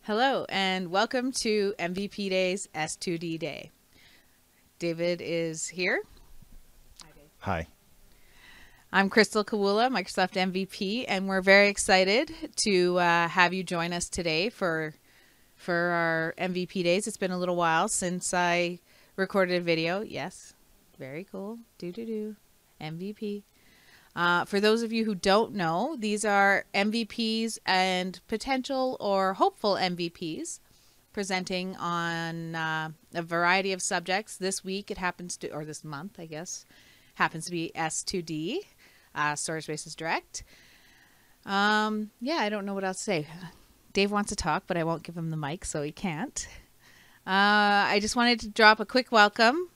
Hello and welcome to MVPDays S2D Day. David is here. Hi. I'm Cristal Kawula, Microsoft MVP, and we're very excited to have you join us today for our MVP Days. It's been a little while since I recorded a video. Yes, very cool. MVP. For those of you who don't know, these are MVPs and potential or hopeful MVPs presenting on a variety of subjects. This week it happens to, or this month, I guess, happens to be S2D, Storage Spaces Direct. Yeah, I don't know what else to say. Dave wants to talk, but I won't give him the mic, so he can't. I just wanted to drop a quick welcome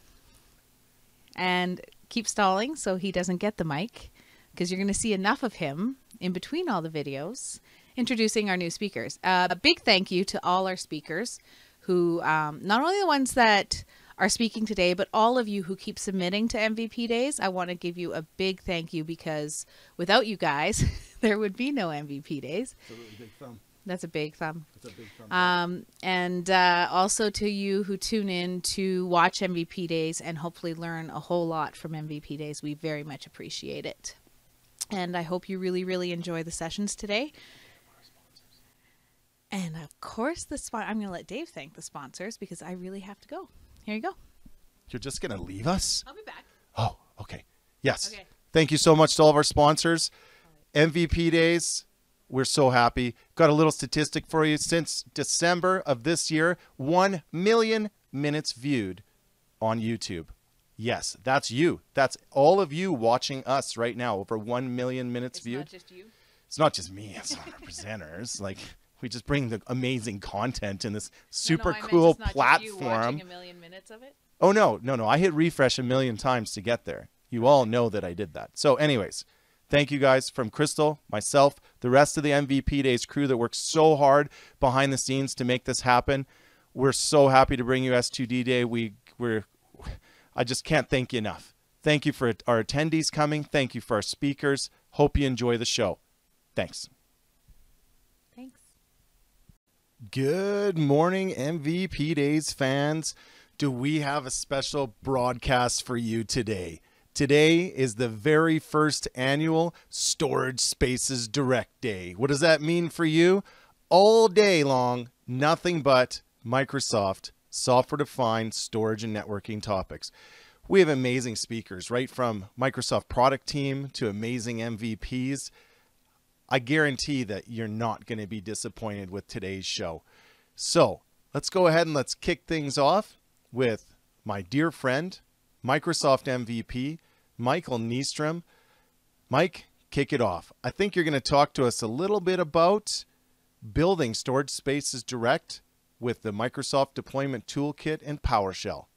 and keep stalling so he doesn't get the mic, because you're going to see enough of him in between all the videos introducing our new speakers. A big thank you to all our speakers who, not only the ones that are speaking today, but all of you who keep submitting to MVP Days. I want to give you a big thank you, because without you guys, there would be no MVP Days. That's a really big thumb. That's a big thumb. That's a big thumb. And also to you who tune in to watch MVP Days and hopefully learn a whole lot from MVP Days. We very much appreciate it. And I hope you really, really enjoy the sessions today. And of course, I'm going to let Dave thank the sponsors, because I really have to go. Here you go. You're just going to leave us? I'll be back. Oh, okay. Yes. Okay. Thank you so much to all of our sponsors. MVP Days, we're so happy. Got a little statistic for you. Since December of this year, 1 million minutes viewed on YouTube. Yes, that's you. That's all of you watching us right now. Over 1 million minutes viewed. It's not just you? It's not just me. It's our presenters. Like, we just bring the amazing content in this super cool platform. Just you watching 1 million minutes of it? Oh, no. I hit refresh 1 million times to get there. You all know that I did that. So anyways, thank you guys from Cristal, myself, the rest of the MVP Days crew that works so hard behind the scenes to make this happen. We're so happy to bring you S2D Day. I just can't thank you enough. Thank you for our attendees coming. Thank you for our speakers. Hope you enjoy the show. Thanks. Thanks. Good morning, MVP Days fans. Do we have a special broadcast for you today? Today is the very first annual Storage Spaces Direct Day. What does that mean for you? All day long, nothing but Microsoft software-defined storage and networking topics. We have amazing speakers, right from Microsoft product team to amazing MVPs. I guarantee that you're not going to be disappointed with today's show. So let's go ahead and let's kick things off with my dear friend, Microsoft MVP, Michael Nystrom. Mike, kick it off. I think you're going to talk to us a little bit about building Storage Spaces Direct with the Microsoft Deployment Toolkit and PowerShell.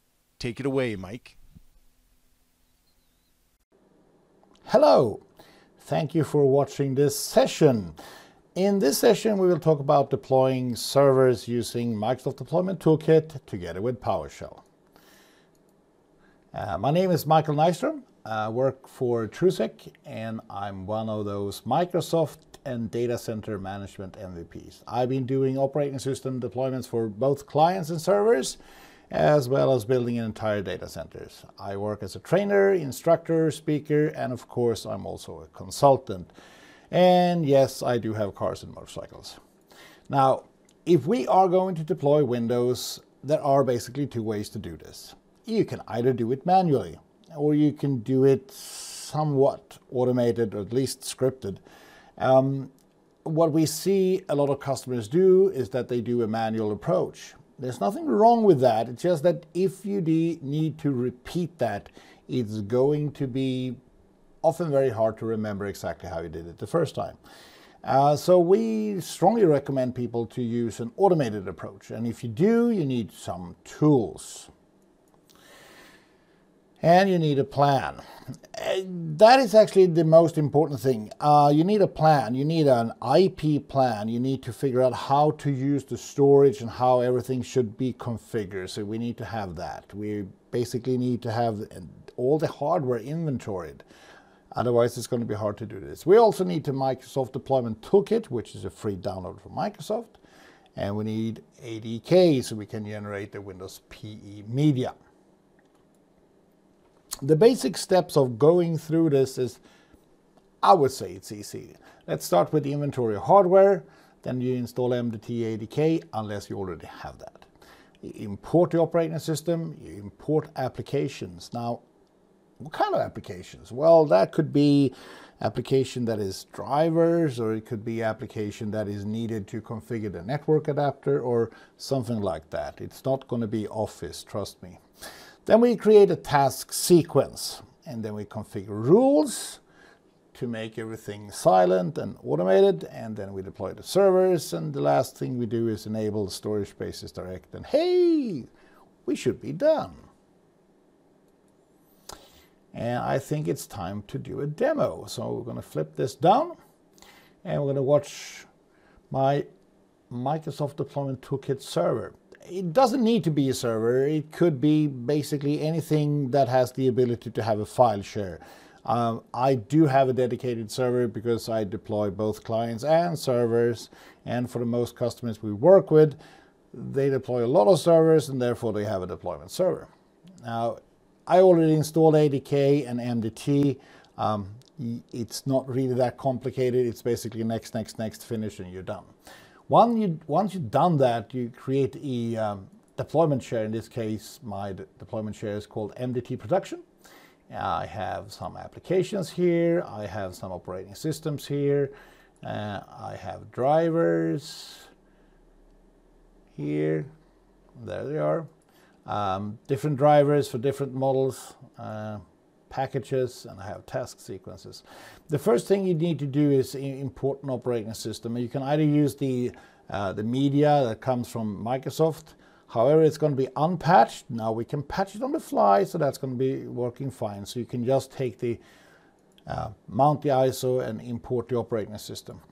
Take it away, Mike. Hello. Thank you for watching this session. In this session, we will talk about deploying servers using Microsoft Deployment Toolkit together with PowerShell. My name is Michael Nystrom. I work for TrueSec, and I'm one of those Microsoft and data center management MVPs. I've been doing operating system deployments for both clients and servers, as well as building entire data centers. I work as a trainer, instructor, speaker, and of course, I'm also a consultant. And yes, I do have cars and motorcycles. Now, if we are going to deploy Windows, there are basically two ways to do this. You can either do it manually, or you can do it somewhat automated, or at least scripted. What we see a lot of customers do is that they do a manual approach. There's nothing wrong with that. It's just that if you need to repeat that, it's going to be often very hard to remember exactly how you did it the first time. So we strongly recommend people to use an automated approach. And if you do, you need some tools. And you need a plan. That is actually the most important thing. You need a plan. You need an IP plan. You need to figure out how to use the storage and how everything should be configured. So we need to have that. We basically need to have all the hardware inventoried. Otherwise, it's going to be hard to do this. We also need the Microsoft Deployment Toolkit, which is a free download from Microsoft. And we need ADK so we can generate the Windows PE media. The basic steps of going through this is, I would say it's easy. Let's start with the inventory of hardware. Then you install MDT ADK unless you already have that. You import the operating system, you import applications. Now, what kind of applications? Well, that could be application that is drivers, or it could be application that is needed to configure the network adapter or something like that. It's not going to be Office, trust me. Then we create a task sequence, and then we configure rules to make everything silent and automated, and then we deploy the servers, and the last thing we do is enable storage spaces direct, and hey, we should be done. And I think it's time to do a demo. So we're going to flip this down, and we're going to watch my Microsoft Deployment Toolkit server. It doesn't need to be a server. It could be basically anything that has the ability to have a file share. I do have a dedicated server because I deploy both clients and servers, and for the most customers we work with, they deploy a lot of servers, and therefore they have a deployment server. Now, I already installed ADK and MDT. It's not really that complicated. It's basically next, next, next, finish, and you're done. Once you've done that, you create a deployment share. In this case, my deployment share is called MDT Production. I have some applications here. I have some operating systems here. I have drivers here. There they are. Different drivers for different models, packages, and I have task sequences. The first thing you need to do is import an operating system. You can either use the media that comes from Microsoft. However, it's going to be unpatched. Now we can patch it on the fly, so that's going to be working fine. So you can just take the mount the ISO and import the operating system.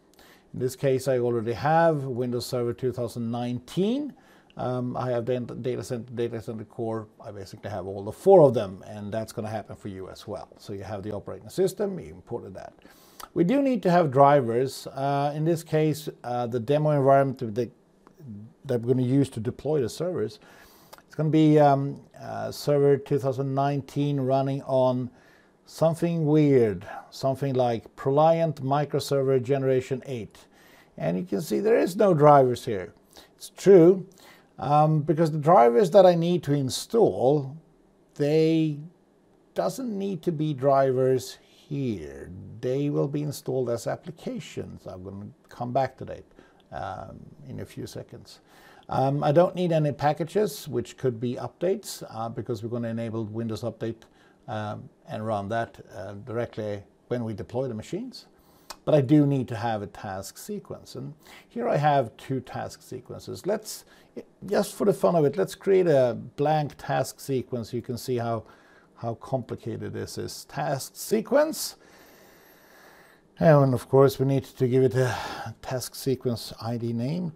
In this case, I already have Windows Server 2019. I have data center core. I basically have all the 4 of them, and that's going to happen for you as well. So you have the operating system, you imported that. We do need to have drivers. In this case, the demo environment that we're going to use to deploy the servers, it's going to be Server 2019 running on something weird, something like ProLiant Microserver Generation 8. And you can see there is no drivers here. It's true. Because the drivers that I need to install, they doesn't need to be drivers here. They will be installed as applications. I'm going to come back to that in a few seconds. I don't need any packages, which could be updates, because we're going to enable Windows Update and run that directly when we deploy the machines. But I do need to have a task sequence. And here I have 2 task sequences. Let's, just for the fun of it, let's create a blank task sequence. You can see how complicated this is. Task sequence. And of course, we need to give it a task sequence ID name,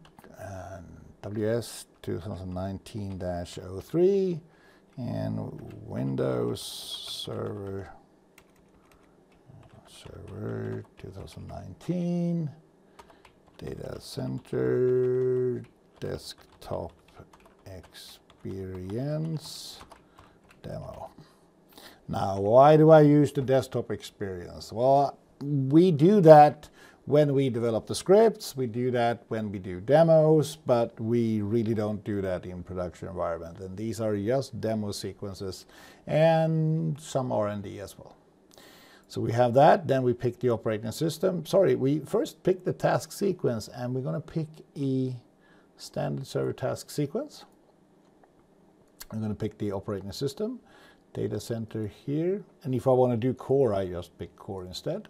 WS 2019-03, and Windows Server 2019, data center, desktop experience, demo. Now, why do I use the desktop experience? Well, we do that when we develop the scripts, we do that when we do demos, but we really don't do that in production environment. And these are just demo sequences and some R&D as well. So we have that, then we pick the operating system. Sorry, we first pick the task sequence, and we're going to pick a standard server task sequence. I'm going to pick the operating system, data center here, and if I want to do core, I just pick core instead.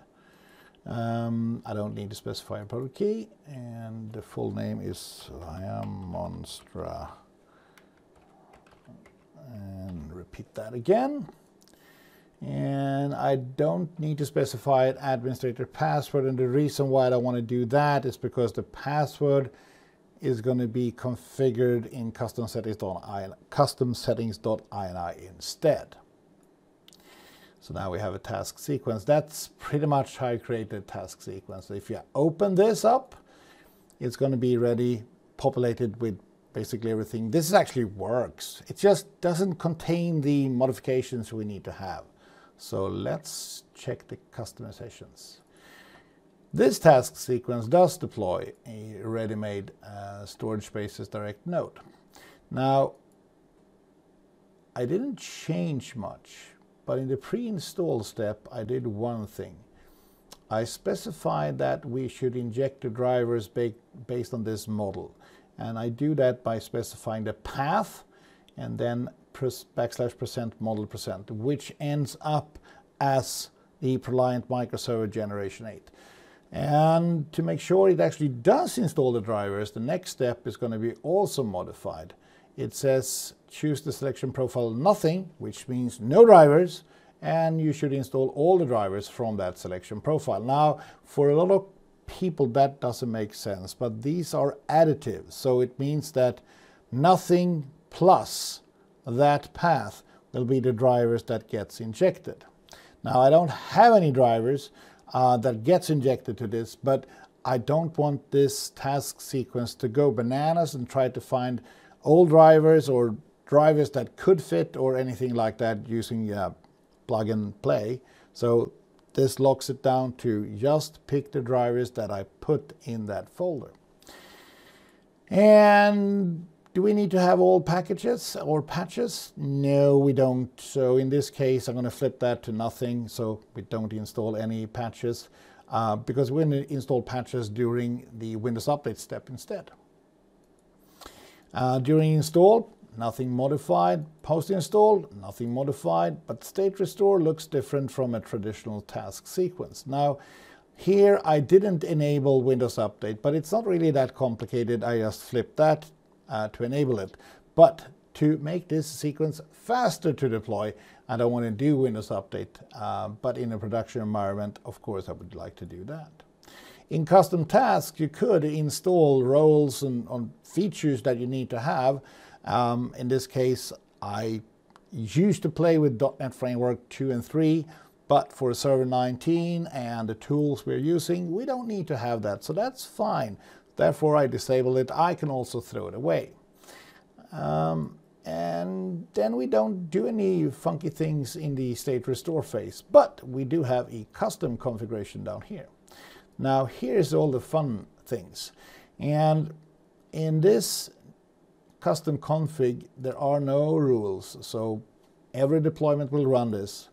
I don't need to specify a product key, and the full name is Monstra. And repeat that again. And I don't need to specify an administrator password, and the reason why I don't want to do that is because the password is going to be configured in custom settings.ini instead. So now we have a task sequence. That's pretty much how I create a task sequence. So if you open this up, it's going to be ready populated with basically everything. This actually works. It just doesn't contain the modifications we need to have. So let's check the customizations. This task sequence does deploy a ready-made storage spaces direct node. Now, I didn't change much, but in the pre-install step, I did one thing. I specified that we should inject the drivers based on this model. And I do that by specifying the path and then \% model%, which ends up as the ProLiant microserver generation 8. And to make sure it actually does install the drivers, the next step is going to be also modified. It says choose the selection profile nothing, which means no drivers, and you should install all the drivers from that selection profile. Now, for a lot of people that doesn't make sense, but these are additives, so it means that nothing plus that path will be the drivers that gets injected. Now, I don't have any drivers that gets injected to this, but I don't want this task sequence to go bananas and try to find old drivers or drivers that could fit or anything like that using plug and play. So this locks it down to just pick the drivers that I put in that folder. And do we need to have all packages or patches? No, we don't. So in this case, I'm going to flip that to nothing, so we don't install any patches, because we're going to install patches during the Windows Update step instead. During install, nothing modified. Post-install, nothing modified, but state restore looks different from a traditional task sequence. Now, here I didn't enable Windows Update, but it's not really that complicated. I just flipped that to enable it. But to make this sequence faster to deploy, I don't want to do Windows Update, but in a production environment, of course, I would like to do that. In custom tasks, you could install roles and features that you need to have. In this case, I used to play with .NET Framework 2 and 3, but for Server 19 and the tools we're using, we don't need to have that, so that's fine. Therefore, I disable it. I can also throw it away. And then we don't do any funky things in the state restore phase, but we do have a custom configuration down here. Now, here's all the fun things. And in this custom config, there are no rules. So every deployment will run this.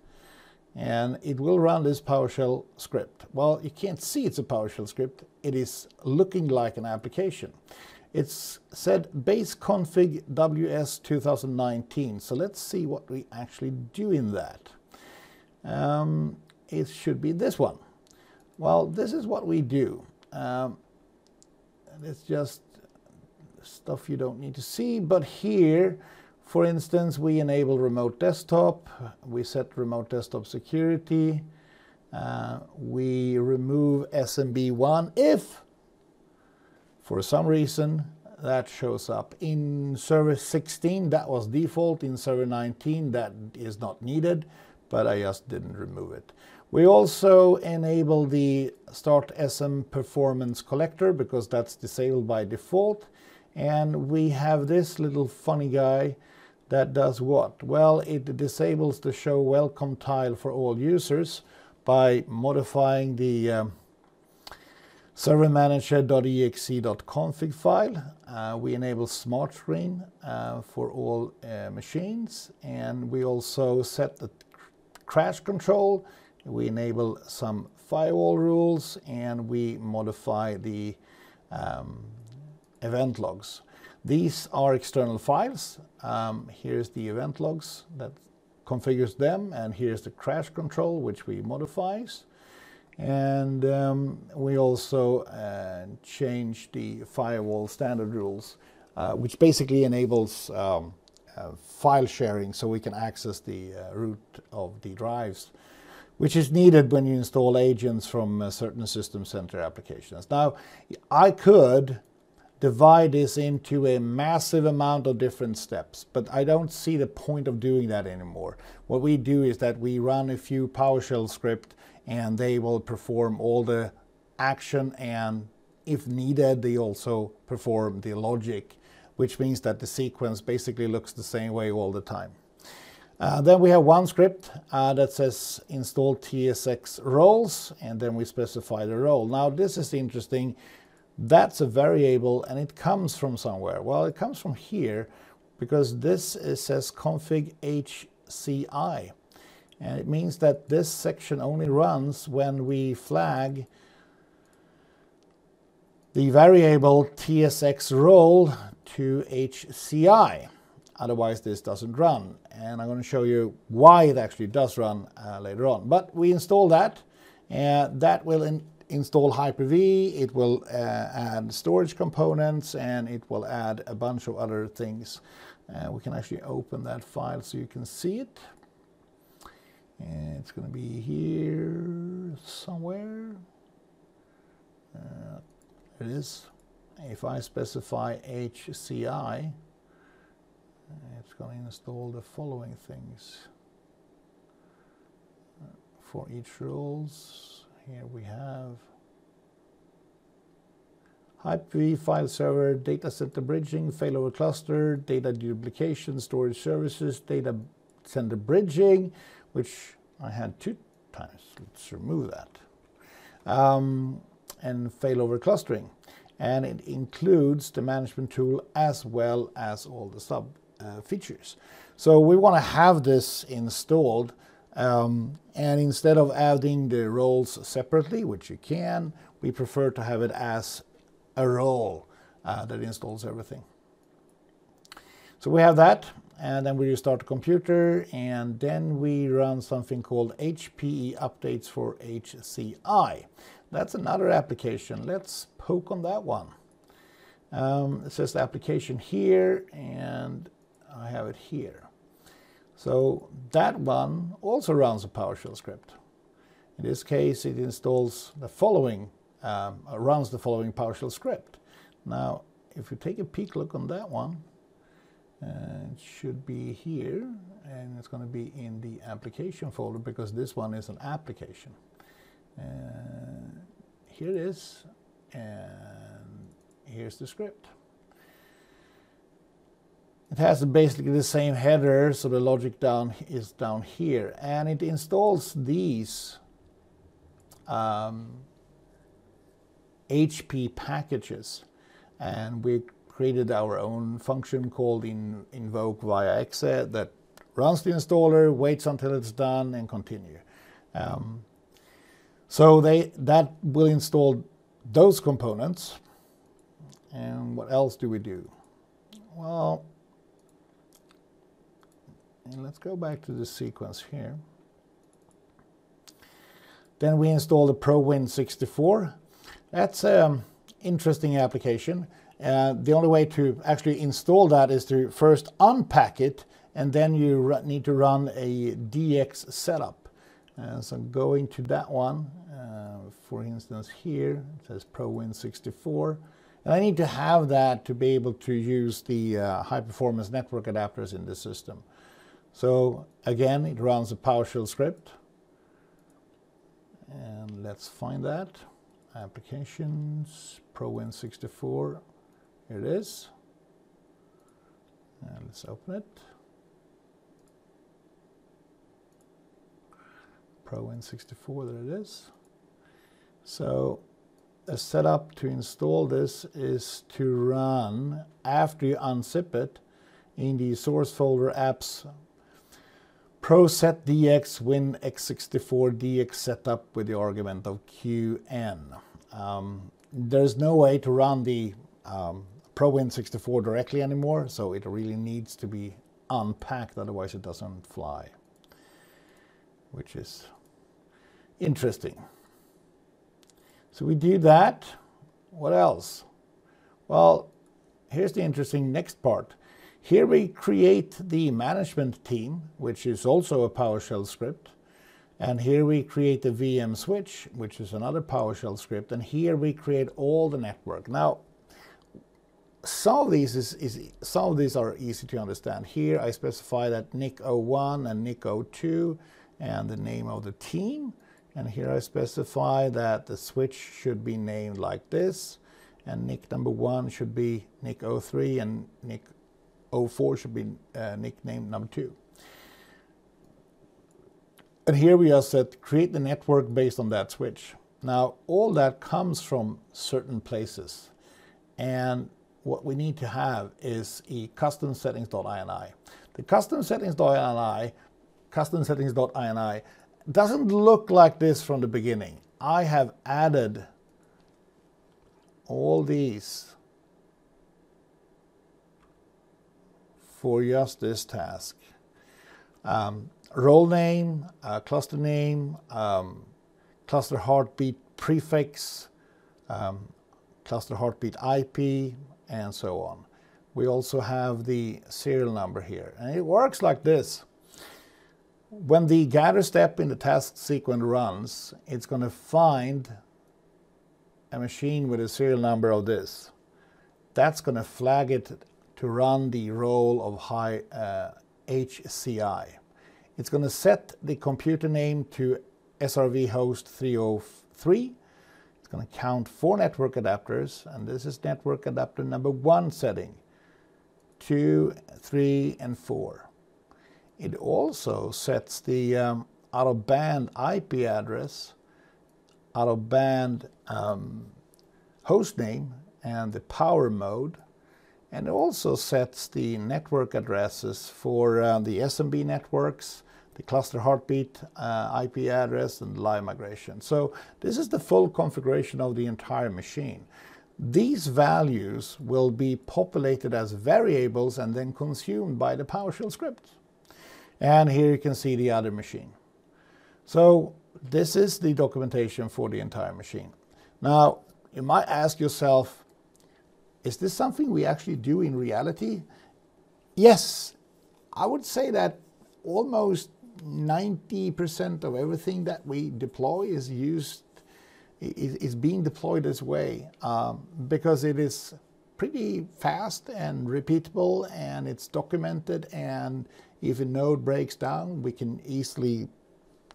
And it will run this PowerShell script. Well, you can't see it's a PowerShell script. It is looking like an application. It's said base config WS 2019. So let's see what we actually do in that. It should be this one. Well, this is what we do. It's just stuff you don't need to see, but here, for instance, we enable remote desktop, we set remote desktop security, we remove SMB1 if, for some reason, that shows up. In server 16, that was default. In server 19, that is not needed, but I just didn't remove it. We also enable the start SM performance collector because that's disabled by default. And we have this little funny guy that does what? Well, it disables the show welcome tile for all users by modifying the servermanager.exe.config file. We enable smart screen for all machines, and we also set the crash control. We enable some firewall rules, and we modify the event logs. These are external files. Here's the event logs that configures them, and here's the crash control, which we modifies. And we also change the firewall standard rules, which basically enables file sharing so we can access the root of the drives, which is needed when you install agents from certain System Center applications. Now, I could divide this into a massive amount of different steps, but I don't see the point of doing that anymore. What we do is that we run a few PowerShell script, and they will perform all the action and if needed, they also perform the logic, which means that the sequence basically looks the same way all the time. Then we have one script that says install TSX roles, and then we specify the role. Now this is interesting. That's a variable and it comes from somewhere. Well, it comes from here because this says config HCI. And it means that this section only runs when we flag the variable TSX role to HCI. Otherwise this doesn't run. And I'm going to show you why it actually does run later on. But we install that, and that will install Hyper-V, it will add storage components, and it will add a bunch of other things. We can actually open that file so you can see it. And it's going to be here somewhere. There it is. If I specify HCI, it's going to install the following things. For each roles, here we have Hyper-V, file server, data center bridging, failover cluster, data duplication, storage services, data center bridging, which I had 2 times. Let's remove that. And failover clustering. And it includes the management tool as well as all the sub features. So we want to have this installed, and instead of adding the roles separately, which you can, we prefer to have it as a role that installs everything. So we have that, and then we restart the computer, and then we run something called HPE updates for HCI. That's another application. Let's poke on that one. It says the application here, and I have it here. So that one also runs a PowerShell script. In this case, it installs the following, runs the following PowerShell script. Now, if you take a peek look on that one, it should be here, and it's going to be in the application folder because this one is an application. Here it is, and here's the script. It has basically the same header, so the logic is down here, and it installs these HP packages, and we created our own function called invoke via exe that runs the installer, waits until it's done, and continue. So that will install those components. And what else do we do? Well, let's go back to the sequence here. Then we install the ProWin64. That's an interesting application. The only way to actually install that is to first unpack it, and then you need to run a DX setup. So going to that one, for instance here, it says ProWin64. And I need to have that to be able to use the high-performance network adapters in the system. So again, it runs a PowerShell script. And let's find that. Applications, ProWin64. Here it is. And let's open it. ProWin64, there it is. So a setup to install this is to run, after you unzip it, in the source folder apps prosetdx win x64 dx setup with the argument of qn. There's no way to run the ProWin64 directly anymore, so it really needs to be unpacked, otherwise it doesn't fly, which is interesting. So we do that. What else? Well, here's the interesting next part. Here we create the management team, which is also a PowerShell script. And here we create the VM switch, which is another PowerShell script. And here we create all the network. Now, some of these are easy to understand. Here I specify that NIC01 and NIC02 and the name of the team. And here I specify that the switch should be named like this. and NIC number 1 should be NIC 03, and NIC 04 should be nickname number 2. And here we are set create the network based on that switch. Now all that comes from certain places, and what we need to have is a custom settings.ini. The custom settings.ini doesn't look like this from the beginning. I have added all these for just this task. Role name, cluster name, cluster heartbeat prefix, cluster heartbeat IP, and so on. We also have the serial number here, and it works like this. When the gather step in the task sequence runs, it's going to find a machine with a serial number of this. That's going to flag it to run the role of high HCI. It's going to set the computer name to SRV host 303. It's going to count 4 network adapters, and this is network adapter number 1 setting, 2, 3, and 4. It also sets the out-of-band IP address, out-of-band host name, and the power mode. And it also sets the network addresses for the SMB networks, the cluster heartbeat IP address, and live migration. So this is the full configuration of the entire machine. These values will be populated as variables and then consumed by the PowerShell script. And here you can see the other machine. So this is the documentation for the entire machine. Now, you might ask yourself, is this something we actually do in reality? Yes, I would say that almost 90% of everything that we deploy is being deployed this way because it is pretty fast and repeatable, and it's documented, and if a node breaks down, we can easily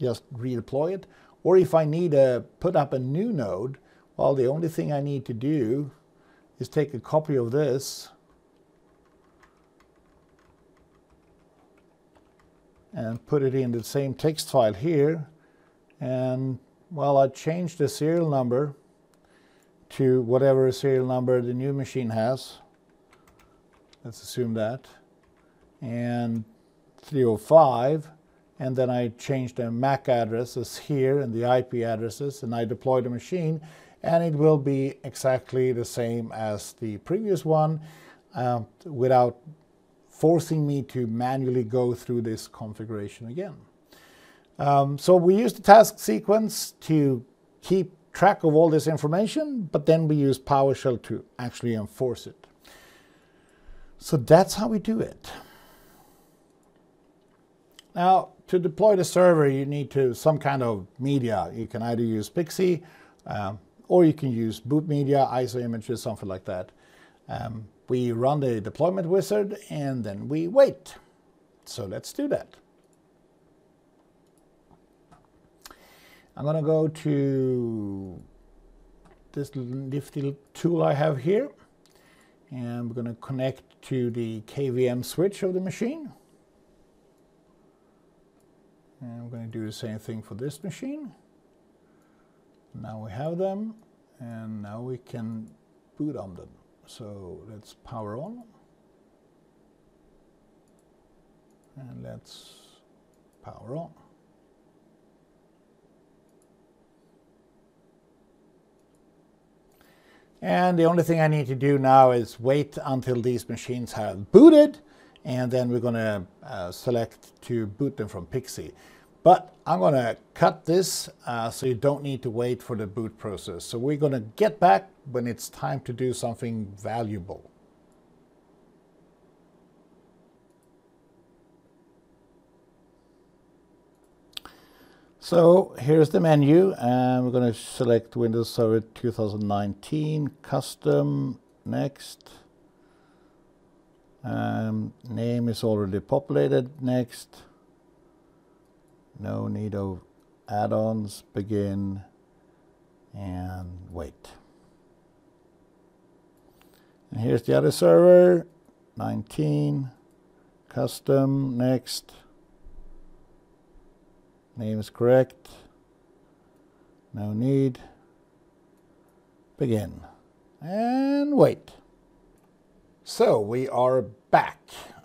just redeploy it. Or if I need to put up a new node, well, the only thing I need to do is take a copy of this and put it in the same text file here, and well, I changed the serial number to whatever serial number the new machine has. Let's assume that. And 305, and then I changed the MAC addresses here and the IP addresses, and I deploy the machine, and it will be exactly the same as the previous one without forcing me to manually go through this configuration again. So we use the task sequence to keep track of all this information, but then we use PowerShell to actually enforce it. So that's how we do it. Now, to deploy the server, you need some kind of media. You can either use Pixie, or you can use boot media, ISO images, something like that. We run the deployment wizard, and then we wait. So let's do that. I'm going to go to this nifty tool I have here, and we're going to connect to the KVM switch of the machine. And I'm going to do the same thing for this machine. Now we have them, and now we can boot on them. So let's power on, and let's power on. And the only thing I need to do now is wait until these machines have booted, and then we're going to select to boot them from Pixie. But I'm going to cut this so you don't need to wait for the boot process. So we're going to get back when it's time to do something valuable. So here's the menu, and we're going to select Windows Server 2019, Custom, Next. Name is already populated, Next. No need of add-ons, begin, and wait. And here's the other server, 19, custom, next. Name is correct. No need. Begin. And wait. So we are back.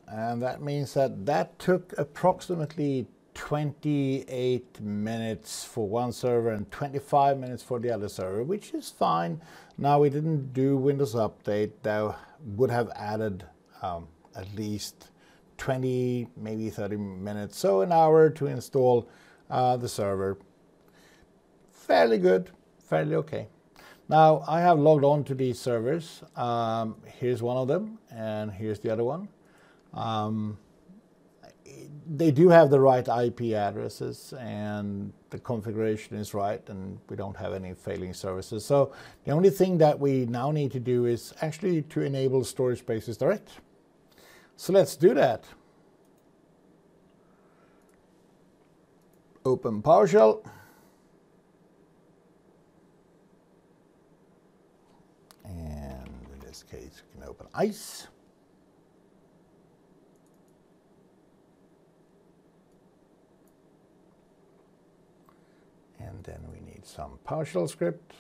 And that means that took approximately 28 minutes for one server and 25 minutes for the other server, which is fine. Now we didn't do Windows Update. That would have added at least 20, maybe 30 minutes, so an hour to install the server. Fairly good, fairly okay. Now I have logged on to these servers. Here's one of them, and here's the other one. They do have the right IP addresses, and the configuration is right, and we don't have any failing services. So the only thing that we now need to do is actually to enable Storage Spaces Direct. So let's do that. Open PowerShell. And in this case, we can open ICE. And then we need some PowerShell scripts.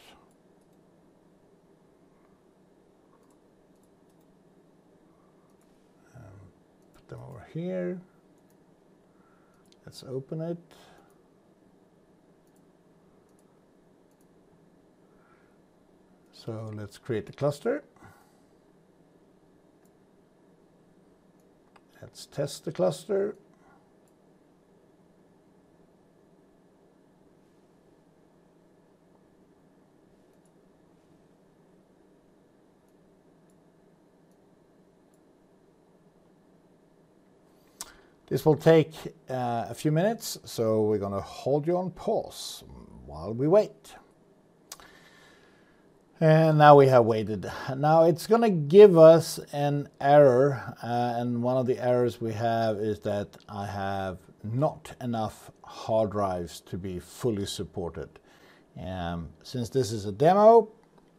Put them over here. Let's open it. So let's create the cluster. Let's test the cluster. This will take a few minutes, so we're going to hold you on pause while we wait. And now we have waited. Now it's going to give us an error, and one of the errors we have is that I have not enough hard drives to be fully supported. Since this is a demo,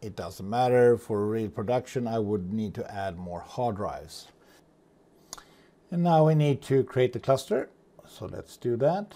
it doesn't matter. For real production, I would need to add more hard drives. And now we need to create the cluster, so let's do that.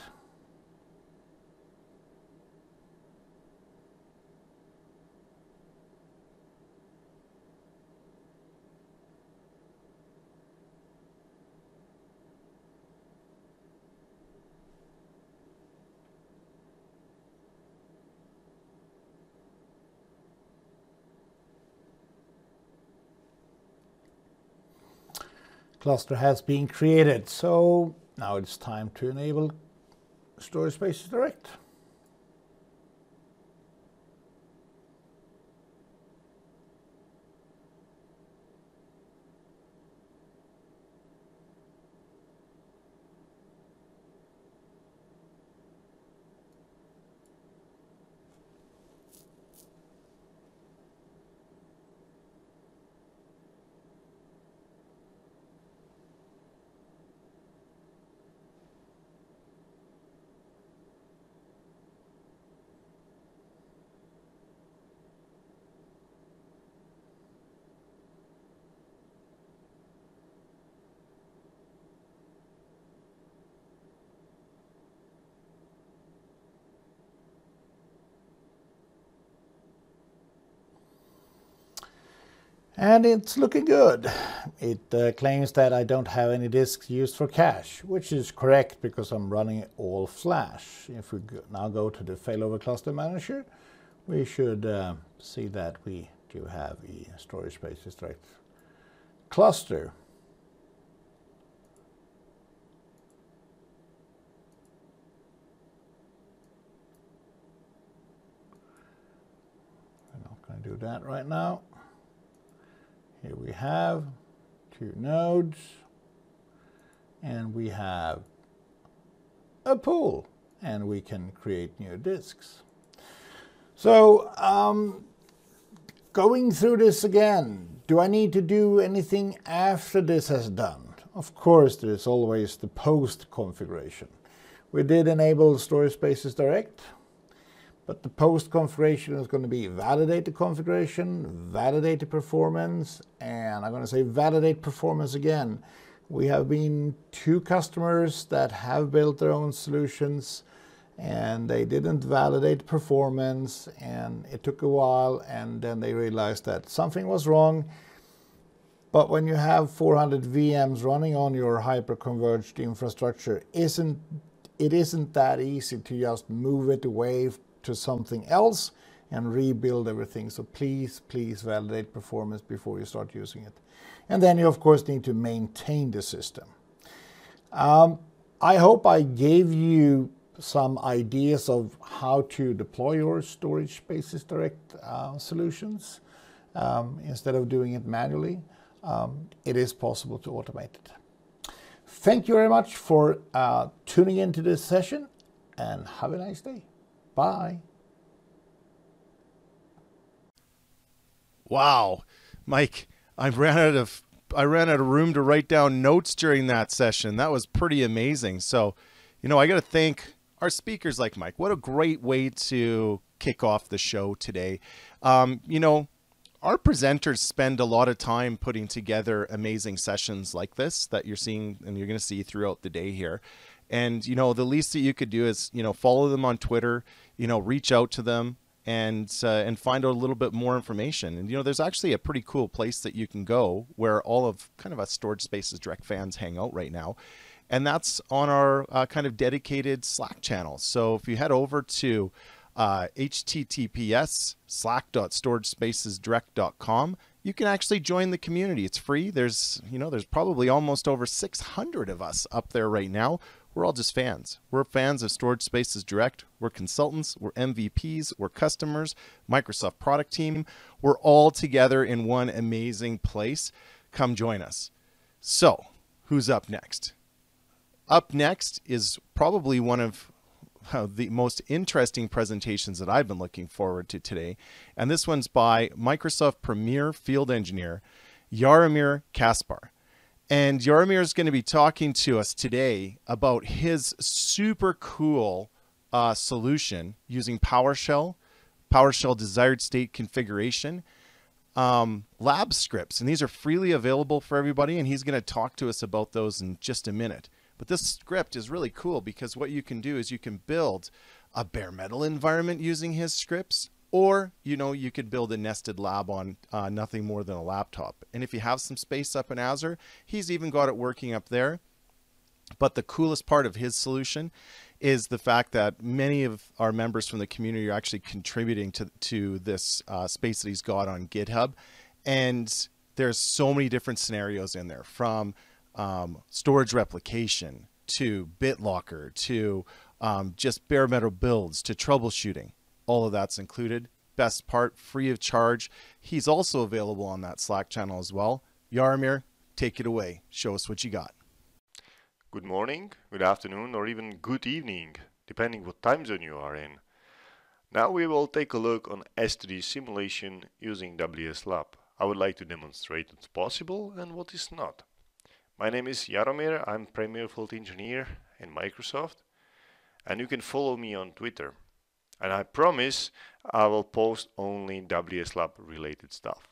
Cluster has been created, so now it's time to enable Storage Spaces Direct. And it's looking good. It claims that I don't have any disks used for cache, which is correct because I'm running it all flash. If we now go to the failover cluster manager, we should see that we do have a Storage Spaces Direct cluster. We're not going to do that right now. Here we have 2 nodes, and we have a pool, and we can create new disks. So going through this again, do I need to do anything after this has done? Of course, there's always the post configuration. We did enable Storage Spaces Direct, But the post configuration is going to be validate the configuration, validate the performance, and I'm going to say validate performance again. We have been 2 customers that have built their own solutions, and they didn't validate performance, and it took a while, and then they realized that something was wrong. But when you have 400 VMs running on your hyper-converged infrastructure, it isn't that easy to just move it away to something else and rebuild everything. So please validate performance before you start using it. And then you of course need to maintain the system. I hope I gave you some ideas of how to deploy your storage spaces direct solutions instead of doing it manually. It is possible to automate it. Thank you very much for tuning into this session, and have a nice day. Bye. Wow, Mike, I ran out of room to write down notes during that session. That was pretty amazing. So, I got to thank our speakers like Mike. What a great way to kick off the show today. Our presenters spend a lot of time putting together amazing sessions like this that you're seeing and you're going to see throughout the day here. And, the least that you could do is, follow them on Twitter, reach out to them and find out a little bit more information. And, there's actually a pretty cool place that you can go where all of kind of us Storage Spaces Direct fans hang out right now. And that's on our kind of dedicated Slack channel. So if you head over to https://slack.storagespacesdirect.com, you can actually join the community. It's free. There's probably almost over 600 of us up there right now. We're all just fans. We're fans of Storage Spaces Direct. We're consultants. We're MVPs. We're customers. Microsoft product team. We're all together in one amazing place. Come join us. So, who's up next? Up next is probably one of the most interesting presentations that I've been looking forward to today. And this one's by Microsoft Premier Field Engineer, Jaromir Kaspar. And Jaromir is going to be talking to us today about his super cool solution using PowerShell, PowerShell desired state configuration, lab scripts. And these are freely available for everybody. And he's going to talk to us about those in just a minute. But this script is really cool because what you can do is you can build a bare metal environment using his scripts, or, you could build a nested lab on nothing more than a laptop. And if you have some space up in Azure, he's even got it working up there. But the coolest part of his solution is the fact that many of our members from the community are actually contributing to this space that he's got on GitHub. And there's so many different scenarios in there, from storage replication to BitLocker to just bare metal builds to troubleshooting. All of that's included. Best part, free of charge. He's also available on that Slack channel as well. Jaromir, take it away. Show us what you got. Good morning, good afternoon, or even good evening, depending what time zone you are in. Now we will take a look on S3 simulation using WSLab. I would like to demonstrate what's possible and what is not. My name is Jaromir, I'm Premier Field Engineer in Microsoft, and you can follow me on Twitter. And I promise I will post only WSLab related stuff.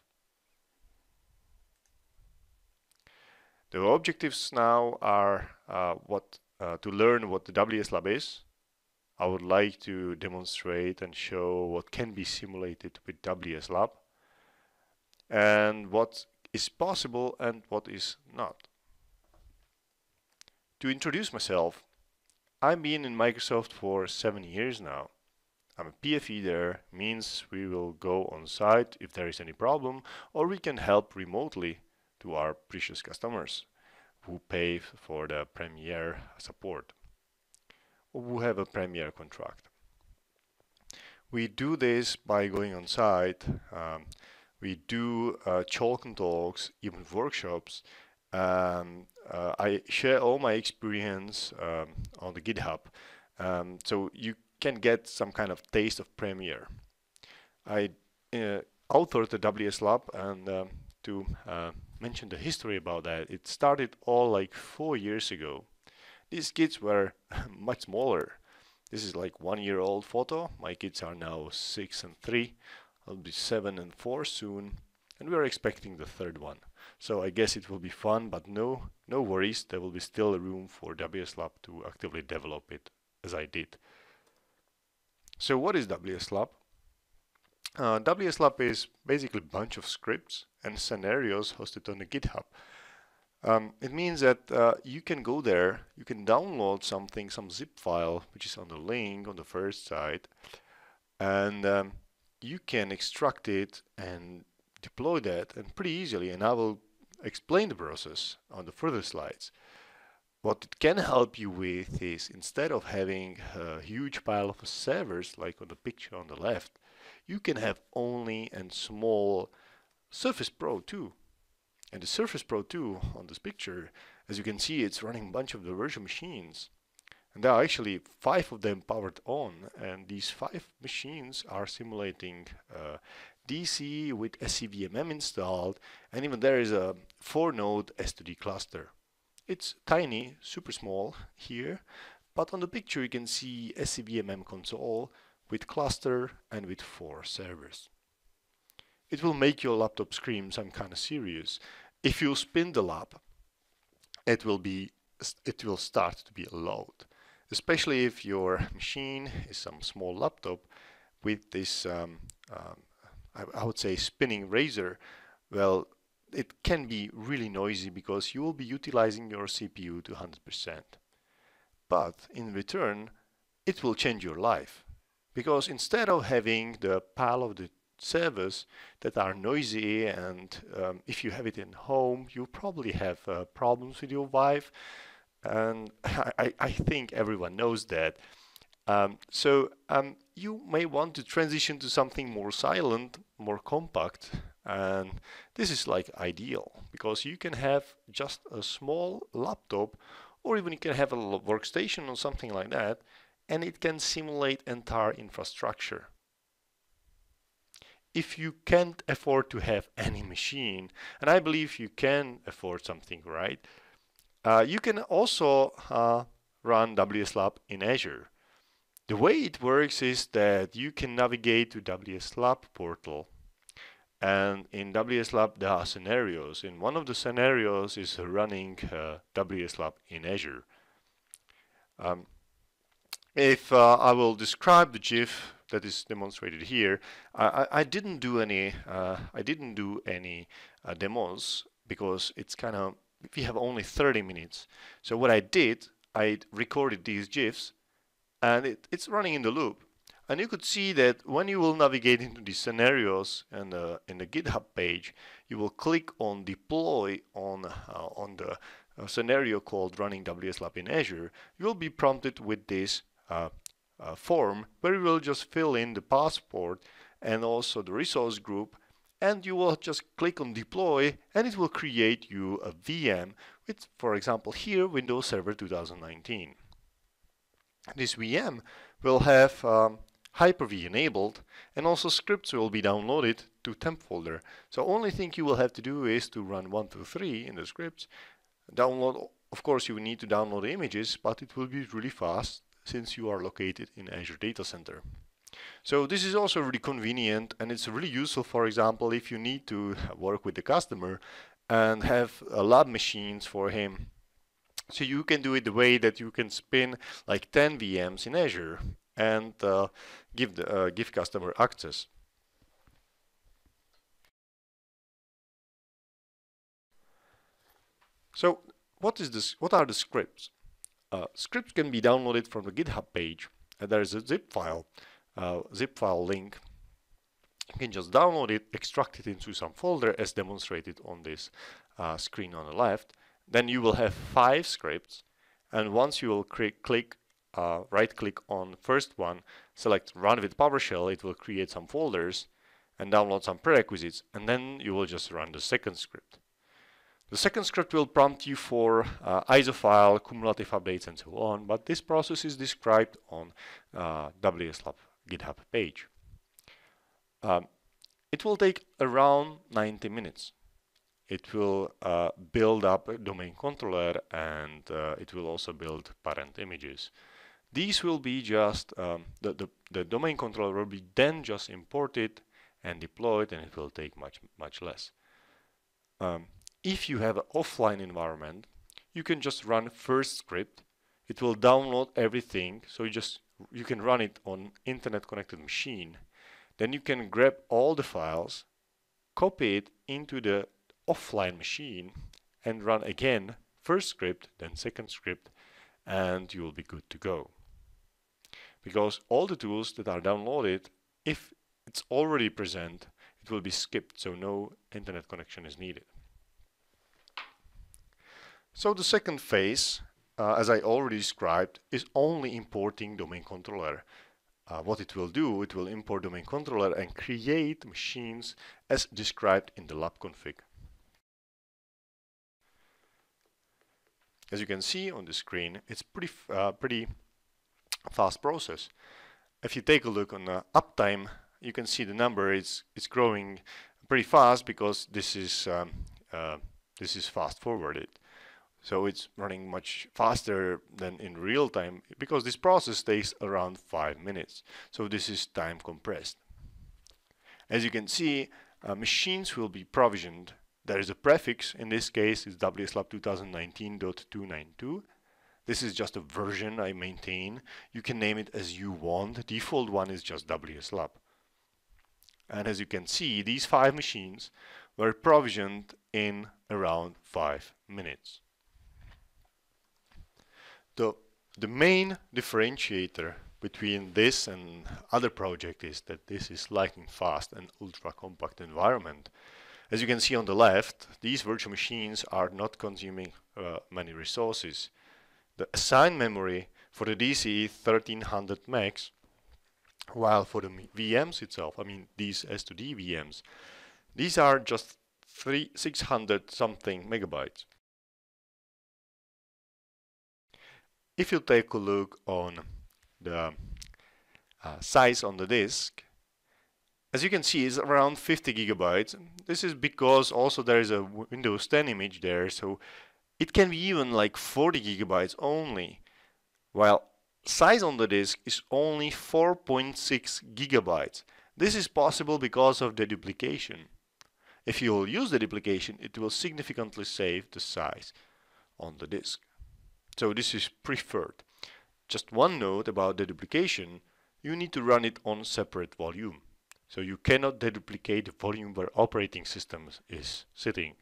The objectives now are to learn what the WSLab is. I would like to demonstrate and show what can be simulated with WSLab and what is possible and what is not. To introduce myself, I've been in Microsoft for 7 years now. I'm a PFE there, means we will go on site if there is any problem, or we can help remotely to our precious customers who pay for the Premier support, or who have a Premier contract. We do this by going on site. We do chalk and talks, even workshops. I share all my experience on the GitHub, so you can get some kind of taste of Premiere. I authored the WSLab, and to mention the history about that, it started all like 4 years ago. These kids were much smaller. This is like 1-year-old photo. My kids are now 6 and 3. I'll be 7 and 4 soon. And we are expecting the third one. So I guess it will be fun, but no worries. There will be still room for WSLab to actively develop it as I did. So what is WSLab? WSLab is basically a bunch of scripts and scenarios hosted on the GitHub. It means that you can go there, you can download something, some zip file, which is on the link on the first side, and you can extract it and deploy that, and pretty easily, and I will explain the process on the further slides. What it can help you with is, instead of having a huge pile of servers like on the picture on the left, you can have only a small Surface Pro 2. And the Surface Pro 2 on this picture, as you can see, it's running a bunch of the virtual machines. And there are actually 5 of them powered on, and these 5 machines are simulating DC with SCVMM installed, and even there is a 4-node S2D cluster. It's tiny, super small here, but on the picture you can see SCVMM console with cluster and with 4 servers. It will make your laptop scream, I'm kind of serious. If you spin the lab, it will start to be a load, especially if your machine is some small laptop with this I would say spinning razor. Well, it can be really noisy because you will be utilizing your CPU to 100%. But in return, it will change your life, because instead of having the pile of the servers that are noisy, and if you have it in home, you probably have problems with your wife, and I think everyone knows that. You may want to transition to something more silent, more compact, and this is like ideal, because you can have just a small laptop, or even you can have a workstation or something like that, and it can simulate entire infrastructure. If you can't afford to have any machine, and I believe you can afford something, right? You can also run WSLab in Azure. The way it works is that you can navigate to WSLab portal, and in WSLab there are scenarios. In one of the scenarios is running WSLab in Azure. If I will describe the GIF that is demonstrated here, I didn't do any demos, because it's kind of, we have only 30 minutes. So what I did, I recorded these GIFs, and it's running in the loop. And you could see that when you will navigate into the scenarios and in the GitHub page, you will click on deploy on the scenario called running WSLab in Azure. You will be prompted with this form where you will just fill in the passport and also the resource group, and you will just click on deploy, and it will create you a VM with, for example, here Windows Server 2019. This VM will have Hyper-V enabled, and also scripts will be downloaded to temp folder. So only thing you will have to do is to run 1, 2, 3 in the scripts. Download, of course you will need to download the images, but it will be really fast since you are located in Azure Data Center. So this is also really convenient, and it's really useful, for example, if you need to work with the customer and have lab machines for him. So you can do it the way that you can spin like 10 VMs in Azure and give customer access. So what are the scripts? Scripts can be downloaded from the GitHub page, and there is a zip file link. You can just download it, extract it into some folder as demonstrated on this screen on the left. Then you will have 5 scripts, and once you will right click on the first one, select run with PowerShell, it will create some folders and download some prerequisites, and then you will just run the second script. The second script will prompt you for ISO file, cumulative updates, and so on, but this process is described on WSLab GitHub page. It will take around 90 minutes. It will build up a domain controller, and it will also build parent images. These will be just, the domain controller will be then just imported and deployed, and it will take much less. If you have an offline environment, you can just run first script. It will download everything, so you can run it on internet connected machine. Then you can grab all the files, copy it into the offline machine, and run again first script, then second script, and you will be good to go. Because all the tools that are downloaded, if it's already present, it will be skipped, so no internet connection is needed. So the second phase, as I already described, is only importing domain controller. What it will do, it will import domain controller and create machines as described in the lab config. As you can see on the screen, it's pretty fast process. If you take a look on the uptime, you can see the number is growing pretty fast because this is fast forwarded. So it's running much faster than in real time because this process takes around 5 minutes. So this is time compressed. As you can see, machines will be provisioned. There is a prefix, in this case it's WSLab 2019.292. This is just a version I maintain. You can name it as you want. The default one is just WSLab. And as you can see, these 5 machines were provisioned in around 5 minutes. The main differentiator between this and other project is that this is lightning fast and ultra compact environment. As you can see on the left, these virtual machines are not consuming many resources. The assigned memory for the DC is 1300 megs, while for the VMs itself, I mean these S2D VMs, these are just 600 something megabytes. If you take a look on the size on the disk, as you can see, it's around 50 gigabytes. This is because also there is a Windows 10 image there, so it can be even like 40 gigabytes only, while size on the disk is only 4.6 gigabytes. This is possible because of the duplication. If you will use the duplication, it will significantly save the size on the disk. So this is preferred. Just one note about the duplication, you need to run it on separate volume. So you cannot deduplicate the volume where operating system is sitting.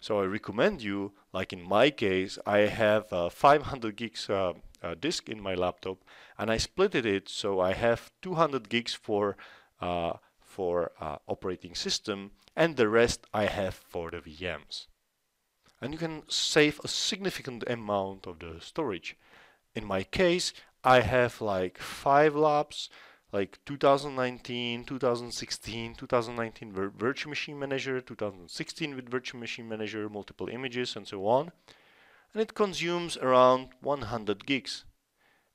So I recommend you, like in my case, I have a 500 gigs disk in my laptop, and I split it so I have 200 gigs for operating system, and the rest I have for the VMs. And you can save a significant amount of the storage. In my case, I have like 5 labs, like 2019, 2016, 2019 Virtual Machine Manager, 2016 with Virtual Machine Manager, multiple images and so on. And it consumes around 100 gigs.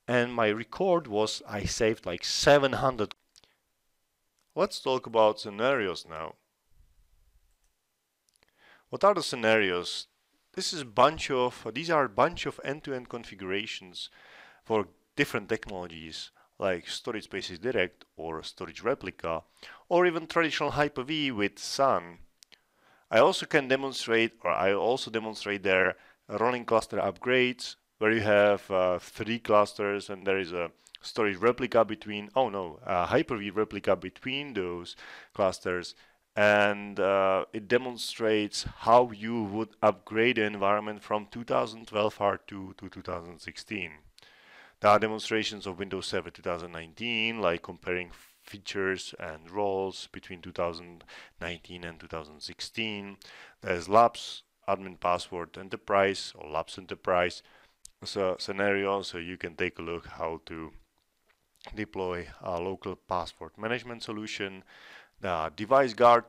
And my record was I saved like 700. Let's talk about scenarios now. What are the scenarios? These are a bunch of end-to-end configurations for different technologies like storage spaces direct or storage replica, or even traditional Hyper-V with Sun. I also demonstrate there running cluster upgrades where you have 3 clusters and there is a storage replica between, Hyper-V replica between those clusters. And it demonstrates how you would upgrade the environment from 2012 R2 to 2016. There are demonstrations of Windows 7 2019, like comparing features and roles between 2019 and 2016. There's Labs Admin Password Enterprise or Labs Enterprise scenario, so you can take a look how to deploy a local password management solution. The device guard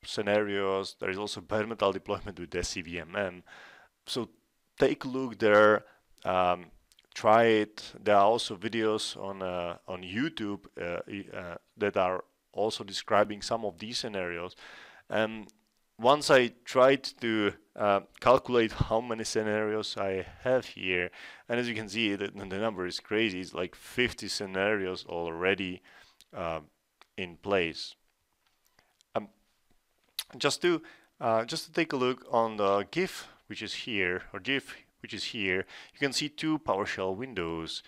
scenarios. There is also bare metal deployment with SCVMM. So take a look there, try it. There are also videos on YouTube that are also describing some of these scenarios. once I tried to calculate how many scenarios I have here, and as you can see, the number is crazy. It's like 50 scenarios already in place. Just to take a look on the GIF, which is here, or GIF, which is here, you can see two PowerShell windows.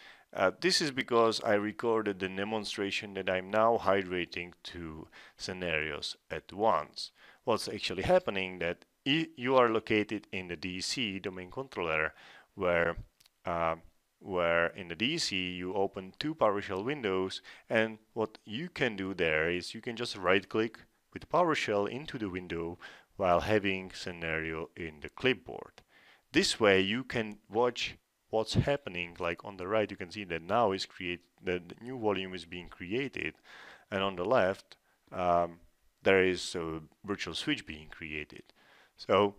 This is because I recorded the demonstration that I'm now hydrating two scenarios at once. What's actually happening that you are located in the DC domain controller, where in the DC you open two PowerShell windows, and what you can do there is you can just right click with PowerShell into the window while having scenario in the clipboard. This way you can watch what's happening. Like on the right you can see that now is the new volume is being created, and on the left there is a virtual switch being created. So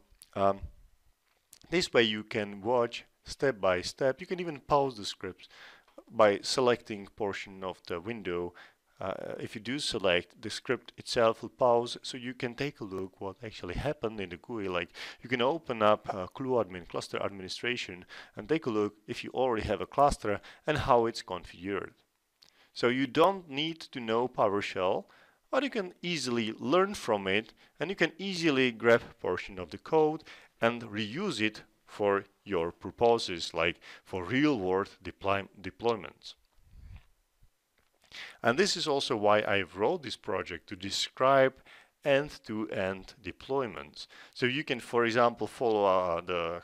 this way you can watch step by step. You can even pause the scripts by selecting portion of the window. If you do select, the script itself will pause, so you can take a look what actually happened in the GUI. Like you can open up CluAdmin, cluster administration, and take a look if you already have a cluster and how it's configured. So you don't need to know PowerShell, but you can easily learn from it, and you can easily grab a portion of the code and reuse it for your purposes, like for real-world deployments. And this is also why I wrote this project, to describe end-to-end deployments. So you can, for example, follow the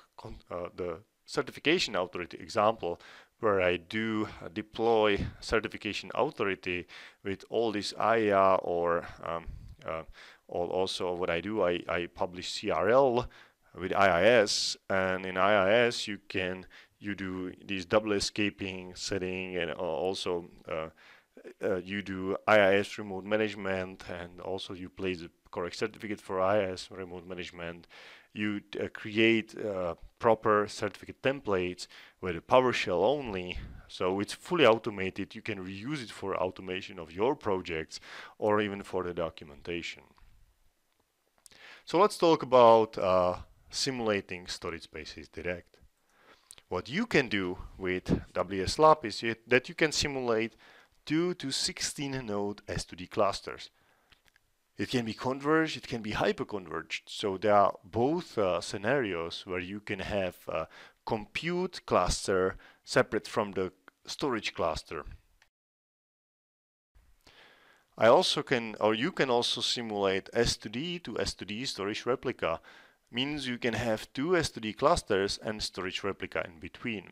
certification authority example, where I do deploy certification authority with all this IA, or also what I do, I publish CRL with IIS, and in IIS you do this double escaping setting, and also you do IIS remote management, and also you place the correct certificate for IIS remote management. You create proper certificate templates with a PowerShell only, so it's fully automated. You can reuse it for automation of your projects or even for the documentation. So let's talk about simulating storage spaces direct. What you can do with WSLab is that you can simulate 2 to 16 node S2D clusters. It can be converged, it can be hyperconverged. So there are both scenarios where you can have a compute cluster separate from the storage cluster. You can also simulate S2D to S2D storage replica. Means you can have two S2D clusters and storage replica in between.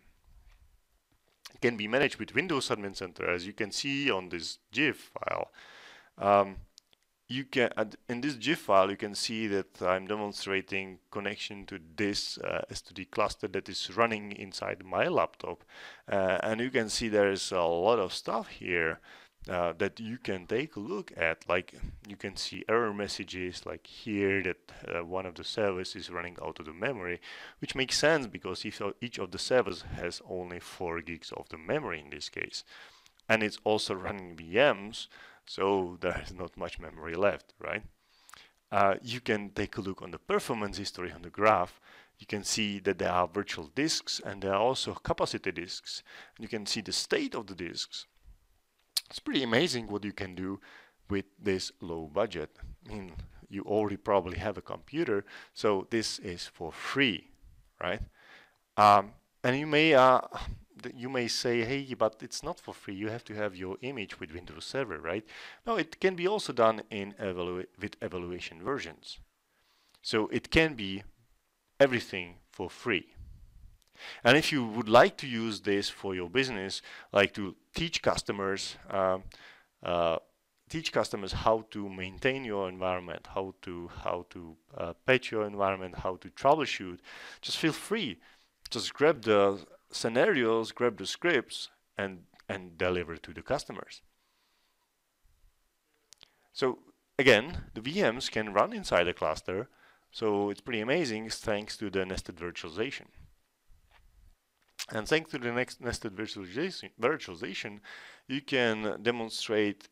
It can be managed with Windows Admin Center, as you can see on this GIF file. In this GIF file, you can see that I'm demonstrating connection to this S2D cluster that is running inside my laptop. And you can see there's a lot of stuff here that you can take a look at. Like you can see error messages like here that one of the servers is running out of the memory, which makes sense because each of the servers has only 4 gigs of the memory in this case. And it's also running VMs, so there is not much memory left, right? You can take a look on the performance history on the graph. You can see that there are virtual disks and there are also capacity disks. You can see the state of the disks. It's pretty amazing what you can do with this low budget. I mean, you already probably have a computer, so this is for free, right? And you may say, hey, but it's not for free. You have to have your image with Windows Server, right? No, it can be also done in with evaluation versions. So it can be everything for free. And if you would like to use this for your business, like to teach customers how to maintain your environment, how to patch your environment, how to troubleshoot, just feel free. Just grab the scenarios, grab the scripts, and deliver to the customers. So again, the VMs can run inside a cluster, so it's pretty amazing thanks to the nested virtualization. And thanks to the nested virtualization, you can demonstrate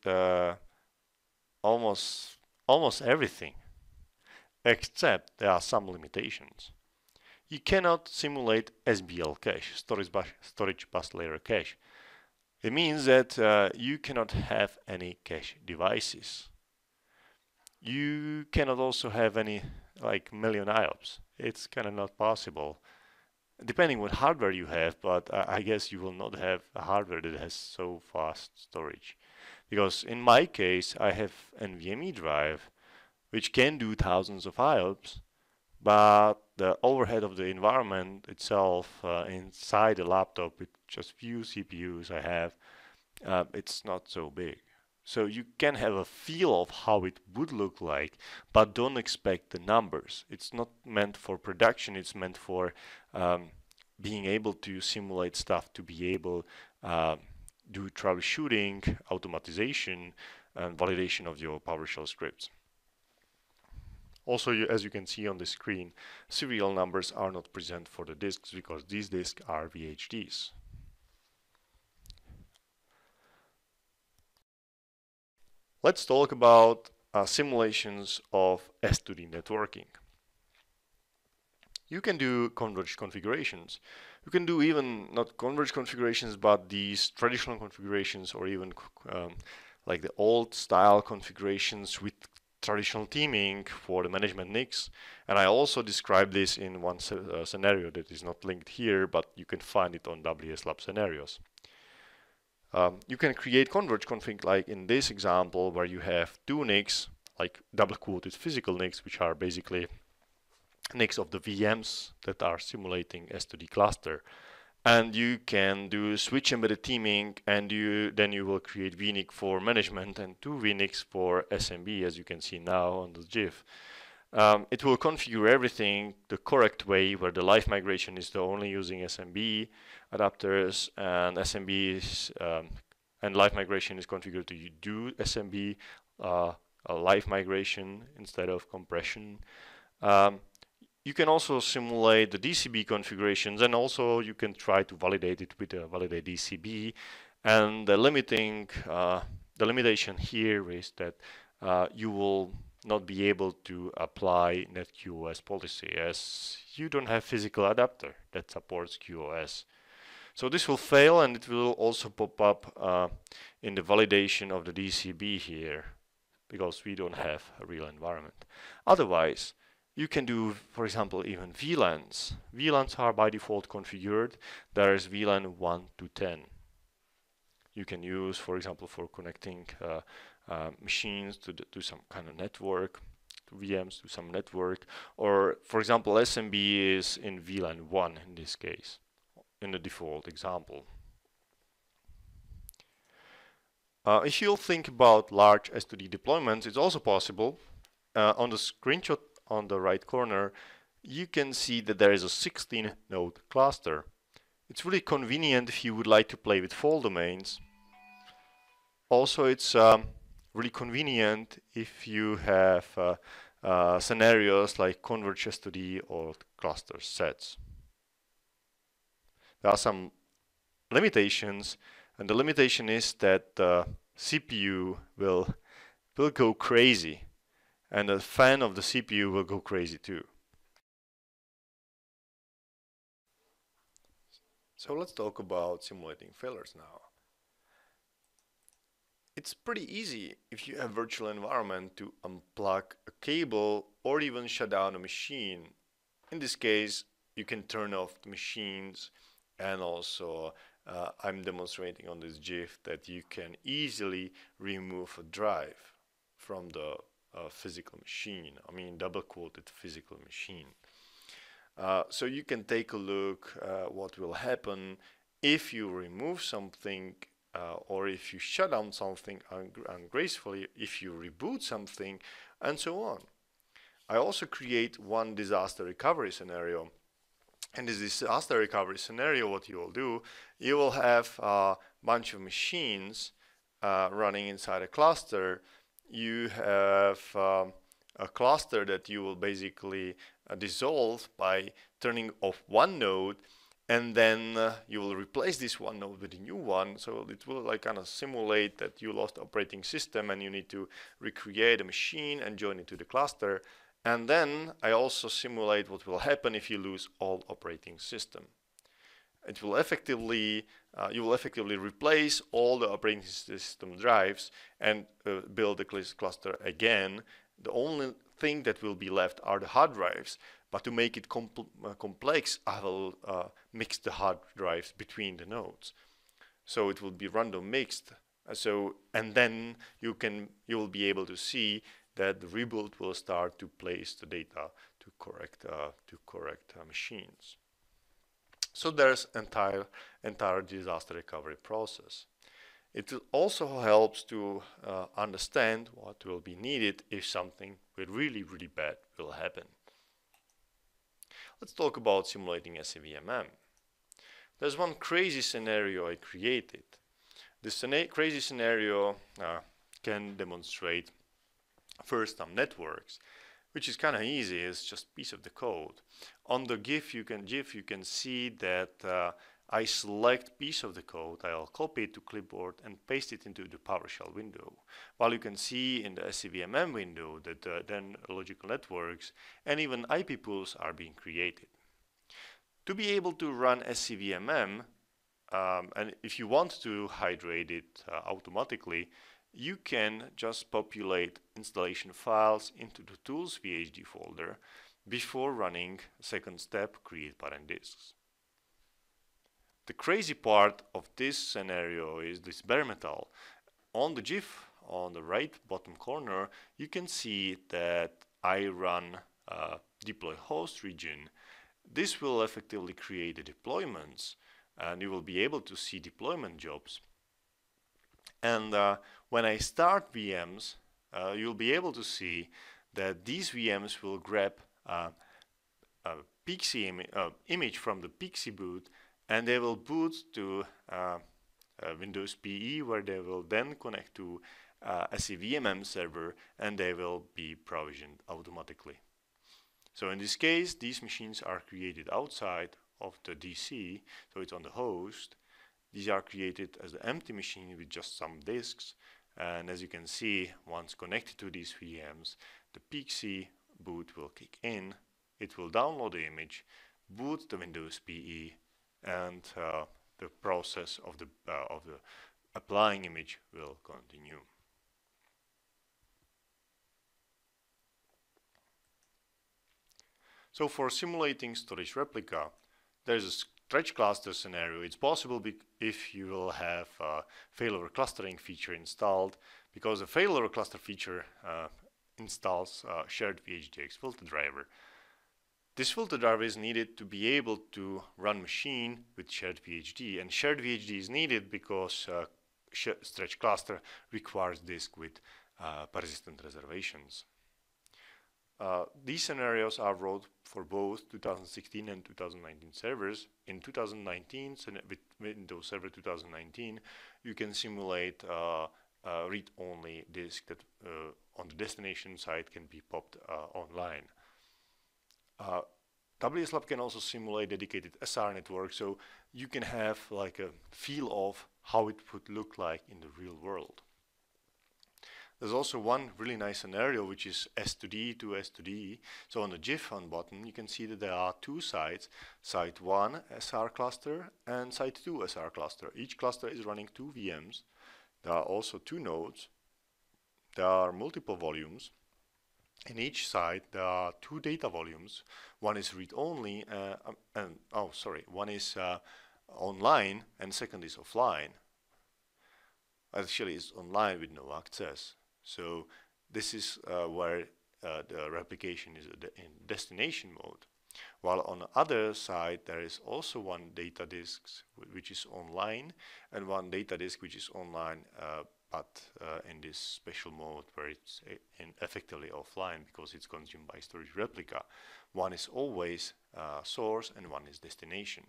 almost everything. except there are some limitations. You cannot simulate SBL cache, storage bus layer cache. It means that you cannot have any cache devices. You cannot also have any like million IOPS. It's kind of not possible. Depending what hardware you have, but I guess you will not have a hardware that has so fast storage. Because in my case, I have NVMe drive, which can do thousands of IOPS, but the overhead of the environment itself inside the laptop with just few CPUs I have, it's not so big. So you can have a feel of how it would look like, but don't expect the numbers. It's not meant for production, it's meant for being able to simulate stuff, to be able do troubleshooting, automatization, and validation of your PowerShell scripts. Also, as you can see on the screen, serial numbers are not present for the disks because these disks are VHDs. Let's talk about simulations of S2D networking. You can do converged configurations. You can do even not converged configurations, but these traditional configurations, or even like the old style configurations with traditional teaming for the management NICs. And I also described this in one scenario that is not linked here, but you can find it on WSLab scenarios. You can create converged config like in this example where you have two NICs, like double quoted physical NICs, which are basically NICs of the VMs that are simulating S2D cluster. And you can do switch embedded teaming, and then you will create VNIC for management and two VNICs for SMB, as you can see now on the GIF. It will configure everything the correct way, where the live migration is the only using SMB adapters, and SMB is, and live migration is configured to do SMB a live migration instead of compression. You can also simulate the DCB configurations, and also you can try to validate it with a validate DCB. And the limitation here is that you will not be able to apply NetQoS policy, as you don't have physical adapter that supports QoS. So this will fail, and it will also pop up in the validation of the DCB here, because we don't have a real environment. Otherwise, you can do, for example, even VLANs. VLANs are by default configured. There is VLAN 1 to 10. You can use, for example, for connecting machines to some kind of network, to VMs, to some network. Or, for example, SMB is in VLAN 1 in this case, in the default example. If you think about large S2D deployments, it's also possible. On the screenshot on the right corner, you can see that there is a 16-node cluster. It's really convenient if you would like to play with fault domains. Also, it's really convenient if you have scenarios like converged S2D or cluster sets. There are some limitations, and the limitation is that the CPU will go crazy, and the fan of the CPU will go crazy too. So let's talk about simulating failures now. It's pretty easy if you have virtual environment to unplug a cable or even shut down a machine. In this case, you can turn off the machines, and also I'm demonstrating on this GIF that you can easily remove a drive from the physical machine. I mean, double quoted physical machine. So you can take a look what will happen if you remove something, or if you shut down something ungracefully, if you reboot something, and so on. I also create one disaster recovery scenario. In this disaster recovery scenario, what you will do, you will have a bunch of machines running inside a cluster. You have a cluster that you will basically dissolve by turning off one node, and then you will replace this one node with a new one. So it will like kind of simulate that you lost operating system and you need to recreate a machine and join it to the cluster. And then I also simulate what will happen if you lose all operating system. It will effectively, you will effectively replace all the operating system drives and build the cluster again. The only thing that will be left are the hard drives, but to make it complex, I will mix the hard drives between the nodes. So it will be random mixed. And then you will be able to see that the rebuild will start to place the data to correct machines. So there's entire disaster recovery process. It also helps to understand what will be needed if something really bad will happen. Let's talk about simulating SCVMM. There's one crazy scenario I created. This crazy scenario can demonstrate first some networks, which is kind of easy. It's just a piece of the code. On the GIF you can see that I select piece of the code, I'll copy it to clipboard and paste it into the PowerShell window. While you can see in the SCVMM window that then logical networks and even IP pools are being created. To be able to run SCVMM, and if you want to hydrate it automatically, you can just populate installation files into the tools VHD folder before running second step, create parent disks. The crazy part of this scenario is this bare metal. On the GIF on the right bottom corner, you can see that I run deploy host region. This will effectively create the deployments, and you will be able to see deployment jobs. And when I start VMs, you'll be able to see that these VMs will grab a Pixie image from the Pixie boot, and they will boot to Windows PE, where they will then connect to a SCVMM server, and they will be provisioned automatically. So in this case, these machines are created outside of the DC, so it's on the host. These are created as an empty machine with just some disks, and as you can see, once connected to these VMs, the Pixie boot will kick in. It will download the image, boot the Windows PE, and the process of the applying image will continue. So for simulating storage replica, there's a stretch cluster scenario. It's possible if you will have a failover clustering feature installed, because a failover cluster feature installs shared VHDX filter driver. This filter driver is needed to be able to run machine with shared VHD, and shared VHD is needed because stretch cluster requires disk with persistent reservations. These scenarios are wrote for both 2016 and 2019 servers. In 2019, with Windows Server 2019, you can simulate a read-only disk that on the destination side can be popped online. WSLab can also simulate dedicated SR network, so you can have like a feel of how it would look like in the real world. There's also one really nice scenario, which is S2D to S2D. So on the GIF on bottom, you can see that there are two sites, site 1 SR cluster and site 2 SR cluster. Each cluster is running 2 VMs. There are also 2 nodes. There are multiple volumes. In each site, there are 2 data volumes. One is read-only, one is online, and second is offline. Actually, it's online with no access. So this is where the replication is in destination mode. While on the other side, there is also one data disk which is online, and one data disk which is online but in this special mode where it's effectively offline because it's consumed by storage replica. One is always source and one is destination.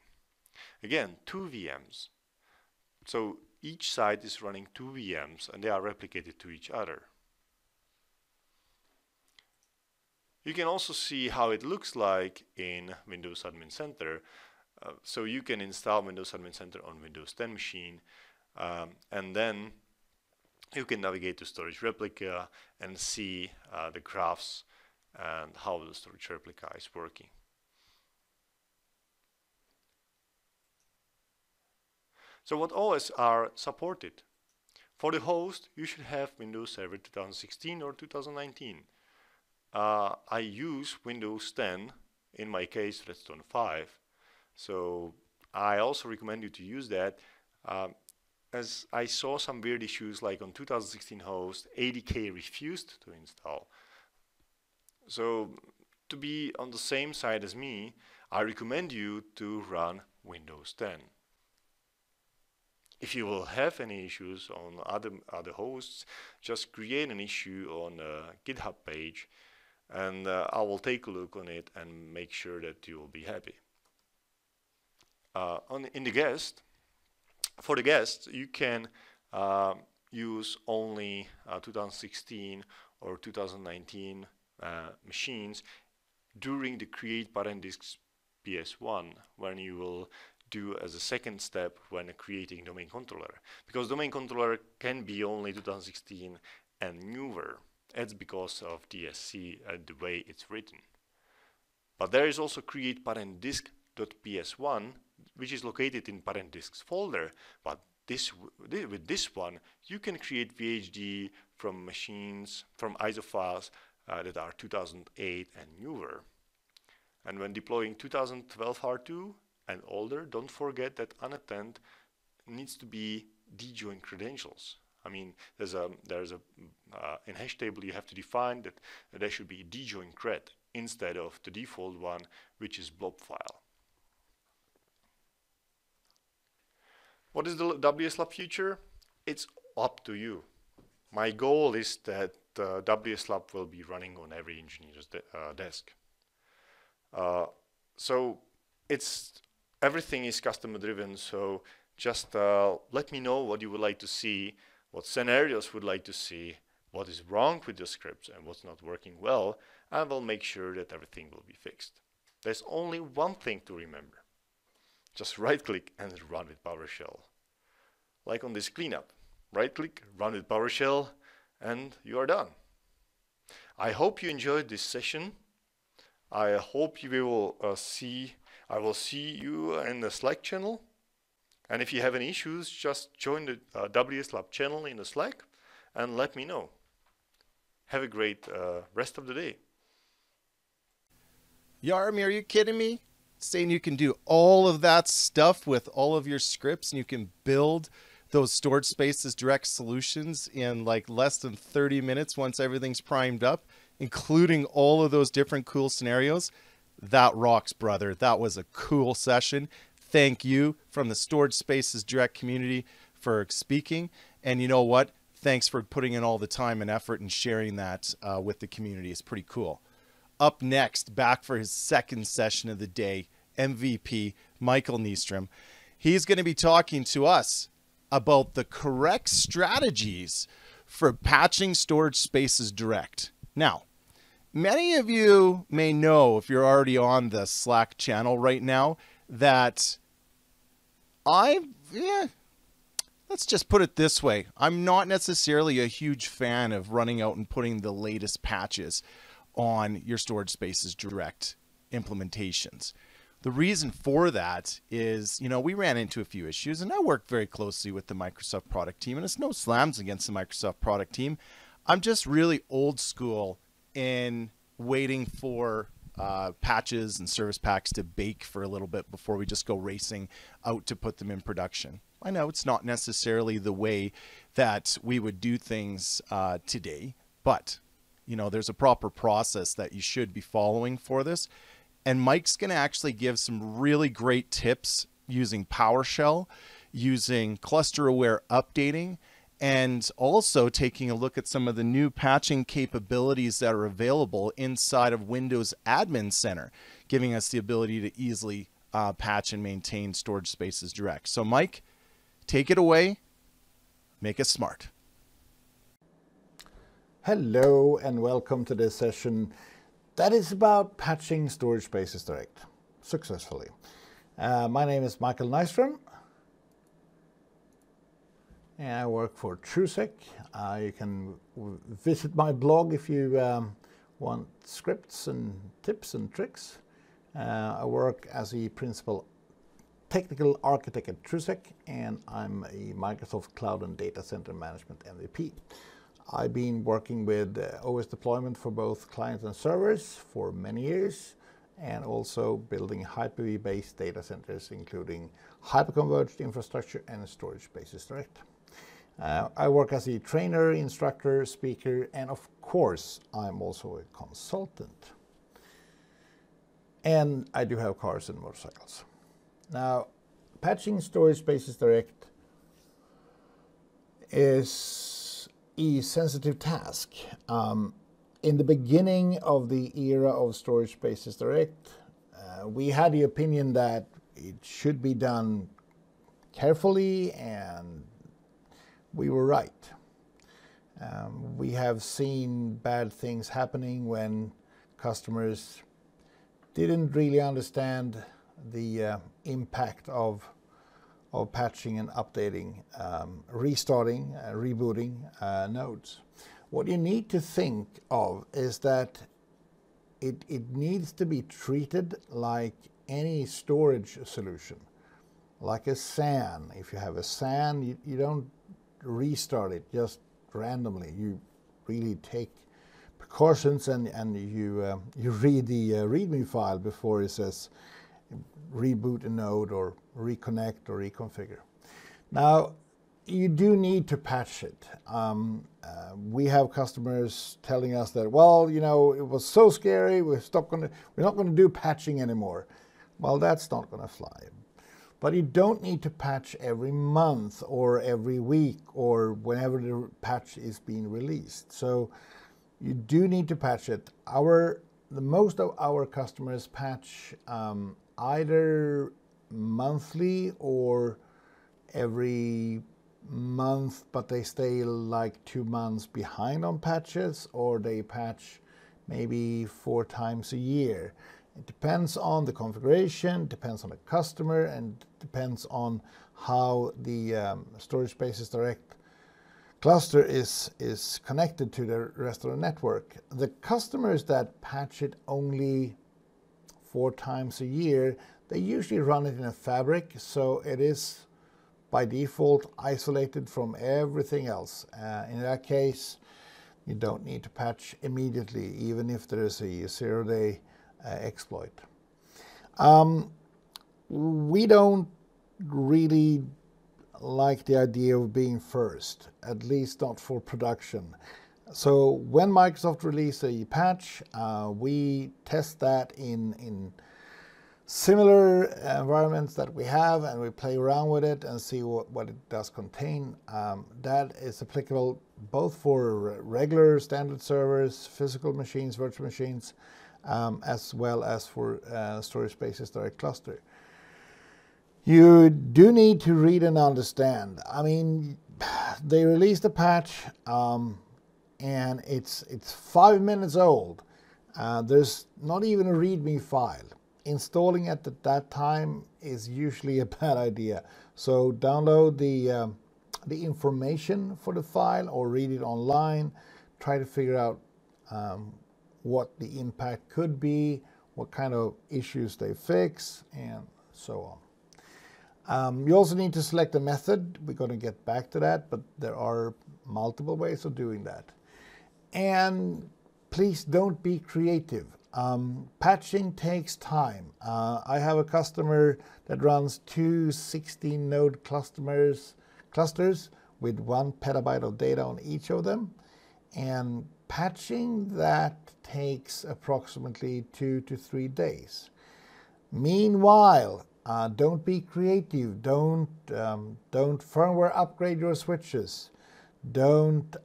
Again, 2 VMs. So each site is running 2 VMs and they are replicated to each other. You can also see how it looks like in Windows Admin Center. So you can install Windows Admin Center on Windows 10 machine, and then you can navigate to storage replica and see the graphs and how the storage replica is working. So what OS are supported? For the host, you should have Windows Server 2016 or 2019. I use Windows 10, in my case Redstone 5, so I also recommend you to use that, as I saw some weird issues like on 2016 host, ADK refused to install. So to be on the same side as me, I recommend you to run Windows 10. If you will have any issues on other hosts, just create an issue on a GitHub page, and I will take a look on it and make sure that you will be happy. For the guests, you can use only 2016 or 2019 machines during the create parent disks PS1, when you will do as a second step when creating domain controller, because domain controller can be only 2016 and newer. It's because of DSC and the way it's written. But there is also create parent disk.ps1, which is located in parent disks folder. But with this one, you can create VHD from machines, from ISO files that are 2008 and newer. And when deploying 2012 R2 and older, don't forget that unattend needs to be dejoined credentials. I mean, in hash table you have to define that there should be a dejoined cred instead of the default one, which is blob file. What is the WSLab future? It's up to you. My goal is that WSLab will be running on every engineer's desk. So everything is customer driven, so just let me know what you would like to see, what scenarios would like to see, what is wrong with the scripts and what's not working well, and we'll make sure that everything will be fixed. There's only one thing to remember. Just right click and run with PowerShell. Like on this cleanup, right click, run with PowerShell, and you are done. I hope you enjoyed this session. I hope you will I will see you in the Slack channel. And if you have any issues, just join the WSLab channel in the Slack and let me know. Have a great rest of the day. Yarmy, are you kidding me? Saying you can do all of that stuff with all of your scripts and you can build those storage spaces direct solutions in like less than 30 minutes once everything's primed up, including all of those different cool scenarios. That rocks, brother. That was a cool session. Thank you from the Storage Spaces Direct community for speaking. And you know what? Thanks for putting in all the time and effort and sharing that with the community. It's pretty cool. Up next, back for his second session of the day, MVP Michael Nystrom. He's going to be talking to us about the correct strategies for patching storage spaces direct. Now, many of you may know, if you're already on the Slack channel right now, that let's just put it this way. I'm not necessarily a huge fan of running out and putting the latest patches on your storage spaces direct implementations. The reason for that is, we ran into a few issues, and I worked very closely with the Microsoft product team, and it's no slams against the Microsoft product team. I'm just really old school in waiting for patches and service packs to bake for a little bit before we just go racing out to put them in production. I know it's not necessarily the way that we would do things today, but there's a proper process that you should be following for this. And Mike's going to actually give some really great tips using PowerShell, using cluster-aware updating, and also taking a look at some of the new patching capabilities that are available inside of Windows Admin Center, giving us the ability to easily patch and maintain storage spaces direct. So Mike, take it away. Make us smart. Hello and welcome to this session that is about patching storage spaces direct successfully. My name is Michael Nystrom and I work for TrueSec. You can visit my blog if you want scripts and tips and tricks, I work as a principal technical architect at TrueSec, and I'm a Microsoft Cloud and Data Center Management MVP. I've been working with OS deployment for both clients and servers for many years, and also building Hyper-V-based data centers, including hyperconverged infrastructure and storage spaces direct. I work as a trainer, instructor, speaker, and of course, I'm also a consultant. And I do have cars and motorcycles. Now, patching storage spaces direct is a sensitive task. In the beginning of the era of storage spaces direct, we had the opinion that it should be done carefully, and we were right. We have seen bad things happening when customers didn't really understand the impact of patching and updating, restarting, rebooting nodes. What you need to think of is that it needs to be treated like any storage solution, like a SAN. If you have a SAN, you don't restart it just randomly. You really take precautions, and you read the README file before it says reboot a node or reconnect or reconfigure. Now, you do need to patch it. We have customers telling us that, well, you know, it was so scary, we're not going to do patching anymore. Well, that's not going to fly. But you don't need to patch every month or every week or whenever the patch is being released. So you do need to patch it. Most of our customers patch either monthly or every month, but they stay like 2 months behind on patches, or they patch maybe 4 times a year. It depends on the configuration, depends on the customer, and depends on how the storage spaces direct cluster is connected to the rest of the network. The customers that patch it only 4 times a year, they usually run it in a fabric, so it is by default isolated from everything else. In that case, you don't need to patch immediately, even if there is a 0-day exploit. We don't really like the idea of being first, at least not for production. So when Microsoft releases a patch, we test that in similar environments that we have, and we play around with it and see what it does contain. That is applicable both for regular standard servers, physical machines, virtual machines, as well as for storage spaces direct cluster. You do need to read and understand. I mean, they released a patch and it's 5 minutes old. There's not even a README file. Installing it at that time is usually a bad idea. So download the information for the file or read it online. Try to figure out what the impact could be, what kind of issues they fix, and so on. You also need to select a method. We're going to get back to that, but there are multiple ways of doing that. And please don't be creative. Patching takes time. I have a customer that runs 2 16-node clusters with 1 petabyte of data on each of them. And patching that takes approximately 2 to 3 days. Meanwhile, don't be creative. Don't firmware upgrade your switches. Don't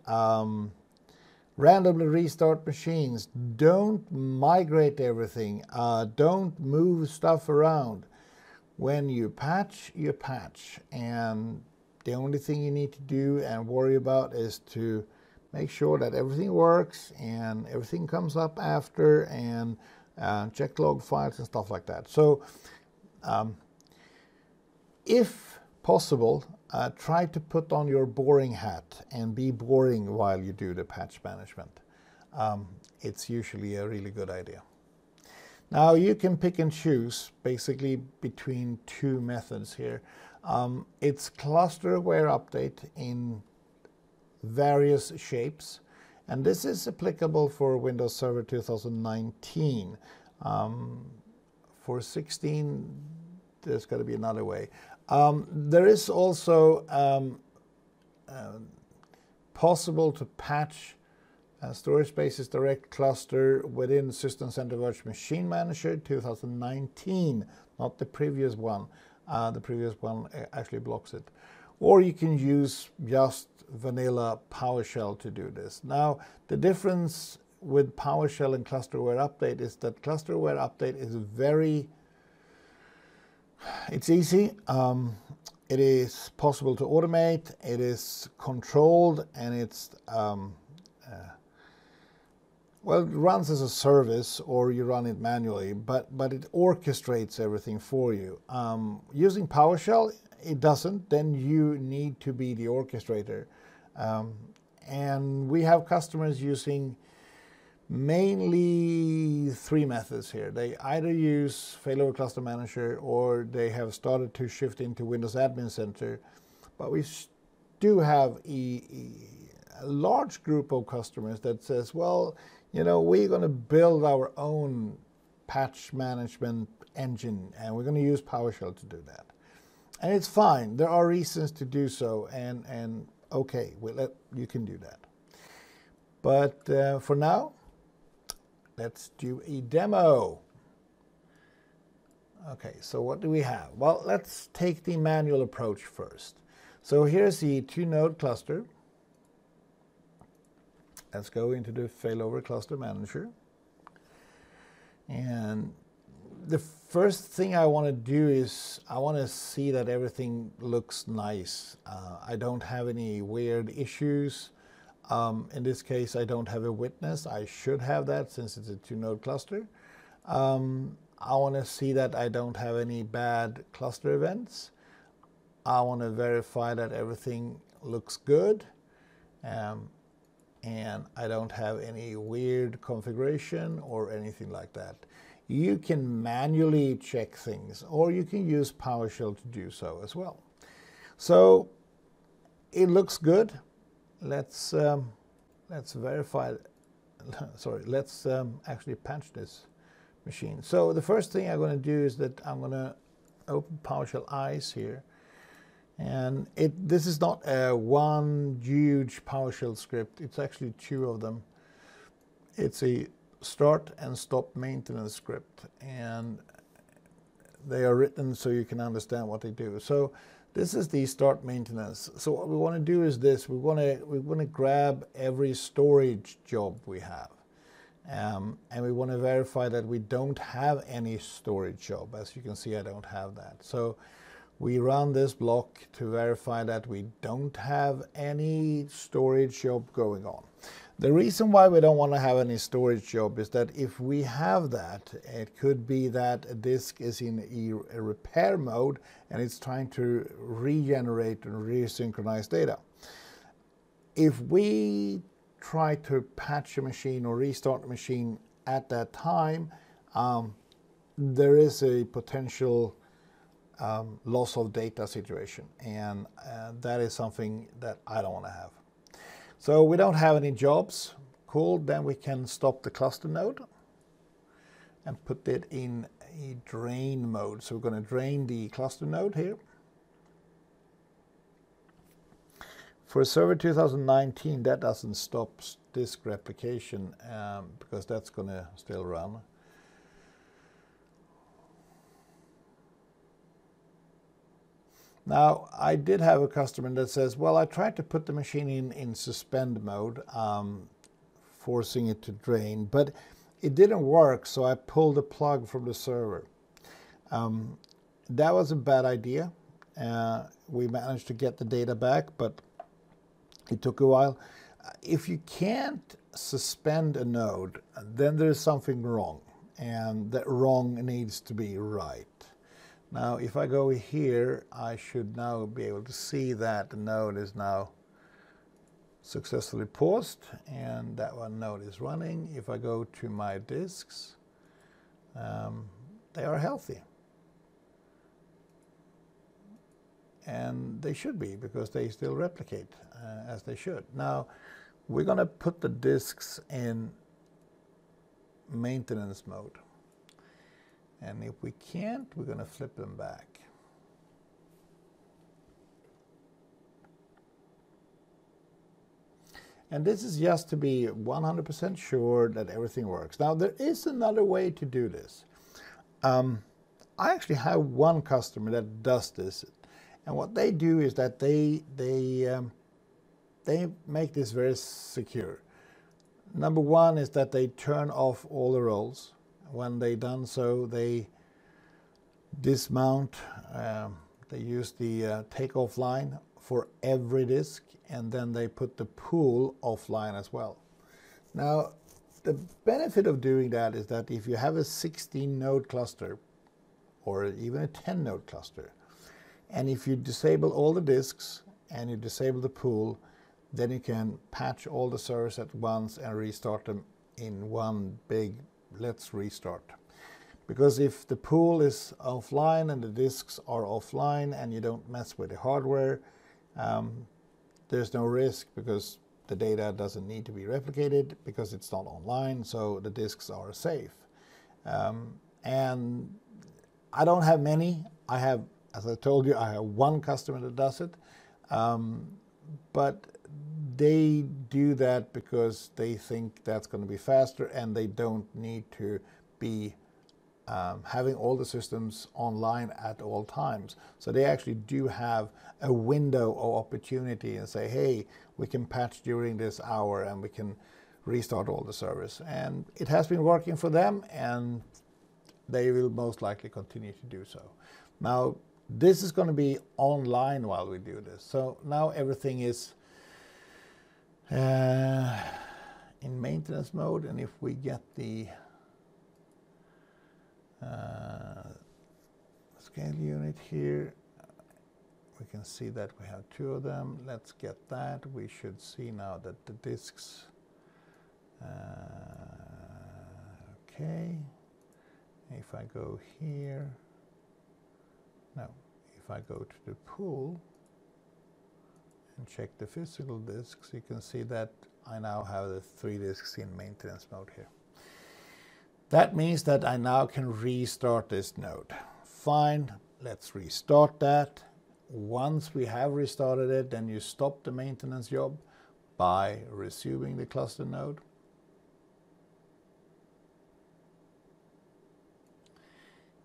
randomly restart machines. Don't migrate everything. Don't move stuff around. When you patch, you patch. And the only thing you need to do and worry about is to make sure that everything works and everything comes up after, and check log files and stuff like that. So if possible, try to put on your boring hat and be boring while you do the patch management. it's usually a really good idea. Now you can pick and choose basically between two methods here. It's cluster-aware update in various shapes, and this is applicable for Windows Server 2019. For 16, there's got to be another way. There is also possible to patch Storage Spaces Direct Cluster within System Center Virtual Machine Manager 2019, not the previous one. The previous one actually blocks it. Or you can use just vanilla PowerShell to do this. Now, the difference with PowerShell and cluster-aware update is that cluster-aware update is it's easy. It is possible to automate. It is controlled, and it's well, it runs as a service, or you run it manually, but it orchestrates everything for you. Using PowerShell, it doesn't. Then you need to be the orchestrator. And we have customers using mainly three methods here. They either use Failover Cluster Manager, or they have started to shift into Windows Admin Center. But we do have a large group of customers that says, well, you know, we're going to build our own patch management engine, and we're going to use PowerShell to do that. And it's fine. There are reasons to do so, and okay, you can do that. But for now, let's do a demo. Okay, so what do we have? Well, let's take the manual approach first. So here's the 2-node cluster. Let's go into the Failover Cluster Manager. And the first thing I want to do is I want to see that everything looks nice. I don't have any weird issues. In this case, I don't have a witness. I should have that since it's a 2-node cluster. I want to see that I don't have any bad cluster events. I want to verify that everything looks good. And I don't have any weird configuration or anything like that. You can manually check things, or you can use PowerShell to do so as well. So it looks good. Let's verify. Sorry, let's actually patch this machine. So the first thing I'm going to do is that I'm going to open PowerShell eyes here. And this is not one huge PowerShell script. It's actually two of them. It's a start and stop maintenance script, and they are written so you can understand what they do. So this is the start maintenance. So what we want to do is this: we want to grab every storage job we have, and we want to verify that we don't have any storage job. As you can see, I don't have that. So we run this block to verify that we don't have any storage job going on. The reason why we don't want to have any storage job is that if we have that, it could be that a disk is in a repair mode and it's trying to regenerate and resynchronize data. If we try to patch a machine or restart a machine at that time, there is a potential loss of data situation, and that is something that I don't want to have. So we don't have any jobs. Cool. Then we can stop the cluster node and put it in a drain mode. So we're going to drain the cluster node here. For Server 2019, that doesn't stop disk replication because that's going to still run. Now, I did have a customer that says, well, I tried to put the machine in suspend mode, forcing it to drain, but it didn't work, so I pulled the plug from the server. That was a bad idea. We managed to get the data back, but it took a while. If you can't suspend a node, then there's something wrong, and that wrong needs to be right. Now, if I go here, I should now be able to see that the node is now successfully paused, and that one node is running. If I go to my disks, they are healthy. And they should be, because they still replicate as they should. Now, we're going to put the disks in maintenance mode. And if we can't, we're going to flip them back. And this is just to be 100% sure that everything works. Now, there is another way to do this. I actually have one customer that does this. And what they do is that they make this very secure. Number one is that they turn off all the roles. When they done so, they dismount. They use the take-off line for every disk, and then they put the pool offline as well. Now, the benefit of doing that is that if you have a 16-node cluster, or even a 10-node cluster, and if you disable all the disks and you disable the pool, then you can patch all the servers at once and restart them in one big let's restart. Because if the pool is offline and the disks are offline and you don't mess with the hardware, there's no risk, because the data doesn't need to be replicated because it's not online, so the disks are safe. And I don't have many. I have, as I told you, I have one customer that does it. But they do that because they think that's going to be faster, and they don't need to be having all the systems online at all times. So they actually do have a window of opportunity and say, hey, we can patch during this hour and we can restart all the servers. And it has been working for them, and they will most likely continue to do so. Now, this is going to be online while we do this. So now everything is in maintenance mode, and if we get the scale unit here, we can see that we have two of them. Let's get that. We should see now that the disks, okay. If I go here, no, if I go to the pool and check the physical disks, you can see that I now have the 3 disks in maintenance mode here. That means that I now can restart this node. Fine, let's restart that. Once we have restarted it, then you stop the maintenance job by resuming the cluster node.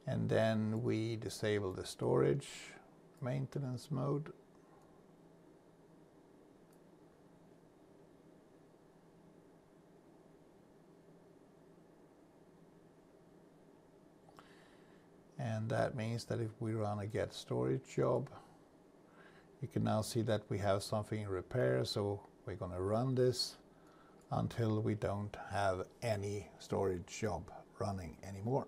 And then we disable the storage maintenance mode. And that means that if we run a get storage job, you can now see that we have something in repair. So we're going to run this until we don't have any storage job running anymore.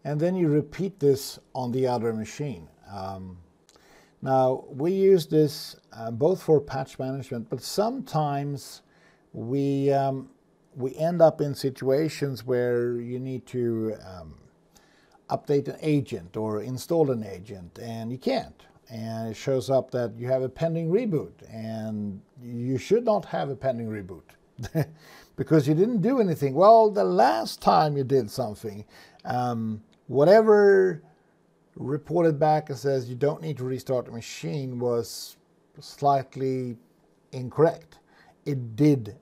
And then you repeat this on the other machine. Now, we use this both for patch management, but sometimes we end up in situations where you need to update an agent or install an agent, and you can't. And it shows up that you have a pending reboot, and you should not have a pending reboot because you didn't do anything. Well, the last time you did something, whatever reported back and says you don't need to restart the machine was slightly incorrect. It did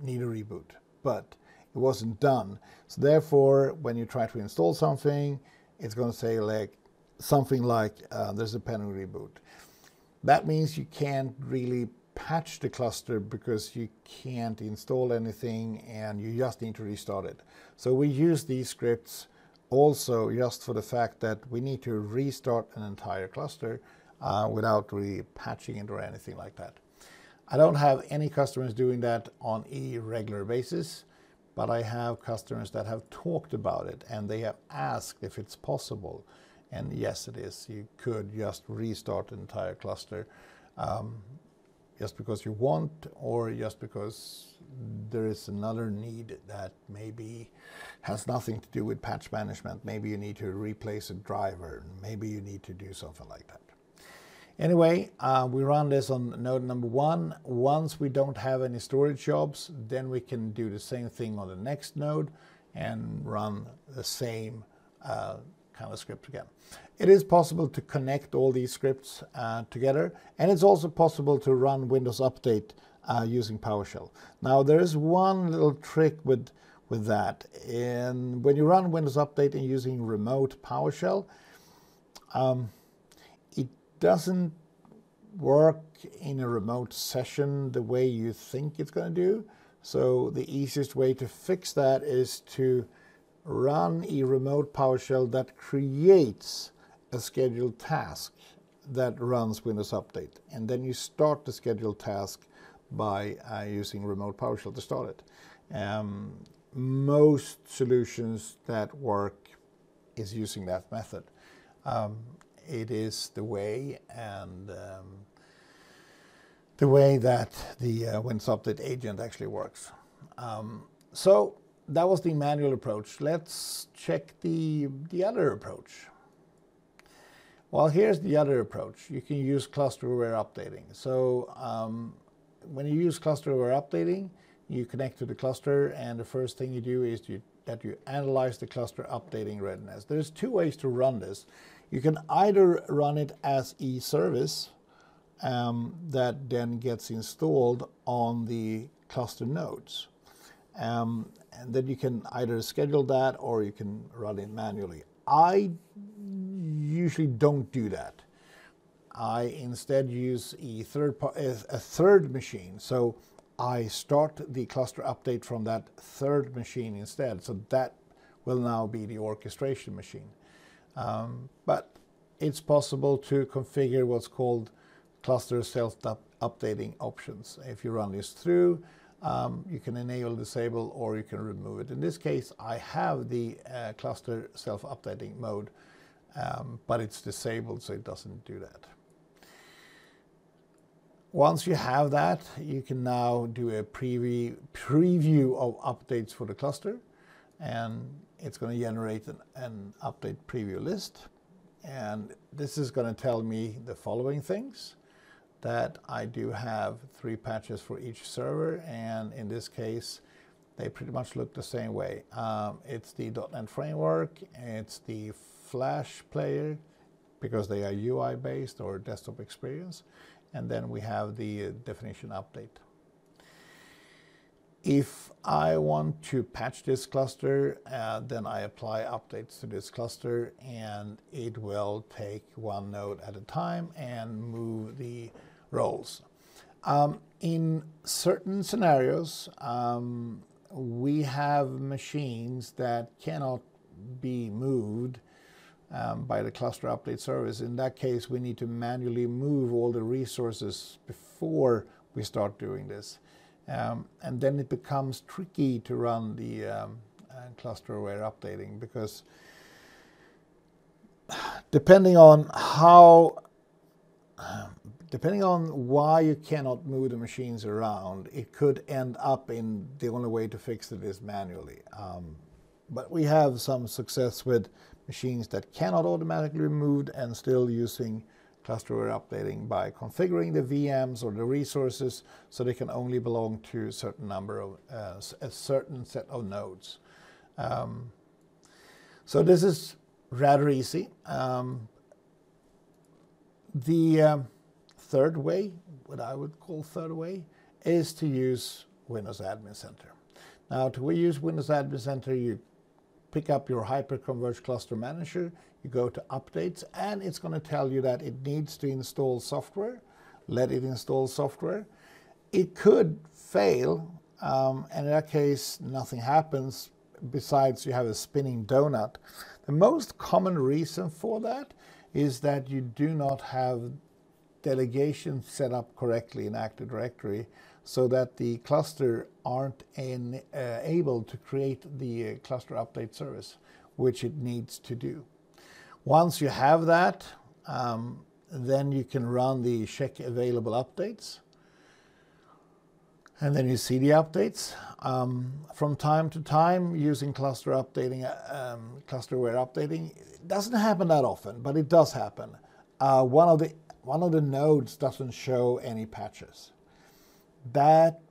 need a reboot, but it wasn't done. So therefore, when you try to install something, it's going to say like something like there's a pending reboot. That means you can't really patch the cluster because you can't install anything, and you just need to restart it. So we use these scripts also just for the fact that we need to restart an entire cluster without really patching it or anything like that. I don't have any customers doing that on a regular basis, but I have customers that have talked about it, and they have asked if it's possible. And yes, it is. You could just restart the entire cluster just because you want, or just because there is another need that maybe has nothing to do with patch management. Maybe you need to replace a driver. Maybe you need to do something like that. Anyway, we run this on node number 1. Once we don't have any storage jobs, then we can do the same thing on the next node and run the same kind of script again. It is possible to connect all these scripts together, and it's also possible to run Windows Update using PowerShell. Now, there is one little trick with that. And when you run Windows Update and using remote PowerShell, it doesn't work in a remote session the way you think it's going to do. So the easiest way to fix that is to run a remote PowerShell that creates a scheduled task that runs Windows Update. And then you start the scheduled task by using remote PowerShell to start it. Most solutions that work is using that method. It is the way, and the way that the Windows Update agent actually works. So that was the manual approach. Let's check the other approach. Well, here's the other approach. You can use cluster-aware updating. So when you use cluster-aware updating, you connect to the cluster, and the first thing you do is that you analyze the cluster updating readiness. There's two ways to run this. You can either run it as a service that then gets installed on the cluster nodes. And then you can either schedule that or you can run it manually. I usually don't do that. I instead use a third machine. So I start the cluster update from that third machine instead. So that will now be the orchestration machine. But it's possible to configure what's called cluster self-updating options. If you run this through, you can enable, disable, or you can remove it. In this case, I have the cluster self-updating mode, but it's disabled, so it doesn't do that. Once you have that, you can now do a preview of updates for the cluster, and it's going to generate an update preview list. And this is going to tell me the following things: that I do have 3 patches for each server, and in this case, they pretty much look the same way. It's the .NET Framework, it's the Flash player, because they are UI-based or desktop experience, and then we have the definition update. If I want to patch this cluster, then I apply updates to this cluster, and it will take one node at a time and move the roles. In certain scenarios, we have machines that cannot be moved by the cluster update service. In that case, we need to manually move all the resources before we start doing this. And then it becomes tricky to run the cluster-aware updating, because depending on why you cannot move the machines around, it could end up in the only way to fix it is manually. But we have some success with machines that cannot automatically be moved and still using cluster-aware updating by configuring the VMs or the resources so they can only belong to a certain number of a certain set of nodes. So this is rather easy. The third way, what I would call third way, is to use Windows Admin Center. Now, to use Windows Admin Center, you pick up your Hyperconverged Cluster Manager, you go to Updates, and it's going to tell you that it needs to install software. Let it install software. It could fail, and in that case, nothing happens besides you have a spinning donut. The most common reason for that is that you do not have delegation set up correctly in Active Directory, so that the cluster aren't able to create the cluster update service, which it needs to do. Once you have that, then you can run the check available updates. And then you see the updates. From time to time, using cluster updating, clusterware updating, it doesn't happen that often, but it does happen. One of the nodes doesn't show any patches. That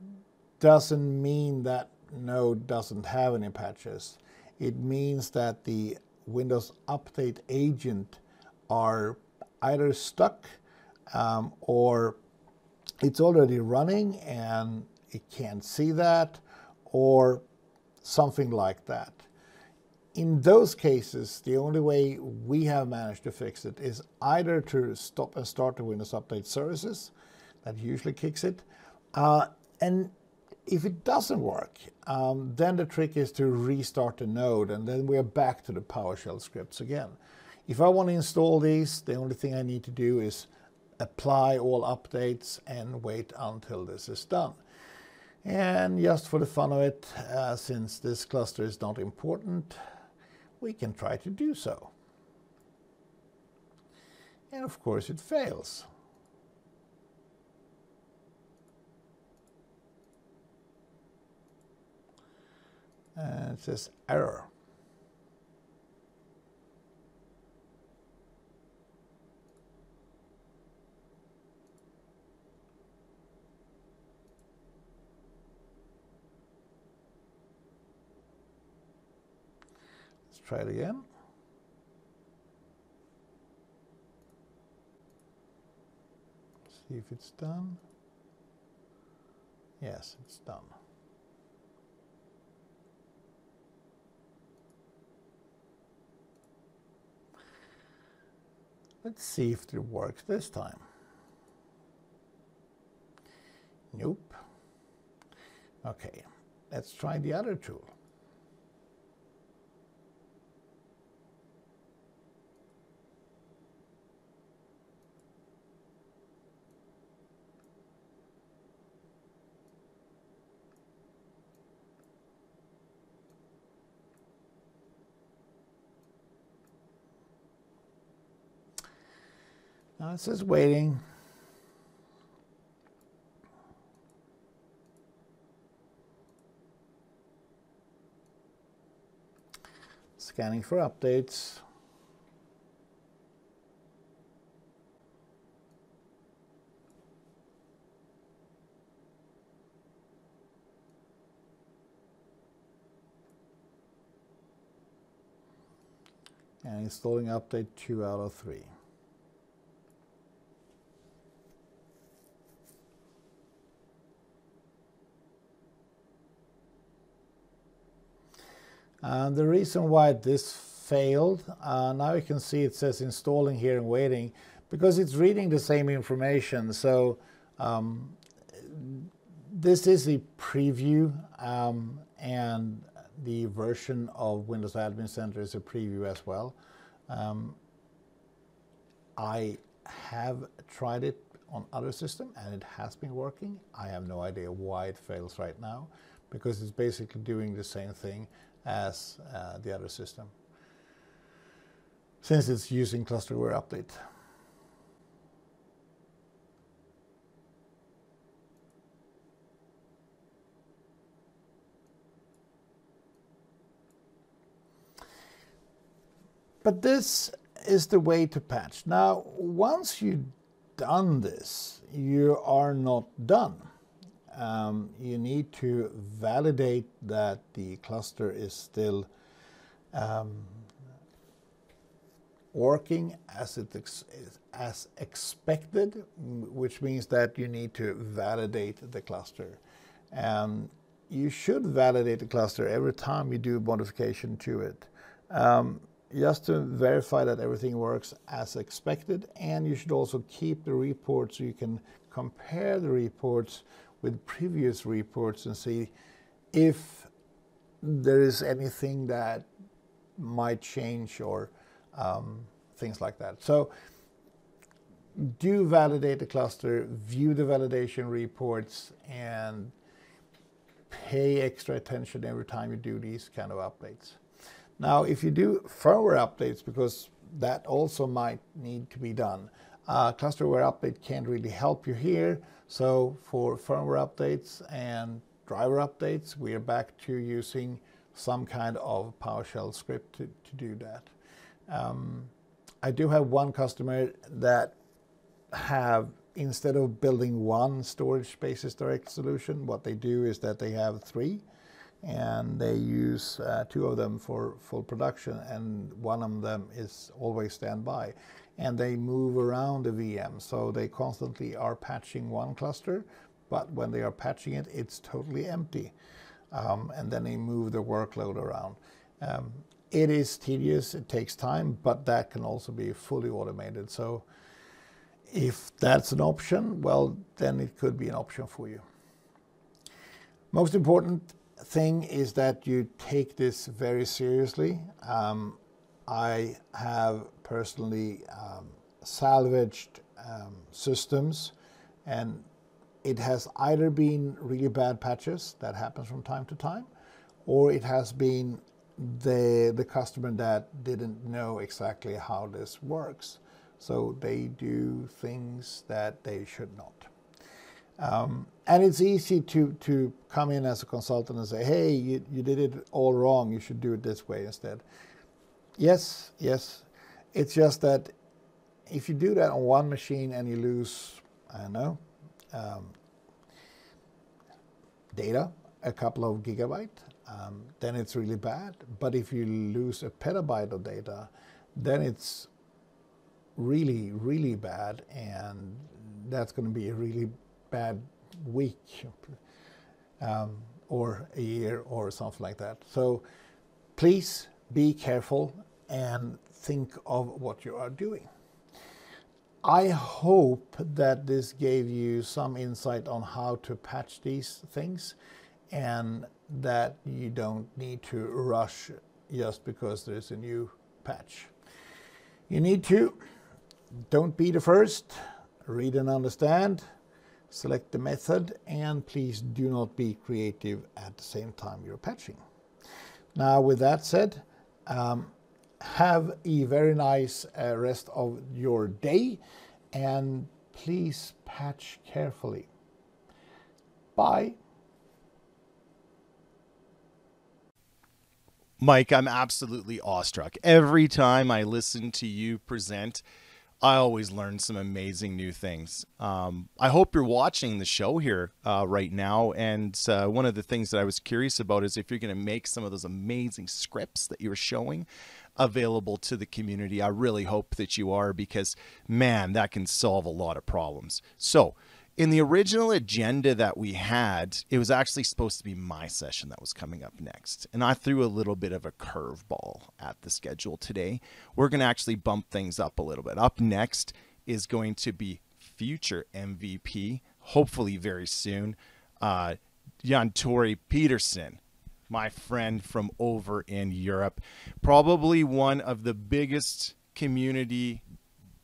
doesn't mean that node doesn't have any patches. It means that the Windows Update agent are either stuck or it's already running and it can't see that, or something like that. In those cases, the only way we have managed to fix it is either to stop and start the Windows Update services. That usually kicks it. And if it doesn't work, then the trick is to restart the node, and then we're back to the PowerShell scripts again. If I want to install these, the only thing I need to do is apply all updates and wait until this is done. And just for the fun of it, since this cluster is not important, we can try to do so. And of course it fails. And it says error. Let's try it again. See if it's done. Yes, it's done. Let's see if it works this time. Nope. Okay, let's try the other tool. Now it says waiting. Scanning for updates. And installing update 2 out of 3. The reason why this failed, now you can see it says installing here and waiting, because it's reading the same information. So this is a preview, and the version of Windows Admin Center is a preview as well. I have tried it on other systems and it has been working. I have no idea why it fails right now, because it's basically doing the same thing as the other system, since it's using clusterware update. But this is the way to patch. Now, once you've done this, you are not done. You need to validate that the cluster is still working as expected, which means that you need to validate the cluster. You should validate the cluster every time you do modification to it, just to verify that everything works as expected. And you should also keep the report so you can compare the reports with previous reports and see if there is anything that might change or things like that. So do validate the cluster, view the validation reports, and pay extra attention every time you do these kind of updates. Now, if you do firmware updates, because that also might need to be done. Clusterware update can't really help you here. So for firmware updates and driver updates, we are back to using some kind of PowerShell script to do that. I do have one customer that have, instead of building one storage spaces direct solution, what they do is that they have 3, and they use 2 of them for full production, and one of them is always standby. And they move around the VM, so they constantly are patching one cluster, but when they are patching it, it's totally empty. And then they move the workload around. It is tedious, it takes time, but that can also be fully automated. So if that's an option, well, then it could be an option for you. Most important thing is that you take this very seriously. I have personally salvaged systems, and it has either been really bad patches, that happens from time to time, or it has been the customer that didn't know exactly how this works. So they do things that they should not. And it's easy to come in as a consultant and say, hey, you did it all wrong, you should do it this way instead. Yes, it's just that if you do that on one machine and you lose, I don't know, data, a couple of gigabytes, then it's really bad. But if you lose a petabyte of data, then it's really, really bad, and that's going to be a really bad week or a year or something like that. So please be careful and think of what you are doing. I hope that this gave you some insight on how to patch these things, and that you don't need to rush just because there's a new patch. You need to, don't be the first, read and understand, select the method, and please do not be creative at the same time you're patching. Now, with that said, have a very nice rest of your day, and please patch carefully. Bye. Mike, I'm absolutely awestruck. Every time I listen to you present, I always learn some amazing new things. I hope you're watching the show here right now. And one of the things that I was curious about is if you're going to make some of those amazing scripts that you were showing available to the community. I really hope that you are, because, man, that can solve a lot of problems. So in the original agenda that we had, it was actually supposed to be my session that was coming up next. And I threw a little bit of a curveball at the schedule today. We're going to actually bump things up a little bit. Up next is going to be future MVP, hopefully very soon, Jan Tori Peterson, my friend from over in Europe, probably one of the biggest community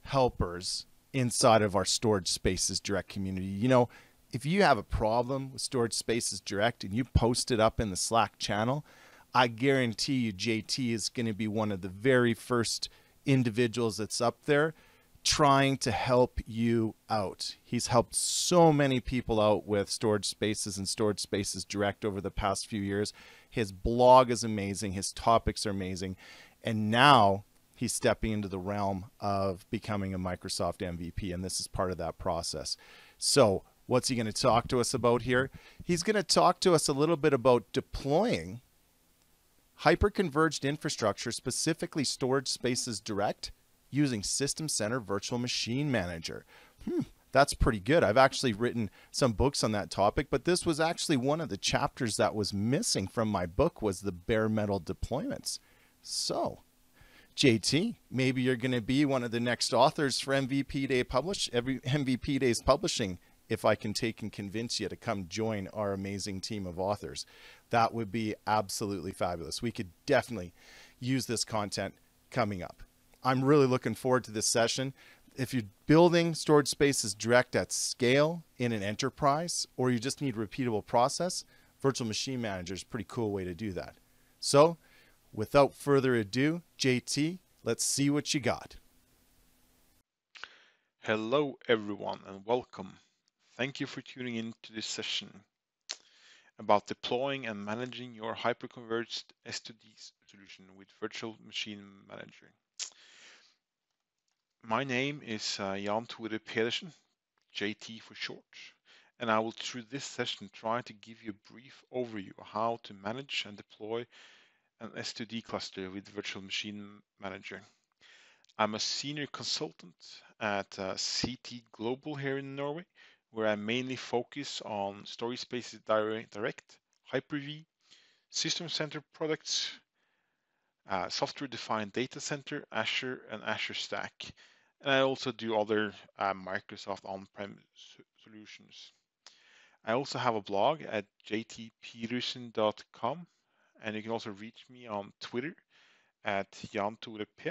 helpers inside of our Storage Spaces Direct community. You know, if you have a problem with Storage Spaces Direct and you post it up in the Slack channel, I guarantee you JT is going to be one of the very first individuals that's up there trying to help you out. He's helped so many people out with Storage Spaces and Storage Spaces Direct over the past few years. His blog is amazing. His topics are amazing. And now he's stepping into the realm of becoming a Microsoft MVP, and this is part of that process. So what's he going to talk to us about here? He's going to talk to us a little bit about deploying hyperconverged infrastructure, specifically Storage Spaces Direct, using System Center Virtual Machine Manager. That's pretty good. I've actually written some books on that topic, but this was actually one of the chapters that was missing from my book, was the bare metal deployments. So JT, maybe you're going to be one of the next authors for MVP Days Publishing, if I can take and convince you to come join our amazing team of authors. That would be absolutely fabulous. We could definitely use this content coming up. I'm really looking forward to this session. If you're building Storage Spaces Direct at scale in an enterprise, or you just need repeatable process, Virtual Machine Manager is a pretty cool way to do that. So without further ado, JT, Let's see what you got. Hello everyone and welcome. Thank you for tuning in to this session about deploying and managing your hyperconverged S2D solution with Virtual Machine Manager. My name is Jan Tore Pedersen, JT for short, and I will through this session try to give you a brief overview of how to manage and deploy an S2D cluster with Virtual Machine Manager. I'm a senior consultant at CT Global here in Norway, where I mainly focus on storage spaces direct, Hyper-V, System Center products, software-defined data center, Azure, and Azure Stack. And I also do other Microsoft on-prem solutions. I also have a blog at jtpetersen.com, and you can also reach me on Twitter at Jan Tore P.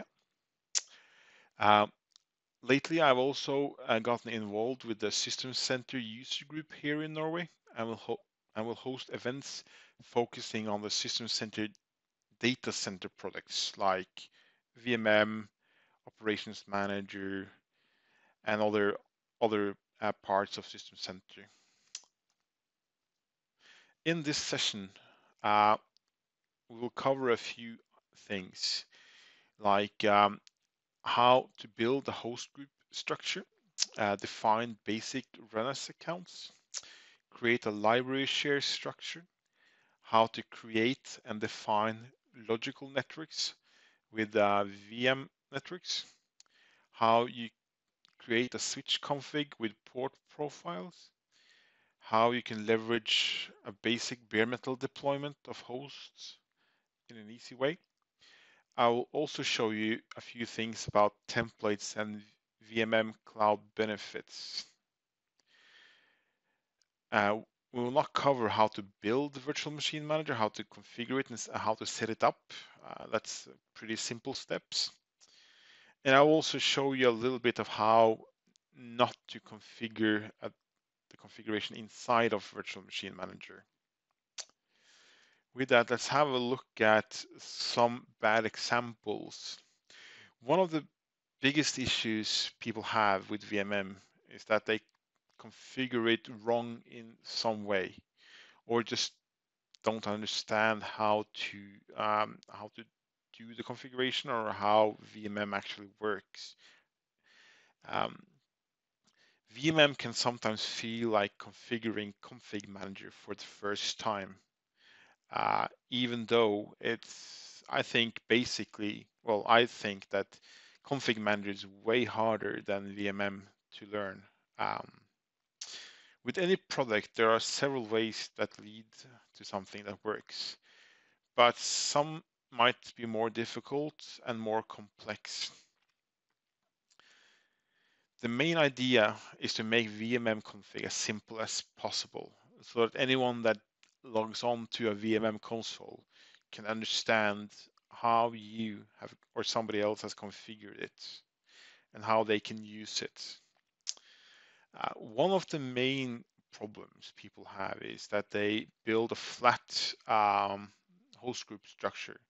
Lately, I've also gotten involved with the System Center user group here in Norway. I will host events focusing on the System Center data center products like VMM, Operations Manager, and other parts of System Center. In this session, we will cover a few things like how to build a host group structure, define basic runners accounts, create a library share structure, how to create and define logical networks with VM networks, how you create a switch config with port profiles, how you can leverage a basic bare metal deployment of hosts in an easy way. I will also show you a few things about templates and VMM cloud benefits. We will not cover how to build the virtual machine manager, how to configure it, and how to set it up. That's pretty simple steps. And I will also show you a little bit of how not to configure the configuration inside of virtual machine manager. With that, let's have a look at some bad examples. One of the biggest issues people have with VMM is that they configure it wrong in some way, or just don't understand how to do the configuration or how VMM actually works. VMM can sometimes feel like configuring config manager for the first time. Even though I think that config manager is way harder than VMM to learn. With any product, there are several ways that lead to something that works, but some might be more difficult and more complex. The main idea is to make VMM config as simple as possible, so that anyone that logs on to a VMM console can understand how you have or somebody else has configured it and how they can use it. One of the main problems people have is that they build a flat host group structure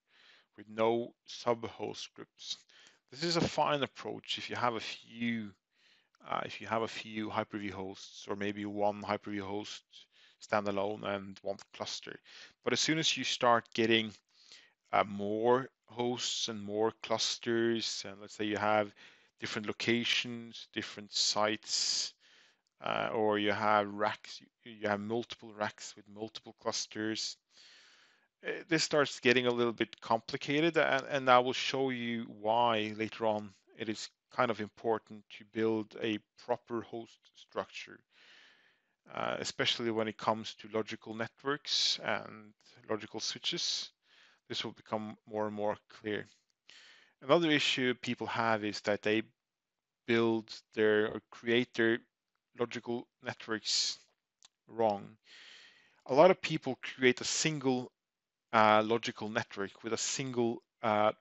with no sub-host groups. This is a fine approach if you have a few Hyper-V hosts, or maybe one Hyper-V host standalone and one cluster. But as soon as you start getting more hosts and more clusters, and let's say you have different locations, different sites, or you have racks, you have multiple racks with multiple clusters, this starts getting a little bit complicated, and I will show you why later on it is kind of important to build a proper host structure, especially when it comes to logical networks and logical switches. This will become more and more clear. Another issue people have is that they build or create their logical networks wrong. A lot of people create a single logical network with a single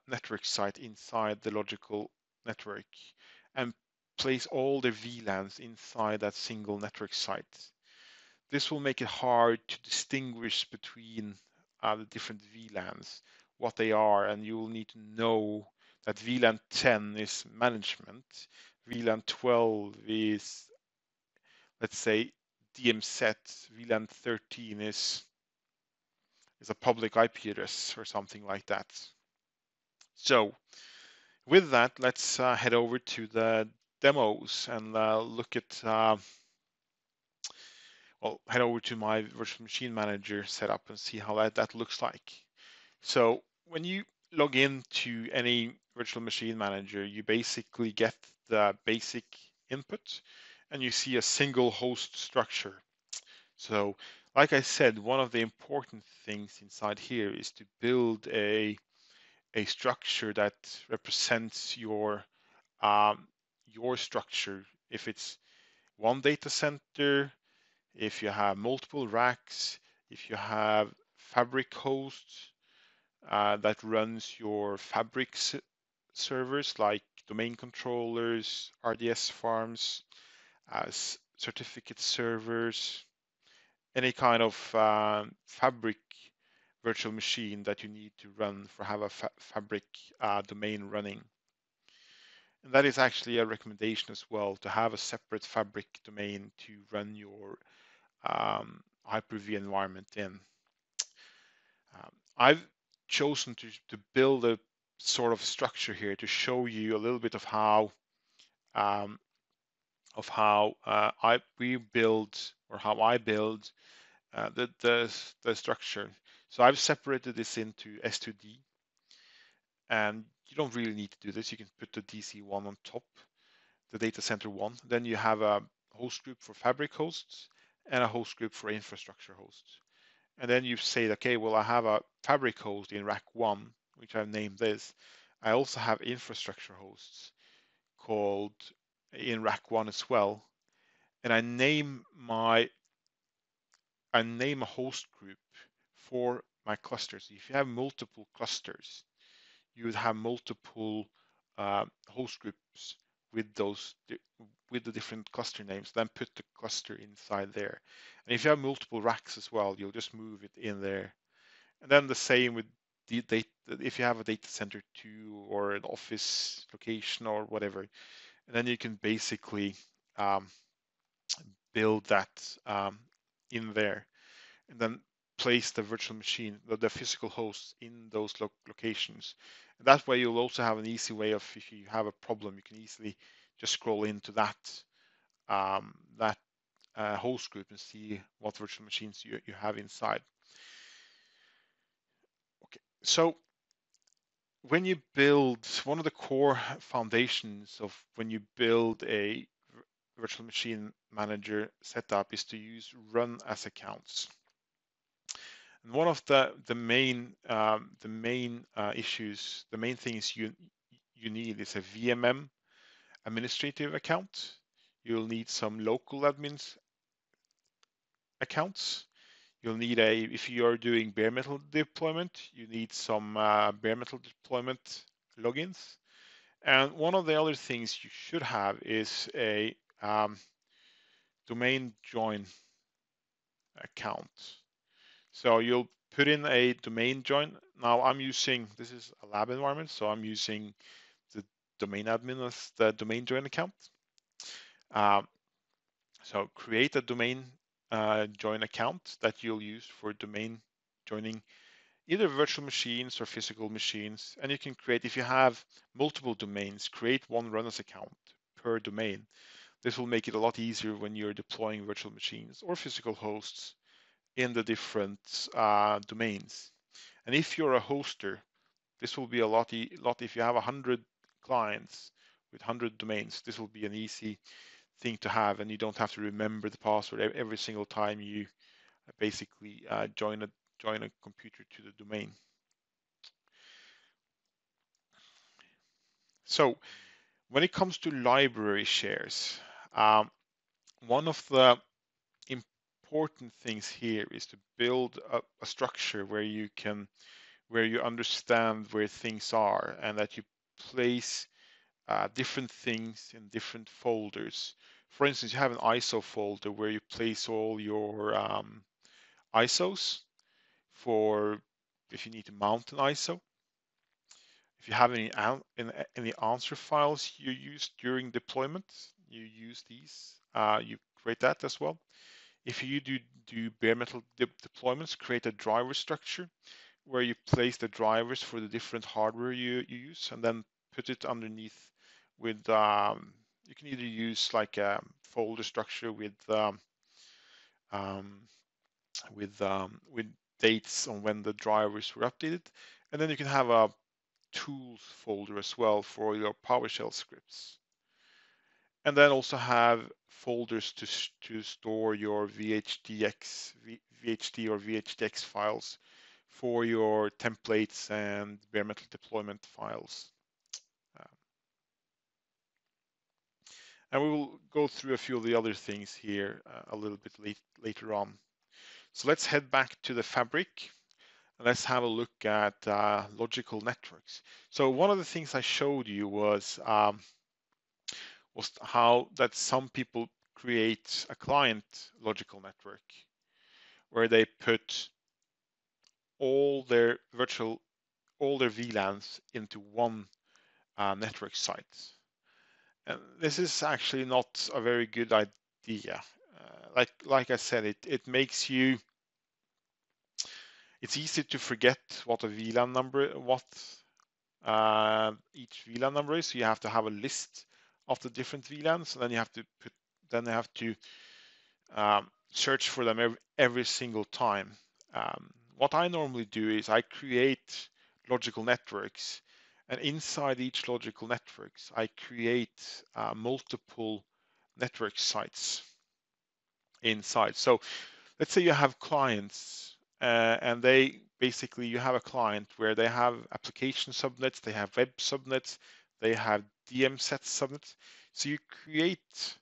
network site inside the logical network and place all their VLANs inside that single network site. This will make it hard to distinguish between the different VLANs, what they are, and you will need to know that VLAN 10 is management, VLAN 12 is, let's say, DMZ, VLAN 13 is a public IP address or something like that. So with that, let's head over to the demos and look at, well, head over to my virtual machine manager setup and see how that looks like. So when you log into any virtual machine manager, you basically get the basic input and you see a single host structure. So like I said, one of the important things inside here is to build a structure that represents your structure. If it's one data center, if you have multiple racks, if you have fabric hosts that runs your fabric servers like domain controllers, RDS farms, certificate servers, any kind of fabric virtual machine that you need to run for have a fabric domain running. And that is actually a recommendation as well, to have a separate fabric domain to run your Hyper-V environment in. I've chosen to build a sort of structure here to show you a little bit of how we build, or how I build the structure. So I've separated this into S2D, and you don't really need to do this. You can put the DC1 on top, the data center one. Then you have a host group for fabric hosts and a host group for infrastructure hosts. And then you say, okay, well, I have a fabric host in rack 1, which I've named this. I also have infrastructure hosts called in rack 1 as well. And I name a host group for my clusters. If you have multiple clusters, you would have multiple host groups with the different cluster names, then put the cluster inside there. And if you have multiple racks as well, you'll just move it in there. And then the same with the data, if you have a data center 2 or an office location or whatever, and then you can basically build that in there, and then place the virtual machine, the physical hosts in those locations. And that way you'll also have an easy way of, if you have a problem, you can easily just scroll into that host group and see what virtual machines you have inside. Okay, so when you build, one of the core foundations of when you build a virtual machine manager setup is to use run as accounts. And one of the main issues, the main things you need is a VMM administrative account. You'll need some local admins accounts. You'll need if you are doing bare metal deployment, you need some bare metal deployment logins. And one of the other things you should have is a domain join account. So you'll put in a domain join. Now I'm using, this is a lab environment, so I'm using the domain admin as the domain join account. So create a domain join account that you'll use for domain joining either virtual machines or physical machines. And you can create, if you have multiple domains, create one runners account per domain. This will make it a lot easier when you're deploying virtual machines or physical hosts in the different domains. And if you're a hoster, this will be a lot. If you have 100 clients with 100 domains, this will be an easy thing to have, and you don't have to remember the password every single time you basically join a computer to the domain. So when it comes to library shares, one of the important things here is to build a structure where you understand where things are, and that you place different things in different folders. For instance, you have an ISO folder where you place all your ISOs for if you need to mount an ISO. If you have any answer files you use during deployment, you use these. You create that as well. If you do bare metal deployments, create a driver structure where you place the drivers for the different hardware you use, and then put it underneath with, you can either use like a folder structure with dates on when the drivers were updated, and then you can have a tools folder as well for your PowerShell scripts, and then also have folders to store your VHD or VHDX files for your templates and bare metal deployment files. And we will go through a few of the other things here a little bit later on. So let's head back to the fabric and let's have a look at logical networks. So one of the things I showed you was how that some people create a client logical network where they put all their VLANs into one network site. And this is actually not a very good idea. Like I said, it makes you, it's easy to forget what a VLAN number, each VLAN number is. So you have to have a list of the different VLANs, and then you have to search for them every single time. What I normally do is I create logical networks, and inside each logical networks, I create multiple network sites inside. So let's say you have clients, and you have a client where they have application subnets, they have web subnets, they have DMZ subnets. So you create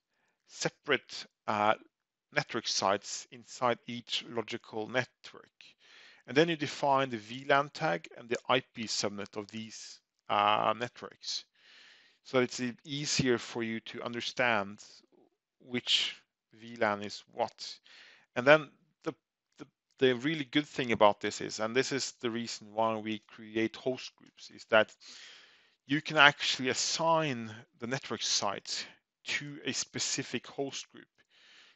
separate network sites inside each logical network. And then you define the VLAN tag and the IP subnet of these networks. So it's easier for you to understand which VLAN is what. And then the really good thing about this is, and this is the reason why we create host groups, is that you can actually assign the network sites to a specific host group.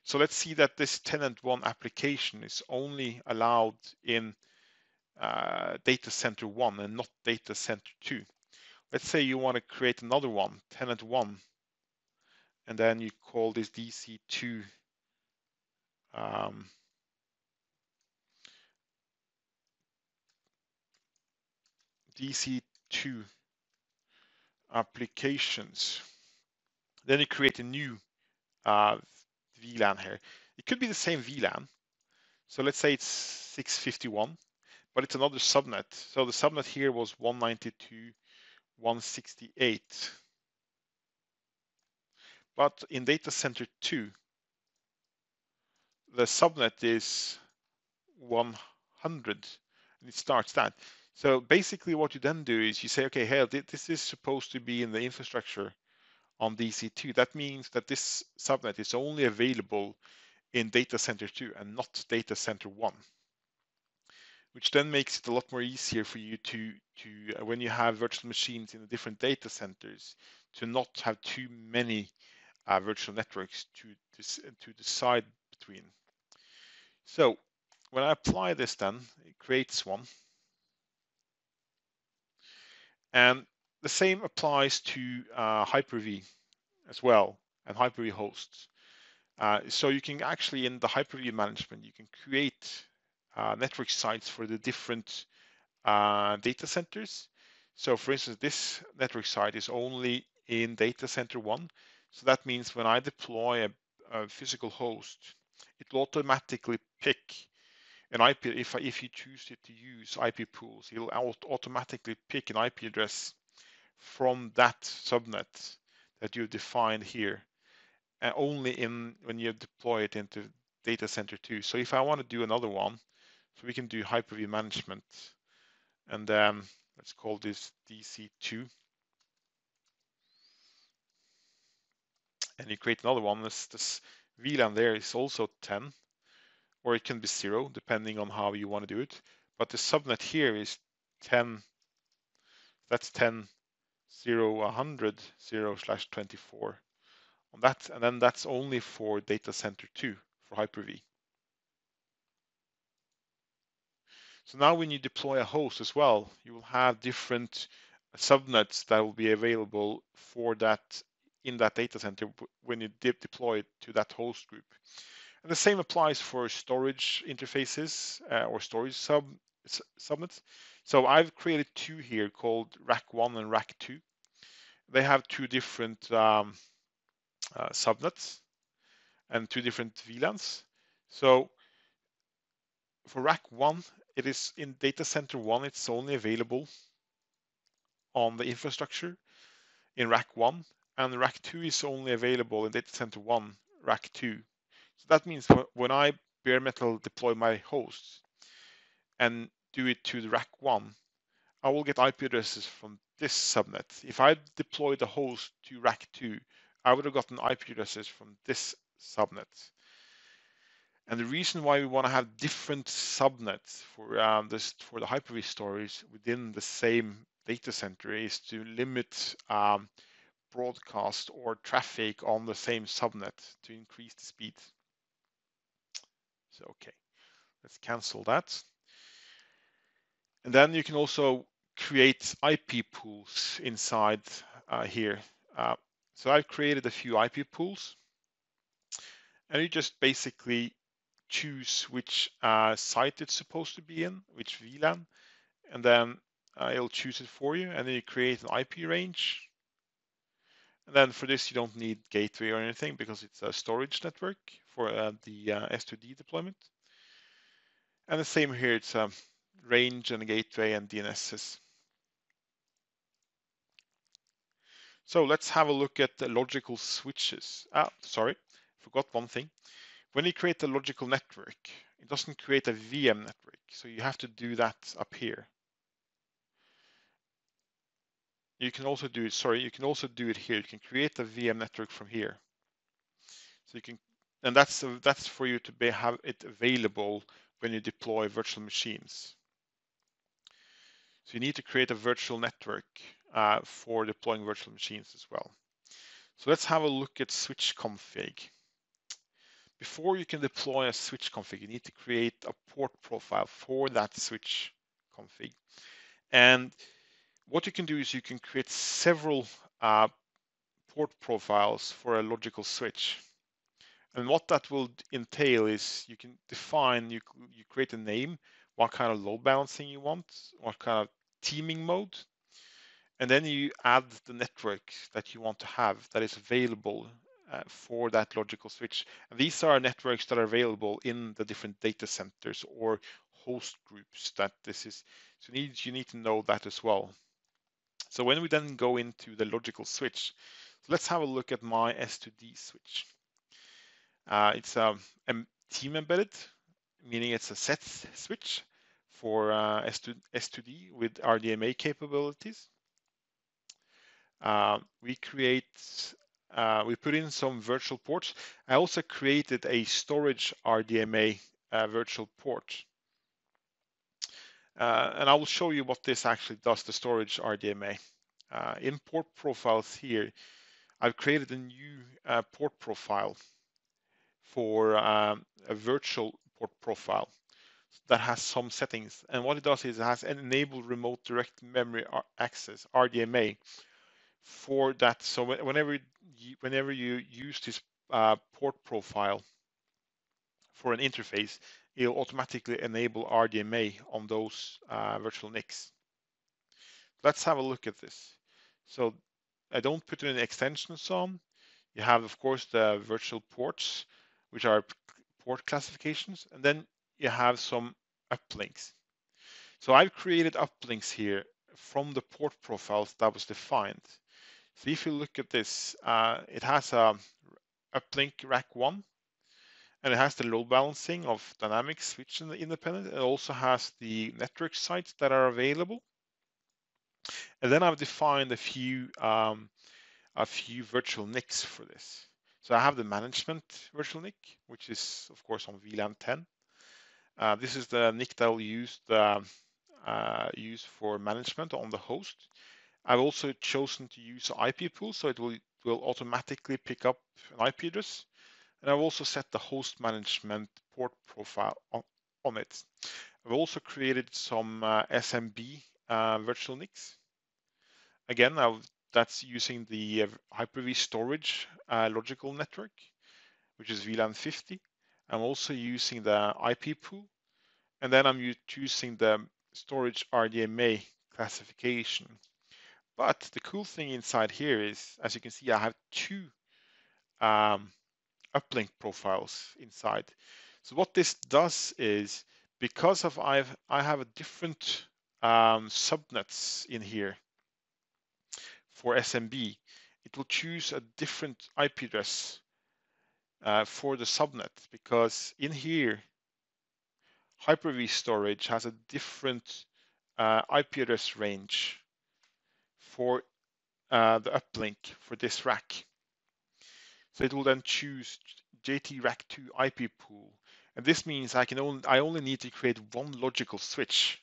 So let's see that this tenant 1 application is only allowed in data center 1 and not data center 2. Let's say you want to create another one, tenant 1, and then you call this DC2 DC2 applications. Then you create a new VLAN here. It could be the same VLAN. So let's say it's 651, but it's another subnet. So the subnet here was 192.168. But in data center 2, the subnet is 100, and it starts that. So basically what you then do is you say, okay, hey, this is supposed to be in the infrastructure on DC2. That means that this subnet is only available in data center 2 and not data center 1, which then makes it a lot more easier for you to when you have virtual machines in the different data centers, to not have too many virtual networks to decide between. So when I apply this, then it creates one. And the same applies to Hyper-V as well, and Hyper-V hosts. So you can actually, in the Hyper-V management, you can create network sites for the different data centers. So for instance, this network site is only in data center 1. So that means when I deploy a physical host, it will automatically pick an IP. If you choose it to use IP pools, it'll automatically pick an IP address from that subnet that you defined here, only when you deploy it into data center 2. So if I want to do another one, so we can do Hyper-V management, and then let's call this DC2, and you create another one. This VLAN there is also 10, or it can be 0, depending on how you want to do it. But the subnet here is 10 That's 10, 0, 100, 0/24 on that. And then that's only for data center 2 for Hyper-V. So now when you deploy a host as well, you will have different subnets that will be available for that in that data center when you deploy it to that host group. And the same applies for storage interfaces or storage subnets. So I've created two here called Rack 1 and Rack 2. They have two different subnets and two different VLANs. So for Rack 1, it is in data center 1, it's only available on the infrastructure in Rack 1, and Rack 2 is only available in data center 1, Rack 2. So that means when I bare metal deploy my hosts and do it to the Rack 1, I will get IP addresses from this subnet. If I deploy the host to Rack 2, I would have gotten IP addresses from this subnet. And the reason why we want to have different subnets for the Hyper-V storage within the same data center is to limit broadcast or traffic on the same subnet to increase the speed. So okay, let's cancel that. And then you can also create IP pools inside here. So I've created a few IP pools, and you just basically choose which site it's supposed to be in, which VLAN, and then it'll choose it for you, and then you create an IP range. And then for this, you don't need gateway or anything because it's a storage network for the S2D deployment. And the same here, it's a range and a gateway and DNSs. So let's have a look at the logical switches. Sorry, forgot one thing. When you create a logical network, it doesn't create a VM network. So you have to do that up here. You can also do it, you can also do it here. You can create a VM network from here. So you can, and that's for you to have it available when you deploy virtual machines. So you need to create a virtual network for deploying virtual machines as well. So let's have a look at switch config. Before you can deploy a switch config, you need to create a port profile for that switch config. And what you can do is you can create several port profiles for a logical switch. And what that will entail is you can define, you create a name, what kind of load balancing you want, what kind of teaming mode, and then you add the network that you want to have that is available for that logical switch. And these are networks that are available in the different data centers or host groups that this is. So you need to know that as well. So when we then go into the logical switch, so let's have a look at my S2D switch. It's a team embedded, meaning it's a set switch for S2D with RDMA capabilities. We put in some virtual ports. I also created a storage RDMA virtual port. And I will show you what this actually does, the storage RDMA. In port profiles here, I've created a new port profile for a virtual port profile that has some settings. And what it does is it has an enable remote direct memory access, RDMA, for that. So whenever you use this port profile for an interface, it'll automatically enable RDMA on those virtual NICs. Let's have a look at this. So I don't put any extensions on. You have, of course, the virtual ports, which are port classifications, and then you have some uplinks. So I've created uplinks here from the port profiles that was defined. So if you look at this, it has a uplink rack 1, and it has the load balancing of dynamic switch independent. It also has the network sites that are available. And then I've defined a few virtual NICs for this. So I have the management virtual NIC, which is of course on VLAN 10. This is the NIC that I'll use for management on the host. I've also chosen to use an IP pool, so it will automatically pick up an IP address. And I've also set the host management port profile on it. I've also created some SMB virtual NICs. Again, that's using the Hyper-V storage logical network, which is VLAN 50. I'm also using the IP pool, and then I'm choosing the storage RDMA classification. But the cool thing inside here is, as you can see, I have two uplink profiles inside. So what this does is, because of I have a different subnets in here for SMB, it will choose a different IP address for the subnet, because in here Hyper-V storage has a different IP address range for the uplink for this rack. So it will then choose JT-Rack2 IP pool, and this means I only need to create one logical switch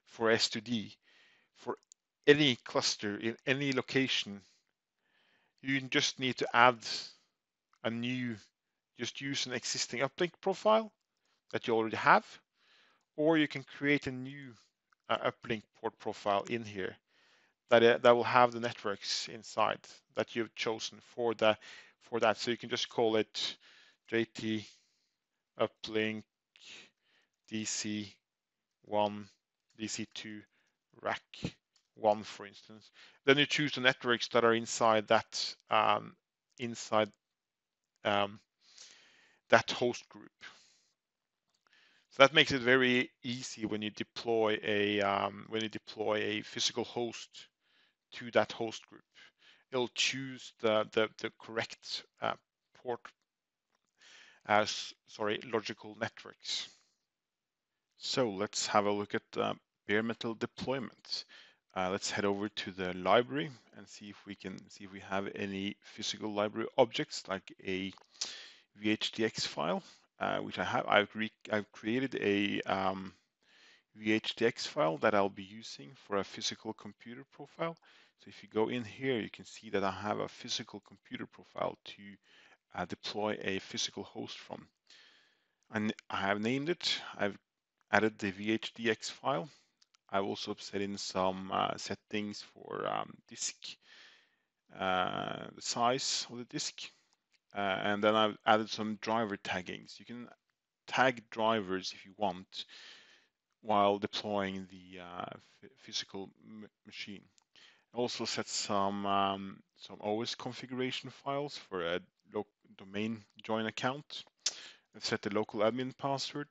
for S2D for any cluster in any location. You just need to add a new, just use an existing uplink profile that you already have, or you can create a new uplink port profile in here that will have the networks inside that you've chosen for that. So you can just call it JT uplink DC1, DC2, rack 1, for instance. Then you choose the networks that are inside that that host group. So that makes it very easy when you deploy a physical host to that host group. It'll choose the correct port logical networks. So let's have a look at bare metal deployment. Let's head over to the library and see if we have any physical library objects like a VHDX file, which I have. I've created a VHDX file that I'll be using for a physical computer profile. So if you go in here, you can see that I have a physical computer profile to deploy a physical host from. And I have named it. I've added the VHDX file. I've also set in some settings for disk, the size of the disk, and then I've added some driver taggings. You can tag drivers if you want while deploying the physical machine. I also set some OS configuration files for a domain join account. I've set the local admin password.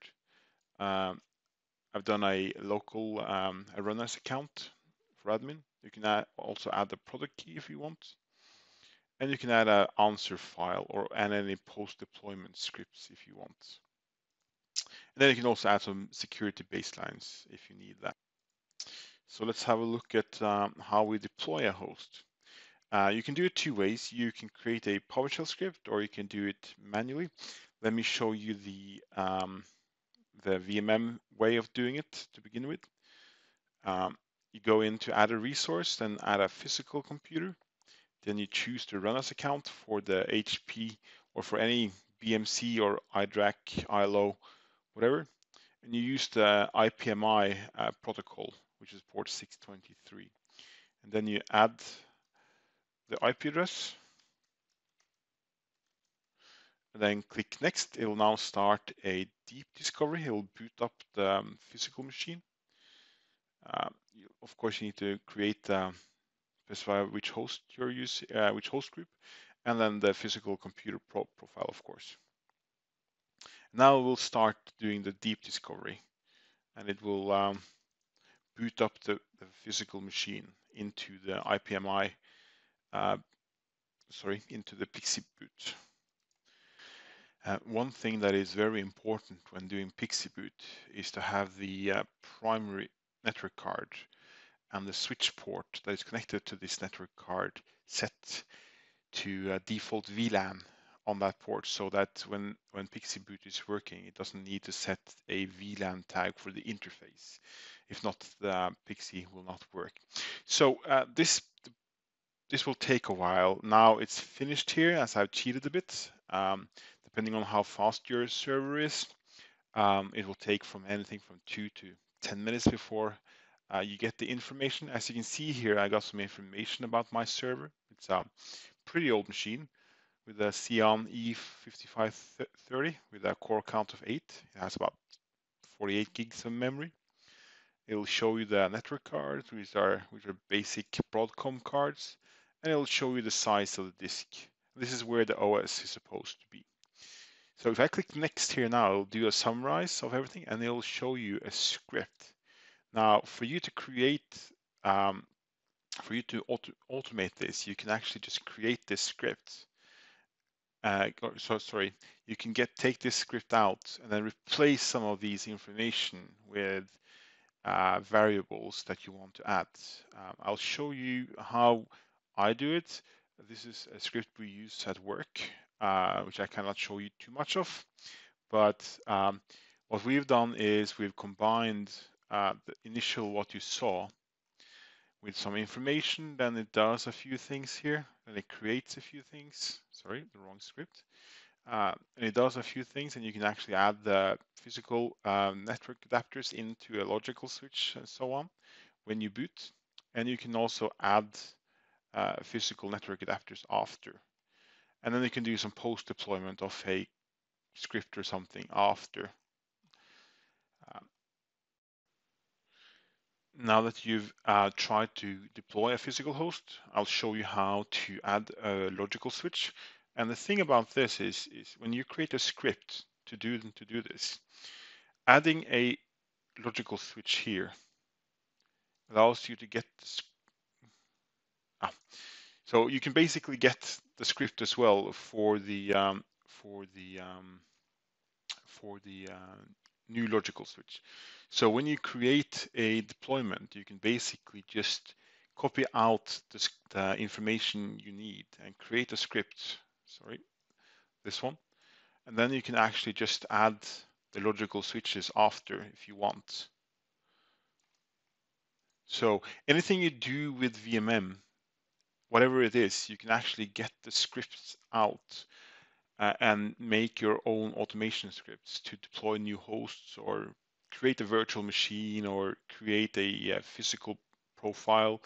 I've done a local a run as account for admin. You can also add the product key if you want. And you can add an answer file or add any post-deployment scripts if you want. And then you can also add some security baselines if you need that. So let's have a look at how we deploy a host. You can do it two ways. You can create a PowerShell script, or you can do it manually. Let me show you the VMM way of doing it to begin with. You go in to add a resource, then add a physical computer. Then you choose the run as account for the HP or for any BMC or iDRAC, ILO, whatever. And you use the IPMI protocol, which is port 623. And then you add the IP address. And then click next. It will now start a deep discovery. It will boot up the physical machine. Of course, you need to create specify which host you're using, which host group, and then the physical computer profile, of course. Now we'll start doing the deep discovery, and it will boot up the physical machine into the IPMI, into the PXE boot. One thing that is very important when doing PXE boot is to have the primary network card and the switch port that is connected to this network card set to default VLAN on that port, so that when PXE boot is working, it doesn't need to set a VLAN tag for the interface. If not, the PXE will not work. So this this will take a while. Now it's finished here as I've cheated a bit. Depending on how fast your server is, it will take from anything from 2 to 10 minutes before you get the information. As you can see here, I got some information about my server. It's a pretty old machine with a Xeon E5530 with a core count of 8. It has about 48 gigs of memory. It'll show you the network cards, which are basic Broadcom cards, and it'll show you the size of the disk. This is where the OS is supposed to be. So if I click next here now, it'll do a summarize of everything, and it'll show you a script. Now, for you to create, for you to automate this, you can actually just create this script. Sorry, you can take this script out and then replace some of these information with variables that you want to add. I'll show you how I do it. This is a script we use at work, which I cannot show you too much of. But what we've done is we've combined the initial what you saw with some information. Then it does a few things here, and it creates a few things. Sorry, the wrong script. And it does a few things, and you can actually add the physical network adapters into a logical switch and so on when you boot. And you can also add physical network adapters after. And then you can do some post-deployment of a script or something after. Now that you've tried to deploy a physical host, I'll show you how to add a logical switch. And the thing about this is when you create a script to do this, adding a logical switch here allows you to get this. So you can basically get the script as well for the new logical switch. So when you create a deployment, you can basically just copy out the information you need and create a script. Sorry, this one. And then you can actually just add the logical switches after if you want. So anything you do with VMM, whatever it is, you can actually get the scripts out and make your own automation scripts to deploy new hosts or create a virtual machine or create a physical profile,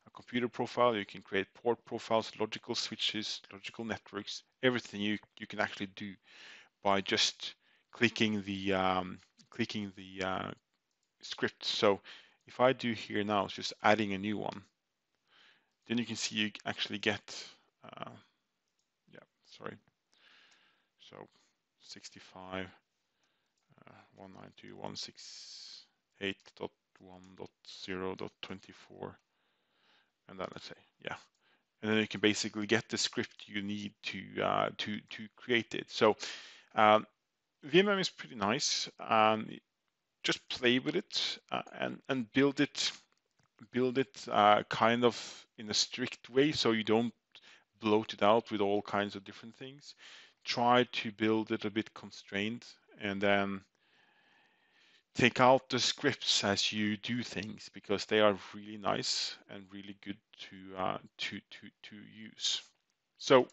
a computer profile. You can create port profiles, logical switches, logical networks, everything you can actually do by just clicking the script. So if I do here now, it's just adding a new one. Then you can see you actually get, so 65, 192.168.1.0.24, and then let's say, yeah. And then you can basically get the script you need to create it. So VMM is pretty nice. Just play with it and build it kind of in a strict way, so you don't bloat it out with all kinds of different things. Try to build it a bit constrained, and then take out the scripts as you do things, because they are really nice and really good to use. So,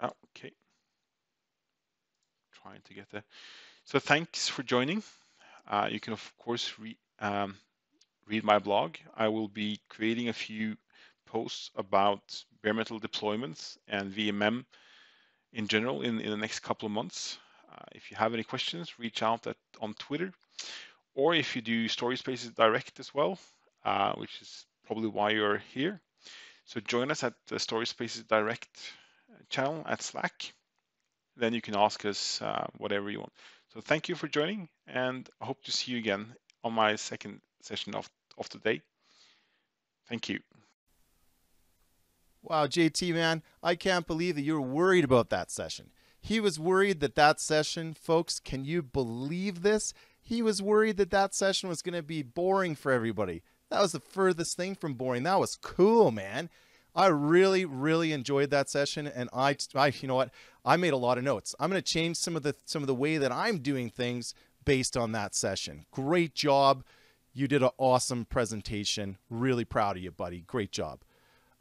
okay, trying to get there. So thanks for joining. You can of course read my blog. I will be creating a few posts about bare metal deployments and VMM in general in the next couple of months. If you have any questions, reach out on Twitter, or if you do Story Spaces Direct as well, which is probably why you're here. So join us at the Story Spaces Direct channel at Slack. Then you can ask us whatever you want. So thank you for joining, and I hope to see you again on my second session of the day. Thank you. Wow, JT, man, I can't believe that you were worried about that session. He was worried that session, folks, can you believe this? He was worried that session was going to be boring for everybody. That was the furthest thing from boring. That was cool, man. I really, really enjoyed that session, and I you know what? I made a lot of notes. I'm going to change some of the way that I'm doing things based on that session. Great job. You did an awesome presentation. Really proud of you, buddy. Great job.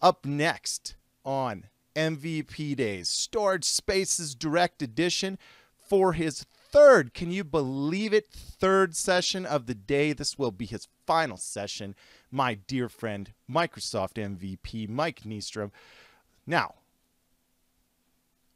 Up next on MVP Days, Storage Spaces Direct Edition for his third, can you believe it, third session of the day. This will be his final session. My dear friend, Microsoft MVP, Mike Nystrom. Now,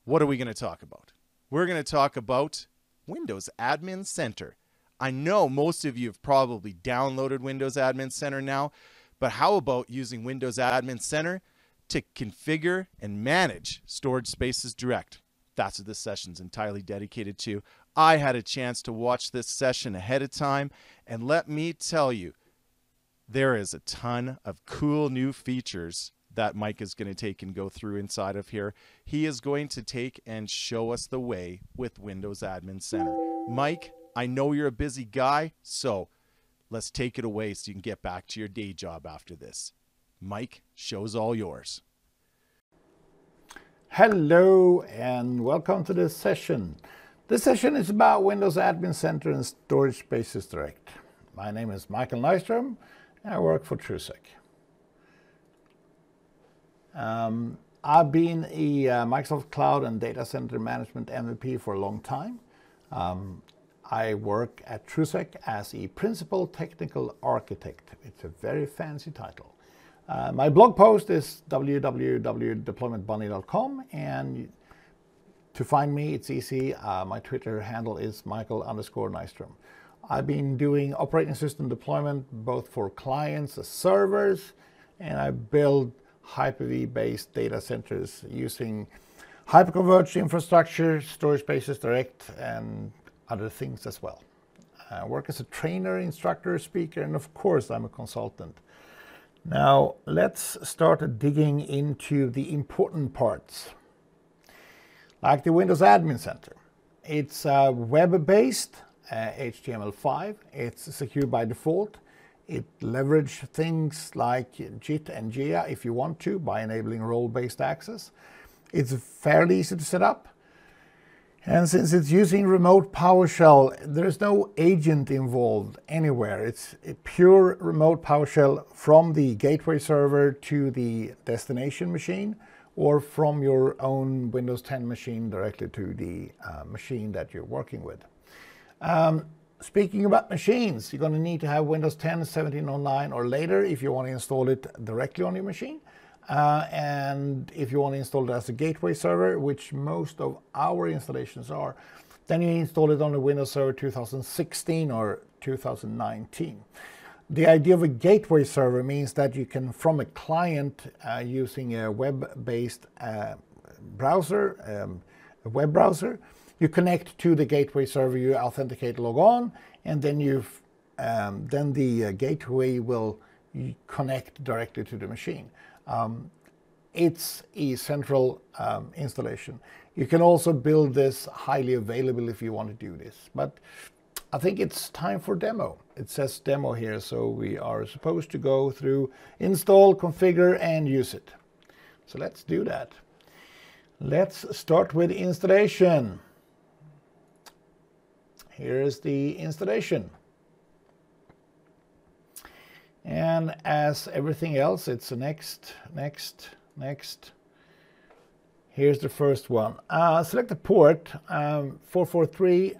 what are we going to talk about? We're going to talk about Windows Admin Center. I know most of you have probably downloaded Windows Admin Center now, but how about using Windows Admin Center to configure and manage Storage Spaces Direct? That's what this session's entirely dedicated to. I had a chance to watch this session ahead of time, and let me tell you, there is a ton of cool new features that Mike is going to take and go through inside of here. He is going to take and show us the way with Windows Admin Center. Mike, I know you're a busy guy, so let's take it away so you can get back to your day job after this. Mike, show's all yours. Hello and welcome to this session. This session is about Windows Admin Center and Storage Spaces Direct. My name is Michael Nystrom and I work for TrueSec. I've been a Microsoft Cloud and Data Center Management MVP for a long time. I work at TrueSec as a Principal Technical Architect. It's a very fancy title. My blog post is www.deploymentbunny.com, and to find me, it's easy. My Twitter handle is Michael_Nystrom. I've been doing operating system deployment both for clients as servers, and I build Hyper-V-based data centers using hyperconverged infrastructure, Storage Spaces Direct, and other things as well. I work as a trainer, instructor, speaker, and of course I'm a consultant. Now let's start digging into the important parts. Like the Windows Admin Center. It's web-based, HTML5. It's secure by default. It leverages things like JIT and GIA if you want to by enabling role-based access. It's fairly easy to set up. And since it's using remote PowerShell, there's no agent involved anywhere. It's a pure remote PowerShell from the gateway server to the destination machine, or from your own Windows 10 machine directly to the machine that you're working with. Speaking about machines, you're going to need to have Windows 10 1709 or later if you want to install it directly on your machine. And if you want to install it as a gateway server, which most of our installations are, then you install it on the Windows Server 2016 or 2019. The idea of a gateway server means that you can, from a client using a web-based browser, a web browser, you connect to the gateway server, you authenticate, log on, and then then the gateway will connect directly to the machine. It's a central installation. You can also build this highly available if you want to do this, but I think it's time for demo. It says demo here, so we are supposed to go through install, configure, and use it. So let's do that. Let's start with installation. Here's the installation. And as everything else, it's a next. Here's the first one. Select the port 443,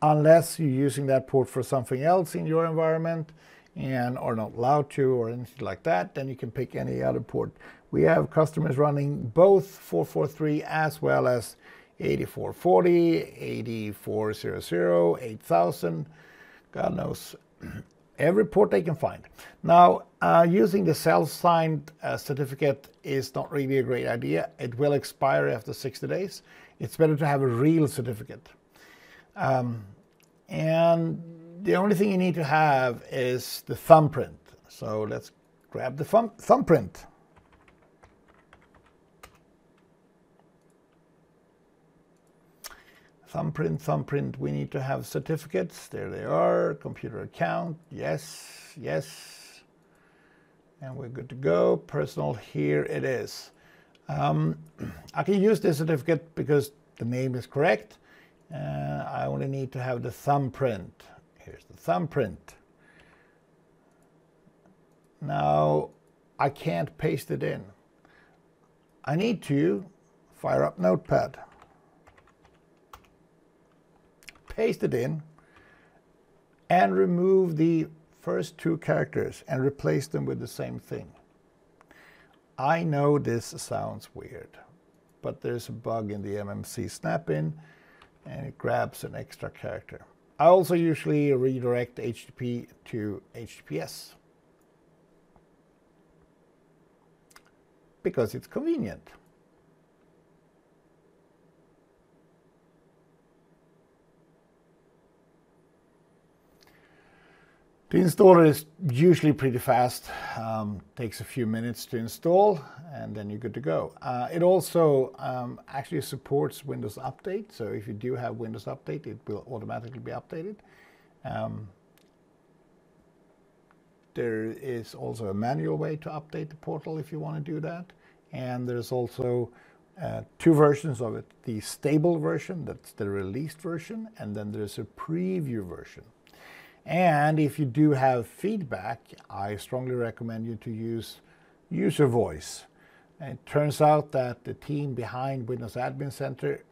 unless you're using that port for something else in your environment and are not allowed to or anything like that, then you can pick any other port. We have customers running both 443 as well as 8440, 8400, 8000, God knows. Every port they can find. Now, using the self-signed certificate is not really a great idea. It will expire after 60 days. It's better to have a real certificate. And the only thing you need to have is the thumbprint. So let's grab the thumbprint. Thumbprint, we need to have certificates. There they are. Computer account, yes. And we're good to go. Personal, here it is. I can use this certificate because the name is correct. I only need to have the thumbprint. Here's the thumbprint. Now, I can't paste it in. I need to fire up Notepad, paste it in, and remove the first two characters and replace them with the same thing. I know this sounds weird, but there's a bug in the MMC snap-in and it grabs an extra character. I also usually redirect HTTP to HTTPS because it's convenient. The installer is usually pretty fast, takes a few minutes to install, and then you're good to go. It also actually supports Windows Update, so if you do have Windows Update, it will automatically be updated. There is also a manual way to update the portal if you want to do that, and there's also two versions of it. The stable version, that's the released version, and then there's a preview version. And if you do have feedback, I strongly recommend you to use user voice. And it turns out that the team behind Windows Admin Center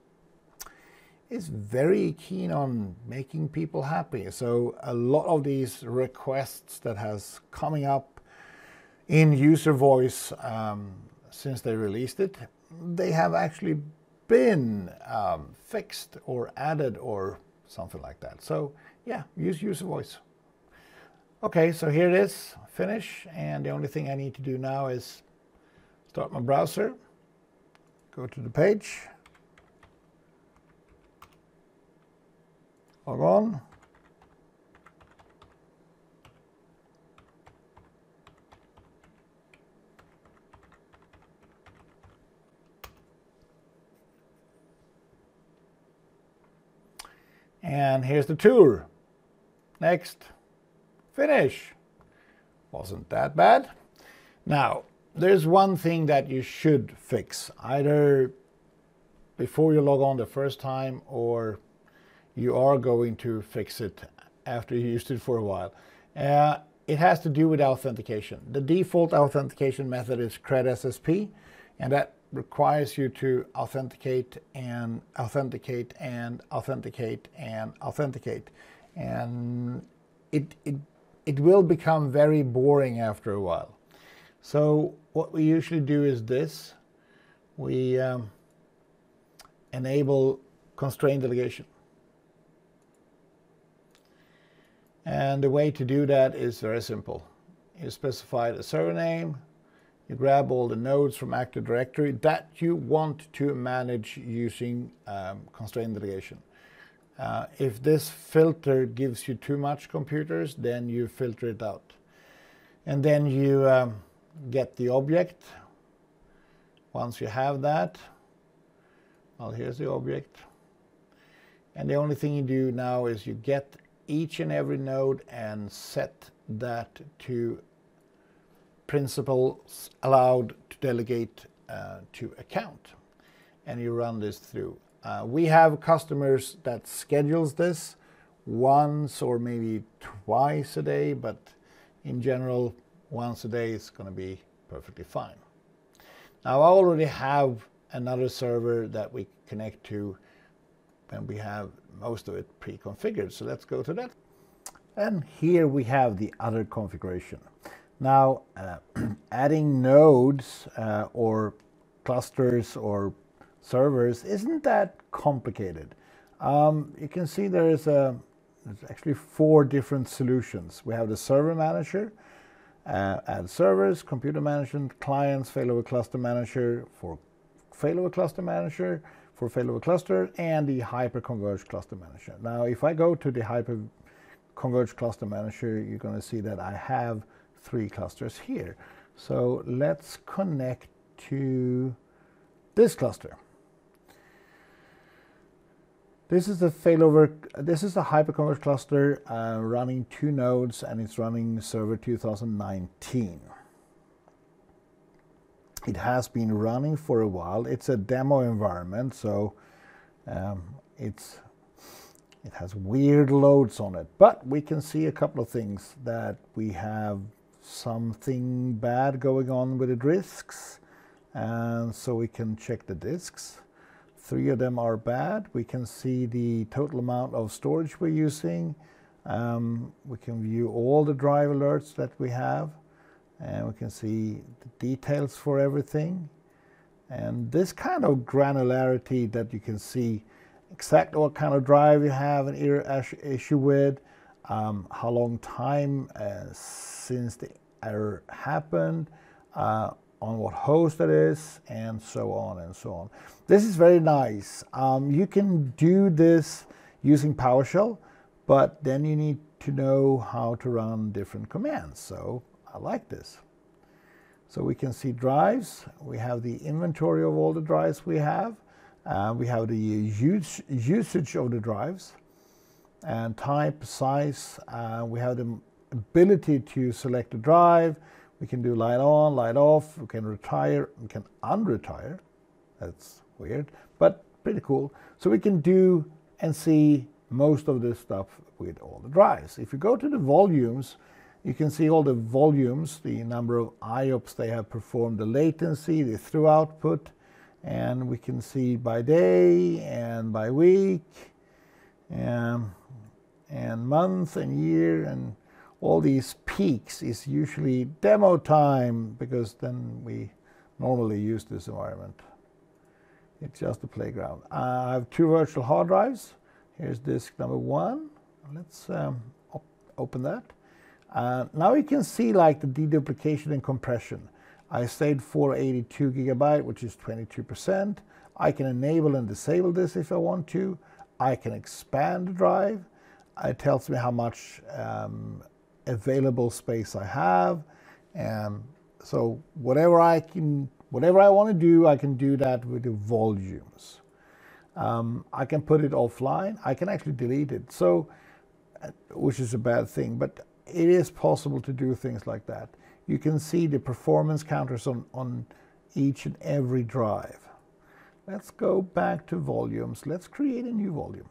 is very keen on making people happy. So a lot of these requests that has coming up in user voice since they released it, they have actually been fixed or added or something like that. So yeah, use user voice. Okay, so here it is, finish, and the only thing I need to do now is start my browser, go to the page, log on, and here's the tour. Next, finish. Wasn't that bad. Now, there's one thing that you should fix, either before you log on the first time or you are going to fix it after you used it for a while. It has to do with authentication. The default authentication method is CredSSP, and that requires you to authenticate and authenticate and authenticate and authenticate. And it will become very boring after a while. So what we usually do is this. We enable constrained delegation. And the way to do that is very simple. You specify the server name, you grab all the nodes from Active Directory that you want to manage using constrained delegation. If this filter gives you too much computers, then you filter it out. And then you get the object. Once you have that, well, here's the object. And the only thing you do now is you get each and every node and set that to principals allowed to delegate to account. And you run this through. We have customers that schedules this once or maybe twice a day, but in general, once a day is going to be perfectly fine. Now, I already have another server that we connect to, and we have most of it pre-configured. So let's go to that. And here we have the other configuration. Now, adding nodes or clusters or servers isn't that complicated. You can see there's actually 4 different solutions. We have the server manager, add servers, computer management, clients, failover cluster manager for failover cluster manager, for failover cluster, and the hyper-converged cluster manager. Now, if I go to the hyper-converged cluster manager, you're going to see that I have 3 clusters here. So let's connect to this cluster. This is the failover. This is a hyper-converged cluster running 2 nodes, and it's running server 2019. It has been running for a while. It's a demo environment, so it has weird loads on it. But we can see a couple of things, that we have something bad going on with the disks, and so we can check the disks. 3 of them are bad. We can see the total amount of storage we're using. We can view all the drive alerts that we have, and we can see the details for everything. And this kind of granularity that you can see exactly what kind of drive you have an error issue with, how long time since the error happened, on what host it is, and so on and so on. This is very nice. You can do this using PowerShell, but then you need to know how to run different commands. So I like this. So we can see drives. We have the inventory of all the drives we have. We have the usage of the drives and type, size. We have the ability to select a drive. We can do light on, light off. We can retire, we can unretire. That's weird, but pretty cool. So we can do and see most of this stuff with all the drives. If you go to the volumes, you can see all the volumes, the number of IOPS they have performed, the latency, the through output, and we can see by day and by week and month and year, and all these peaks is usually demo time, because then we normally use this environment. It's just a playground. I have 2 virtual hard drives. Here's disk number 1. Let's open that. Now you can see like the deduplication and compression. I stayed for 82 gigabyte, which is 22%. I can enable and disable this if I want to. I can expand the drive. It tells me how much available space I have, and so whatever I want to do, I can do that with the volumes. I can put it offline. I can actually delete it, so which is a bad thing, but it is possible to do things like that. You can see the performance counters on each and every drive. Let's go back to volumes. Let's create a new volume.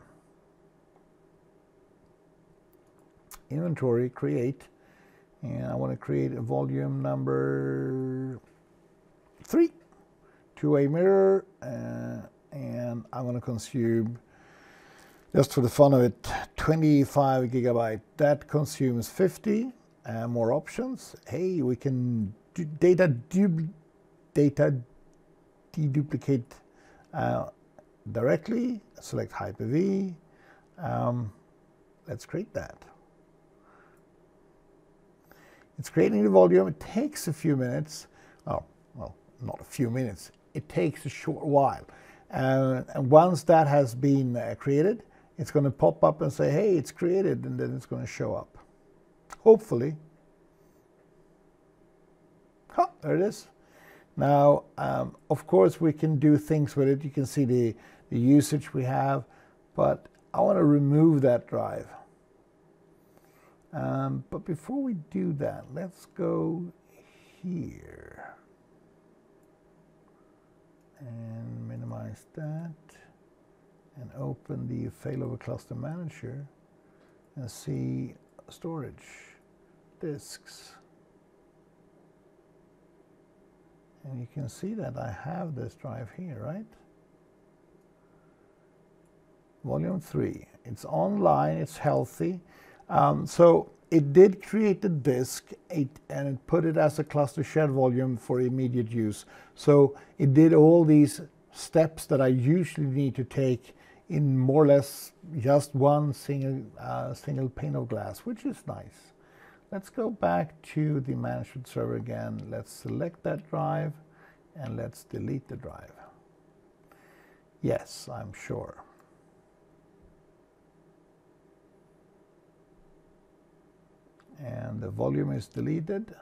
Inventory, create, and I want to create a volume number 3, 2-way mirror, and I'm going to consume, just for the fun of it, 25 gigabyte. That consumes 50. More options. Hey, we can do data deduplicate directly. Select Hyper-V. Let's create that. It's creating the volume. It takes a few minutes. Oh, well, not a few minutes. It takes a short while. And once that has been created, it's going to pop up and say, hey, it's created, and then it's going to show up. Hopefully. There it is. Now, of course, we can do things with it. You can see the usage we have, but I want to remove that drive. But before we do that, let's go here and minimize that and open the failover cluster manager and see storage, disks. And you can see that I have this drive here, right? Volume 3. It's online, it's healthy. So it did create the disk and it put it as a cluster shared volume for immediate use. So it did all these steps that I usually need to take in more or less just one single pane of glass, which is nice. Let's go back to the management server again. Let's select that drive and let's delete the drive. Yes, I'm sure. And the volume is deleted.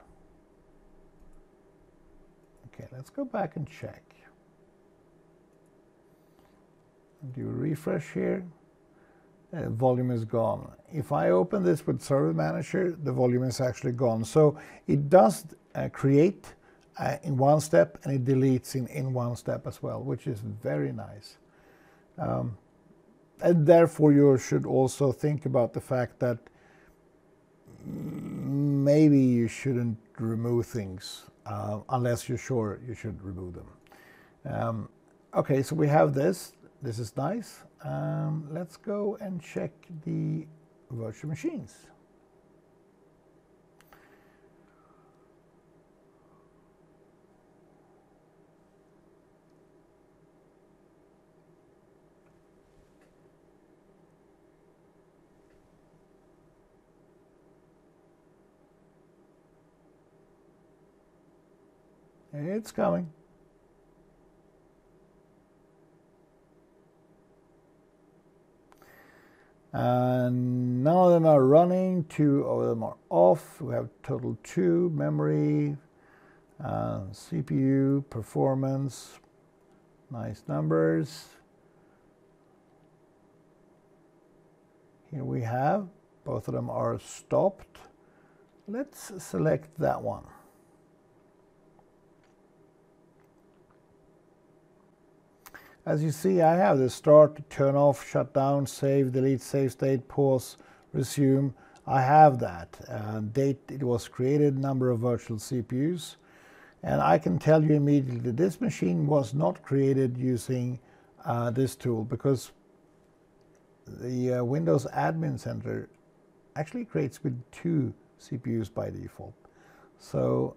Okay, let's go back and check. Do a refresh here. Volume is gone. If I open this with Server Manager, the volume is actually gone. So it does create in one step and it deletes in one step as well, which is very nice. And therefore you should also think about the fact that maybe you shouldn't remove things unless you're sure you should remove them. Okay, so we have this. This is nice. Let's go and check the virtual machines. It's coming. And none of them are running, 2 of them are off. We have total 2, memory, CPU, performance, nice numbers. Here we have, both of them are stopped. Let's select that one. As you see, I have the start, turn off, shut down, save, delete, save state, pause, resume. I have that. Date it was created, number of virtual CPUs. And I can tell you immediately this machine was not created using this tool, because the Windows Admin Center actually creates with 2 CPUs by default. So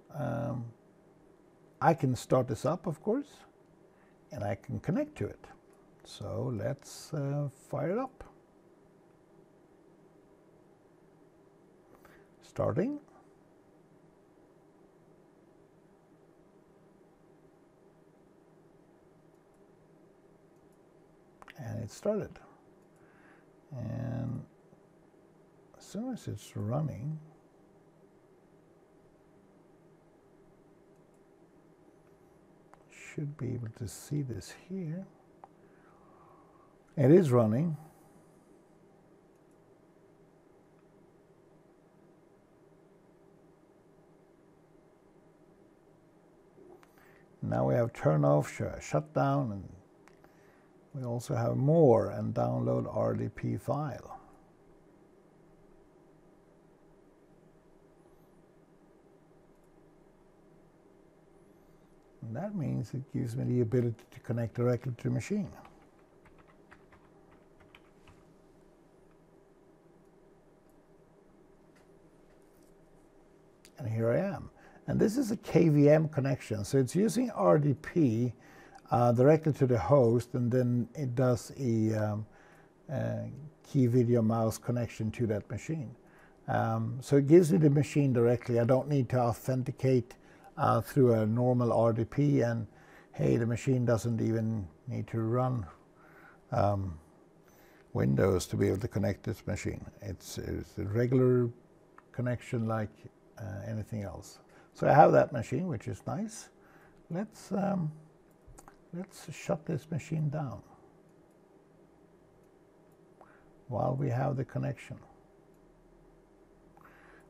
I can start this up, of course, and I can connect to it. So let's fire it up. Starting. And it started. And as soon as it's running, should be able to see this here. It is running. Now we have turn off, shut down, and we also have more and download RDP file. And that means it gives me the ability to connect directly to the machine. And here I am. And this is a KVM connection, so it's using RDP directly to the host, and then it does a key video mouse connection to that machine. So it gives me the machine directly. I don't need to authenticate through a normal RDP, and hey, the machine doesn't even need to run Windows to be able to connect this machine. It's a regular connection like anything else. So I have that machine, which is nice. Let's shut this machine down while we have the connection.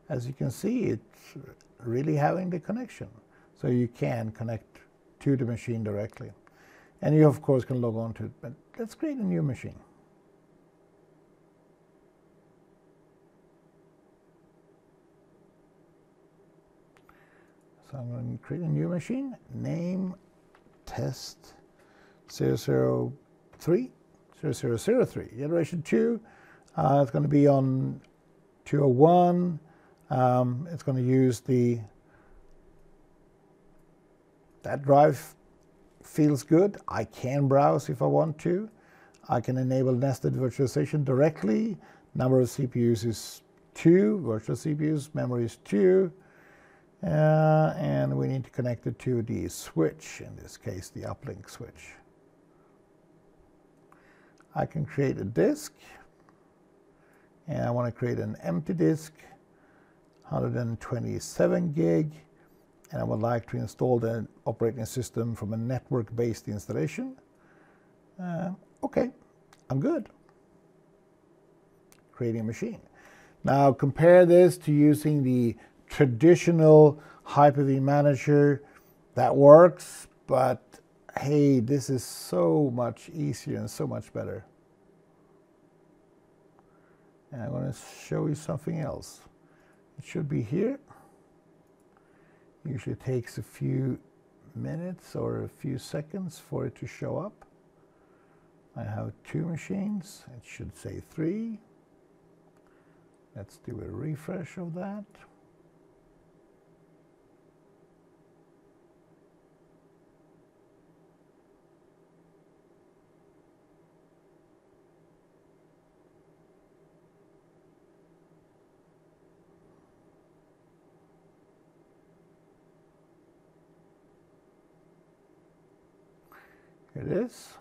As you can see, it's really having the connection. So you can connect to the machine directly. And you, of course, can log on to it. But let's create a new machine. So I'm going to create a new machine. Name test 003, generation 2. It's going to be on 201. It's going to use that drive feels good. I can browse if I want to. I can enable nested virtualization directly. Number of CPUs is 2, virtual CPUs, memory is 2. And we need to connect it to the switch, in this case the uplink switch. I can create a disk, and I want to create an empty disk, 127 gig, and I would like to install the operating system from a network-based installation. Okay, I'm good. Creating a machine. Now compare this to using the traditional Hyper-V manager. That works, but hey, this is so much easier and so much better. And I'm going to show you something else. It should be here. Usually takes a few minutes or a few seconds for it to show up. I have 2 machines. It should say 3. Let's do a refresh of that. Here it is.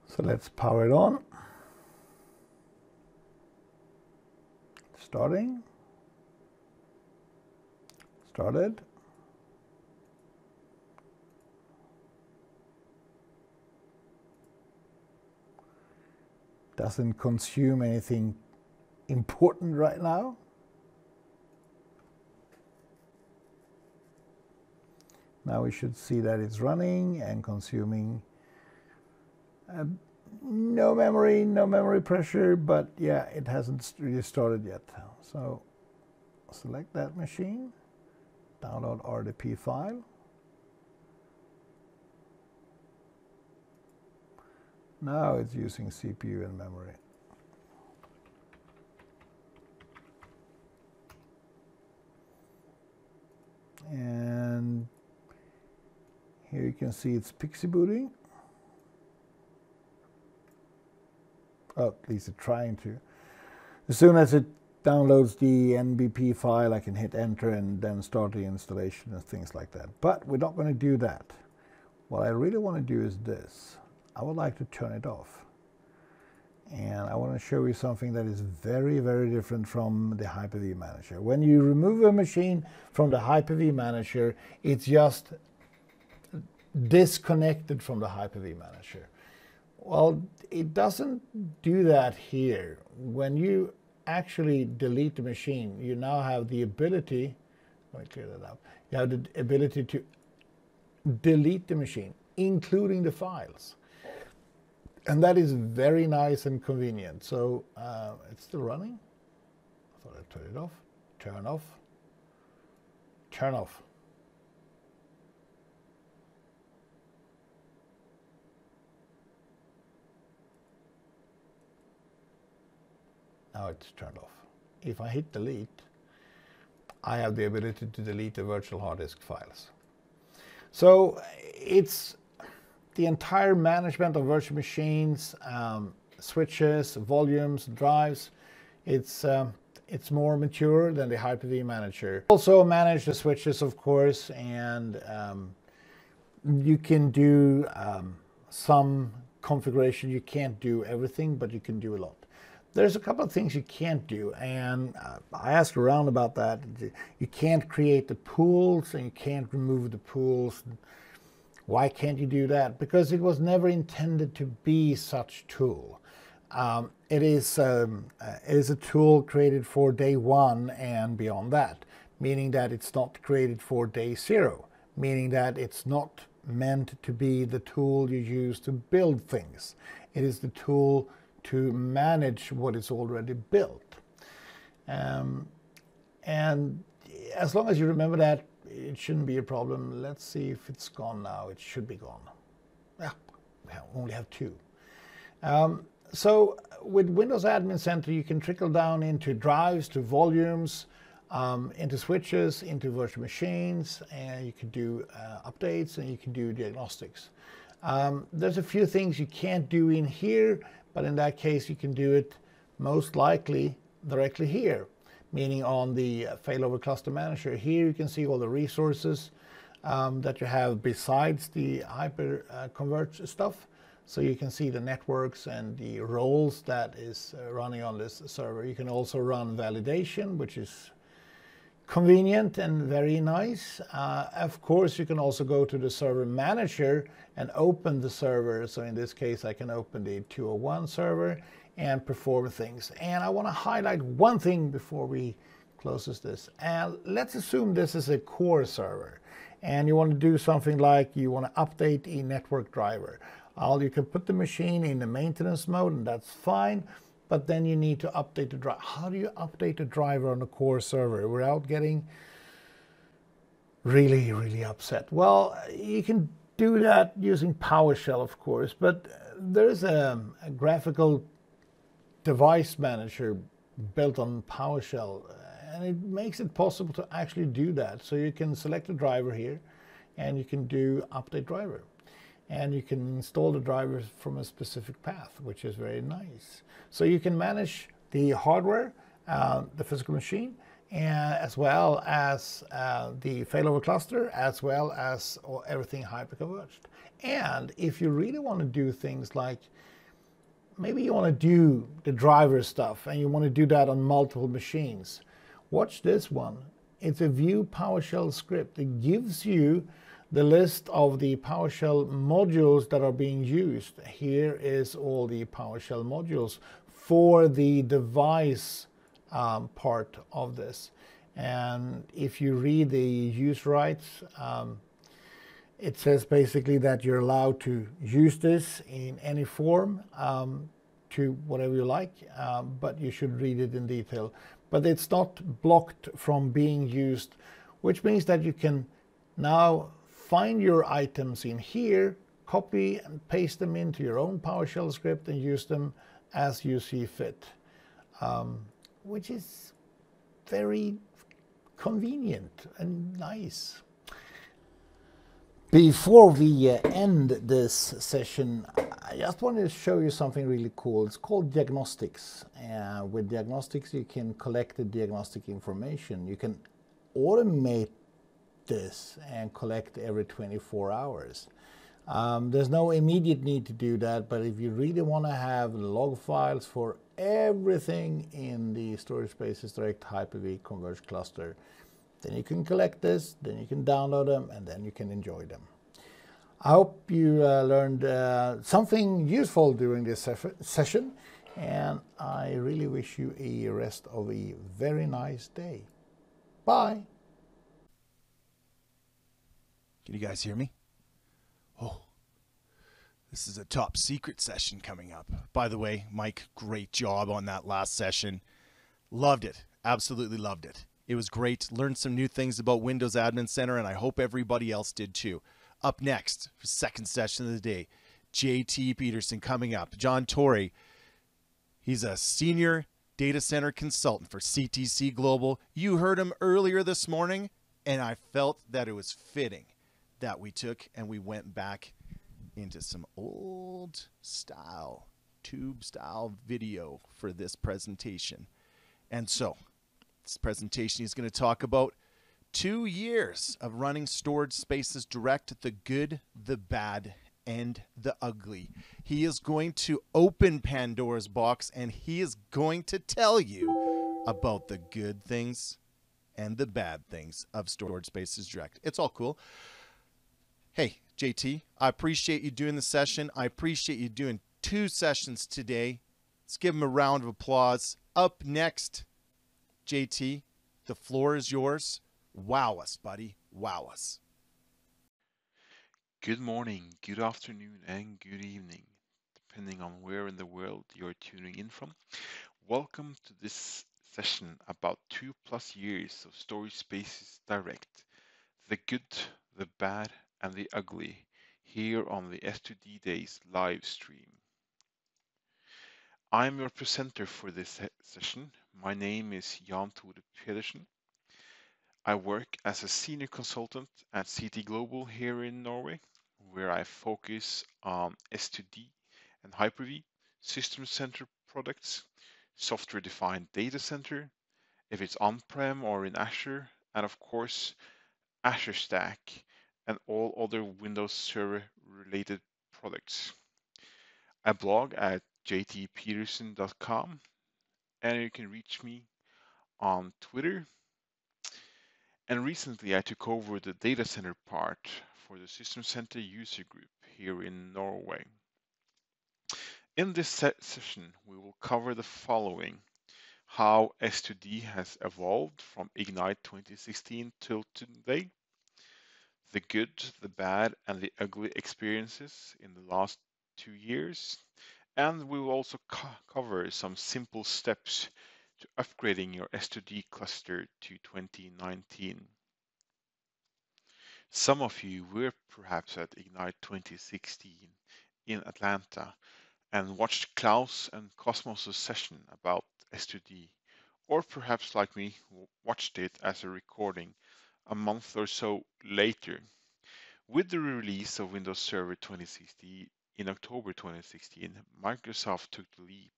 So let's power it on. Starting. Started. Doesn't consume anything important right now. Now we should see that it's running and consuming no memory pressure, but yeah, it hasn't really started yet. So select that machine, download RDP file. Now it's using CPU and memory. And here you can see it's pixie booting. Oh, at least it's trying to. As soon as it downloads the NVP file, I can hit enter and then start the installation and things like that. But we're not going to do that. What I really want to do is this. I would like to turn it off. And I want to show you something that is very, very different from the Hyper-V Manager. When you remove a machine from the Hyper-V Manager, it's just disconnected from the Hyper-V Manager. Well, it doesn't do that here. When you actually delete the machine, you now have the ability, let me clear that up, you have the ability to delete the machine, including the files. And that is very nice and convenient. So it's still running. I thought I'd turn it off. Turn off. Turn off. Now it's turned off. If I hit delete, I have the ability to delete the virtual hard disk files. So it's the entire management of virtual machines, switches, volumes, drives. It's more mature than the Hyper-V Manager. Also manage the switches, of course, and you can do some configuration. You can't do everything, but you can do a lot. There's a couple of things you can't do, and I asked around about that. You can't create the pools, and you can't remove the pools. Why can't you do that? Because it was never intended to be such tool. It is a tool created for day 1 and beyond that, meaning that it's not created for day 0, meaning that it's not meant to be the tool you use to build things. It is the tool to manage what is already built. And as long as you remember that, it shouldn't be a problem. Let's see if it's gone now. It should be gone. Yeah, we only have 2. So with Windows Admin Center, you can trickle down into drives, to volumes, into switches, into virtual machines, and you can do updates, and you can do diagnostics. There's a few things you can't do in here, but in that case, you can do it most likely directly here, meaning on the failover cluster manager. Here you can see all the resources that you have besides the hyper-converge stuff. So you can see the networks and the roles that is running on this server. You can also run validation, which is convenient and very nice. Of course, you can also go to the server manager and open the server. So in this case, I can open the 201 server and perform things. And I want to highlight one thing before we close this. And let's assume this is a core server, and you want to do something like you want to update a network driver. You can put the machine in the maintenance mode, and that's fine, but then you need to update the driver. How do you update the driver on the core server without getting really, really upset? Well, you can do that using PowerShell, of course, but there's a graphical device manager built on PowerShell, and it makes it possible to actually do that. So you can select a driver here, and you can do update driver. And you can install the drivers from a specific path, which is very nice. So you can manage the hardware, the physical machine, as well as the failover cluster, as well as everything hyperconverged. And if you really want to do things like, maybe you want to do the driver stuff and you want to do that on multiple machines, watch this one. It's a View PowerShell script. It gives you the list of the PowerShell modules that are being used. Here is all the PowerShell modules for the device part of this. And if you read the use rights, it says basically that you're allowed to use this in any form to whatever you like, but you should read it in detail. But it's not blocked from being used, which means that you can now find your items in here, copy and paste them into your own PowerShell script and use them as you see fit, which is very convenient and nice. Before we end this session, I just wanted to show you something really cool. It's called diagnostics. With diagnostics, you can collect the diagnostic information. You can automate this and collect every 24 hours. There's no immediate need to do that, but if you really want to have log files for everything in the Storage Spaces Direct Hyper-V Converged cluster, then you can collect this, then you can download them, and then you can enjoy them. I hope you learned something useful during this session, and I really wish you a rest of a very nice day. Bye. Can you guys hear me? Oh, this is a top secret session coming up. By the way, Mike, great job on that last session. Loved it. Absolutely loved it. It was great. Learned some new things about Windows Admin Center, and I hope everybody else did too. Up next, second session of the day, JT Peterson coming up. John Torrey, he's a senior data center consultant for CTC Global. You heard him earlier this morning, and I felt that it was fitting that we took and we went back into some old style, tube style video for this presentation. And so this presentation is going to talk about 2 years of running Storage Spaces Direct, the good, the bad, and the ugly. He is going to open Pandora's box and he is going to tell you about the good things and the bad things of Storage Spaces Direct. It's all cool. Hey, JT, I appreciate you doing the session. I appreciate you doing 2 sessions today. Let's give him a round of applause. Up next, JT, the floor is yours. Wow us, buddy. Wow us. Good morning, good afternoon, and good evening, depending on where in the world you're tuning in from. Welcome to this session about 2+ years of Storage Spaces Direct, the good, the bad, and the ugly, here on the S2D-Days live stream. I'm your presenter for this session. My name is Jan Tore Pedersen. I work as a senior consultant at CT Global here in Norway, where I focus on S2D and Hyper-V, system center products, software-defined data center, if it's on-prem or in Azure, and of course, Azure Stack and all other Windows Server related products. I blog at jtpeterson.com, and you can reach me on Twitter. And recently I took over the data center part for the System Center user group here in Norway. In this session, we will cover the following: how S2D has evolved from Ignite 2016 till today, the good, the bad, and the ugly experiences in the last 2 years. And we will also cover some simple steps to upgrading your S2D cluster to 2019. Some of you were perhaps at Ignite 2016 in Atlanta and watched Klaus and Cosmos' session about S2D, or perhaps like me, watched it as a recording a month or so later. With the release of Windows Server 2016 in October 2016, Microsoft took the leap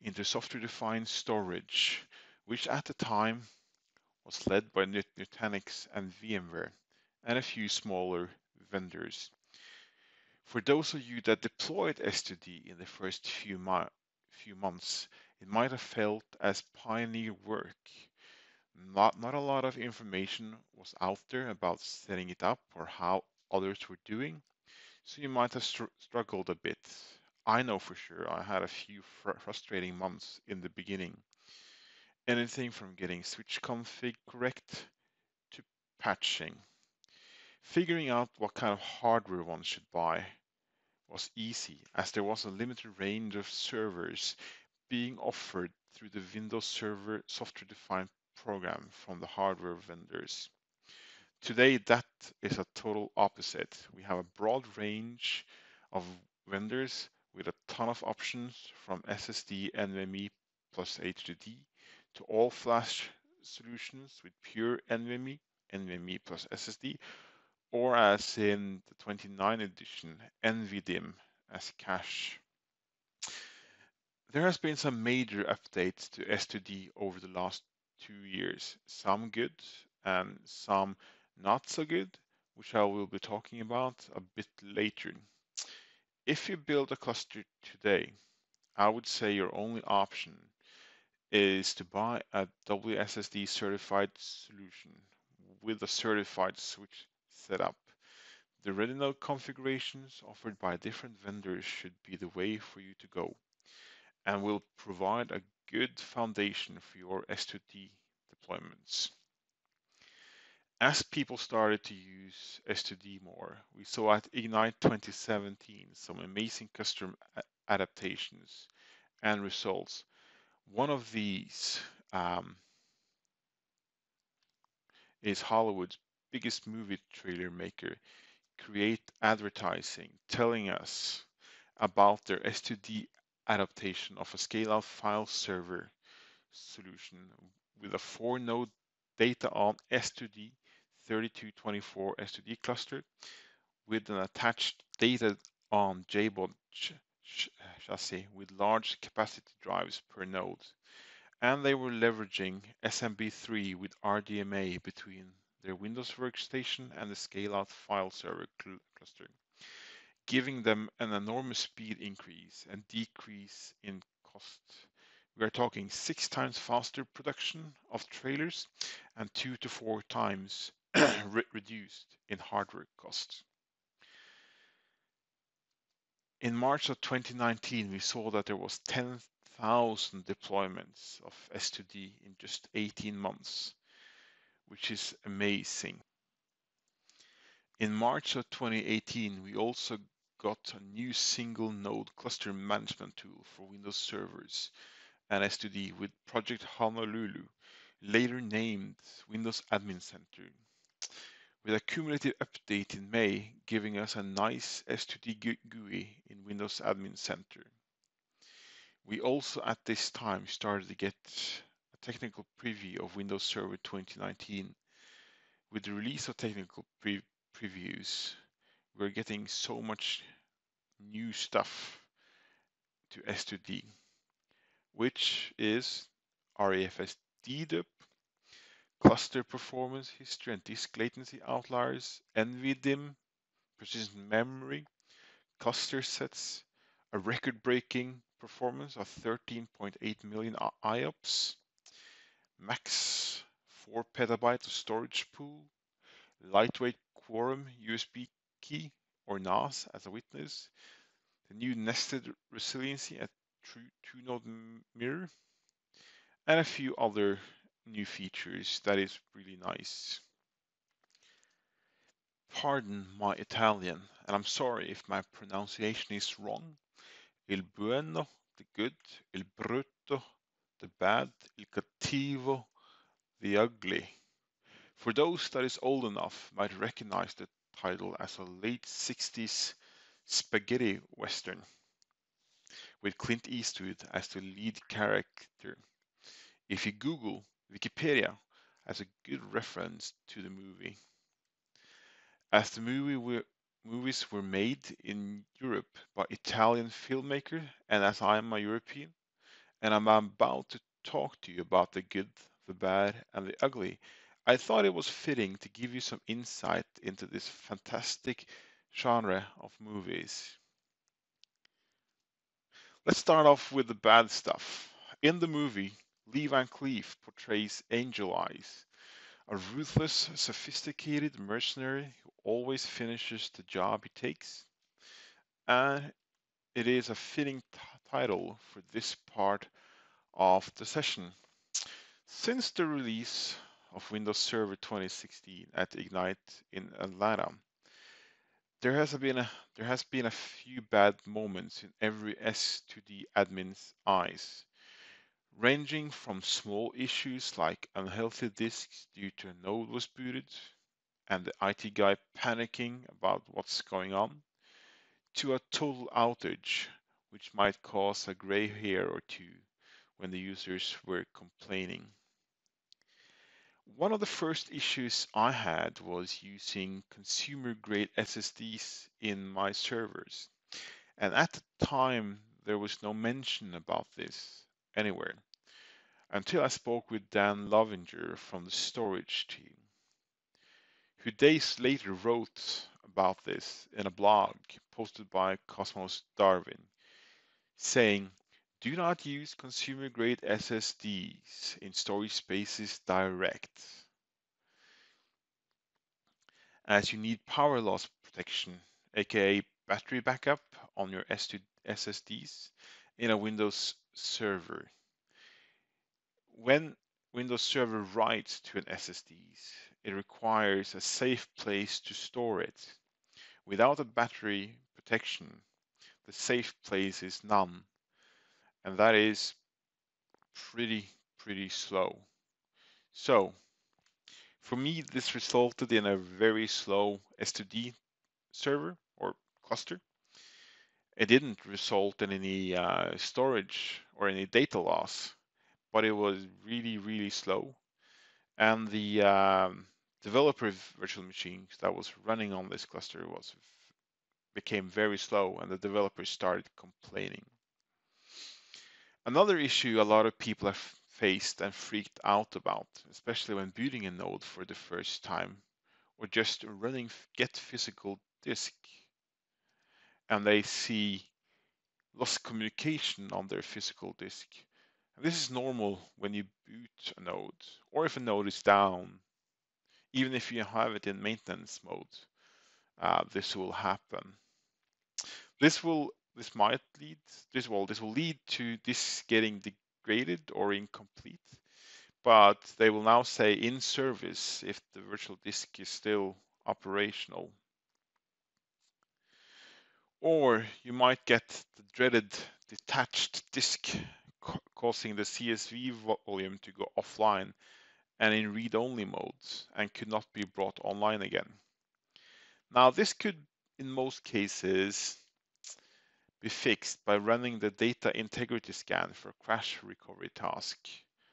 into software-defined storage, which at the time was led by Nutanix and VMware, and a few smaller vendors. For those of you that deployed S2D in the first few months, it might have felt as pioneer work. Not a lot of information was out there about setting it up or how others were doing, so you might have struggled a bit. I know for sure I had a few frustrating months in the beginning. Anything from getting switch config correct to patching. Figuring out what kind of hardware one should buy was easy, as there was a limited range of servers being offered through the Windows Server software-defined program from the hardware vendors. Today, that is a total opposite. We have a broad range of vendors with a ton of options, from SSD, NVMe plus HDD to all-flash solutions with pure NVMe, NVMe plus SSD, or as in the 29 edition, NVDIMM as cache. There has been some major updates to S2D over the last 2 years, some good and some not so good, which I will be talking about a bit later. If you build a cluster today, I would say your only option is to buy a WSSD certified solution with a certified switch setup. The ready node configurations offered by different vendors should be the way for you to go, and will provide a good foundation for your S2D deployments. As people started to use S2D more, we saw at Ignite 2017 some amazing custom adaptations and results. One of these is Hollywood's biggest movie trailer maker, Create Advertising, telling us about their S2D adaptation of a scale-out file server solution with a 4-node data on S2D 3224 S2D cluster with an attached data on JBOD chassis with large capacity drives per node. And they were leveraging SMB3 with RDMA between their Windows workstation and the scale-out file server cluster, giving them an enormous speed increase and decrease in cost. We are talking 6 times faster production of trailers and 2 to 4 times reduced in hardware costs. In March of 2019, we saw that there was 10,000 deployments of S2D in just 18 months, which is amazing. In March of 2018, we also got a new single node cluster management tool for Windows servers and S2D with Project Honolulu, later named Windows Admin Center, with a cumulative update in May giving us a nice S2D GUI in Windows Admin Center. We also at this time started to get a technical preview of Windows Server 2019. With the release of technical previews, we're getting so much new stuff to S2D, which is RAFS dedup, cluster performance history and disk latency outliers, NVDIMM, persistent memory, cluster sets, a record-breaking performance of 13.8 million IOPS, max 4 petabyte of storage pool, lightweight quorum USB key or NAS as a witness, the new nested resiliency at true two-node mirror, and a few other new features that is really nice. Pardon my Italian, and I'm sorry if my pronunciation is wrong. Il bueno, the good, il brutto, the bad, il cattivo, the ugly. For those that is old enough might recognize the title as a late 60s spaghetti western with Clint Eastwood as the lead character. If you Google Wikipedia as a good reference to the movie. As the movies were made in Europe by Italian filmmaker, and as I am a European, and I'm about to talk to you about the good, the bad, and the ugly, I thought it was fitting to give you some insight into this fantastic genre of movies. Let's start off with the bad stuff. In the movie, Lee Van Cleef portrays Angel Eyes, a ruthless, sophisticated mercenary who always finishes the job he takes. And it is a fitting title for this part of the session. Since the release of Windows Server 2016 at Ignite in Atlanta, there has been a few bad moments in every S2D admin's eyes, ranging from small issues like unhealthy disks due to a node was booted and the IT guy panicking about what's going on, to a total outage, which might cause a gray hair or two when the users were complaining. One of the first issues I had was using consumer-grade SSDs in my servers, and at the time there was no mention about this anywhere, until I spoke with Dan Lovinger from the storage team, who days later wrote about this in a blog posted by Cosmos Darwin, saying, "Do not use consumer-grade SSDs in storage spaces direct, as you need power loss protection, aka battery backup on your S2 SSDs in a Windows server. When Windows Server writes to an SSDs, it requires a safe place to store it. Without a battery protection, the safe place is none, and that is pretty slow. So, for me, this resulted in a very slow S2D server or cluster. It didn't result in any storage or any data loss, but it was really slow. And the developer virtual machines that was running on this cluster became very slow, and the developers started complaining. Another issue a lot of people have faced and freaked out about, especially when booting a node for the first time, or just running get physical disk, and they see lost communication on their physical disk. And this is normal when you boot a node, or if a node is down, even if you have it in maintenance mode, this will happen. This will lead to this getting degraded or incomplete, but they will now say in service if the virtual disk is still operational. Or you might get the dreaded detached disk causing the CSV volume to go offline and in read-only modes and could not be brought online again. Now this could, in most cases, be fixed by running the data integrity scan for crash recovery task,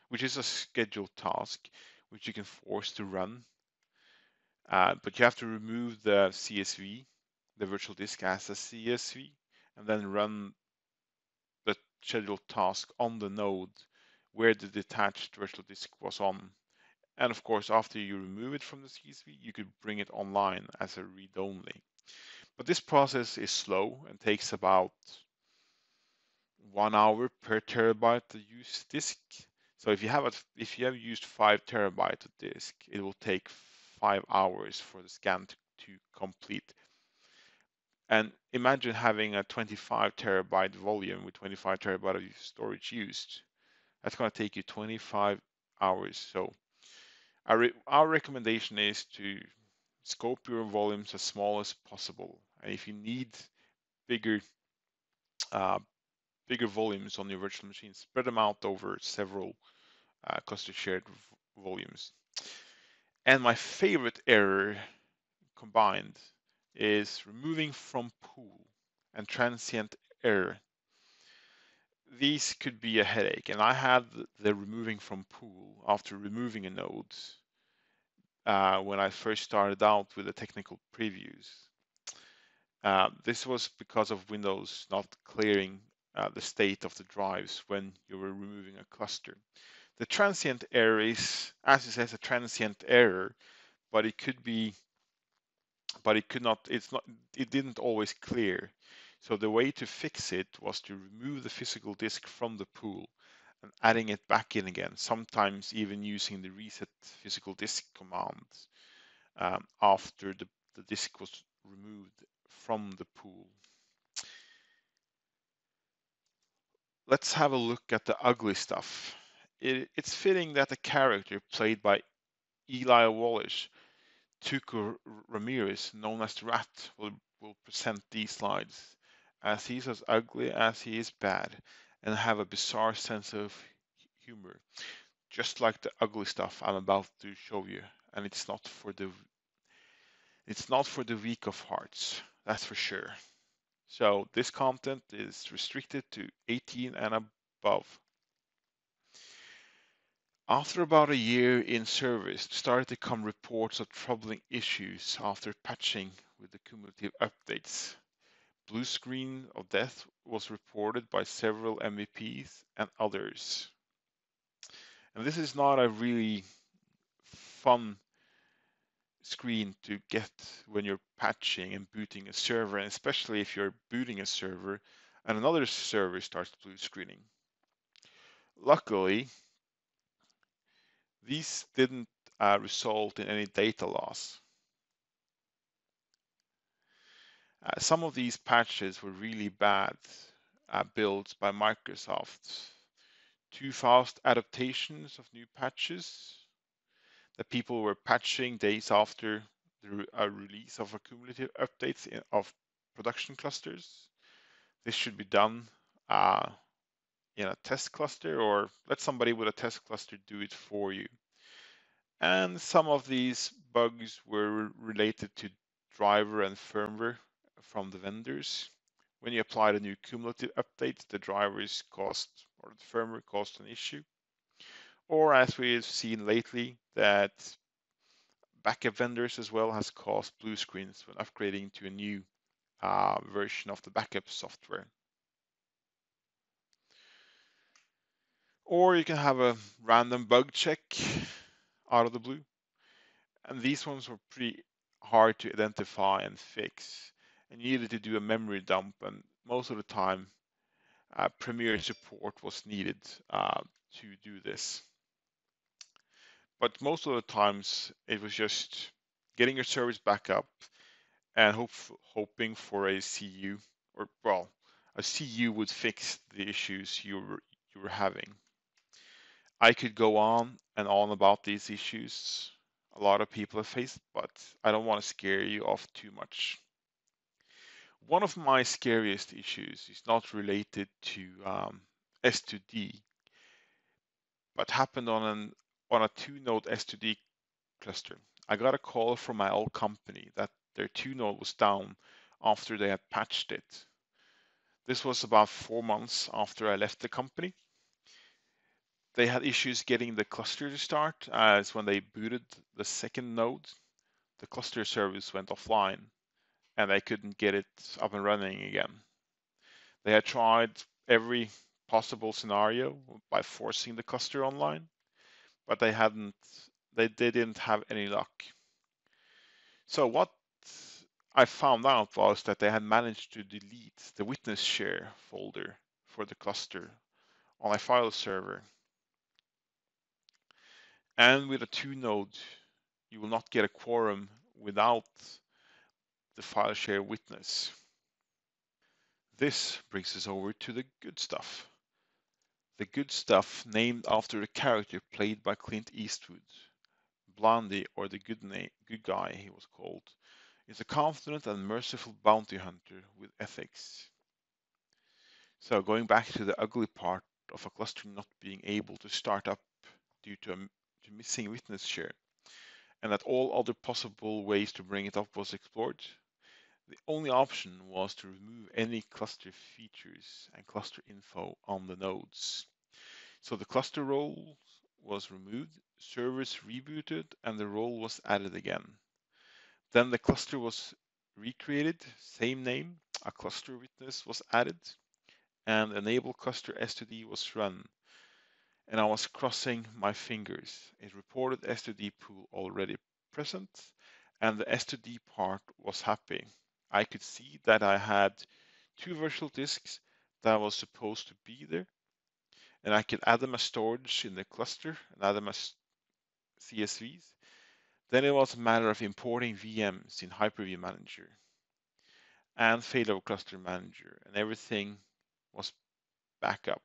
which is a scheduled task which you can force to run, but you have to remove the CSV, the virtual disk as a CSV, and then run the scheduled task on the node where the detached virtual disk was on. And of course, after you remove it from the CSV, you could bring it online as a read-only. But this process is slow and takes about 1 hour per terabyte of used disk. So if you have used 5 terabyte of disk, it will take 5 hours for the scan to complete. And imagine having a 25 terabyte volume with 25 terabyte of storage used. That's going to take you 25 hours. So our recommendation is to scope your volumes as small as possible. And if you need bigger uh, bigger volumes on your virtual machine, spread them out over several cluster shared volumes. And my favorite error combined is removing from pool and transient error. These could be a headache, and I had the removing from pool after removing a node when I first started out with the technical previews. This was because of Windows not clearing the state of the drives when you were removing a cluster. The transient error is, as it says, a transient error, but it could be, but it could not, it didn't always clear. So the way to fix it was to remove the physical disk from the pool and adding it back in again, sometimes even using the reset physical disk command after the disk was removed from the pool. Let's have a look at the ugly stuff. It's fitting that the character played by Eli Wallace, Tuco Ramirez, known as the Rat, will present these slides, as he's as ugly as he is bad and have a bizarre sense of humor, just like the ugly stuff I'm about to show you. And it's not for the weak of hearts, that's for sure. So this content is restricted to 18 and above. After about a year in service, started to come reports of troubling issues after patching with the cumulative updates. Blue screen of death was reported by several MVPs and others. And this is not a really fun screen to get when you're patching and booting a server, and especially if you're booting a server and another server starts blue screening. Luckily, these didn't result in any data loss. Some of these patches were really bad builds by Microsoft. Too fast adaptations of new patches that people were patching days after the release of cumulative updates of production clusters. This should be done in a test cluster, or let somebody with a test cluster do it for you. And some of these bugs were related to driver and firmware from the vendors. When you applied a new cumulative update, the drivers caused, or the firmware caused an issue. Or as we've seen lately, that backup vendors as well has caused blue screens when upgrading to a new version of the backup software. Or you can have a random bug check out of the blue. And these ones were pretty hard to identify and fix. And you needed to do a memory dump, and most of the time, Premier support was needed to do this. But most of the times, it was just getting your service back up and hoping for a CU, or well, a CU would fix the issues you were having. I could go on and on about these issues a lot of people have faced, but I don't want to scare you off too much. One of my scariest issues is not related to S2D, but happened on a 2-node S2D cluster. I got a call from my old company that their 2-node was down after they had patched it. This was about 4 months after I left the company. They had issues getting the cluster to start, as when they booted the second node, the cluster service went offline and they couldn't get it up and running again. They had tried every possible scenario by forcing the cluster online, but they didn't have any luck. So what I found out was that they had managed to delete the witness share folder for the cluster on a file server. And with a 2-node, you will not get a quorum without the file share witness. This brings us over to the good stuff. The good stuff named after the character played by Clint Eastwood, Blondie, or the good guy he was called, is a confident and merciful bounty hunter with ethics. So going back to the ugly part of a cluster not being able to start up due to missing witness share, and that all other possible ways to bring it up was explored, the only option was to remove any cluster features and cluster info on the nodes. So the cluster role was removed, servers rebooted, and the role was added again. Then the cluster was recreated, same name, a cluster witness was added, and enable cluster S2D was run. And I was crossing my fingers. It reported S2D pool already present, and the S2D part was happy. I could see that I had 2 virtual disks that was supposed to be there, and I could add them as storage in the cluster and add them as CSVs. Then it was a matter of importing VMs in Hyper-V Manager and Failover Cluster Manager, and everything was back up.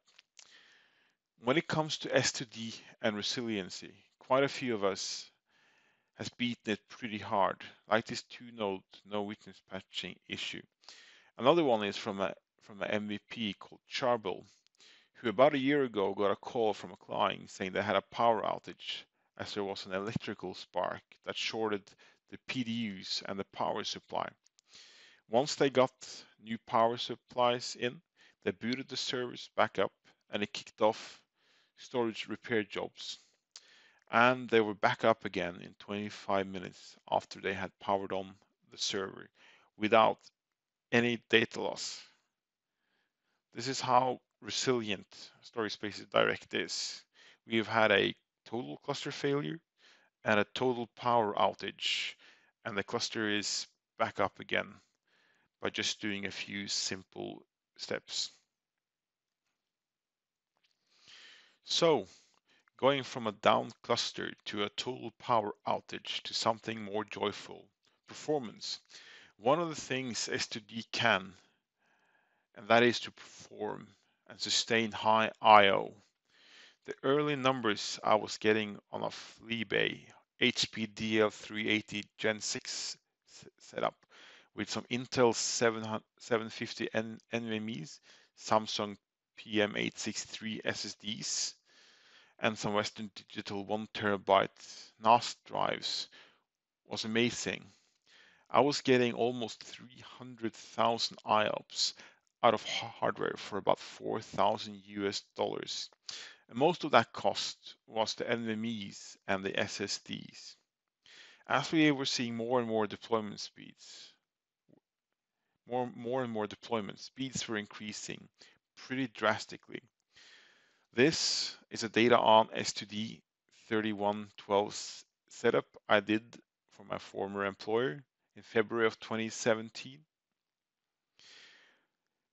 When it comes to S2D and resiliency, quite a few of us has beaten it pretty hard, like this 2-node no witness patching issue. Another one is from an MVP called Charbel, who about a year ago got a call from a client saying they had a power outage as there was an electrical spark that shorted the PDUs and the power supply. Once they got new power supplies in, they booted the servers back up and it kicked off storage repair jobs. And they were back up again in 25 minutes after they had powered on the server without any data loss. This is how resilient Storage Spaces Direct is. We've had a total cluster failure and a total power outage, and the cluster is back up again by just doing a few simple steps. So, going from a down cluster to a total power outage to something more joyful, performance. One of the things S2D can, and that is to perform and sustain high I/O. The early numbers I was getting on a FleeBay HP DL380 Gen 6 setup with some Intel 750 NVMe's, Samsung PM863 SSDs, and some Western Digital 1TB NAS drives was amazing. I was getting almost 300,000 IOPS out of hardware for about $4,000 US. And most of that cost was the NVMe's and the SSDs. As we were seeing more and more deployment speeds, more and more deployment speeds were increasing pretty drastically. This is a data on S2D 3112 setup I did for my former employer in February of 2017.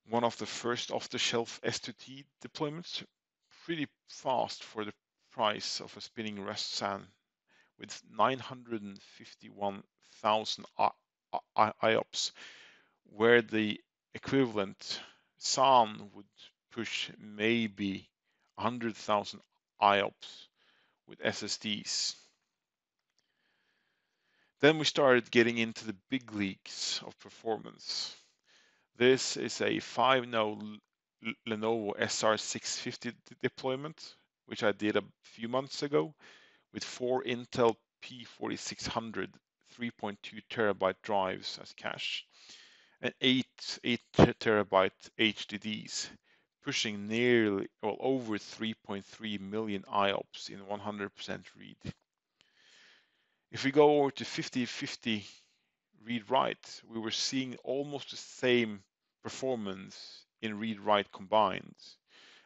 One of the first off-the-shelf S2D deployments, pretty fast for the price of a spinning rest SAN with 951,000 IOPS, where the equivalent SAN would push maybe 100,000 IOPS with SSDs. Then we started getting into the big leagues of performance. This is a 5-node Lenovo SR650 deployment, which I did a few months ago with 4 Intel P4600 3.2 terabyte drives as cache and 8 terabyte HDDs, pushing nearly over 3.3 million IOPS in 100% read. If we go over to 50/50 read-write, we were seeing almost the same performance in read-write combined,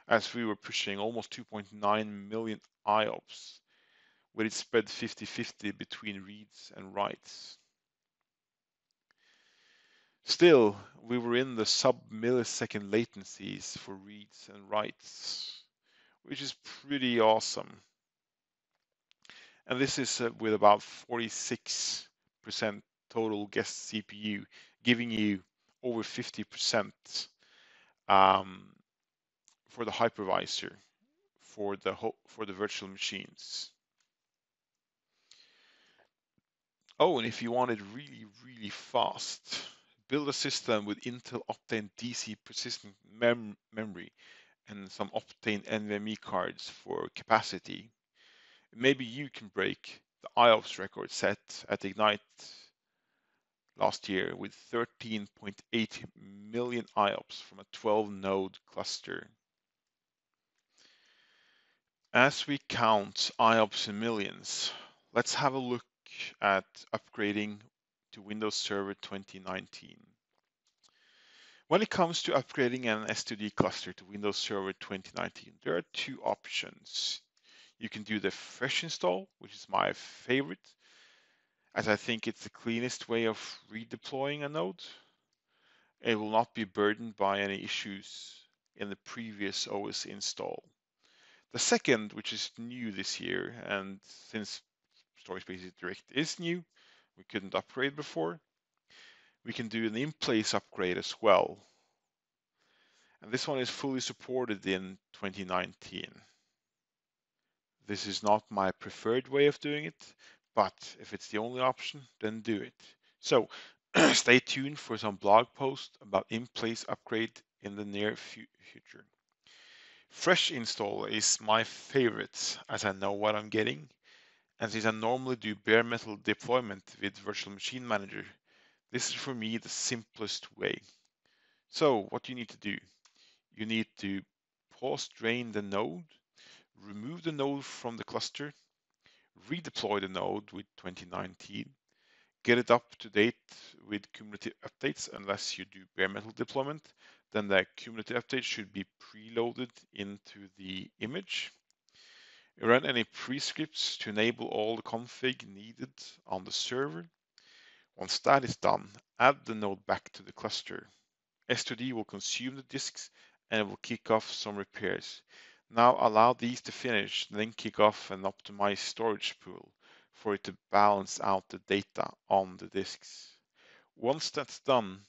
as we were pushing almost 2.9 million IOPS, with it spread 50/50 between reads and writes. Still, we were in the sub-millisecond latencies for reads and writes, which is pretty awesome. And this is with about 46% total guest CPU, giving you over 50% for the hypervisor for the virtual machines. Oh, and if you want it really, really fast, build a system with Intel Optane DC persistent memory and some Optane NVMe cards for capacity. Maybe you can break the IOPS record set at Ignite last year with 13.8 million IOPS from a 12-node cluster. As we count IOPS in millions, let's have a look at upgrading to Windows Server 2019. When it comes to upgrading an S2D cluster to Windows Server 2019, there are two options. You can do the fresh install, which is my favorite, as I think it's the cleanest way of redeploying a node. It will not be burdened by any issues in the previous OS install. The second, which is new this year, and since Storage Spaces Direct is new, we couldn't upgrade before, we can do an in-place upgrade as well. And this one is fully supported in 2019. This is not my preferred way of doing it, but if it's the only option, then do it. So stay tuned for some blog posts about in-place upgrade in the near future. Fresh install is my favorite, as I know what I'm getting, and since I normally do bare metal deployment with Virtual Machine Manager, this is for me the simplest way. So what you need to do, you need to pause drain the node, remove the node from the cluster, redeploy the node with 2019, get it up to date with cumulative updates unless you do bare metal deployment, then the cumulative update should be preloaded into the image. Run any prescripts to enable all the config needed on the server. Once that is done, add the node back to the cluster. S2D will consume the disks and it will kick off some repairs. Now allow these to finish, then kick off an optimized storage pool for it to balance out the data on the disks. Once that's done,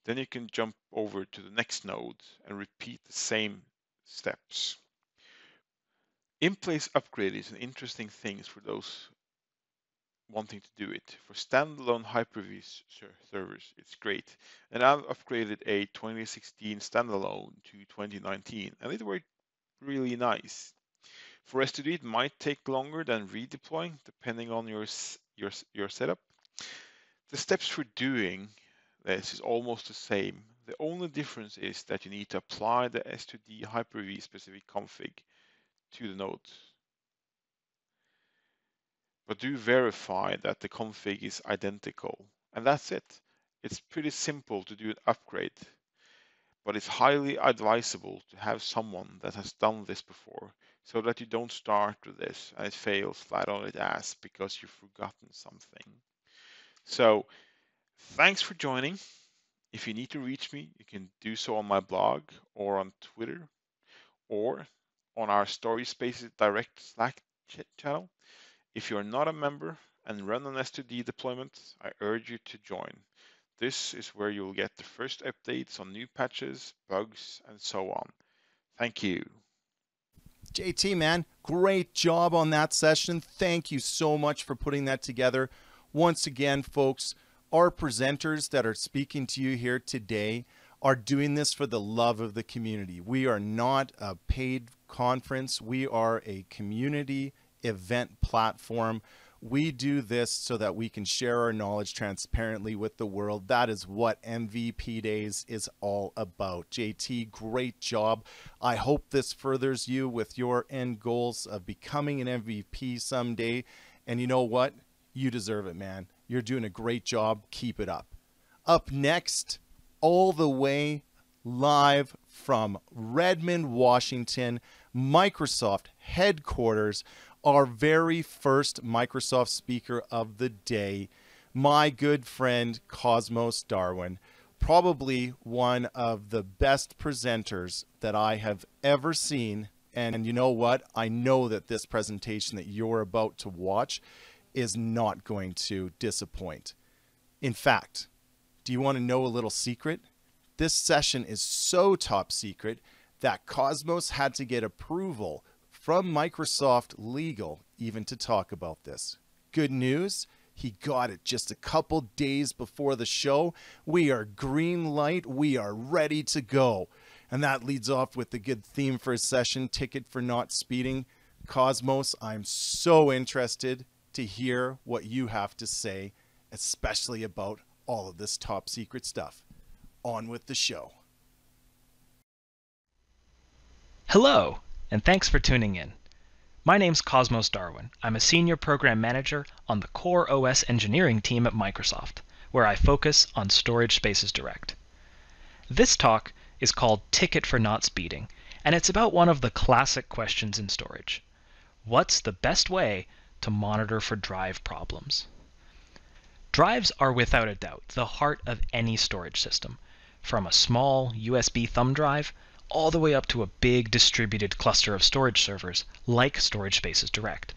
then you can jump over to the next node and repeat the same steps. In-place upgrade is an interesting thing for those wanting to do it. For standalone Hyper-V servers, it's great. And I've upgraded a 2016 standalone to 2019, and it worked really nice. For S2D, it might take longer than redeploying, depending on your setup. The steps for doing this is almost the same. The only difference is that you need to apply the S2D Hyper-V specific config to the node. But do verify that the config is identical. And that's it. It's pretty simple to do an upgrade, but it's highly advisable to have someone that has done this before so that you don't start with this and it fails flat on its ass because you've forgotten something. So thanks for joining. If you need to reach me, you can do so on my blog or on Twitter or on our Storage Spaces Direct Slack channel. If you're not a member and run an S2D deployment, I urge you to join. This is where you'll get the first updates on new patches, bugs, and so on. Thank you. JT, man, great job on that session. Thank you so much for putting that together. Once again, folks, our presenters that are speaking to you here today are doing this for the love of the community. We are not a paid conference. We are a community event platform. We do this so that we can share our knowledge transparently with the world. That is what MVP Days is all about. JT, great job. I hope this furthers you with your end goals of becoming an MVP someday. And you know what? You deserve it, man. You're doing a great job. Keep it up. Up next, all the way live from Redmond, Washington, Microsoft headquarters, our very first Microsoft speaker of the day, my good friend Cosmos Darwin, probably one of the best presenters that I have ever seen. And you know what? I know that this presentation that you're about to watch is not going to disappoint. In fact, do you want to know a little secret? This session is so top secret that Cosmos had to get approval from Microsoft Legal even to talk about this. Good news, He got it just a couple days before the show. We are green light. We are ready to go. And that leads off with the good theme for a session, Ticket for Not Speeding. Cosmos, I'm so interested to hear what you have to say, especially about all of this top secret stuff. On with the show. Hello, and thanks for tuning in. My name's Cosmos Darwin. I'm a senior program manager on the Core OS engineering team at Microsoft, where I focus on Storage Spaces Direct. This talk is called Ticket for Not Speeding, and it's about one of the classic questions in storage. What's the best way to monitor for drive problems? Drives are without a doubt the heart of any storage system, from a small USB thumb drive all the way up to a big distributed cluster of storage servers like Storage Spaces Direct.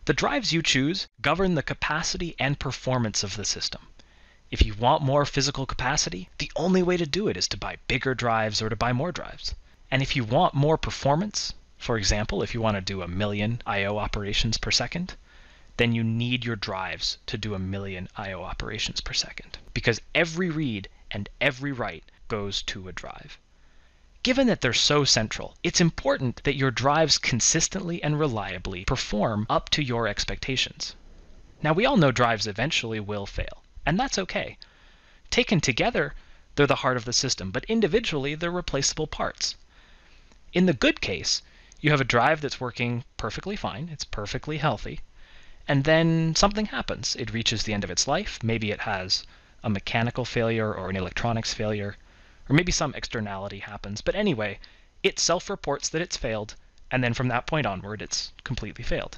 The drives you choose govern the capacity and performance of the system. If you want more physical capacity, the only way to do it is to buy bigger drives or to buy more drives. And if you want more performance, for example, if you want to do 1 million I/O operations per second, then you need your drives to do 1 million I/O operations per second, because every read and every write goes to a drive. Given that they're so central, it's important that your drives consistently and reliably perform up to your expectations. Now, we all know drives eventually will fail, and that's okay. Taken together, they're the heart of the system, but individually, they're replaceable parts. In the good case, you have a drive that's working perfectly fine, it's perfectly healthy, and then something happens. It reaches the end of its life. Maybe it has a mechanical failure or an electronics failure, or maybe some externality happens. But anyway, it self-reports that it's failed, and then from that point onward, it's completely failed.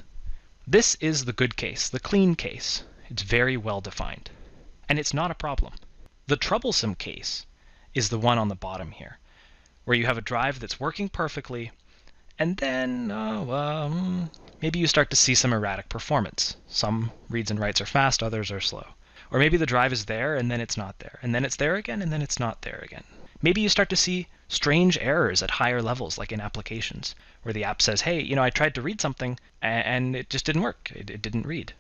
This is the good case, the clean case. It's very well defined, and it's not a problem. The troublesome case is the one on the bottom here, where you have a drive that's working perfectly, and then maybe you start to see some erratic performance. Some reads and writes are fast, others are slow. Or maybe the drive is there, and then it's not there, and then it's there again, and then it's not there again. Maybe you start to see strange errors at higher levels, like in applications, where the app says, hey, I tried to read something, and it just didn't work. It didn't read.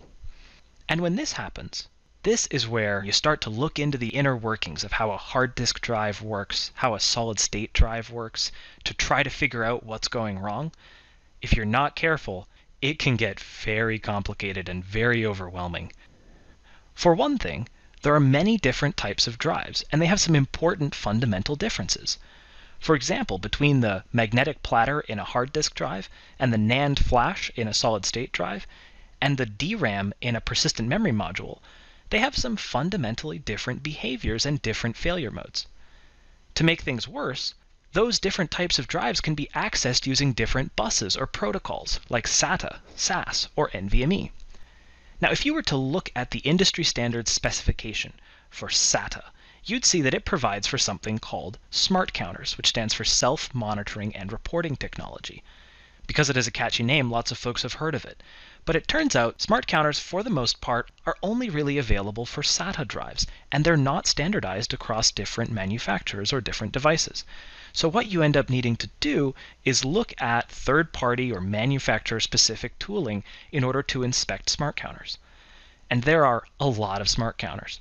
And when this happens, this is where you start to look into the inner workings of how a hard disk drive works, how a solid-state drive works, to try to figure out what's going wrong. If you're not careful, it can get very complicated and very overwhelming. For one thing, there are many different types of drives, and they have some important fundamental differences. For example, between the magnetic platter in a hard disk drive and the NAND flash in a solid-state drive, and the DRAM in a persistent memory module, they have some fundamentally different behaviors and different failure modes. To make things worse, those different types of drives can be accessed using different buses or protocols, like SATA, SAS, or NVMe. Now, if you were to look at the industry standard specification for SATA, you'd see that it provides for something called smart counters, which stands for self-monitoring and reporting technology. Because it is a catchy name, lots of folks have heard of it. But it turns out smart counters, for the most part, are only really available for SATA drives, and they're not standardized across different manufacturers or different devices. So what you end up needing to do is look at third-party or manufacturer-specific tooling in order to inspect smart counters. And there are a lot of smart counters.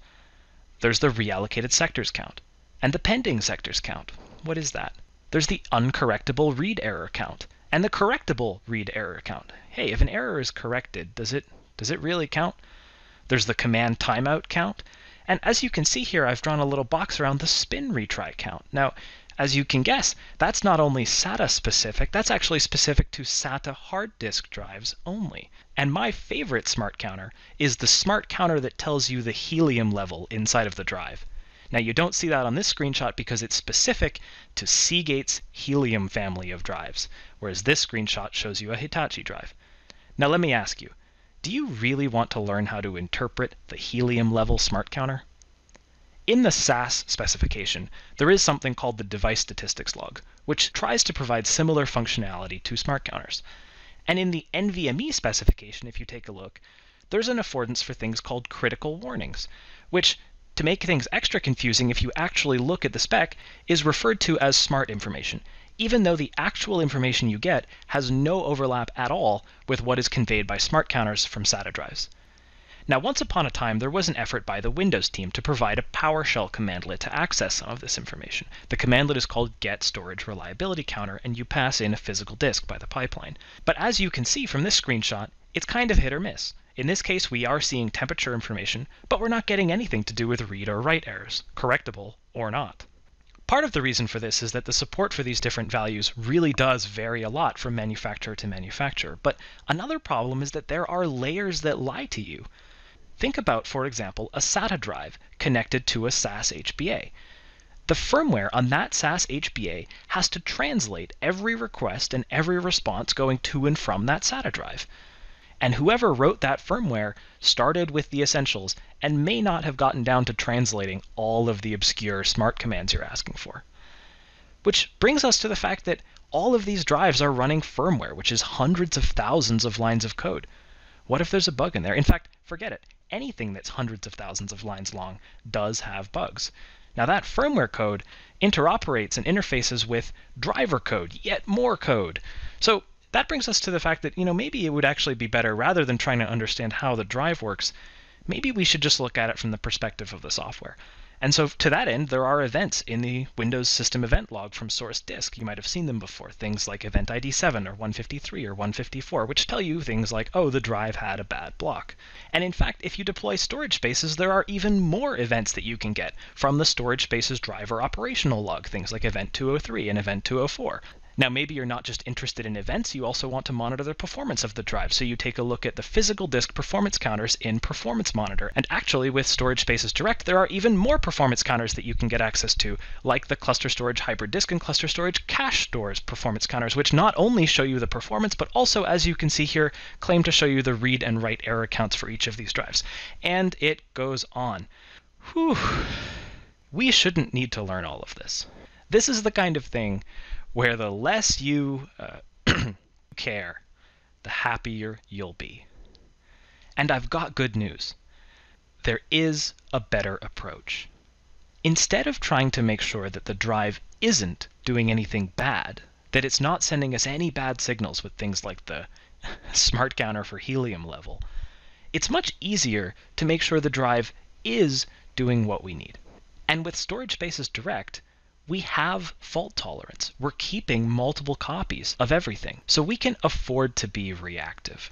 There's the reallocated sectors count, and the pending sectors count. What is that? There's the uncorrectable read error count, and the correctable read error count. Hey, if an error is corrected, does it really count? There's the command timeout count, and as you can see here, I've drawn a little box around the spin retry count. Now, as you can guess, that's not only SATA specific, that's actually specific to SATA hard disk drives only. And my favorite smart counter is the smart counter that tells you the helium level inside of the drive. Now, you don't see that on this screenshot because it's specific to Seagate's Helium family of drives, whereas this screenshot shows you a Hitachi drive. Now, let me ask you, do you really want to learn how to interpret the helium level smart counter? In the SAS specification, there is something called the device statistics log, which tries to provide similar functionality to smart counters. And in the NVMe specification, if you take a look, there's an affordance for things called critical warnings, which, to make things extra confusing if you actually look at the spec, is referred to as smart information, even though the actual information you get has no overlap at all with what is conveyed by smart counters from SATA drives. Now, once upon a time, there was an effort by the Windows team to provide a PowerShell commandlet to access some of this information. The commandlet is called get storage reliability counter, and you pass in a physical disk by the pipeline. But as you can see from this screenshot, it's kind of hit or miss. In this case, we are seeing temperature information, but we're not getting anything to do with read or write errors, correctable or not. Part of the reason for this is that the support for these different values really does vary a lot from manufacturer to manufacturer, but another problem is that there are layers that lie to you. Think about, for example, a SATA drive connected to a SAS HBA. The firmware on that SAS HBA has to translate every request and every response going to and from that SATA drive. And whoever wrote that firmware started with the essentials and may not have gotten down to translating all of the obscure smart commands you're asking for. Which brings us to the fact that all of these drives are running firmware, which is hundreds of thousands of lines of code. What if there's a bug in there? In fact, forget it. Anything that's hundreds of thousands of lines long does have bugs. Now that firmware code interoperates and interfaces with driver code, yet more code. So that brings us to the fact that, maybe it would actually be better, rather than trying to understand how the drive works, maybe we should just look at it from the perspective of the software. And so to that end, there are events in the Windows system event log from source disk. You might have seen them before, things like event ID 7 or 153 or 154, which tell you things like, oh, the drive had a bad block. And in fact, if you deploy storage spaces, there are even more events that you can get from the storage spaces driver operational log, things like event 203 and event 204. Now, maybe you're not just interested in events, you also want to monitor the performance of the drive, so you take a look at the physical disk performance counters in Performance Monitor. And actually, with Storage Spaces Direct, there are even more performance counters that you can get access to, like the Cluster Storage Hybrid Disk and Cluster Storage Cache Stores performance counters, which not only show you the performance, but also, as you can see here, claim to show you the read and write error counts for each of these drives. And it goes on. Whew. We shouldn't need to learn all of this. This is the kind of thing where the less you care, the happier you'll be. And I've got good news. There is a better approach. Instead of trying to make sure that the drive isn't doing anything bad, that it's not sending us any bad signals with things like the smart counter for helium level, it's much easier to make sure the drive is doing what we need. And with Storage Spaces Direct, we have fault tolerance. We're keeping multiple copies of everything, so we can afford to be reactive.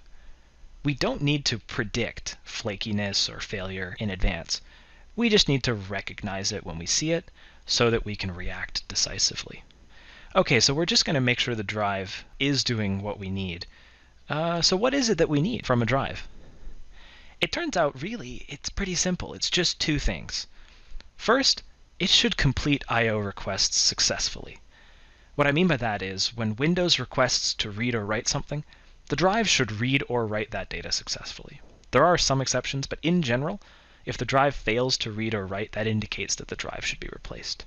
We don't need to predict flakiness or failure in advance. We just need to recognize it when we see it so that we can react decisively. Okay, so we're just going to make sure the drive is doing what we need. So what is it that we need from a drive? It turns out, really, it's pretty simple. It's just two things. First, it should complete I/O requests successfully. What I mean by that is, when Windows requests to read or write something, the drive should read or write that data successfully. There are some exceptions, but in general, if the drive fails to read or write, that indicates that the drive should be replaced.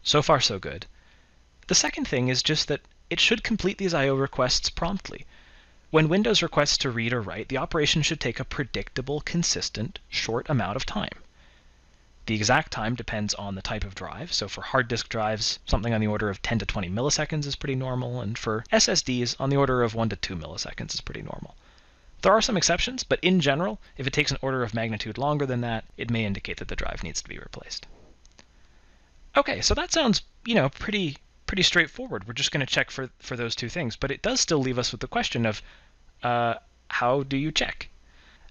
So far, so good. The second thing is just that it should complete these I/O requests promptly. When Windows requests to read or write, the operation should take a predictable, consistent, short amount of time. The exact time depends on the type of drive. So for hard disk drives, something on the order of 10 to 20 milliseconds is pretty normal, and for SSDs, on the order of 1 to 2 milliseconds is pretty normal. There are some exceptions, but in general, if it takes an order of magnitude longer than that, it may indicate that the drive needs to be replaced. Okay, so that sounds, pretty straightforward. We're just going to check for those two things, but it does still leave us with the question of, how do you check?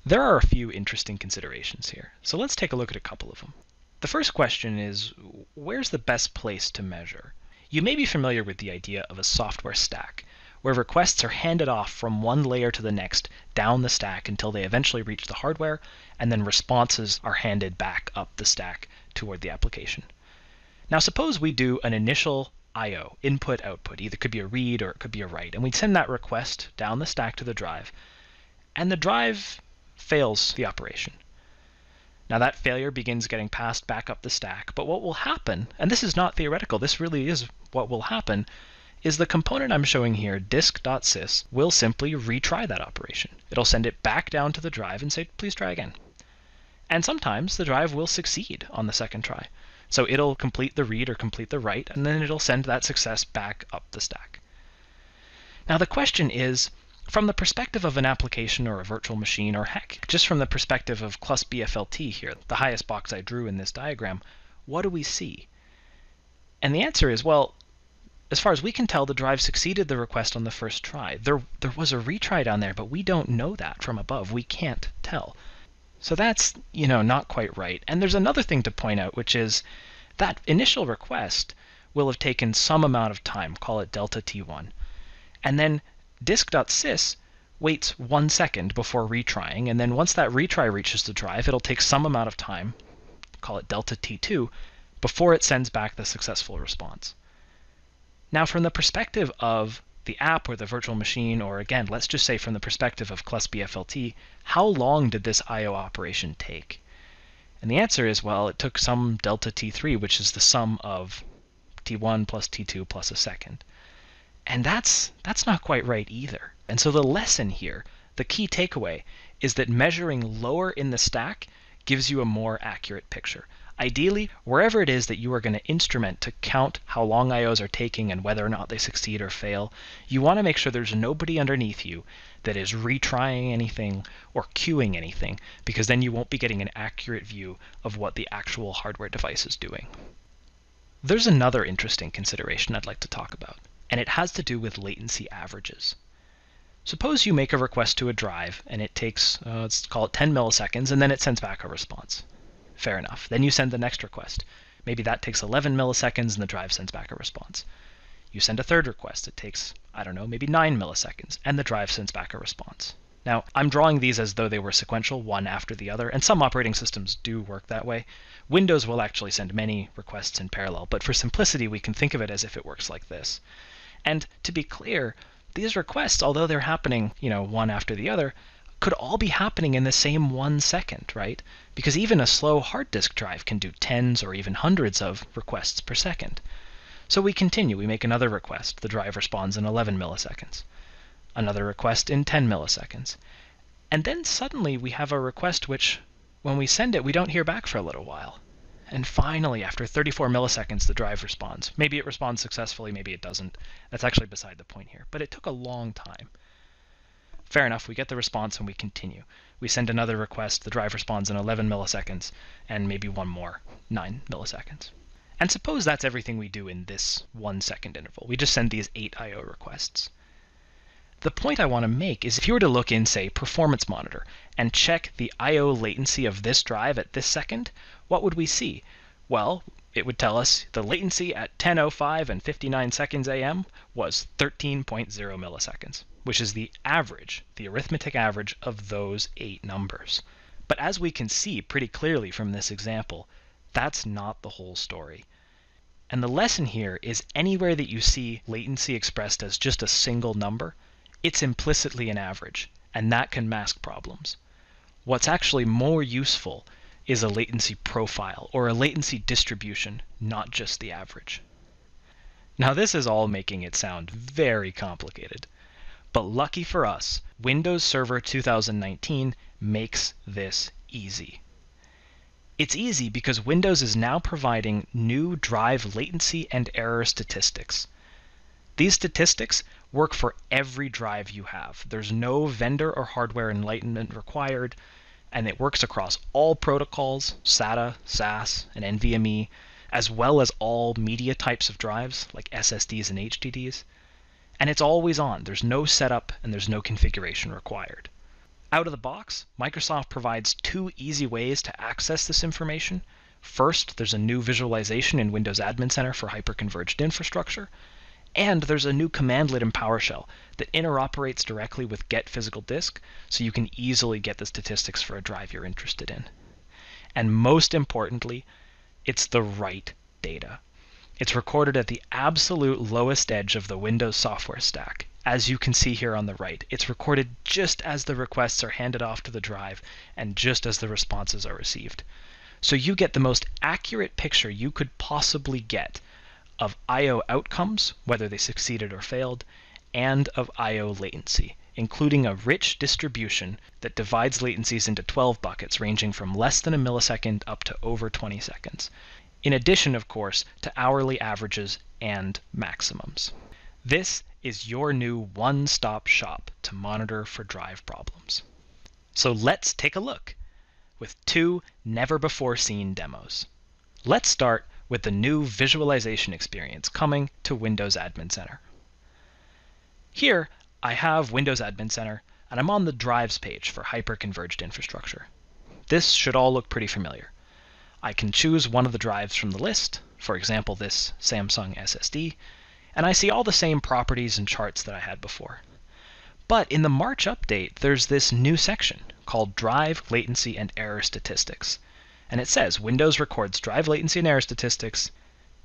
There are a few interesting considerations here, so let's take a look at a couple of them. The first question is, where's the best place to measure? You may be familiar with the idea of a software stack, where requests are handed off from one layer to the next down the stack until they eventually reach the hardware, and then responses are handed back up the stack toward the application. Now suppose we do an initial I/O, input-output, either could be a read or it could be a write, and we send that request down the stack to the drive, and the drive fails the operation. Now that failure begins getting passed back up the stack, but what will happen, and this is not theoretical, this really is what will happen, is the component I'm showing here, disk.sys, will simply retry that operation. It'll send it back down to the drive and say, please try again. And sometimes the drive will succeed on the second try. So it'll complete the read or complete the write, and then it'll send that success back up the stack. Now the question is, From the perspective of an application or a virtual machine, or heck, just from the perspective of +BFLT here, the highest box I drew in this diagram, what do we see? And the answer is, well, as far as we can tell, the drive succeeded the request on the first try. There was a retry down there, but we don't know that from above. We can't tell. So that's, not quite right. And there's another thing to point out, which is that initial request will have taken some amount of time, call it delta T1. And then disk.sys waits 1 second before retrying, and then once that retry reaches the drive, it'll take some amount of time, call it delta T2, before it sends back the successful response. Now, from the perspective of the app or the virtual machine, or again, let's just say from the perspective of +BFLT, how long did this I/O operation take? And the answer is, well, it took some delta T3, which is the sum of T1 plus T2 plus a second. And that's not quite right either. And so the lesson here, the key takeaway, is that measuring lower in the stack gives you a more accurate picture. Ideally, wherever it is that you are going to instrument to count how long IOs are taking and whether or not they succeed or fail, you want to make sure there's nobody underneath you that is retrying anything or queuing anything, because then you won't be getting an accurate view of what the actual hardware device is doing. There's another interesting consideration I'd like to talk about, and it has to do with latency averages. Suppose you make a request to a drive and it takes, let's call it 10 milliseconds, and then it sends back a response. Fair enough. Then you send the next request. Maybe that takes 11 milliseconds and the drive sends back a response. You send a third request. It takes, maybe 9 milliseconds, and the drive sends back a response. Now, I'm drawing these as though they were sequential, one after the other, and some operating systems do work that way. Windows will actually send many requests in parallel, but for simplicity, we can think of it as if it works like this. And to be clear, these requests, although they're happening, one after the other, could all be happening in the same 1 second, right? Because even a slow hard disk drive can do tens or even hundreds of requests per second. So we continue. We make another request. The drive responds in 11 milliseconds. Another request in 10 milliseconds. And then suddenly we have a request which, when we send it, we don't hear back for a little while. And finally, after 34 milliseconds, the drive responds. Maybe it responds successfully, maybe it doesn't. That's actually beside the point here. But it took a long time. Fair enough, we get the response and we continue. We send another request, the drive responds in 11 milliseconds, and maybe one more, 9 milliseconds. And suppose that's everything we do in this 1 second interval. We just send these 8 I/O requests. The point I want to make is if you were to look in, say, Performance Monitor and check the I/O latency of this drive at this second, what would we see? Well, it would tell us the latency at 10:05 and 59 seconds AM was 13.0 milliseconds, which is the average, the arithmetic average of those 8 numbers. But as we can see pretty clearly from this example, that's not the whole story. And the lesson here is anywhere that you see latency expressed as just a single number, it's implicitly an average, and that can mask problems. What's actually more useful is a latency profile, or a latency distribution, not just the average. Now this is all making it sound very complicated, but lucky for us, Windows Server 2019 makes this easy. It's easy because Windows is now providing new drive latency and error statistics. These statistics work for every drive you have. There's no vendor or hardware enlightenment required, and it works across all protocols, SATA, SAS, and NVMe, as well as all media types of drives, like SSDs and HDDs. And it's always on. There's no setup and there's no configuration required. Out of the box, Microsoft provides 2 easy ways to access this information. First, there's a new visualization in Windows Admin Center for hyperconverged infrastructure. And there's a new commandlet in PowerShell that interoperates directly with get physical disk, so you can easily get the statistics for a drive you're interested in. And most importantly, it's the right data. It's recorded at the absolute lowest edge of the Windows software stack. As you can see here on the right, it's recorded just as the requests are handed off to the drive and just as the responses are received. So you get the most accurate picture you could possibly get of I/O outcomes, whether they succeeded or failed, and of I/O latency, including a rich distribution that divides latencies into 12 buckets ranging from less than a millisecond up to over 20 seconds, in addition, of course, to hourly averages and maximums. This is your new one-stop shop to monitor for drive problems. So let's take a look with 2 never-before-seen demos. Let's start with the new visualization experience coming to Windows Admin Center. Here, I have Windows Admin Center, and I'm on the drives page for hyper-converged infrastructure. This should all look pretty familiar. I can choose one of the drives from the list, for example this Samsung SSD, and I see all the same properties and charts that I had before. But in the March update, there's this new section called Drive Latency and Error Statistics. And it says Windows records drive latency and error statistics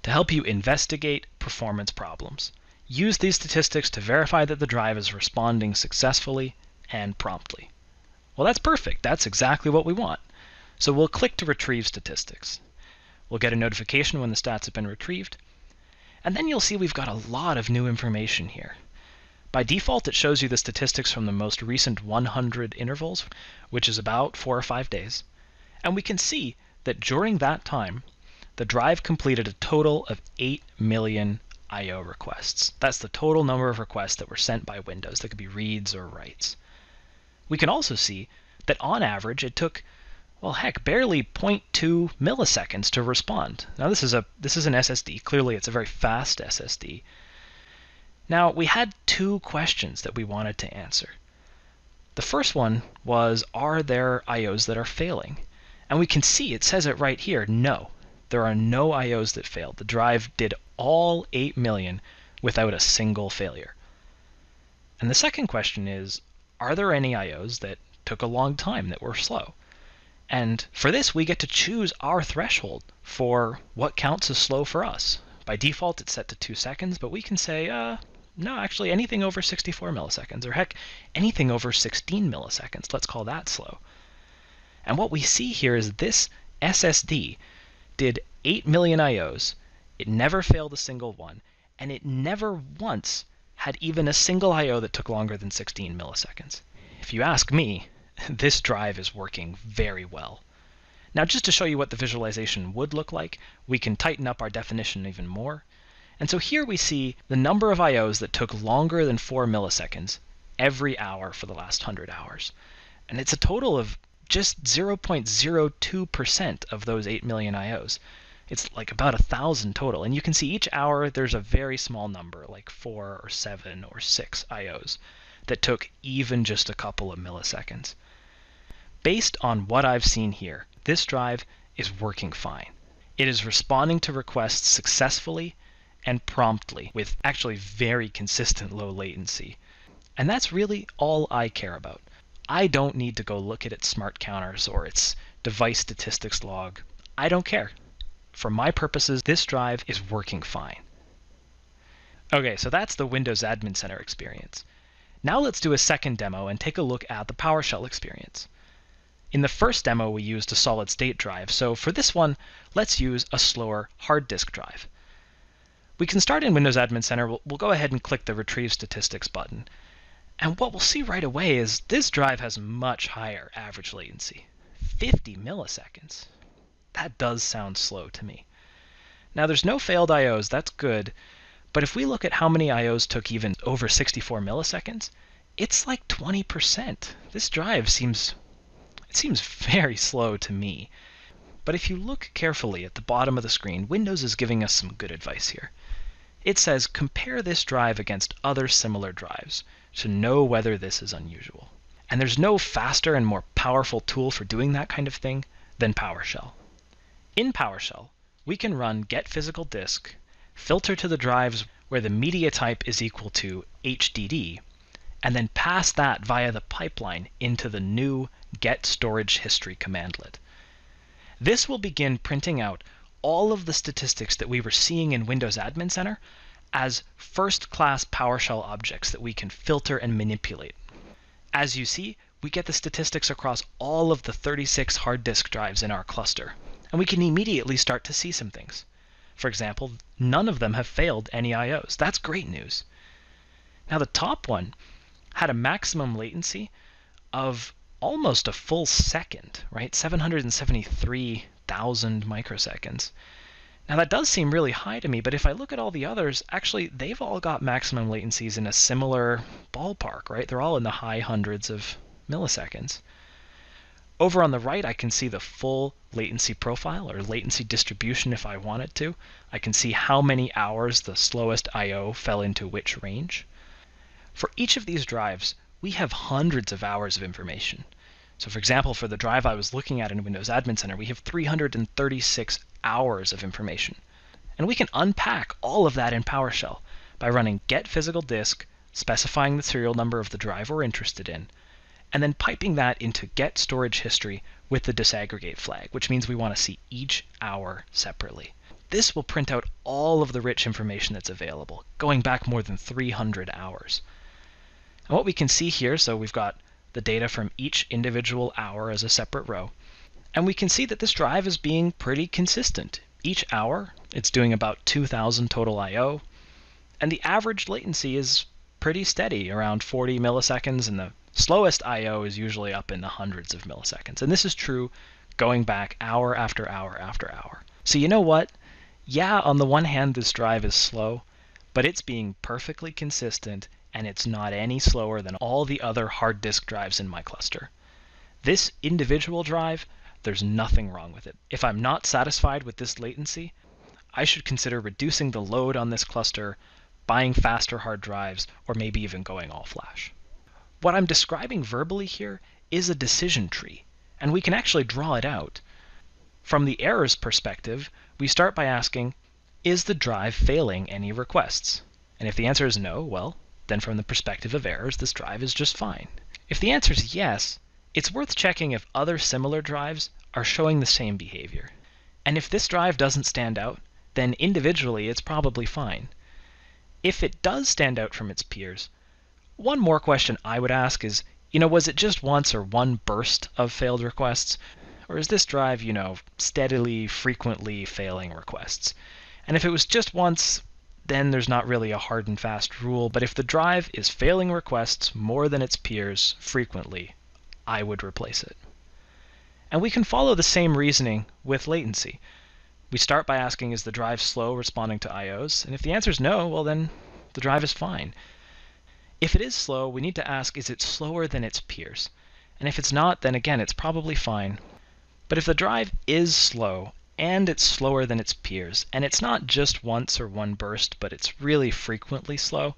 to help you investigate performance problems. Use these statistics to verify that the drive is responding successfully and promptly. Well, that's perfect. That's exactly what we want. So we'll click to retrieve statistics. We'll get a notification when the stats have been retrieved. And then you'll see we've got a lot of new information here. By default, it shows you the statistics from the most recent 100 intervals, which is about 4 or 5 days. And we can see that during that time, the drive completed a total of 8 million I/O requests. That's the total number of requests that were sent by Windows. That could be reads or writes. We can also see that on average, it took, well, heck, barely 0.2 milliseconds to respond. Now this is an SSD. Clearly, it's a very fast SSD. Now, we had 2 questions that we wanted to answer. The first one was, are there I/Os that are failing? And we can see, it says it right here, no. There are no I/Os that failed. The drive did all 8 million without a single failure. And the second question is, are there any I/Os that took a long time, that were slow? And for this, we get to choose our threshold for what counts as slow for us. By default, it's set to 2 seconds, but we can say, no, actually anything over 64 milliseconds, or heck, anything over 16 milliseconds. Let's call that slow. And what we see here is this SSD did 8 million I/Os, it never failed a single one, and it never once had even a single I/O that took longer than 16 milliseconds. If you ask me, this drive is working very well. Now, just to show you what the visualization would look like, we can tighten up our definition even more. And so here we see the number of I/Os that took longer than 4 milliseconds every hour for the last 100 hours. And it's a total of just 0.02% of those 8 million I/Os. It's like about 1,000 total. And you can see each hour there's a very small number, like 4 or 7 or 6 I/Os that took even just a couple of milliseconds. Based on what I've seen here, this drive is working fine. It is responding to requests successfully and promptly with actually very consistent low latency. And that's really all I care about. I don't need to go look at its smart counters or its device statistics log. I don't care. For my purposes, this drive is working fine. Okay, so that's the Windows Admin Center experience. Now let's do a second demo and take a look at the PowerShell experience. In the first demo, we used a solid-state drive, so for this one, let's use a slower hard disk drive. We can start in Windows Admin Center. We'll go ahead and click the Retrieve Statistics button. And what we'll see right away is this drive has much higher average latency, 50 milliseconds. That does sound slow to me. Now there's no failed I/Os, that's good, but if we look at how many I/Os took even over 64 milliseconds, it's like 20%. This drive seems very slow to me. But if you look carefully at the bottom of the screen, Windows is giving us some good advice here. It says compare this drive against other similar drives to know whether this is unusual. And there's no faster and more powerful tool for doing that kind of thing than PowerShell. In PowerShell, we can run get physical disk, filter to the drives where the media type is equal to HDD, and then pass that via the pipeline into the new get storage history commandlet. This will begin printing out all of the statistics that we were seeing in Windows Admin Center as first-class PowerShell objects that we can filter and manipulate. As you see, we get the statistics across all of the 36 hard disk drives in our cluster, and we can immediately start to see some things. For example, none of them have failed any I/Os. That's great news. Now the top one had a maximum latency of almost a full second, right? 773,000 microseconds. Now that does seem really high to me, but if I look at all the others, actually they've all got maximum latencies in a similar ballpark, right? They're all in the high hundreds of milliseconds. Over on the right, I can see the full latency profile, or latency distribution if I wanted to. I can see how many hours the slowest I/O fell into which range. For each of these drives, we have hundreds of hours of information. So for example, for the drive I was looking at in Windows Admin Center, we have 336 hours of information. And we can unpack all of that in PowerShell by running get physical disk, specifying the serial number of the drive we're interested in, and then piping that into get storage history with the disaggregate flag, which means we want to see each hour separately. This will print out all of the rich information that's available, going back more than 300 hours. And what we can see here, so we've got the data from each individual hour as a separate row, and we can see that this drive is being pretty consistent. Each hour, it's doing about 2,000 total I/O, and the average latency is pretty steady, around 40 milliseconds, and the slowest I/O is usually up in the hundreds of milliseconds. And this is true going back hour after hour after hour. So you know what? Yeah, on the one hand, this drive is slow, but it's being perfectly consistent, and it's not any slower than all the other hard disk drives in my cluster. This individual drive, there's nothing wrong with it. If I'm not satisfied with this latency, I should consider reducing the load on this cluster, buying faster hard drives, or maybe even going all flash. What I'm describing verbally here is a decision tree, and we can actually draw it out. From the errors perspective, we start by asking, is the drive failing any requests? And if the answer is no, well, then from the perspective of errors, this drive is just fine. If the answer is yes, it's worth checking if other similar drives are showing the same behavior. And if this drive doesn't stand out, then individually it's probably fine. If it does stand out from its peers, one more question I would ask is, was it just once or one burst of failed requests? Or is this drive, steadily, frequently failing requests? And if it was just once, then there's not really a hard and fast rule, but if the drive is failing requests more than its peers frequently, I would replace it. And we can follow the same reasoning with latency. We start by asking, is the drive slow responding to I/Os? And if the answer is no, well then the drive is fine. If it is slow, we need to ask, is it slower than its peers? And if it's not, then again, it's probably fine. But if the drive is slow, and it's slower than its peers, and it's not just once or one burst, but it's really frequently slow,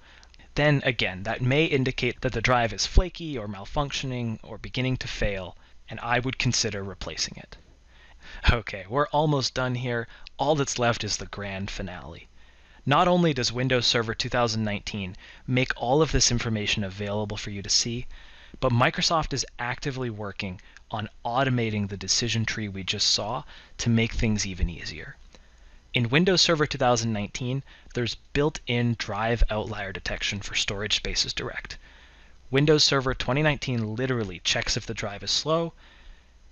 then again, that may indicate that the drive is flaky or malfunctioning or beginning to fail, and I would consider replacing it. Okay, we're almost done here. All that's left is the grand finale. Not only does Windows Server 2019 make all of this information available for you to see, but Microsoft is actively working on automating the decision tree we just saw to make things even easier. In Windows Server 2019, there's built-in drive outlier detection for storage spaces direct. Windows Server 2019 literally checks if the drive is slow,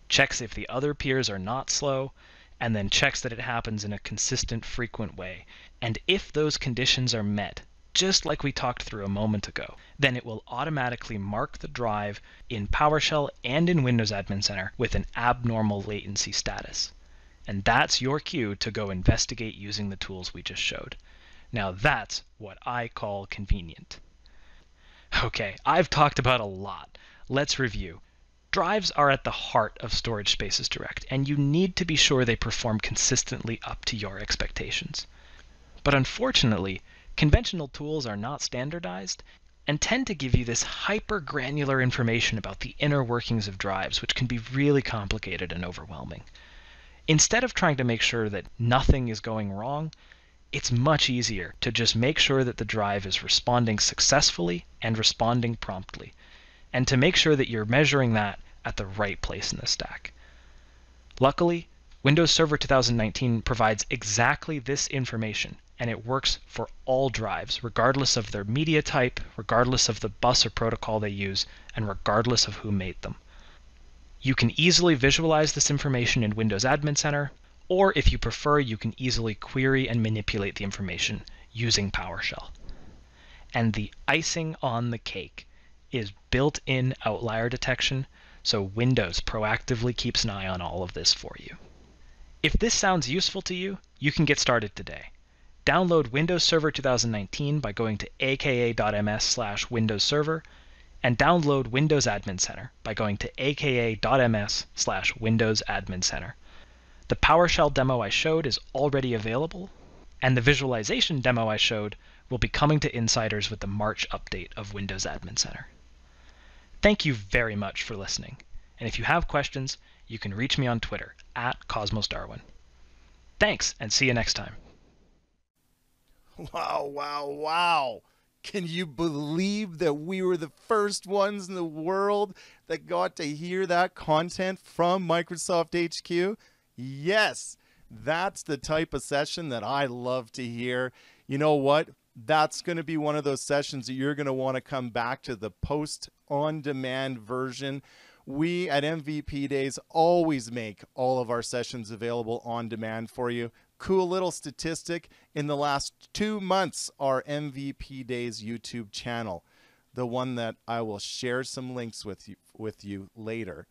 checks if the other peers are not slow, and then checks that it happens in a consistent, frequent way. And if those conditions are met, just like we talked through a moment ago, then it will automatically mark the drive in PowerShell and in Windows Admin Center with an abnormal latency status. And that's your cue to go investigate using the tools we just showed. Now that's what I call convenient. Okay, I've talked about a lot. Let's review. Drives are at the heart of storage spaces direct, and you need to be sure they perform consistently up to your expectations. But unfortunately, conventional tools are not standardized and tend to give you this hyper-granular information about the inner workings of drives, which can be really complicated and overwhelming. Instead of trying to make sure that nothing is going wrong, it's much easier to just make sure that the drive is responding successfully and responding promptly, and to make sure that you're measuring that at the right place in the stack. Luckily, Windows Server 2019 provides exactly this information, and it works for all drives, regardless of their media type, regardless of the bus or protocol they use, and regardless of who made them. You can easily visualize this information in Windows Admin Center, or if you prefer, you can easily query and manipulate the information using PowerShell. And the icing on the cake is built-in outlier detection, so Windows proactively keeps an eye on all of this for you. If this sounds useful to you, you can get started today. Download Windows Server 2019 by going to aka.ms/Windows Server, and download Windows Admin Center by going to aka.ms/Windows Admin Center. The PowerShell demo I showed is already available, and the visualization demo I showed will be coming to insiders with the March update of Windows Admin Center. Thank you very much for listening, and if you have questions, you can reach me on Twitter @CosmosDarwin. Thanks, and see you next time. Wow, wow, wow. Can you believe that we were the first ones in the world that got to hear that content from Microsoft HQ? Yes, that's the type of session that I love to hear. You know what? That's going to be one of those sessions that you're going to want to come back to, the post-on-demand version. We at MVP Days always make all of our sessions available on demand for you. Cool little statistic, in the last 2 months, our MVP Days YouTube channel, the one that I will share some links with you later,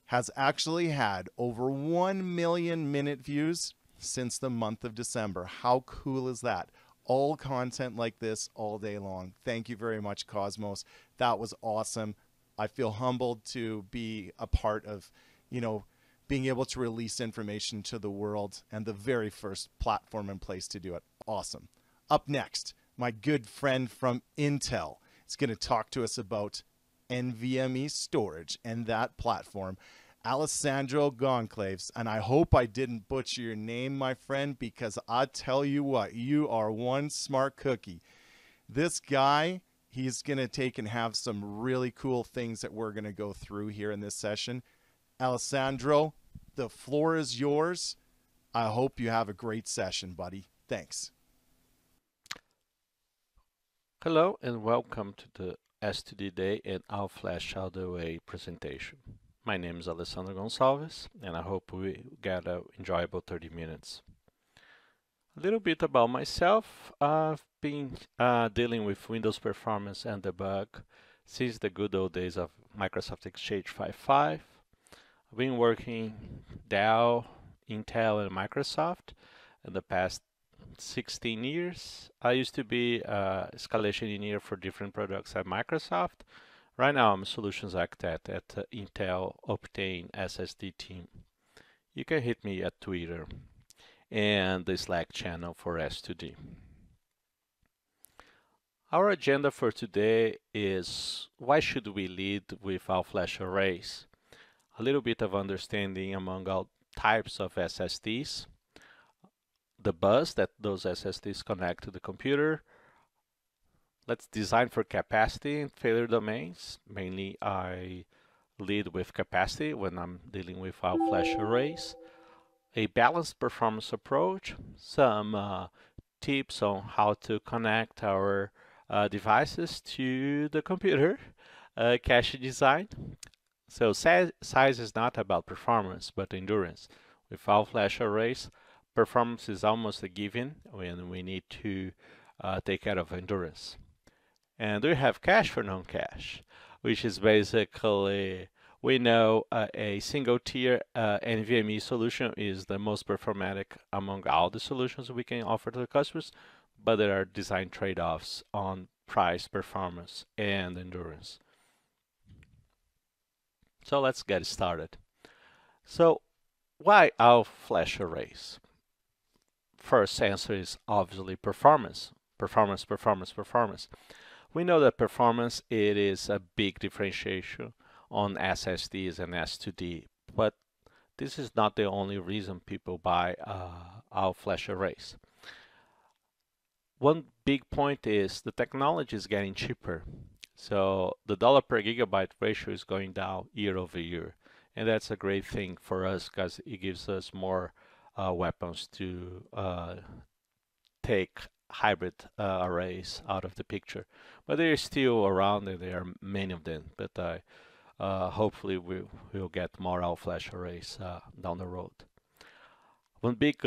has actually had over 1 million minute views since the month of December. How cool is that? All content like this all day long. Thank you very much, Cosmos. That was awesome. I feel humbled to be a part of, being able to release information to the world, and the very first platform in place to do it. Awesome. Up next, my good friend from Intel is going to talk to us about NVMe storage and that platform, Alessandro Goncalves. And I hope I didn't butcher your name, my friend, because I tell you what, you are one smart cookie. This guy, he's going to take and have some really cool things that we're going to go through here in this session. Alessandro, the floor is yours. I hope you have a great session, buddy. Thanks. Hello and welcome to the S2D Day and All Flash All the Way presentation. My name is Alessandro Gonçalves and I hope we get an enjoyable 30 minutes. A little bit about myself. I've been dealing with Windows performance and debug since the good old days of Microsoft Exchange 5.5. I've been working Dell, Intel, and Microsoft in the past 16 years. I used to be an escalation engineer for different products at Microsoft. Right now, I'm a solutions architect at Intel Optane SSD team. You can hit me at Twitter and the Slack channel for S2D. Our agenda for today is why should we lead with all-flash arrays? A little bit of understanding among all types of SSDs, the bus that those SSDs connect to the computer. Let's design for capacity and failure domains. Mainly I lead with capacity when I'm dealing with all-flash arrays. A balanced performance approach, some tips on how to connect our devices to the computer, cache design. So size is not about performance, but endurance. With all-flash arrays, performance is almost a given when we need to take care of endurance. And we have cache for non-cache, which is basically, we know a single tier NVMe solution is the most performatic among all the solutions we can offer to the customers, but there are design trade-offs on price, performance, and endurance. So let's get started. So why all-flash arrays? First answer is obviously performance. Performance, performance, performance. We know that performance, it is a big differentiation on SSDs and S2D, but this is not the only reason people buy all-flash arrays. One big point is the technology is getting cheaper. So the dollar per gigabyte ratio is going down year over year. And that's a great thing for us because it gives us more weapons to take hybrid arrays out of the picture. But they're still around and there are many of them. But hopefully we'll get more all-flash arrays down the road. One big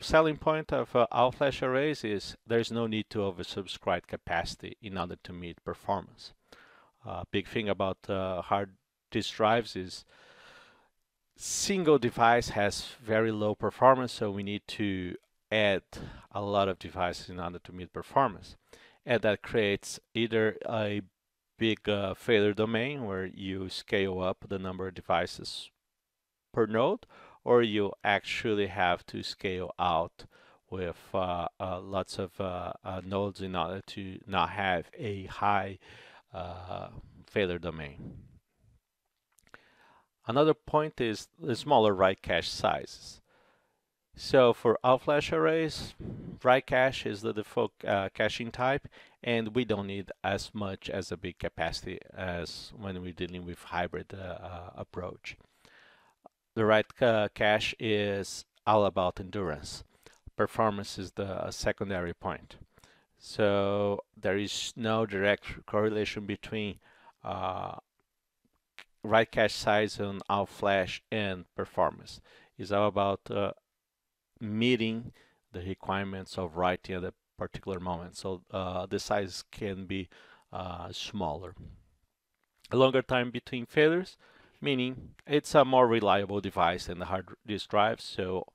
selling point of all-flash arrays is there's no need to oversubscribe capacity in order to meet performance. Big thing about hard disk drives is Single device has very low performance, so we need to add a lot of devices in order to meet performance. And that creates either a big failure domain where you scale up the number of devices per node, or you actually have to scale out with lots of nodes in order to not have a high failure domain. Another point is the smaller write cache sizes. So for all-flash arrays, write cache is the default caching type, and we don't need as much as a big capacity as when we're dealing with hybrid approach. The write cache is all about endurance. Performance is the secondary point. So there is no direct correlation between write cache size on all-flash and performance. It's all about meeting the requirements of writing at a particular moment. So the size can be smaller. A longer time between failures, meaning it's a more reliable device than the hard disk drive, so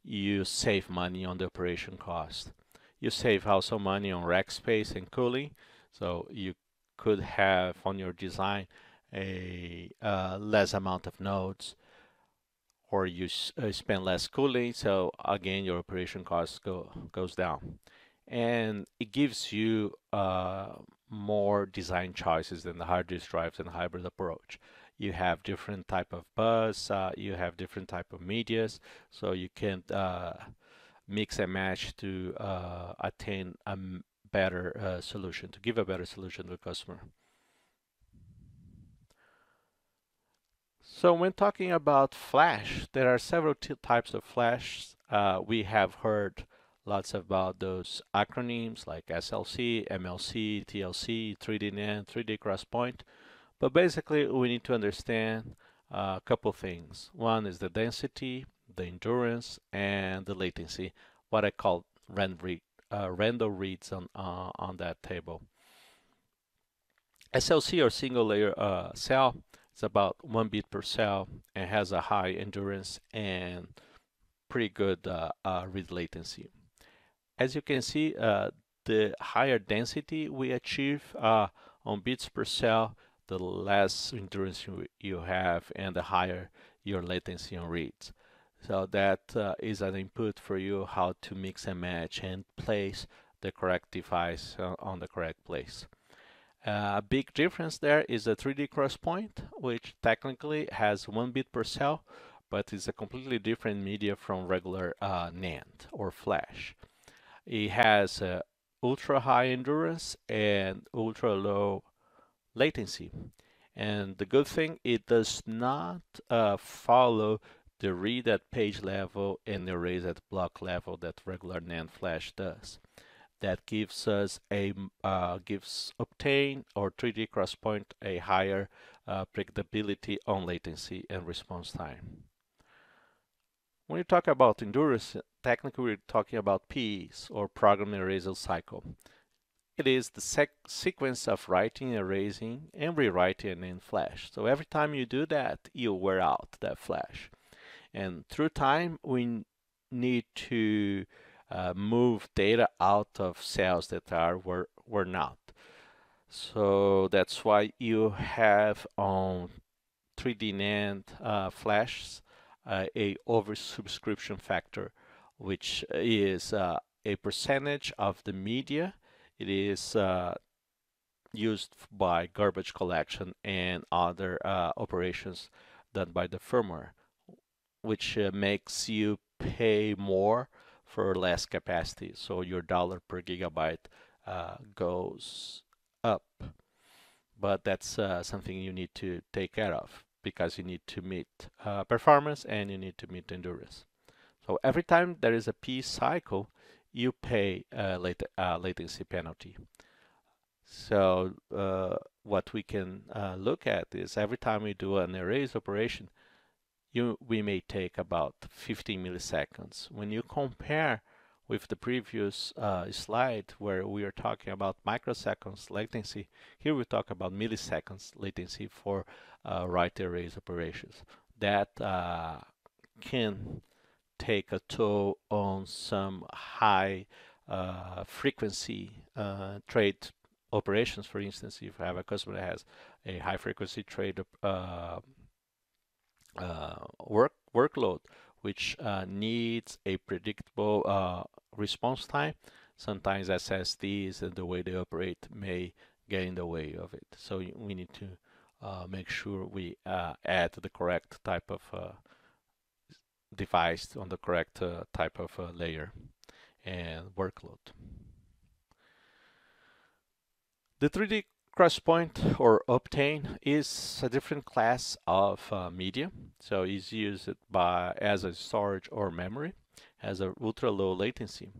you save money on the operation cost. You save also money on rack space and cooling, so you could have on your design a less amount of nodes, or you spend less cooling, so again your operation cost goes down. And it gives you more design choices than the hard disk drives and hybrid approach. You have different type of bus, you have different type of medias, so you can mix and match to attain a better solution, to give a better solution to the customer. So when talking about flash, there are several types of flash. We have heard lots about those acronyms like SLC, MLC, TLC, 3D NAND, 3D XPoint. But basically, we need to understand a couple things. One is the density, the endurance, and the latency, what I call random reads on that table. SLC, or single layer cell, it's about 1 bit per cell and has a high endurance and pretty good read latency. As you can see, the higher density we achieve on bits per cell, the less endurance you have and the higher your latency on reads. So that is an input for you how to mix and match and place the correct device on the correct place. A big difference there is the 3D XPoint, which technically has 1 bit per cell, but is a completely different media from regular NAND or flash. It has ultra high endurance and ultra low latency. And the good thing, it does not follow the read at page level and the erase at block level that regular NAND flash does. That gives us Optane or 3D XPoint a higher predictability on latency and response time. When you talk about endurance, technically we're talking about PEs, or program erasal cycle. It is the sequence of writing, erasing, and rewriting in flash. So every time you do that, you wear out that flash. And through time, we need to move data out of cells that were not. So that's why you have on 3D NAND flashes a oversubscription factor, which is a percentage of the media. It is used by garbage collection and other operations done by the firmware, which makes you pay more for less capacity. So your dollar per gigabyte goes up. But that's something you need to take care of, because you need to meet performance and you need to meet endurance. So every time there is a P cycle, you pay a latency penalty. So what we can look at is every time we do an erase operation, we may take about 15 milliseconds. When you compare with the previous slide where we are talking about microseconds latency, here we talk about milliseconds latency for write erase operations. that can take a toll on some high frequency trade operations. For instance, if you have a customer that has a high frequency trade workload, which needs a predictable response time, sometimes SSDs and the way they operate may get in the way of it. So we need to make sure we add the correct type of device on the correct type of layer and workload. The 3D XPoint or Optane is a different class of media, so it's used as a storage or memory, has a ultra low latency.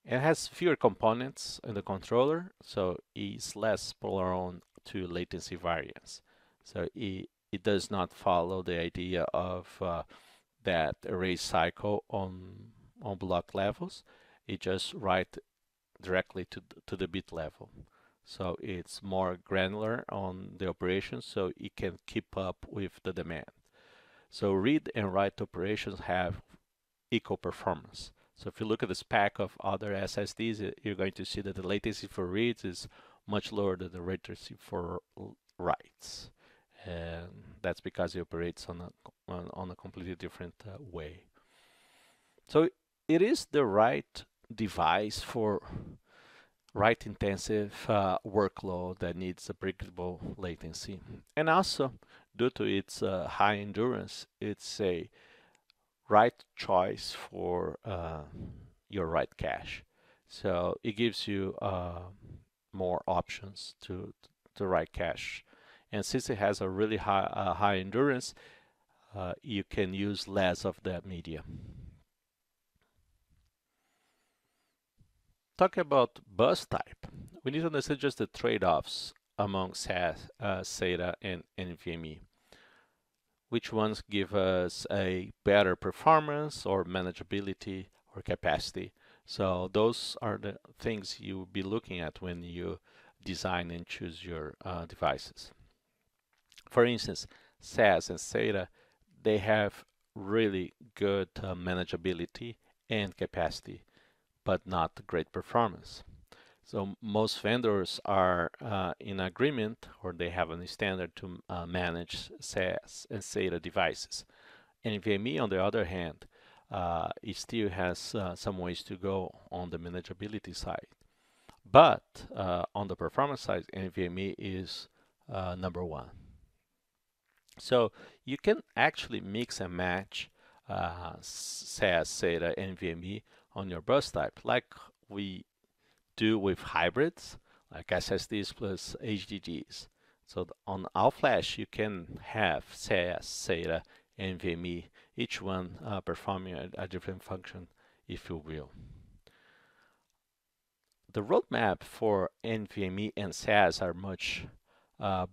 It has fewer components in the controller, so it's less prone to latency variance. So it does not follow the idea of that erase cycle on block levels. It just writes directly to the bit level. So it's more granular on the operations, so it can keep up with the demand. So read and write operations have equal performance. So if you look at the spec of other SSDs, you're going to see that the latency for reads is much lower than the latency for writes. And that's because it operates on a completely different way. So it is the right device for write-intensive workload that needs a predictable latency. And also, due to its high endurance, it's a right choice for your write cache. So it gives you more options to write cache. And since it has a really high endurance, you can use less of that media. Talking about bus type, we need to understand just the trade-offs among SAS, SATA, and NVMe. Which ones give us a better performance or manageability or capacity? So those are the things you'll be looking at when you design and choose your devices. For instance, SAS and SATA, they have really good manageability and capacity, but not great performance. So most vendors are in agreement, or they have a standard to manage SAS and SATA devices. NVMe, on the other hand, it still has some ways to go on the manageability side. But on the performance side, NVMe is number one. So you can actually mix and match SAS, SATA, NVMe on your bus type, like we do with hybrids, like SSDs plus HDDs. So on all flash, you can have SAS, SATA, NVMe, each one performing a different function, if you will. The roadmap for NVMe and SAS are much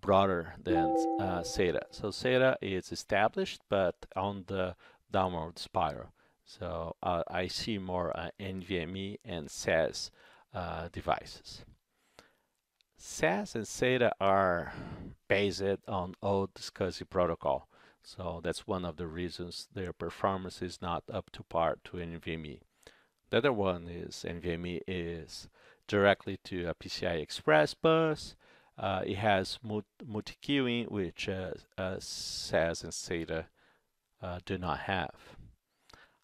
broader than SATA. So SATA is established, but on the downward spiral. So I see more NVMe and SAS devices. SAS and SATA are based on old SCSI protocol. So that's one of the reasons their performance is not up to par to NVMe. The other one is NVMe is directly to a PCI Express bus. It has multi-queuing, which SAS and SATA do not have.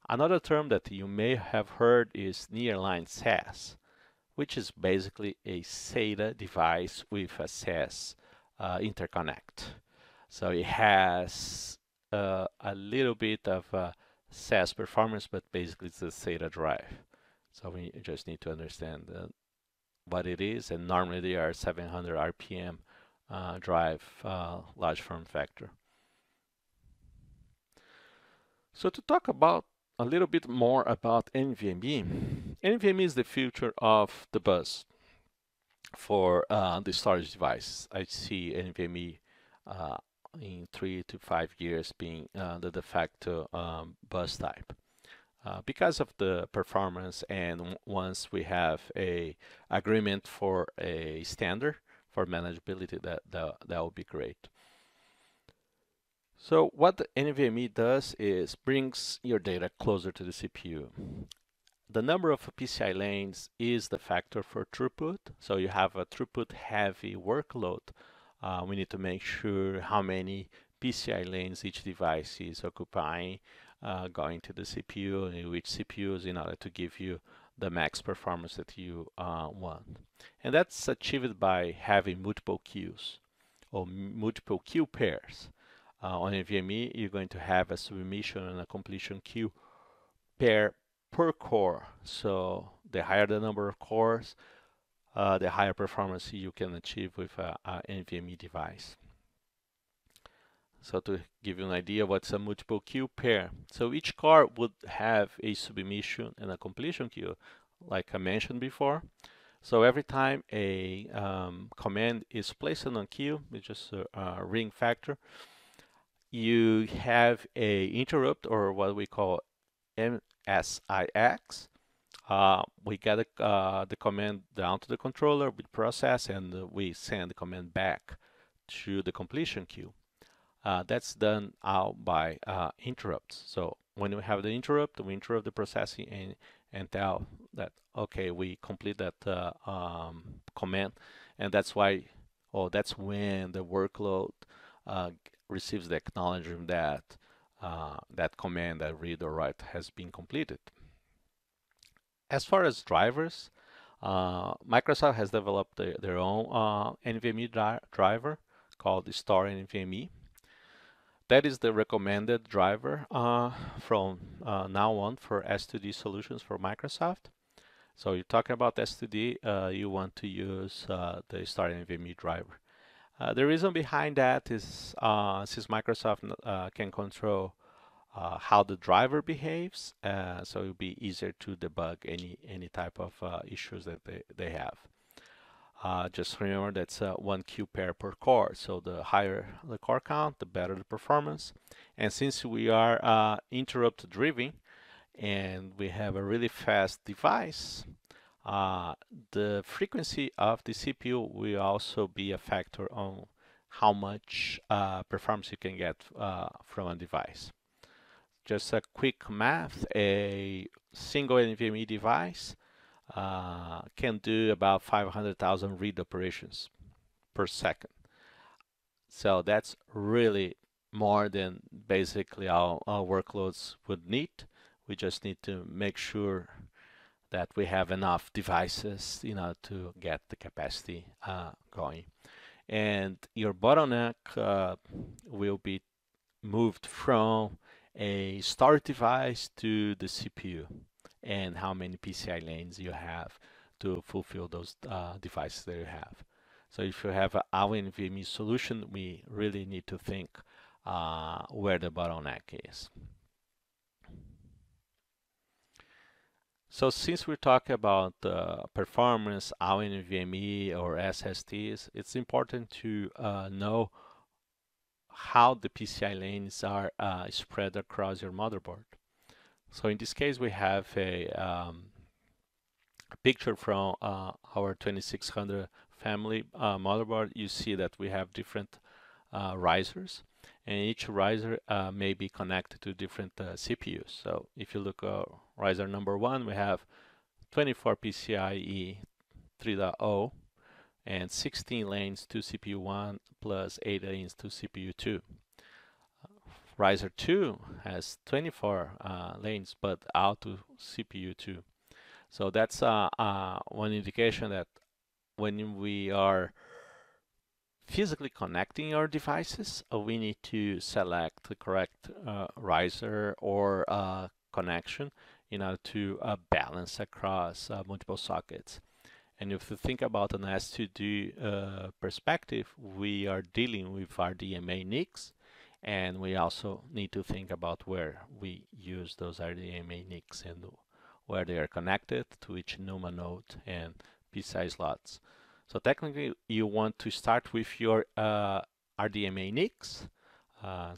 Another term that you may have heard is nearline SAS, which is basically a SATA device with a SAS interconnect. So it has a little bit of SAS performance, but basically it's a SATA drive. So we just need to understand what it is, and normally they are 700 RPM drive, large form factor. So to talk about a little bit more about NVMe. NVMe is the future of the bus for the storage device. I see NVMe in 3 to 5 years being the de facto bus type. Because of the performance, and once we have a agreement for a standard for manageability, that will be great. So what the NVMe does is brings your data closer to the CPU. The number of PCI lanes is the factor for throughput. So you have a throughput heavy workload. We need to make sure how many PCI lanes each device is occupying, going to the CPU and which CPUs in order to give you the max performance that you want. And that's achieved by having multiple queues or multiple queue pairs. On NVMe, you're going to have a submission and a completion queue pair per core. So the higher the number of cores, the higher performance you can achieve with a NVMe device. So to give you an idea what's a multiple queue pair. So each core would have a submission and a completion queue, like I mentioned before. So every time a command is placed on a queue, it's just a ring factor, you have a interrupt, or what we call MSIX. We get the command down to the controller, we process, and we send the command back to the completion queue. That's done out by interrupts. So when we have the interrupt, we interrupt the processing and tell that, okay, we complete that command, and that's why, or that's when the workload receives the acknowledgement that that command, that read or write, has been completed. As far as drivers, Microsoft has developed their own NVMe driver called the Store NVMe. That is the recommended driver from now on for S2D solutions for Microsoft. So you're talking about S2D, you want to use the Store NVMe driver. The reason behind that is since Microsoft can control how the driver behaves, so it'll be easier to debug any type of issues that they have. Just remember that's one queue pair per core, so the higher the core count, the better the performance. And since we are interrupt driven and we have a really fast device, the frequency of the CPU will also be a factor on how much performance you can get from a device. Just a quick math, a single NVMe device can do about 500,000 read operations per second. So that's really more than basically our workloads would need. We just need to make sure that we have enough devices, to get the capacity going. And your bottleneck will be moved from a storage device to the CPU and how many PCI lanes you have to fulfill those devices that you have. So if you have our NVMe solution, we really need to think where the bottleneck is. So since we're talking about performance, our NVMe or SSDs, it's important to know how the PCI lanes are spread across your motherboard. So in this case, we have a picture from our 2600 family motherboard. You see that we have different risers, and each riser may be connected to different CPUs. So if you look at riser number 1, we have 24 PCIe 3.0 and 16 lanes to CPU 1 plus 8 lanes to CPU 2. Riser 2 has 24 lanes but out to CPU 2. So that's one indication that when we are physically connecting our devices, we need to select the correct riser or connection in order to balance across multiple sockets. And if you think about an S2D perspective, we are dealing with RDMA NICs, and we also need to think about where we use those RDMA NICs and where they are connected to each NUMA node and PCI slots. So technically, you want to start with your RDMA NICs.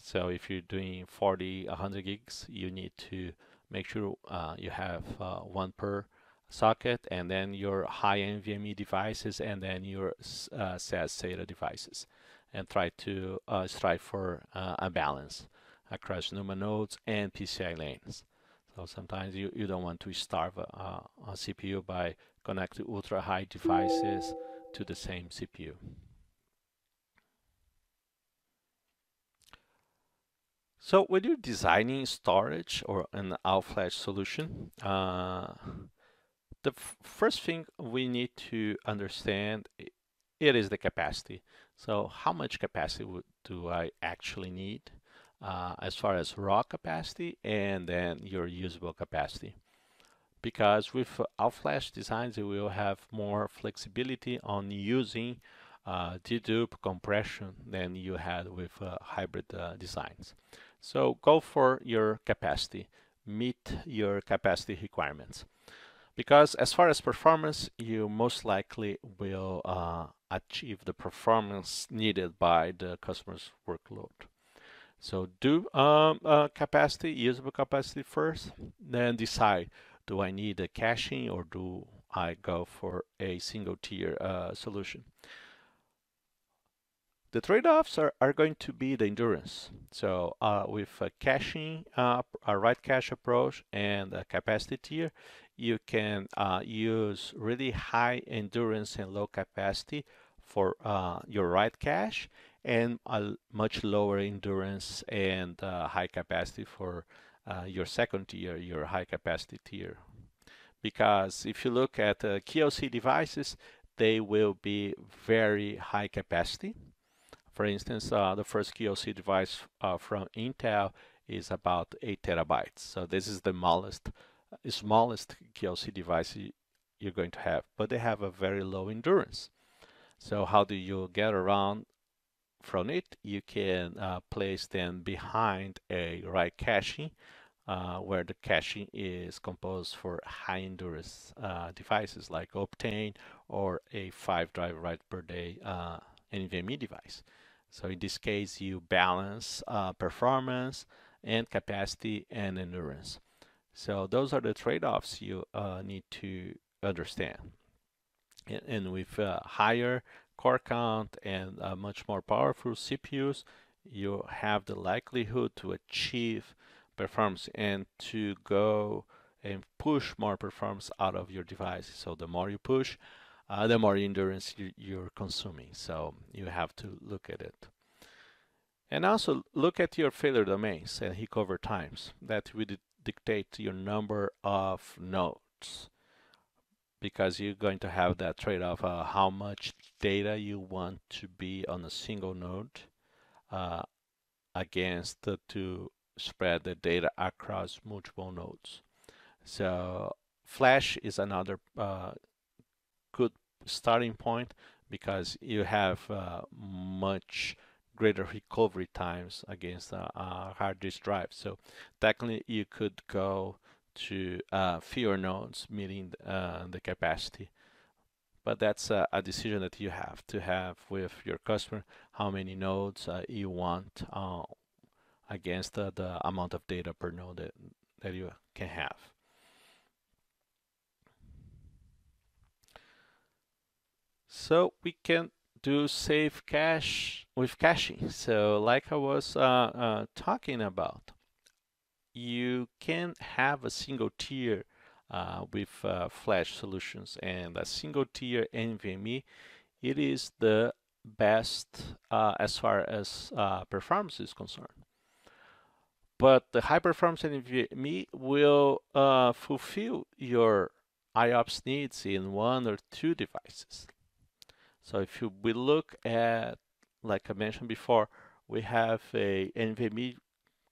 So if you're doing 40, 100 gigs, you need to make sure you have one per socket, and then your high NVMe devices, and then your SAS SATA devices. and try to strive for a balance across NUMA nodes and PCI lanes. So sometimes you don't want to starve a CPU by connecting ultra high devices to the same CPU. So when you're designing storage or an all-flash solution, the first thing we need to understand it is the capacity. So how much capacity do I actually need as far as raw capacity and then your usable capacity? Because with all-flash designs, you will have more flexibility on using dedupe compression than you had with hybrid designs. So go for your capacity, meet your capacity requirements. Because as far as performance, you most likely will achieve the performance needed by the customer's workload. So do capacity, usable capacity first, then decide, do I need a caching or do I go for a single tier solution? The trade-offs are going to be the endurance. So with a caching, a right cache approach and a capacity tier, you can use really high endurance and low capacity for your right cache and a much lower endurance and high capacity for your second tier, your high capacity tier. Because if you look at QLC devices, they will be very high capacity. For instance, the first QLC device from Intel is about 8 terabytes. So this is the smallest QLC device you're going to have, but they have a very low endurance. So how do you get around from it? You can place them behind a right caching, where the caching is composed for high endurance devices like Optane or a 5-drive write per day NVMe device. So in this case, you balance performance and capacity and endurance. So those are the trade-offs you need to understand. And with higher core count and much more powerful CPUs, you have the likelihood to achieve performance and to go and push more performance out of your device. So the more you push, the more endurance you're consuming. So you have to look at it. And also look at your failure domains and recover times. That will dictate your number of nodes, because you're going to have that trade-off how much data you want to be on a single node against to spread the data across multiple nodes. So Flash is another good starting point because you have much greater recovery times against a hard disk drive. So technically you could go to fewer nodes, meeting the capacity. But that's a decision that you have to have with your customer, how many nodes you want against the amount of data per node that you can have. So we can do save cache with caching. So like I was talking about, you can have a single tier with flash solutions, and a single tier NVMe, it is the best as far as performance is concerned. But the high performance NVMe will fulfill your IOPS needs in 1 or 2 devices. So if we look at, like I mentioned before, we have a NVMe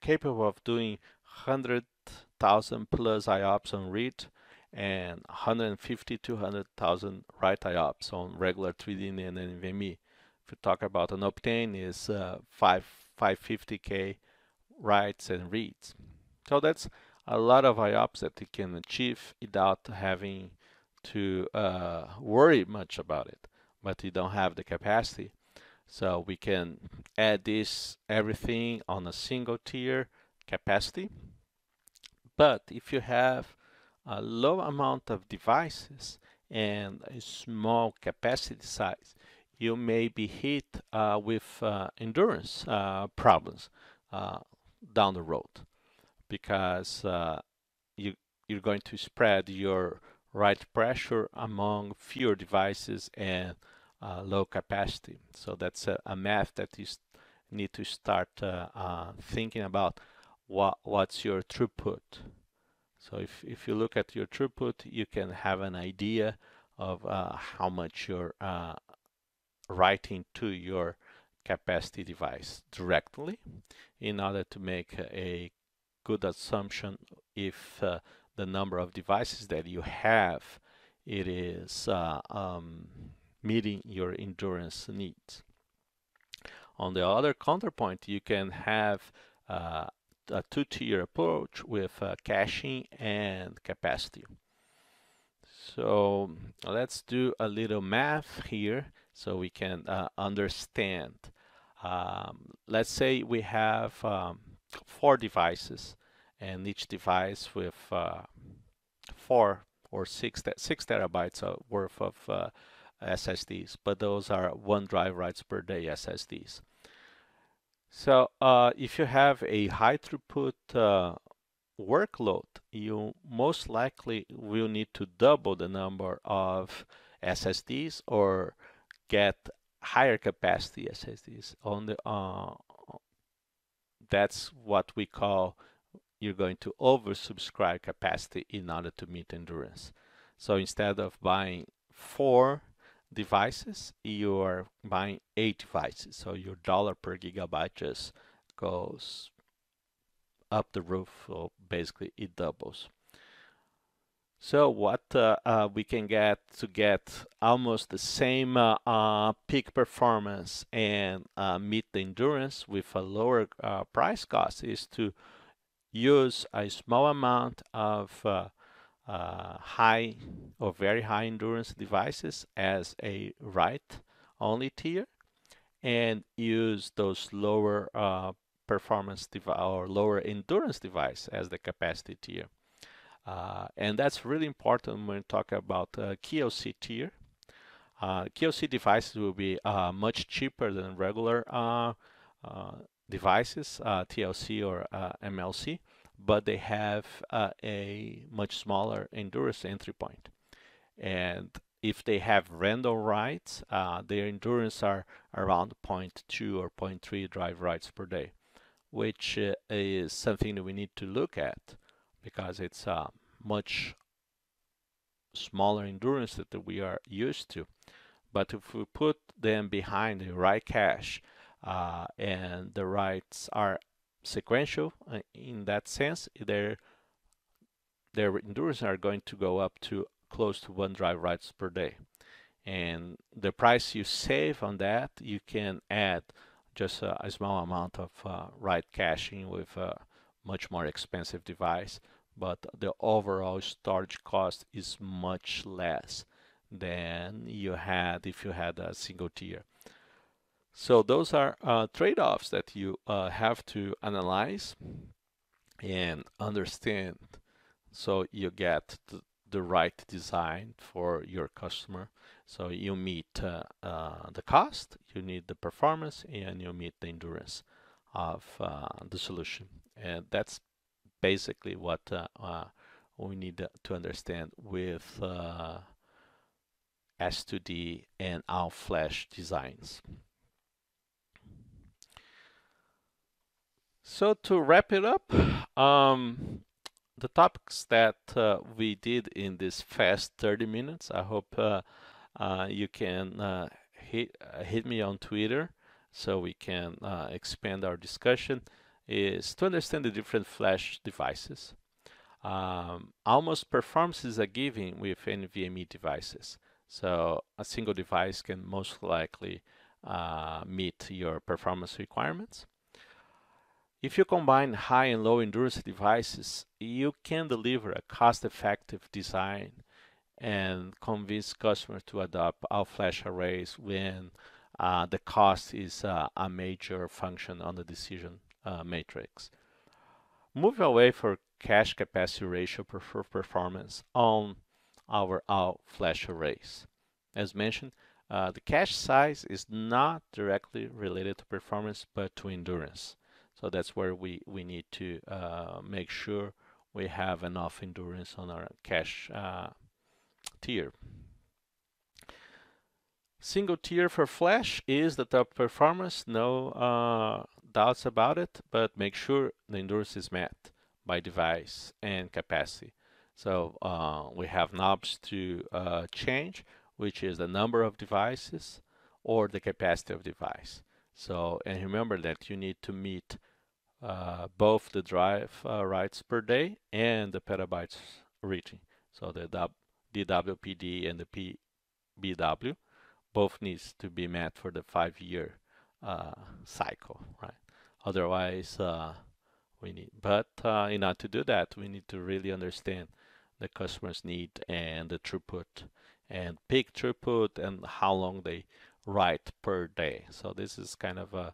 capable of doing 100,000 plus IOPS on read and 150 to 200,000 write IOPS on regular 3D and NVMe. If we talk about an Optane, is 550K writes and reads. So that's a lot of IOPS that you can achieve without having to worry much about it. But you don't have the capacity. So we can add this everything on a single tier capacity. But if you have a low amount of devices and a small capacity size, you may be hit with endurance problems down the road, because you're going to spread your write pressure among fewer devices and low capacity. So that's a math that you need to start thinking about. What's your throughput? So if you look at your throughput, you can have an idea of how much you're writing to your capacity device directly, in order to make a good assumption if the number of devices that you have, it is meeting your endurance needs. On the other counterpoint, you can have a two-tier approach with caching and capacity. So let's do a little math here so we can understand. Let's say we have 4 devices, and each device with 4 or 6 terabytes worth of SSDs, but those are 1 drive writes per day SSDs. So if you have a high throughput workload, you most likely will need to double the number of SSDs or get higher capacity SSDs. That's what we call, you're going to oversubscribe capacity in order to meet endurance. So instead of buying 4 devices, you are buying 8 devices. So your dollar per gigabyte just goes up the roof, so basically it doubles. So what we can get to get almost the same peak performance and meet the endurance with a lower price cost is to use a small amount of high or very high endurance devices as a write-only tier, and use those lower performance or lower endurance device as the capacity tier. And that's really important when we talk about QLC tier. QLC devices will be much cheaper than regular devices, TLC or MLC, but they have a much smaller endurance entry point. And if they have random writes, their endurance are around 0.2 or 0.3 drive writes per day, which is something that we need to look at, because it's much smaller endurance that we are used to. But if we put them behind the write cache, and the writes are sequential in that sense, their endurance are going to go up to close to 1 drive writes per day. And the price you save on that, you can add just a small amount of write caching with a much more expensive device, but the overall storage cost is much less than you had if you had a single tier. So those are trade-offs that you have to analyze and understand, so you get the right design for your customer. So you meet the cost, you need the performance, and you meet the endurance of the solution. And that's basically what we need to understand with S2D and all-flash designs. So to wrap it up, the topics that we did in this fast 30 minutes, I hope you can hit me on Twitter so we can expand our discussion, is to understand the different flash devices. Almost performance is a given with NVMe devices. So a single device can most likely meet your performance requirements. If you combine high and low endurance devices, you can deliver a cost-effective design and convince customers to adopt all-flash arrays when the cost is a major function on the decision matrix. Move away from cache capacity ratio for performance on our all-flash arrays. As mentioned, The cache size is not directly related to performance, but to endurance. So that's where we need to make sure we have enough endurance on our cache tier. Single tier for flash is the top performance, no doubts about it, but make sure the endurance is met by device and capacity. So we have knobs to change, which is the number of devices or the capacity of device. So, and remember that you need to meet both the drive writes per day and the petabytes reaching. So the DWPD and the PBW both needs to be met for the 5-year cycle, right? Otherwise, we need. But in order to do that, we need to really understand the customer's need and the throughput and peak throughput and how long they write per day. So this is kind of a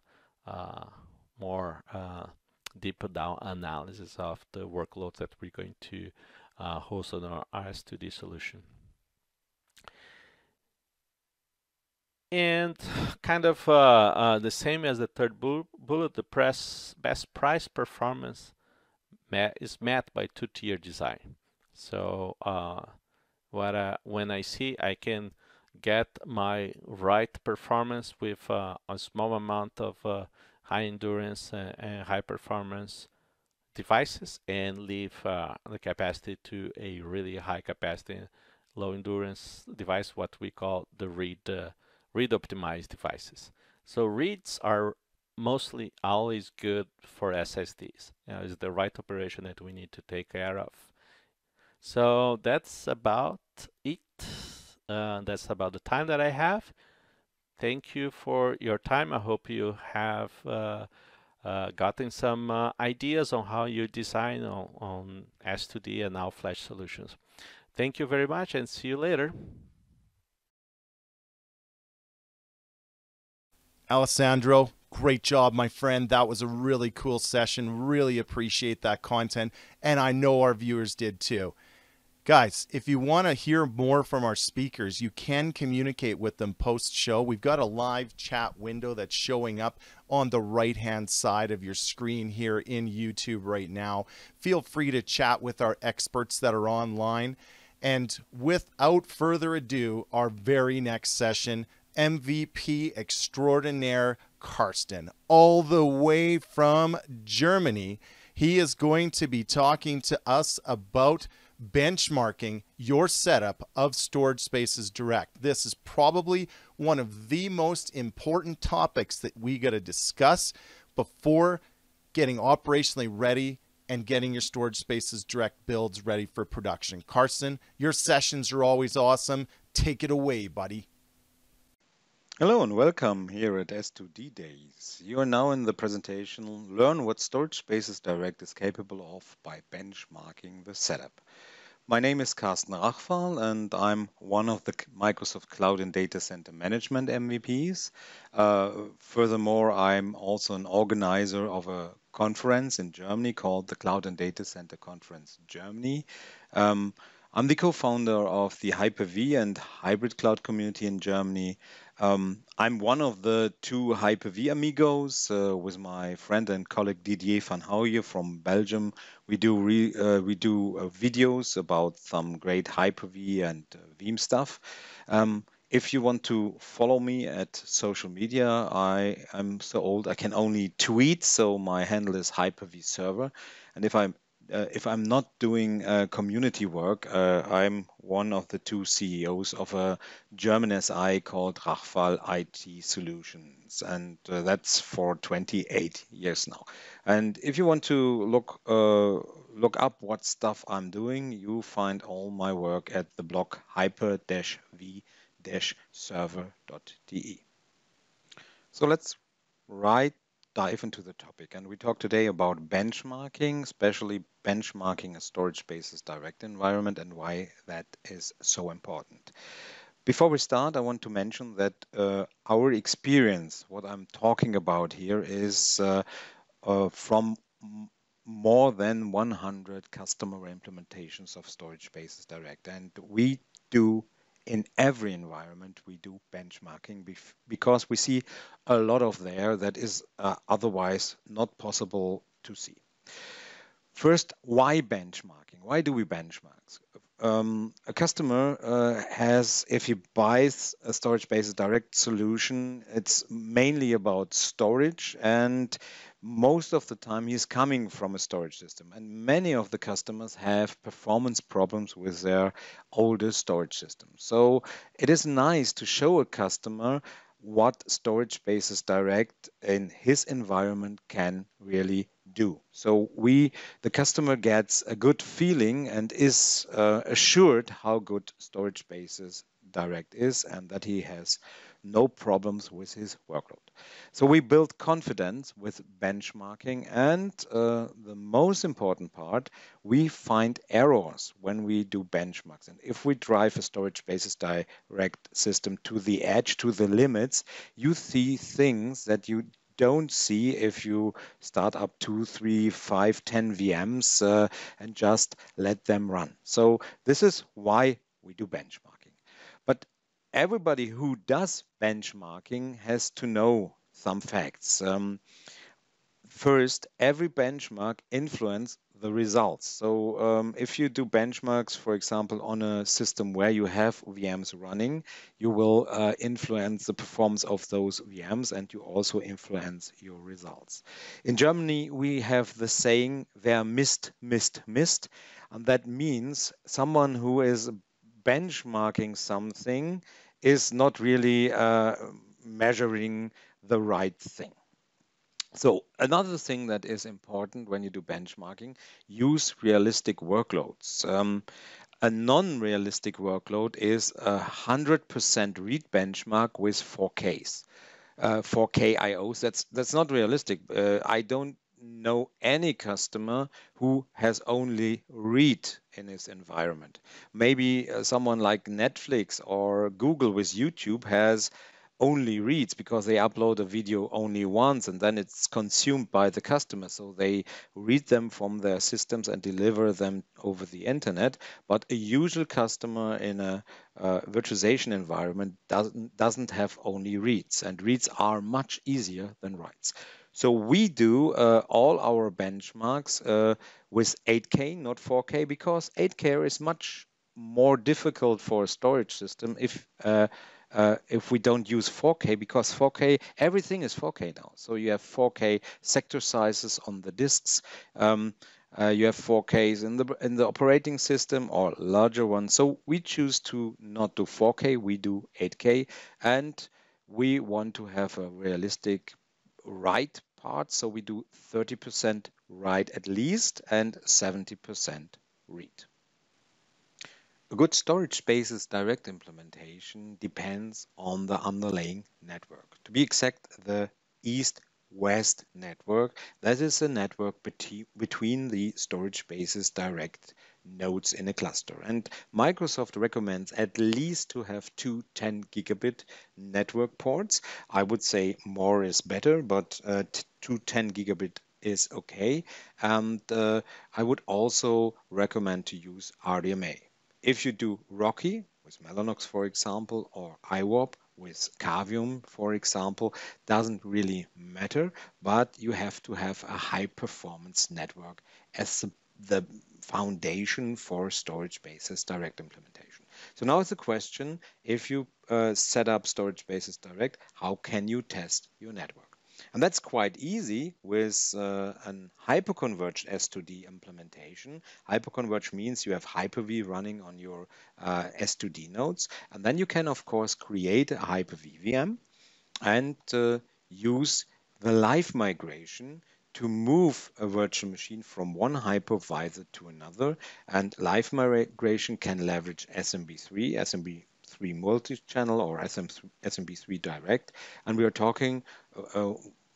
more deeper down analysis of the workloads that we're going to host on our RS2D solution. And kind of the same as the third bullet, the best price performance is met by two-tier design. So when I see I can get my write performance with a small amount of high endurance and high performance devices and leave the capacity to a really high capacity, low endurance device, what we call the read optimized devices. So reads are mostly always good for SSDs. It's the right operation that we need to take care of. So that's about it. That's about the time that I have. Thank you for your time. I hope you have gotten some ideas on how you design on S2D and all-flash solutions. Thank you very much and see you later. Alessandro, great job, my friend. That was a really cool session. Really appreciate that content, and I know our viewers did too. Guys, if you want to hear more from our speakers, you can communicate with them post-show. We've got a live chat window that's showing up on the right-hand side of your screen here in YouTube right now. Feel free to chat with our experts that are online. And without further ado, our very next session, MVP extraordinaire Karsten, all the way from Germany. He is going to be talking to us about benchmarking your setup of Storage Spaces Direct. This is probably one of the most important topics that we got to discuss before getting operationally ready and getting your Storage Spaces Direct builds ready for production. Karsten, your sessions are always awesome. Take it away, buddy. Hello and welcome here at S2D Days. You are now in the presentation Learn what Storage Spaces Direct is capable of by benchmarking the setup. My name is Carsten Rachval and I'm one of the Microsoft Cloud and Data Center Management MVPs. Furthermore, I'm also an organizer of a conference in Germany called the Cloud and Data Center Conference Germany. I'm the co-founder of the Hyper-V and Hybrid Cloud community in Germany. I'm one of the two Hyper-V amigos with my friend and colleague Didier van Houye from Belgium. We do videos about some great Hyper-V and Veeam stuff. If you want to follow me at social media, I am so old I can only tweet, so my handle is Hyper-V Server. And if I'm not doing community work, I'm one of the two CEOs of a German SI called Rachval IT Solutions, and that's for 28 years now. And if you want to look up what stuff I'm doing, you find all my work at the blog hyper-v-server.de. So let's dive into the topic, and we talk today about benchmarking, especially benchmarking a Storage Spaces Direct environment and why that is so important. Before we start, I want to mention that our experience, what I'm talking about here, is from more than 100 customer implementations of Storage Spaces Direct, and we do in every environment we do benchmarking because we see a lot of there that is otherwise not possible to see. First, why benchmarking? Why do we benchmark? A customer has, if he buys a storage-based direct solution, it's mainly about storage, and most of the time he's coming from a storage system. And many of the customers have performance problems with their older storage system. So it is nice to show a customer what storage spaces direct in his environment can really do. So the customer gets a good feeling and is assured how good storage spaces direct is and that he has no problems with his workload. So we build confidence with benchmarking, and the most important part, we find errors when we do benchmarks. And if we drive a storage spaces direct system to the edge, to the limits, you see things that you don't see if you start up 2, 3, 5, 10 VMs and just let them run. So this is why we do benchmarking. But everybody who does benchmarking has to know some facts. First, every benchmark influences the results. So if you do benchmarks, for example, on a system where you have VMs running, you will influence the performance of those VMs, and you also influence your results. In Germany, we have the saying, wer misst, misst, misst. And that means someone who is benchmarking something is not really measuring the right thing. So another thing that is important when you do benchmarking, use realistic workloads. A non-realistic workload is 100% read benchmark with 4Ks. 4K IOs, that's not realistic. I don't know any customer who has only read in his environment. Maybe someone like Netflix or Google with YouTube has only reads because they upload a video only once and then it's consumed by the customer. So they read them from their systems and deliver them over the internet. But a usual customer in a virtualization environment doesn't have only reads, and reads are much easier than writes. So we do all our benchmarks with 8K, not 4K, because 8K is much more difficult for a storage system if we don't use 4K, because 4K, everything is 4K now. So you have 4K sector sizes on the disks. You have 4Ks in the operating system or larger ones. So we choose to not do 4K, we do 8K, and we want to have a realistic write part. So we do 30% write at least and 70% read. A good storage spaces direct implementation depends on the underlying network. To be exact, the east-west network, that is a network between the storage spaces direct nodes in a cluster. And Microsoft recommends at least to have 2 10 gigabit network ports. I would say more is better, but 2 10 gigabit is okay. And I would also recommend to use RDMA. If you do Rocky with Mellanox, for example, or IWAP with Cavium, for example, doesn't really matter, but you have to have a high performance network as the foundation for storage spaces direct implementation. So now it's a question, if you set up storage spaces direct, how can you test your network? And that's quite easy with an hyperconverged S2D implementation. Hyperconverged means you have Hyper-V running on your S2D nodes. And then you can, of course, create a Hyper-V VM and use the live migration to move a virtual machine from one hypervisor to another. And live migration can leverage SMB3, SMB3 multi-channel or SMB3 direct. And we are talking,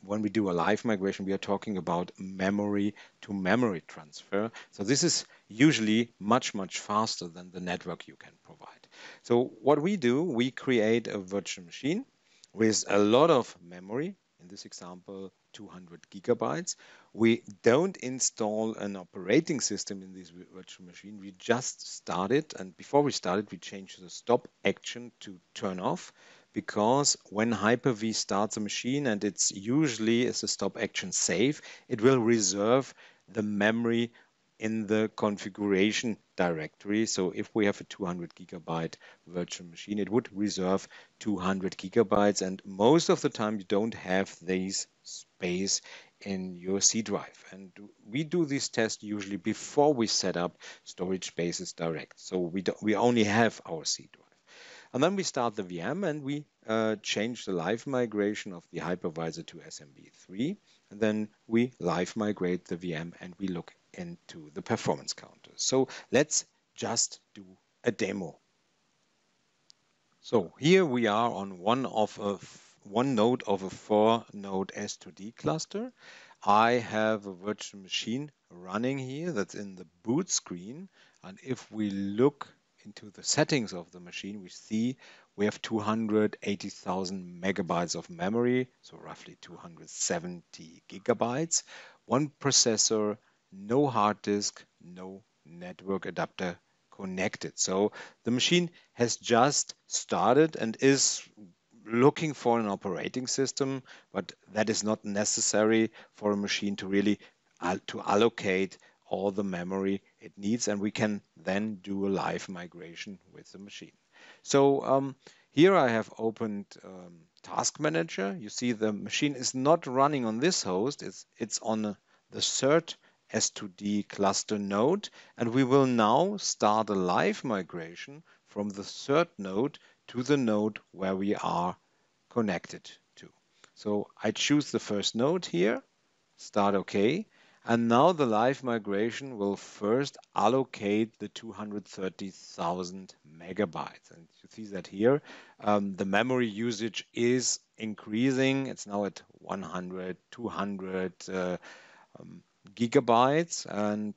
when we do a live migration, we are talking about memory to memory transfer. So this is usually much, much faster than the network you can provide. So what we do, we create a virtual machine with a lot of memory. in this example 200 gigabytes. We don't install an operating system in this virtual machine. We just start it, and before we start it, we change the stop action to turn off, because when Hyper-V starts a machine, and it's usually as a stop action save, it will reserve the memory in the configuration directory. So if we have a 200 gigabyte virtual machine, it would reserve 200 gigabytes, and most of the time you don't have this space in your C drive. And we do this test usually before we set up storage spaces direct. So we only have our C drive. And then we start the VM, and we change the live migration of the hypervisor to SMB3. And then we live migrate the VM, and we look into the performance counter. So let's just do a demo. So here we are on one node of a 4-node S2D cluster. I have a virtual machine running here that's in the boot screen. And if we look into the settings of the machine, we see we have 280,000 megabytes of memory, so roughly 270 gigabytes, one processor, no hard disk, no network adapter connected. So the machine has just started and is looking for an operating system, but that is not necessary for a machine to really to allocate all the memory it needs, and we can then do a live migration with the machine. So here I have opened Task Manager. You see the machine is not running on this host, it's on the third S2D cluster node, and we will now start a live migration from the third node to the node where we are connected to. So I choose the first node here, start OK. And now the live migration will first allocate the 230,000 megabytes. And you see that here, the memory usage is increasing. It's now at 100, 200 gigabytes. And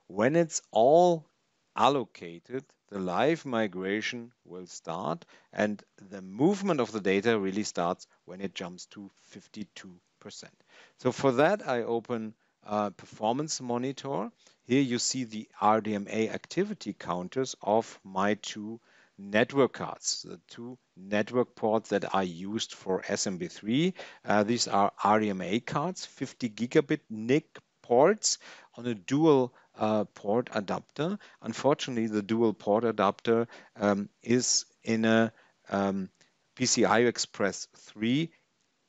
when it's all allocated, the live migration will start. And the movement of the data really starts when it jumps to 52%. So for that, I open Performance Monitor. Here you see the RDMA activity counters of my two network cards, the two network ports that are used for SMB3. These are RDMA cards, 50 gigabit NIC ports on a dual port adapter. Unfortunately, the dual port adapter is in a PCI Express 3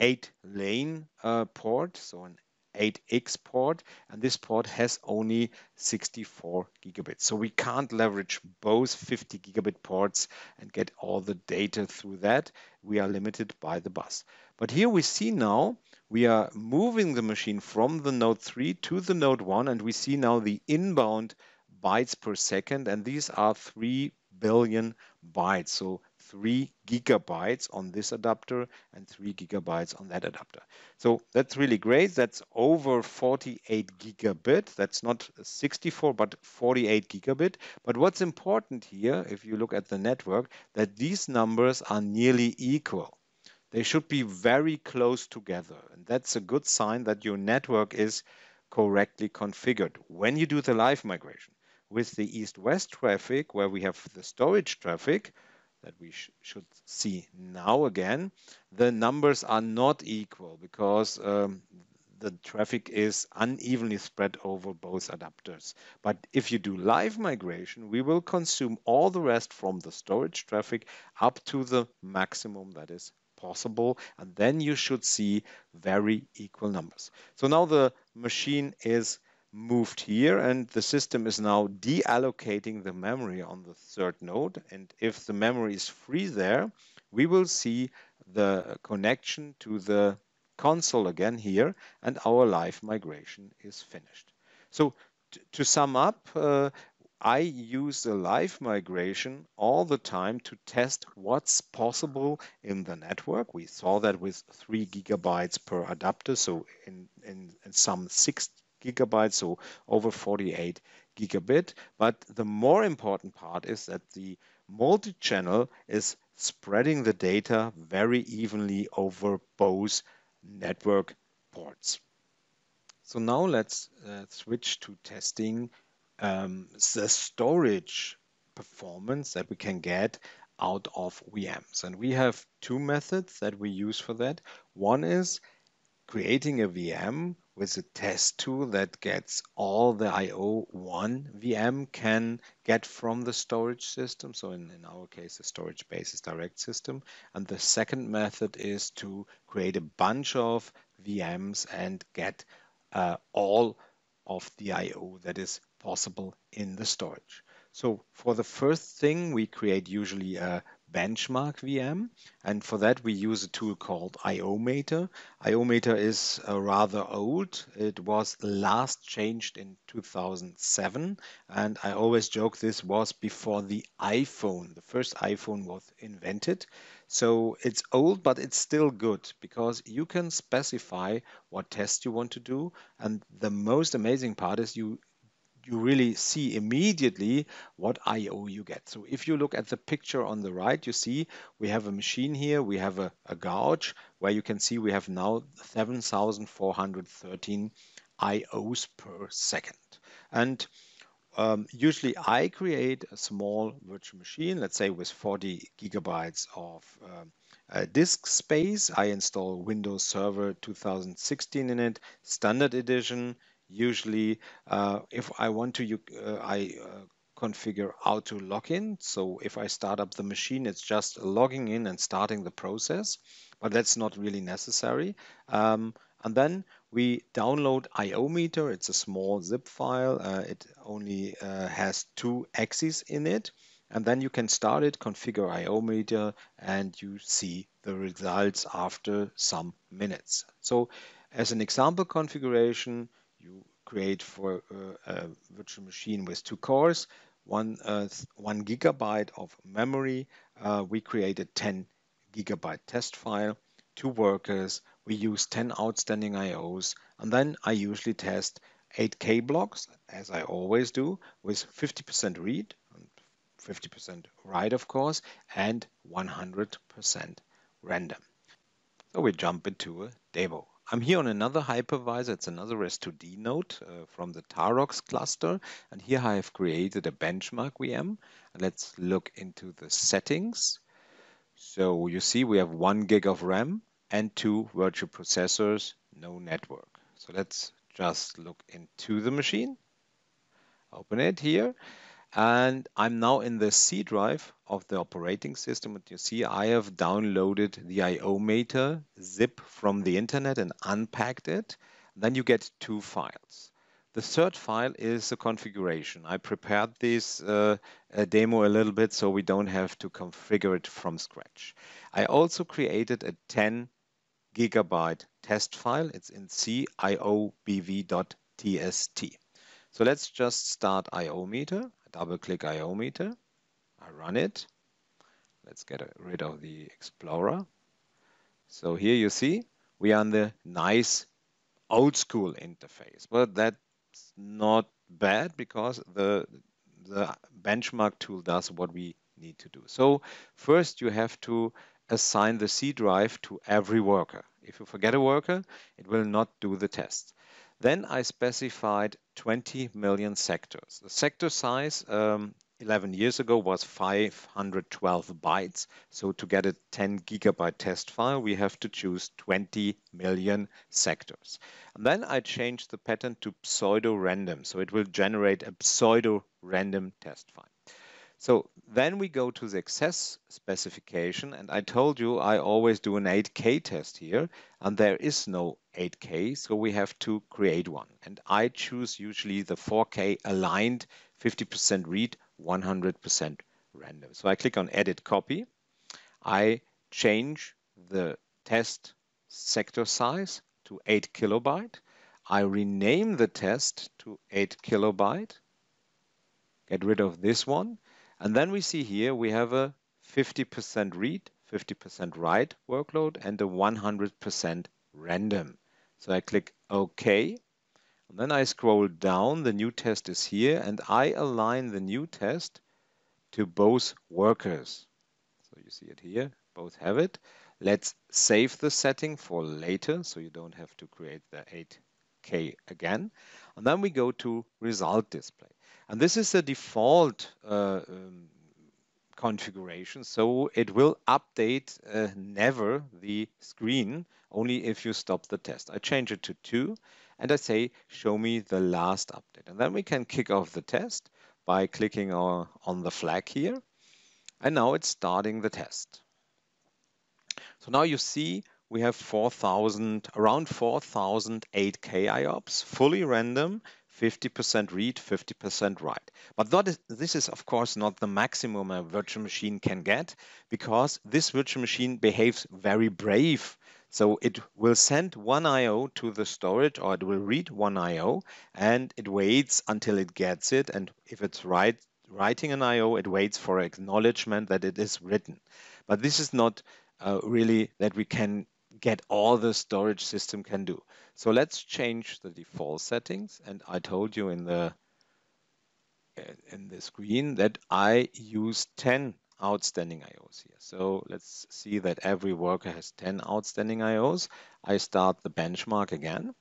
8-lane port, so an 8X port, and this port has only 64 gigabits. So we can't leverage both 50 gigabit ports and get all the data through that. We are limited by the bus. But here we see now we are moving the machine from the node 3 to the node 1, and we see now the inbound bytes per second, and these are 3 billion bytes. So 3 gigabytes on this adapter and 3 gigabytes on that adapter. So that's really great. That's over 48 gigabit. That's not 64, but 48 gigabit. But what's important here, if you look at the network, that these numbers are nearly equal. They should be very close together. And that's a good sign that your network is correctly configured. When you do the live migration with the east-west traffic, where we have the storage traffic, that we should see now again, the numbers are not equal because the traffic is unevenly spread over both adapters. But if you do live migration, we will consume all the rest from the storage traffic up to the maximum that is possible, and then you should see very equal numbers. So now the machine is moved here, and the system is now deallocating the memory on the third node, and if the memory is free there, we will see the connection to the console again here, and our live migration is finished. So to sum up, I use the live migration all the time to test what's possible in the network. We saw that with 3 gigabytes per adapter, so in some 6 gigabytes, so over 48 gigabit. But the more important part is that the multi-channel is spreading the data very evenly over both network ports. So now let's switch to testing the storage performance that we can get out of VMs. And we have two methods that we use for that. One is creating a VM with a test tool that gets all the I/O one VM can get from the storage system. So in our case, the storage basis direct system. And the second method is to create a bunch of VMs and get all of the I/O that is possible in the storage. So for the first thing, we create usually a benchmark VM, and for that we use a tool called IOmeter. IOmeter is rather old. It was last changed in 2007, and I always joke this was before the iPhone. The first iPhone was invented. So it's old, but it's still good because you can specify what test you want to do. And the most amazing part is you really see immediately what I/O you get. So if you look at the picture on the right, you see we have a machine here, we have a gauge where you can see we have now 7,413 I/Os per second. And usually I create a small virtual machine, let's say with 40 gigabytes of disk space. I install Windows Server 2016 in it, standard edition. Usually, if I want to, I configure how to log in. So if I start up the machine, it's just logging in and starting the process, but that's not really necessary. And then we download IOmeter. It's a small zip file. It only has 2 axes in it. And then you can start it, configure IOmeter, and you see the results after some minutes. So as an example configuration, you create for a virtual machine with 2 cores, 1 gigabyte of memory. We created 10 gigabyte test file, 2 workers. We use 10 outstanding IOs, and then I usually test 8K blocks, as I always do, with 50% read, 50% write, of course, and 100% random. So we jump into a demo. I'm here on another hypervisor. It's another S2D node from the Tarox cluster. And here I have created a benchmark VM. Let's look into the settings. So you see we have 1 gig of RAM and 2 virtual processors, no network. So let's just look into the machine. Open it here. And I'm now in the C drive of the operating system. And you see I have downloaded the IOmeter zip from the internet and unpacked it. Then you get 2 files. The third file is a configuration. I prepared this demo a little bit so we don't have to configure it from scratch. I also created a 10 gigabyte test file. It's in C iobv.tst. So let's just start IOmeter. Double click IOmeter. I run it. Let's get rid of the Explorer. So here you see we are on the nice old school interface, but that's not bad because the benchmark tool does what we need to do. So first you have to assign the C drive to every worker. If you forget a worker, it will not do the test. Then I specified 20 million sectors. The sector size 11 years ago was 512 bytes. So to get a 10 gigabyte test file, we have to choose 20 million sectors. And then I changed the pattern to pseudo-random. So it will generate a pseudo-random test file. So then we go to the access specification, and I told you I always do an 8K test here, and there is no 8K, so we have to create one. And I choose usually the 4K aligned, 50% read, 100% random. So I click on Edit Copy. I change the test sector size to 8 kilobyte. I rename the test to 8 kilobyte. Get rid of this one. And then we see here we have a 50% read, 50% write workload, and a 100% random. So I click OK. And then I scroll down. The new test is here, and I align the new test to both workers. So you see it here, both have it. Let's save the setting for later, so you don't have to create the 8K again. And then we go to result display. And this is a default configuration, so it will update never the screen, only if you stop the test. I change it to 2, and I say, show me the last update. And then we can kick off the test by clicking on the flag here. And now it's starting the test. So now you see we have around 4,000 8K IOPS, fully random, 50% read, 50% write. But this is, of course, not the maximum a virtual machine can get, because this virtual machine behaves very brave. So it will send one I/O to the storage, or it will read one I/O, and it waits until it gets it. And if it's writing an I/O, it waits for acknowledgement that it is written. But this is not really that we can get all the storage system can do. So let's change the default settings. And I told you in the screen that I use 10 outstanding IOs here. So let's see that every worker has 10 outstanding IOs. I start the benchmark again.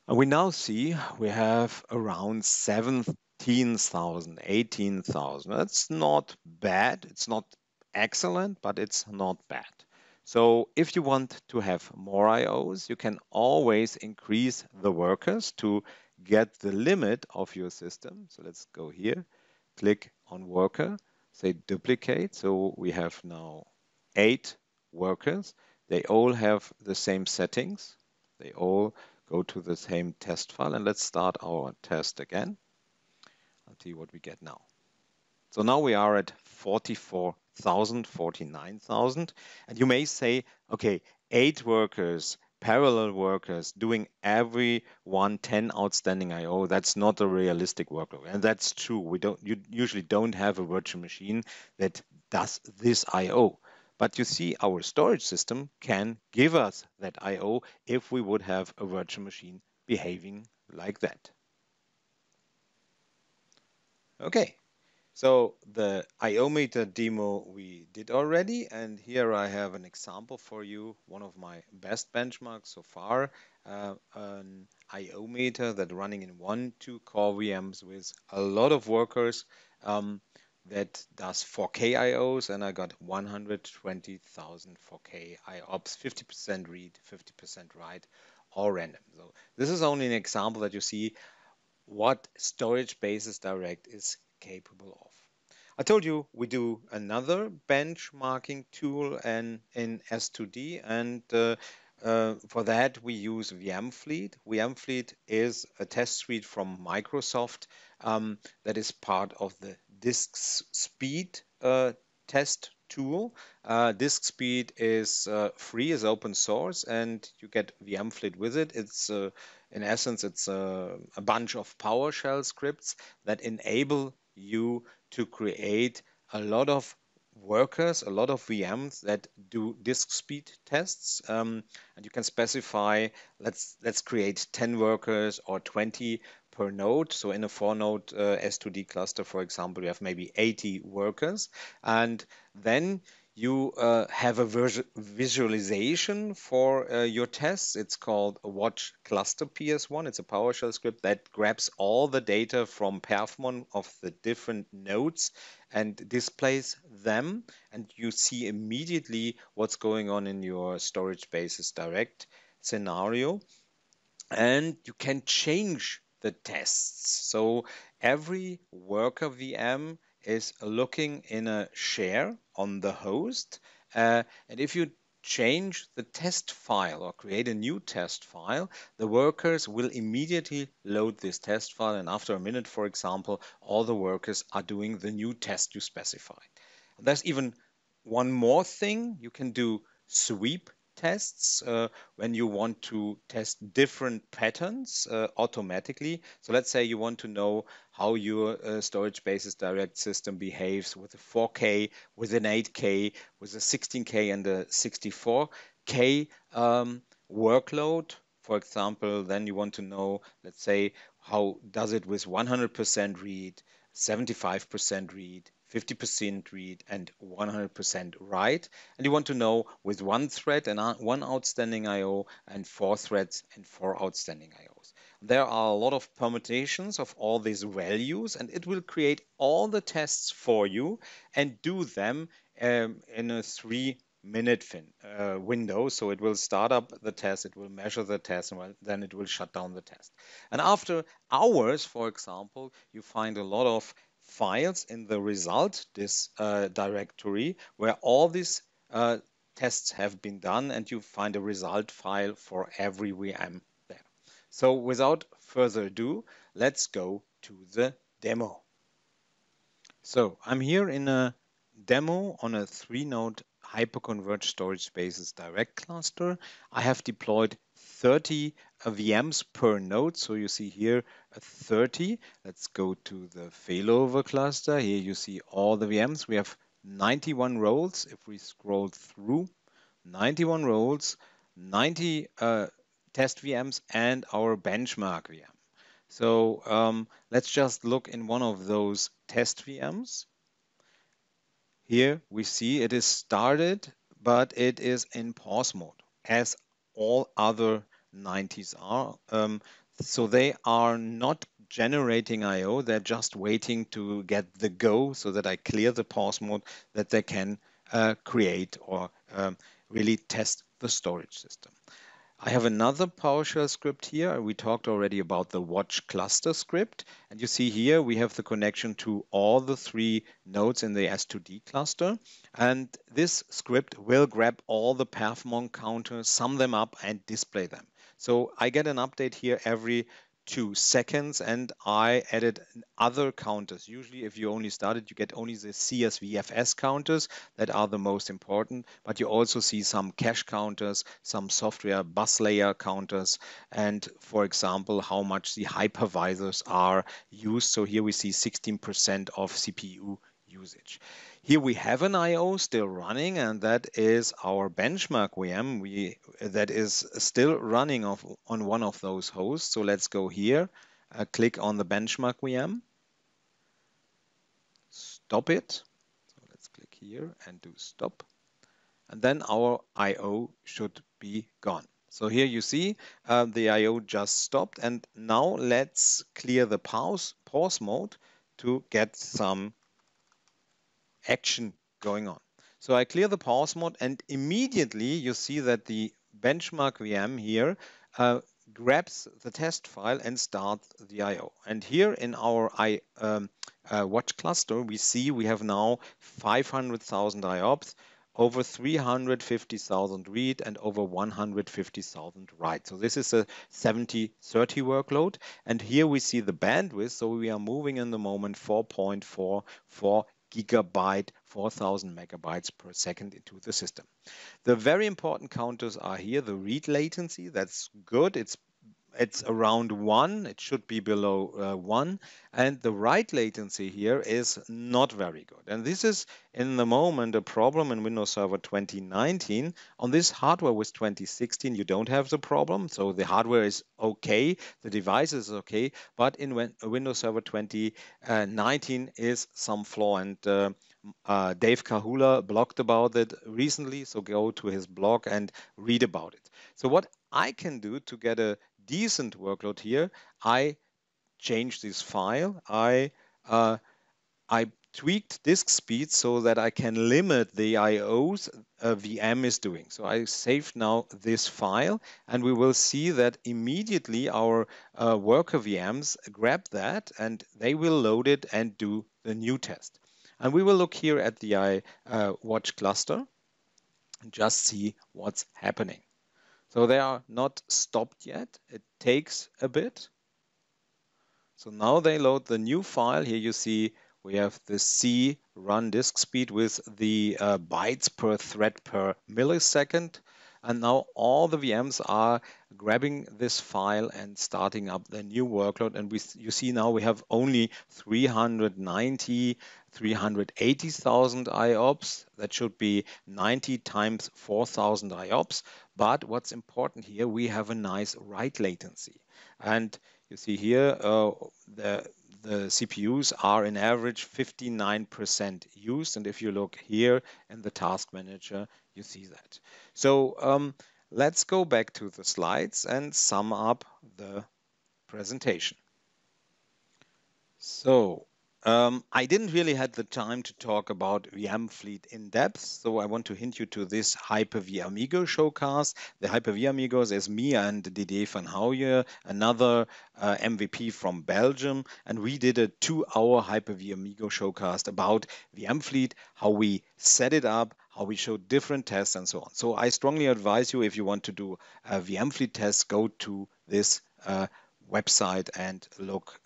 And we now see we have around 17,000, 18,000. That's not bad. It's not excellent, but it's not bad. So if you want to have more IOs, you can always increase the workers to get the limit of your system. So let's go here, click on worker, say duplicate. So we have now 8 workers. They all have the same settings. They all go to the same test file, and let's start our test again. I'll tell you what we get now. So now we are at 44,000, 49,000. And you may say, okay, 8 workers, parallel workers, doing every 10 outstanding I/O, that's not a realistic workload. And that's true. You usually don't have a virtual machine that does this I/O. But you see, our storage system can give us that I/O if we would have a virtual machine behaving like that. Okay. So the IO meter demo we did already, and here I have an example for you, one of my best benchmarks so far, an IO meter that running in 1-2 core VMs with a lot of workers that does 4K IOs, and I got 120,000 4K IOPS, 50% read, 50% write, all random. So this is only an example that you see what Storage Basis Direct is capable of. I told you we do another benchmarking tool in S2D, and for that we use VMFleet. VMFleet is a test suite from Microsoft that is part of the disk speed test tool. Disk speed is free, is open source, and you get VMFleet with it. It's in essence, it's a bunch of PowerShell scripts that enable you to create a lot of workers, a lot of VMs that do disk speed tests, and you can specify, let's create 10 workers or 20 per node. So in a 4-node S2D cluster, for example, you have maybe 80 workers, and then you have a visualization for your tests. It's called a watch cluster PS1. It's a PowerShell script that grabs all the data from Perfmon of the different nodes and displays them. And you see immediately what's going on in your Storage Basis Direct scenario. And you can change the tests. So every worker VM is looking in a share on the host. And if you change the test file or create a new test file, the workers will immediately load this test file. And after a minute, for example, all the workers are doing the new test you specified. There's even one more thing. You can do sweep tests when you want to test different patterns automatically. So let's say you want to know how your Storage Basis Direct system behaves with a 4K, with an 8K, with a 16K and a 64K workload. For example, then you want to know, let's say, how does it with 100% read, 75% read, 50% read and 100% write. And you want to know with one thread and one outstanding I/O and 4 threads and 4 outstanding I/Os. There are a lot of permutations of all these values, and it will create all the tests for you and do them in a 3-minute window. So it will start up the test, it will measure the test, and then it will shut down the test. And after hours, for example, you find a lot of files in the result directory where all these tests have been done, and you find a result file for every VM there. So without further ado, let's go to the demo. So I'm here in a demo on a 3-node hyperconverged storage spaces direct cluster. I have deployed 30 VMs per node. So you see here 30. Let's go to the failover cluster. Here you see all the VMs. We have 91 roles. If we scroll through, 91 roles, 90 test VMs, and our benchmark VM. So let's just look in one of those test VMs. Here we see it is started, but it is in pause mode, as all other 90s are. So they are not generating I/O, they're just waiting to get the go so that I clear the pause mode, that they can create or really test the storage system. I have another PowerShell script here. We talked already about the watch cluster script. And you see here we have the connection to all the 3 nodes in the S2D cluster. And this script will grab all the perfmon counters, sum them up, and display them. So I get an update here every 2 seconds, and I added other counters. Usually if you only started, you get only the CSVFS counters that are the most important, but you also see some cache counters, some software bus layer counters, and for example, how much the hypervisors are used. So here we see 16% of CPU usage. Here we have an I/O still running, and that is our benchmark VM that is still running on one of those hosts. So let's go here, click on the benchmark VM, stop it. So let's click here and do stop. And then our I/O should be gone. So here you see the I/O just stopped. And now let's clear the pause mode to get some action going on. So I clear the pause mode, and immediately you see that the benchmark VM here grabs the test file and starts the I/O. And here in our watch cluster, we see we have now 500,000 IOPS, over 350,000 read, and over 150,000 write. So this is a 70/30 workload. And here we see the bandwidth. So we are moving in the moment 4.44 gigabyte, 4,000 megabytes per second into the system. The very important counters are here. The read latency, that's good. It's around 1. It should be below 1. And the write latency here is not very good. And this is, in the moment, a problem in Windows Server 2019. On this hardware with 2016, you don't have the problem. So the hardware is okay. The device is okay. But in Windows Server 2019 is some flaw. And Dave Kawula blogged about it recently. So go to his blog and read about it. So what I can do to get a decent workload here, I changed this file. I tweaked disk speed so that I can limit the I/Os a VM is doing. So I saved now this file, and we will see that immediately our worker VMs grab that, and they will load it and do the new test. And we will look here at the watch cluster and just see what's happening. So they are not stopped yet. It takes a bit. So now they load the new file. Here you see we have the C run disk speed with the bytes per thread per millisecond. And now all the VMs are grabbing this file and starting up the new workload. And you see now we have only 380,000 IOPS. That should be 90 times 4,000 IOPS. But what's important here, we have a nice write latency. And you see here the CPUs are in average 59% used. And if you look here in the task manager, you see that. So let's go back to the slides and sum up the presentation. So I didn't really have the time to talk about VM Fleet in depth, so I want to hint you to this Hyper-V Amigo showcast. The Hyper-V Amigos is me and Didier van Houye, another MVP from Belgium, and we did a 2-hour Hyper-V Amigo showcast about VM Fleet, how we set it up, how we showed different tests, and so on. So I strongly advise you, if you want to do a VM Fleet test, go to this website and look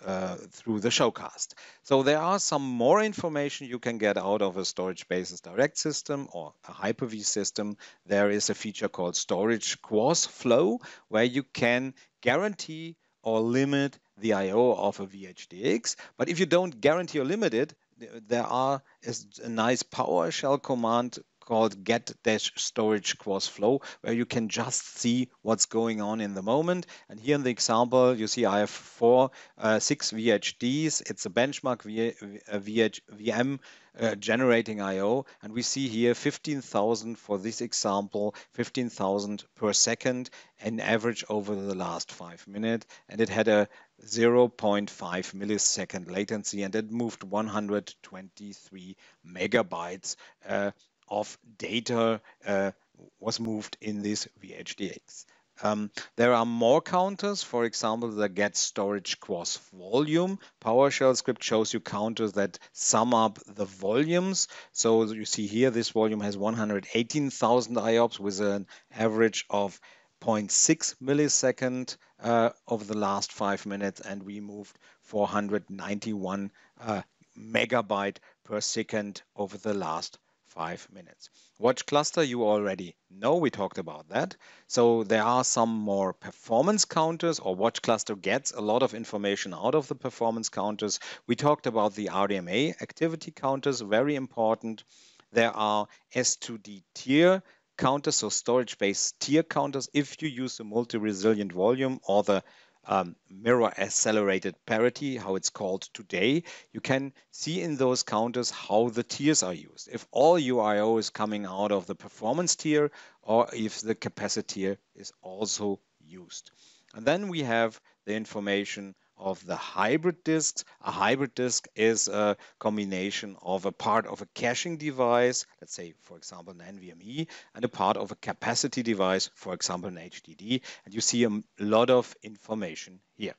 through the showcast. So there are some more information you can get out of a Storage Spaces Direct system or a Hyper-V system. There is a feature called Storage Cross Flow, where you can guarantee or limit the I/O of a VHDX. But if you don't guarantee or limit it, there is a nice PowerShell command called get-storage cross flow, where you can just see what's going on in the moment. And here in the example, you see I have 6 VHDs. It's a benchmark VM generating I/O, and we see here 15,000 for this example, 15,000 per second, an average over the last 5 minutes, and it had a 0.5 millisecond latency, and it moved 123 megabytes of data was moved in this VHDX. There are more counters, for example, the get storage cross volume. PowerShell script shows you counters that sum up the volumes. So you see here, this volume has 118,000 IOPS with an average of 0.6 millisecond over the last 5 minutes, and we moved 491 megabyte per second over the last 5 minutes. Watch cluster, you already know, we talked about that. So there are some more performance counters, or watch cluster gets a lot of information out of the performance counters. We talked about the RDMA activity counters, very important. There are S2D tier counters, so storage-based tier counters. If you use the multi-resilient volume or the mirror accelerated parity, how it's called today, you can see in those counters how the tiers are used. If all UIO is coming out of the performance tier, or if the capacity tier is also used. And then we have the information of the hybrid disks. A hybrid disk is a combination of a part of a caching device, let's say, for example, an NVMe, and a part of a capacity device, for example, an HDD. And you see a lot of information here.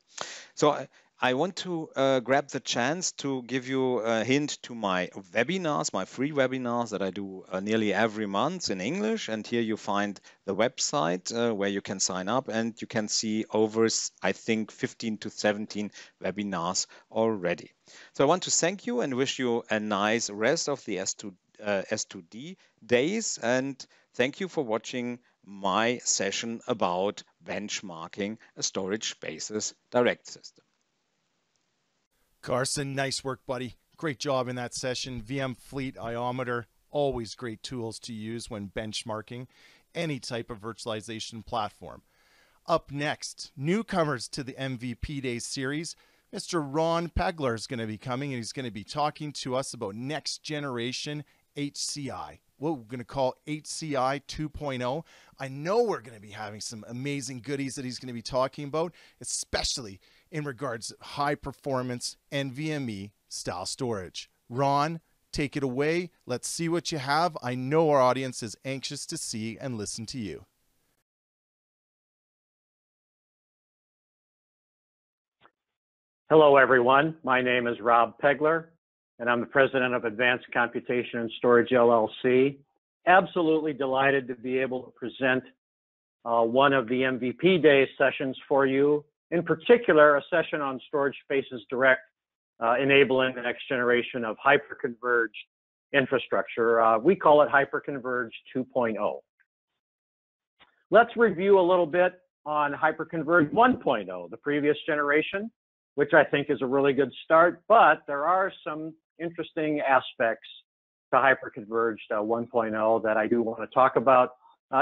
So I want to grab the chance to give you a hint to my webinars, my free webinars that I do nearly every month in English. And here you find the website where you can sign up, and you can see over, I think, 15 to 17 webinars already. So I want to thank you and wish you a nice rest of the S2D days. And thank you for watching my session about benchmarking a Storage Spaces Direct system. Carson, nice work, buddy. Great job in that session. VM Fleet Iometer, always great tools to use when benchmarking any type of virtualization platform. Up next, newcomers to the MVP Days series, Mr. Ron Pegler is going to be coming, and he's going to be talking to us about next generation HCI, what we're going to call HCI 2.0. I know we're going to be having some amazing goodies that he's going to be talking about, especially in regards to high performance NVMe style storage. Ron, take it away. Let's see what you have. I know our audience is anxious to see and listen to you. Hello, everyone. My name is Rob Pegler, and I'm the president of Advanced Computation and Storage LLC. Absolutely delighted to be able to present one of the MVP Day sessions for you. In particular, a session on Storage Spaces Direct, enabling the next generation of hyperconverged infrastructure. We call it Hyperconverged 2.0. Let's review a little bit on Hyperconverged 1.0, the previous generation, which I think is a really good start, but there are some interesting aspects to Hyperconverged 1.0 that I do want to talk about.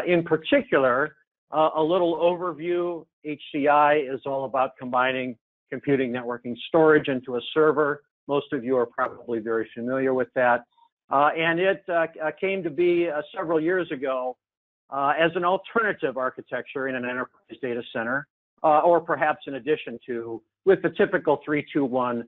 In particular, a little overview. HCI is all about combining computing, networking, storage into a server. Most of you are probably very familiar with that. And it came to be several years ago as an alternative architecture in an enterprise data center, or perhaps in addition to, with the typical 3-2-1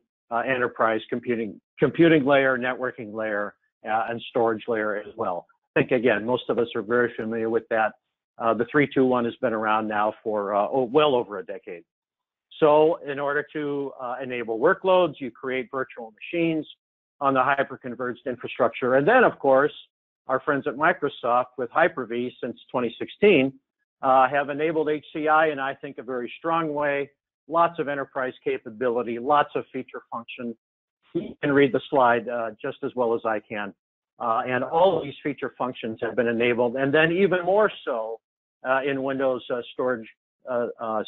enterprise computing layer, networking layer, and storage layer as well. I think, again, most of us are very familiar with that. The 3-2-1 has been around now for well over a decade. So in order to enable workloads, you create virtual machines on the hyperconverged infrastructure. And then, of course, our friends at Microsoft with Hyper-V since 2016 have enabled HCI in, I think, a very strong way. Lots of enterprise capability, lots of feature function. You can read the slide just as well as I can. And all of these feature functions have been enabled, and then even more so in Windows Storage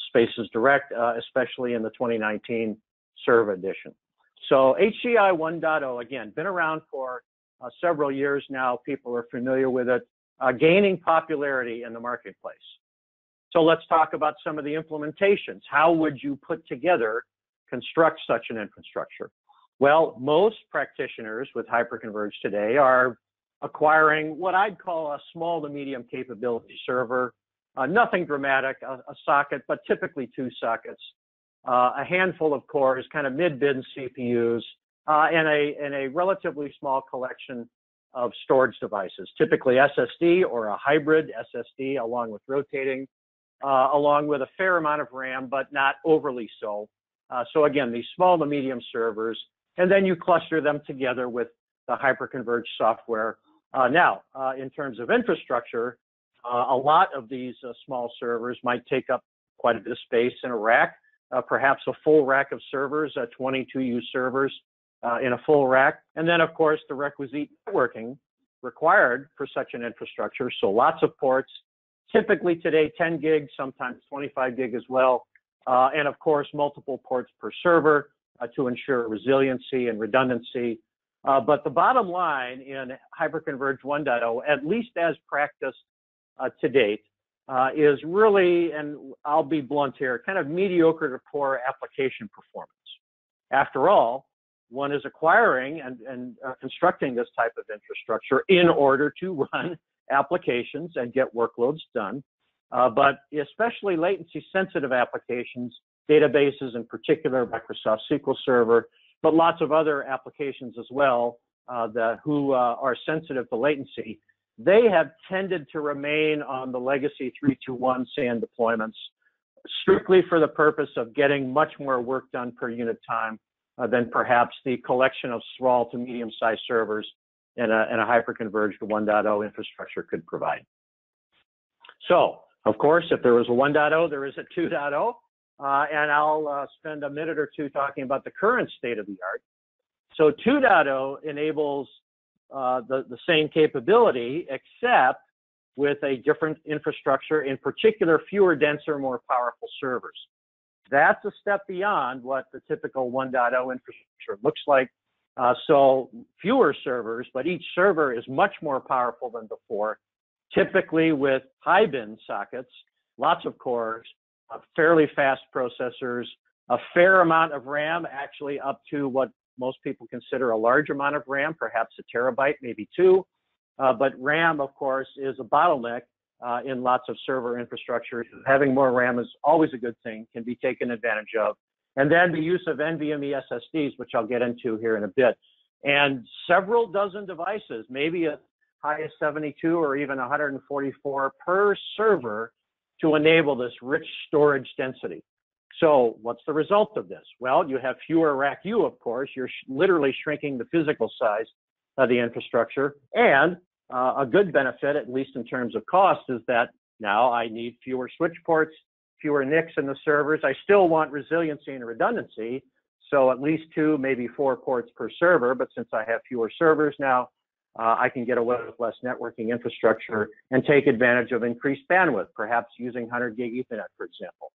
Spaces Direct, especially in the 2019 Server Edition. So HCI 1.0, again, been around for several years now. People are familiar with it, gaining popularity in the marketplace. So let's talk about some of the implementations. How would you put together, construct such an infrastructure? Well, most practitioners with hyperconverged today are acquiring what I'd call a small to medium capability server. Nothing dramatic, a socket, but typically 2 sockets, a handful of cores, kind of mid-bin CPUs, and a relatively small collection of storage devices, typically SSD or a hybrid SSD along with rotating, along with a fair amount of RAM, but not overly so. So again, these small to medium servers, and then you cluster them together with the hyperconverged software. Now, in terms of infrastructure, a lot of these small servers might take up quite a bit of space in a rack, perhaps a full rack of servers, 22U servers in a full rack. And then, of course, the requisite networking required for such an infrastructure. So lots of ports, typically today 10 gig, sometimes 25 gig as well. And of course, multiple ports per server to ensure resiliency and redundancy. But the bottom line in Hyperconverged 1.0, at least as practiced to date, is really, and I'll be blunt here, kind of mediocre to poor application performance. After all, one is acquiring and constructing this type of infrastructure in order to run applications and get workloads done. But especially latency sensitive applications, databases in particular, Microsoft SQL Server, but lots of other applications as well who are sensitive to latency, they have tended to remain on the legacy 3-2-1 SAN deployments strictly for the purpose of getting much more work done per unit time than perhaps the collection of small to medium-sized servers in a hyperconverged 1.0 infrastructure could provide. So, of course, if there was a 1.0, there is a 2.0, and I'll spend a minute or two talking about the current state of the art. So 2.0 enables the same capability, except with a different infrastructure, in particular, fewer, denser, more powerful servers. That's a step beyond what the typical 1.0 infrastructure looks like. So fewer servers, but each server is much more powerful than before, typically with high bin sockets, lots of cores, fairly fast processors, a fair amount of RAM, actually up to what most people consider a large amount of RAM, perhaps a terabyte, maybe 2. But RAM, of course, is a bottleneck in lots of server infrastructure. Having more RAM is always a good thing, can be taken advantage of. And then the use of NVMe SSDs, which I'll get into here in a bit. And several dozen devices, maybe as high as 72 or even 144 per server to enable this rich storage density. So what's the result of this? Well, you have fewer rack U, of course. You're literally shrinking the physical size of the infrastructure. And a good benefit, at least in terms of cost, is that now I need fewer switch ports, fewer NICs in the servers. I still want resiliency and redundancy. So at least 2, maybe 4 ports per server. But since I have fewer servers now, I can get away with less networking infrastructure and take advantage of increased bandwidth, perhaps using 100 gig Ethernet, for example.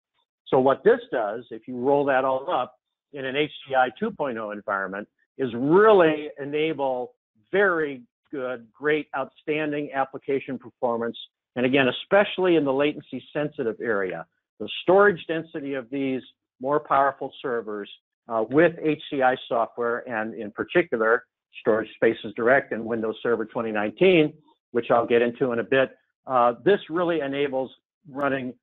So what this does, if you roll that all up in an HCI 2.0 environment, is really enable very good, great, outstanding application performance. And again, especially in the latency sensitive area, the storage density of these more powerful servers with HCI software, and in particular, Storage Spaces Direct and Windows Server 2019, which I'll get into in a bit. This really enables running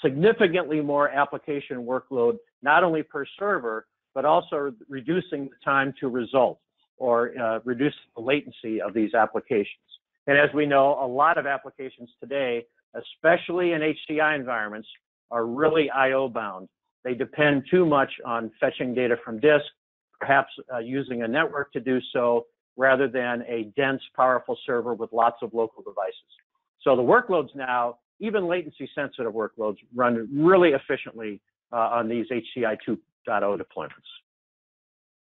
significantly more application workload, not only per server, but also reducing the time to result, or reducing the latency of these applications. And as we know, a lot of applications today, especially in HCI environments, are really I/O bound. They depend too much on fetching data from disk, perhaps using a network to do so, rather than a dense, powerful server with lots of local devices. So the workloads now, even latency sensitive workloads, run really efficiently on these HCI 2.0 deployments.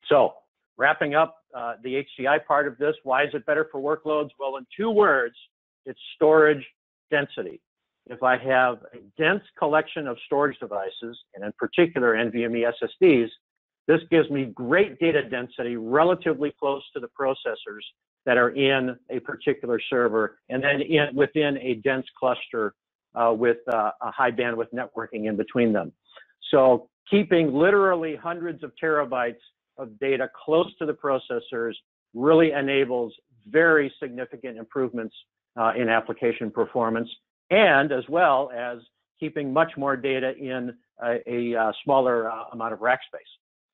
So wrapping up the HCI part of this, why is it better for workloads? Well, in 2 words, it's storage density. If I have a dense collection of storage devices, and in particular NVMe SSDs, this gives me great data density relatively close to the processors that are in a particular server, and then within a dense cluster with a high bandwidth networking in between them. So keeping literally hundreds of terabytes of data close to the processors really enables very significant improvements in application performance, and as well as keeping much more data in a smaller amount of rack space.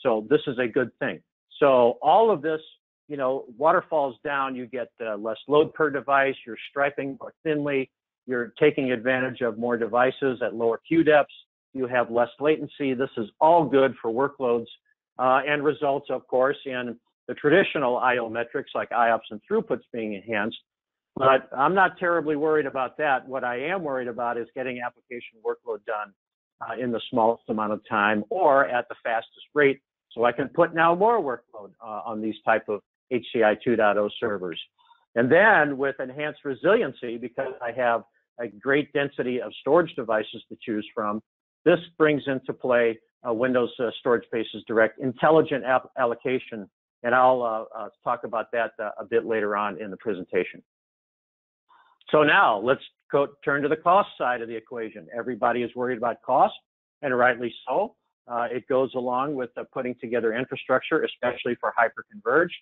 So this is a good thing. So all of this, you know, waterfalls down, you get less load per device, you're striping more thinly, you're taking advantage of more devices at lower queue depths, you have less latency. This is all good for workloads and results, of course, in the traditional I/O metrics like IOPS and throughputs being enhanced. But I'm not terribly worried about that. What I am worried about is getting application workload done in the smallest amount of time or at the fastest rate, so I can put now more workload on these type of HCI 2.0 servers. And then with enhanced resiliency, because I have a great density of storage devices to choose from, this brings into play Windows Storage Spaces Direct intelligent allocation, and I'll talk about that a bit later on in the presentation. So now let's turn to the cost side of the equation. Everybody is worried about cost, and rightly so. It goes along with putting together infrastructure, especially for hyperconverged.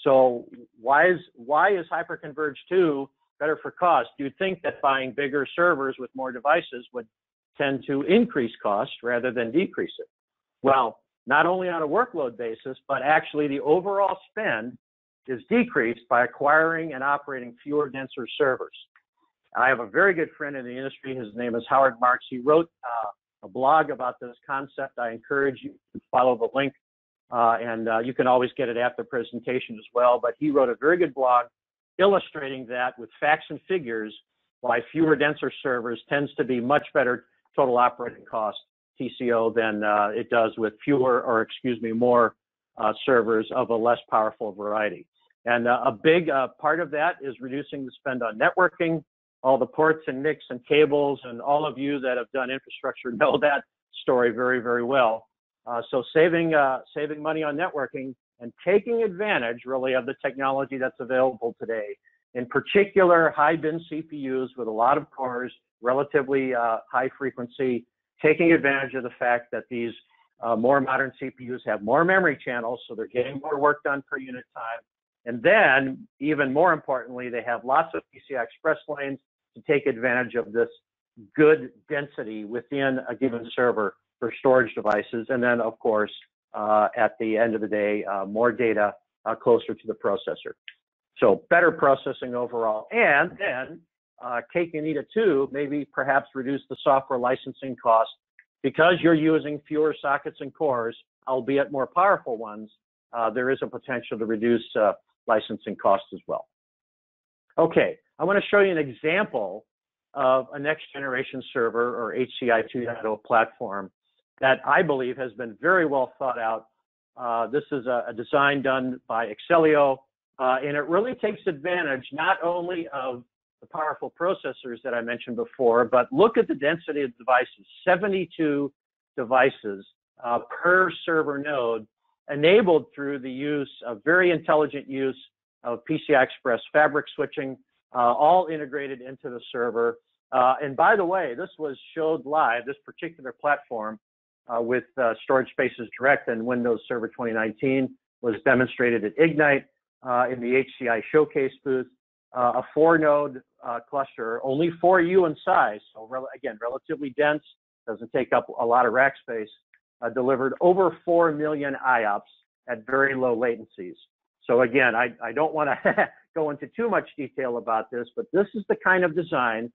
So why is hyperconverged 2 better for cost? You'd think that buying bigger servers with more devices would tend to increase cost rather than decrease it. Well, not only on a workload basis, but actually the overall spend is decreased by acquiring and operating fewer, denser servers. I have a very good friend in the industry. His name is Howard Marks. He wrote a blog about this concept. I encourage you to follow the link, and you can always get it after the presentation as well. But he wrote a very good blog illustrating that with facts and figures, why fewer, denser servers tends to be much better total operating cost, TCO, than it does with fewer, or excuse me, more servers of a less powerful variety. And a big part of that is reducing the spend on networking. All the ports and NICs and cables, and all of you that have done infrastructure know that story very, very well. So saving money on networking and taking advantage really of the technology that's available today. In particular, high bin CPUs with a lot of cores, relatively high frequency, taking advantage of the fact that these more modern CPUs have more memory channels, so they're getting more work done per unit time. And then, even more importantly, they have lots of PCI Express lanes to take advantage of this good density within a given server for storage devices. And then, of course, at the end of the day, more data closer to the processor. So better processing overall. And then, cake and eat it too, maybe perhaps reduce the software licensing cost because you're using fewer sockets and cores, albeit more powerful ones. There is a potential to reduce licensing costs as well. Okay, I want to show you an example of a next generation server or HCI 2.0 platform that I believe has been very well thought out. This is a design done by Excelio, and it really takes advantage not only of the powerful processors that I mentioned before, but look at the density of devices, 72 devices per server node, enabled through the use of very intelligent use of PCI Express fabric switching, all integrated into the server. And by the way, this was showed live, this particular platform, with Storage Spaces Direct and Windows Server 2019 was demonstrated at Ignite in the HCI showcase booth. A 4-node cluster, only 4U in size, so again, relatively dense, doesn't take up a lot of rack space, delivered over 4 million IOPS at very low latencies. So again, I don't want to go into too much detail about this, but this is the kind of design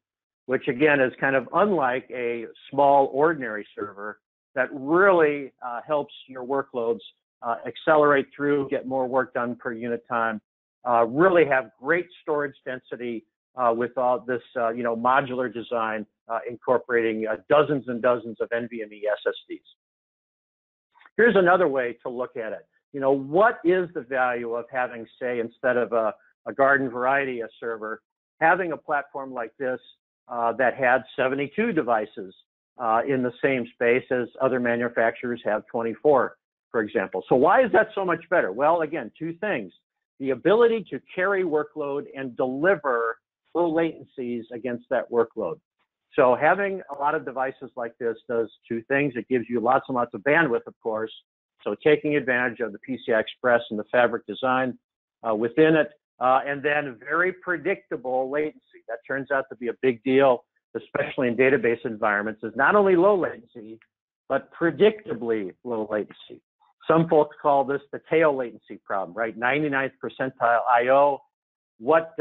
which again is kind of unlike a small ordinary server that really helps your workloads accelerate through, get more work done per unit time, really have great storage density with all this modular design incorporating dozens and dozens of NVMe SSDs. Here's another way to look at it. What is the value of having, say, instead of a garden variety server, having a platform like this that had 72 devices in the same space as other manufacturers have 24, for example. So why is that so much better? Well, again, two things. The ability to carry workload and deliver low latencies against that workload. So having a lot of devices like this does two things. It gives you lots and lots of bandwidth, of course. So taking advantage of the PCI Express and the fabric design within it, and then very predictable latency. That turns out to be a big deal, especially in database environments, is not only low latency, but predictably low latency. Some folks call this the tail latency problem, right? 99th percentile IO. What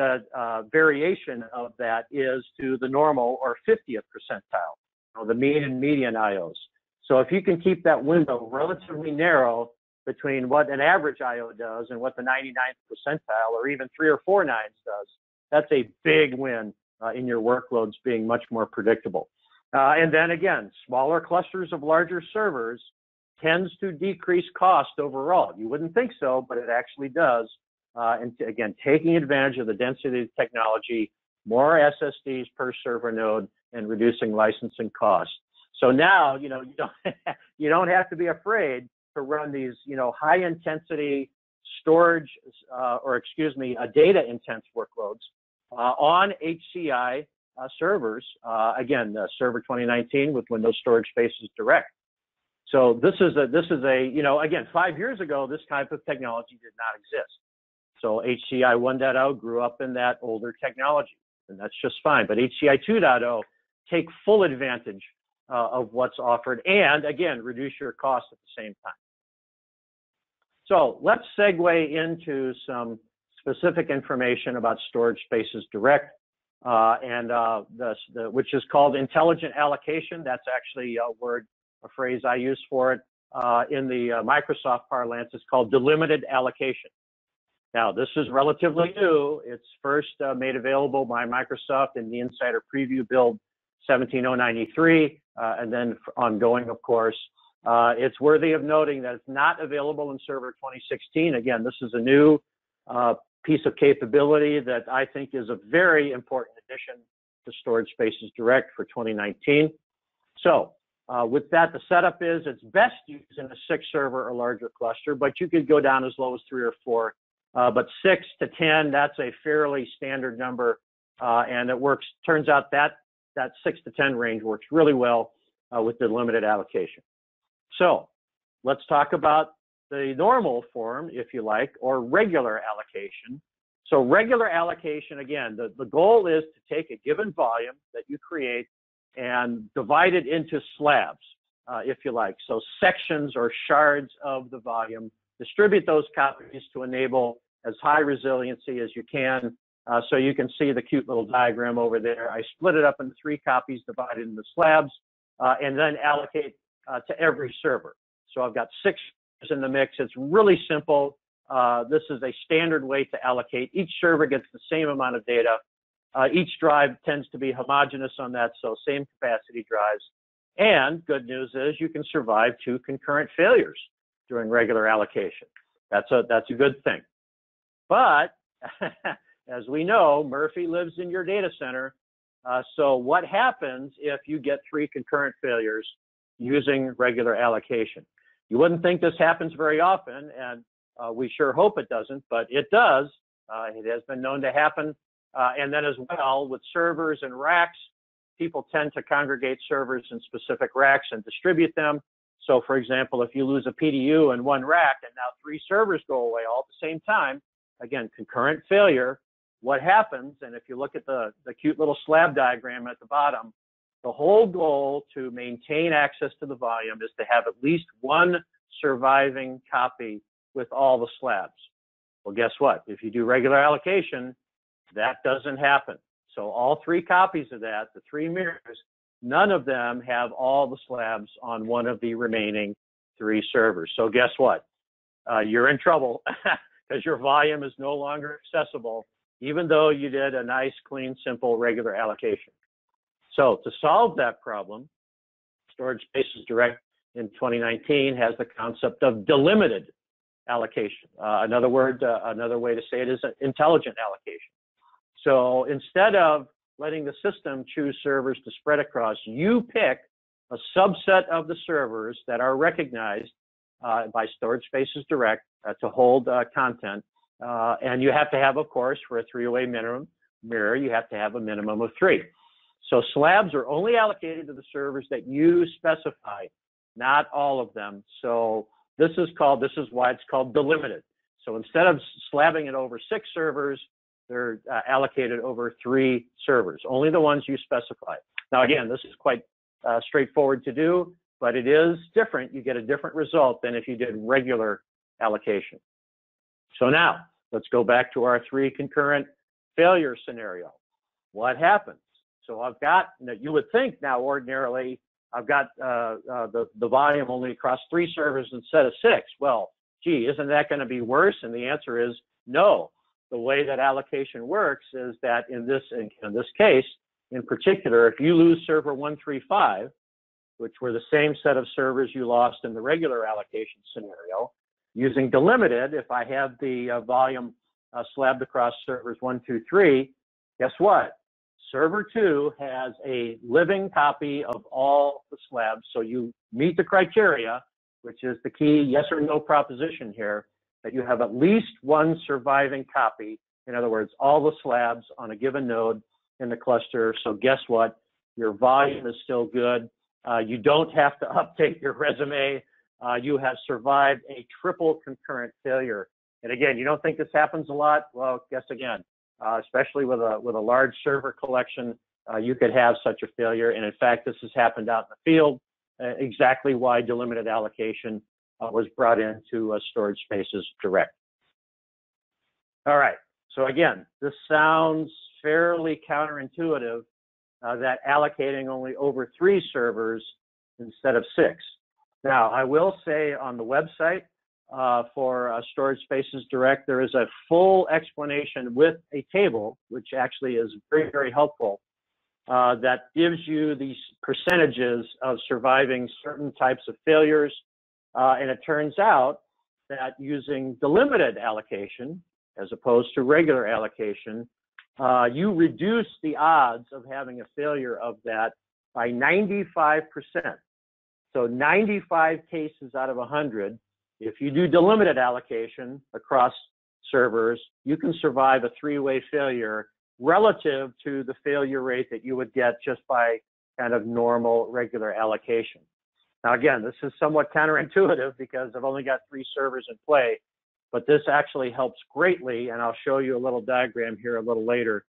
variation of that is to the normal or 50th percentile, the mean and median IOs. So if you can keep that window relatively narrow between what an average IO does and what the 99th percentile or even 3 or 4 nines does, that's a big win in your workloads being much more predictable. And then again, smaller clusters of larger servers tends to decrease cost overall. You wouldn't think so, but it actually does. And again, taking advantage of the density of the technology, more SSDs per server node, and reducing licensing costs. So now, you don't have to be afraid to run these, high intensity storage, data intense workloads on HCI servers. Again, Server 2019 with Windows Storage Spaces Direct. So this is again, 5 years ago, this type of technology did not exist. So HCI 1.0 grew up in that older technology, and that's just fine. But HCI 2.0 take full advantage of what's offered, and again, reduce your costs at the same time. So let's segue into some specific information about Storage Spaces Direct, which is called intelligent allocation. That's actually a phrase I use for it. In the Microsoft parlance, it's called delimited allocation. Now, this is relatively new. It's first made available by Microsoft in the Insider Preview build 17093, and then ongoing, of course. It's worthy of noting that it's not available in Server 2016. Again, this is a new piece of capability that I think is a very important addition to Storage Spaces Direct for 2019. So with that, the setup is it's best used in a 6-server or larger cluster, but you could go down as low as 3 or 4. But 6 to 10, that's a fairly standard number, and it works. Turns out that 6 to 10 range works really well with the limited allocation. So let's talk about the normal form, if you like, or regular allocation. So regular allocation, again, the goal is to take a given volume that you create and divide it into slabs, if you like. So sections or shards of the volume, distribute those copies to enable as high resiliency as you can. So you can see the cute little diagram over there. I split it up into 3 copies divided into slabs, and then allocate to every server. So I've got 6 in the mix. It's really simple. This is a standard way to allocate. Each server gets the same amount of data. Each drive tends to be homogeneous on that, so same capacity drives. And good news is you can survive 2 concurrent failures during regular allocation. That's a good thing. But as we know, Murphy lives in your data center. So what happens if you get 3 concurrent failures using regular allocation? You wouldn't think this happens very often, and we sure hope it doesn't, but it does. It has been known to happen. And then as well, with servers and racks, people tend to congregate servers in specific racks and distribute them. So for example, if you lose a PDU in one rack and now 3 servers go away all at the same time, again, concurrent failure, what happens, and if you look at the cute little slab diagram at the bottom, the whole goal to maintain access to the volume is to have at least one surviving copy with all the slabs. Well, guess what? If you do regular allocation, that doesn't happen. So all 3 copies of that, the 3 mirrors, none of them have all the slabs on one of the remaining 3 servers. So guess what? You're in trouble because your volume is no longer accessible, even though you did a nice, clean, simple, regular allocation. So to solve that problem, Storage Spaces Direct in 2019 has the concept of delimited allocation. Another way to say it is intelligent allocation. So instead of letting the system choose servers to spread across, you pick a subset of the servers that are recognized by Storage Spaces Direct to hold content. And you have to have, of course, for a 3-way minimum mirror, you have to have a minimum of 3. So slabs are only allocated to the servers that you specify, not all of them. So this is why it's called delimited. So instead of slabbing it over 6 servers, they're allocated over 3 servers, only the ones you specify. Now, again, this is quite straightforward to do, but it is different. You get a different result than if you did regular allocation. So now let's go back to our 3 concurrent failure scenario. What happens? So I've got, you would think now ordinarily, I've got the volume only across 3 servers instead of 6. Well, gee, isn't that going to be worse? And the answer is no. The way that allocation works is that in this case, in particular, if you lose server 135, which were the same set of servers you lost in the regular allocation scenario, using delimited, if I have the volume slabbed across servers 1, 2, 3, guess what? Server 2 has a living copy of all the slabs, so you meet the criteria, which is the key yes or no proposition here, that you have at least one surviving copy. In other words, all the slabs on a given node in the cluster. So guess what? Your volume is still good. You don't have to update your resume. You have survived a triple concurrent failure. And again, you don't think this happens a lot? Well, guess again. Especially with a large server collection, you could have such a failure. And in fact, this has happened out in the field, exactly why delimited allocation was brought into Storage Spaces Direct. All right, so again, this sounds fairly counterintuitive that allocating only over 3 servers instead of 6. Now, I will say on the website, for Storage Spaces Direct, there is a full explanation with a table, which actually is very, very helpful, that gives you these percentages of surviving certain types of failures. And it turns out that using delimited allocation, as opposed to regular allocation, you reduce the odds of having a failure of that by 95%. So 95 cases out of 100, if you do delimited allocation across servers, you can survive a 3-way failure relative to the failure rate that you would get just by kind of normal, regular allocation. Now, again, this is somewhat counterintuitive because I've only got 3 servers in play, but this actually helps greatly, and I'll show you a little diagram here a little later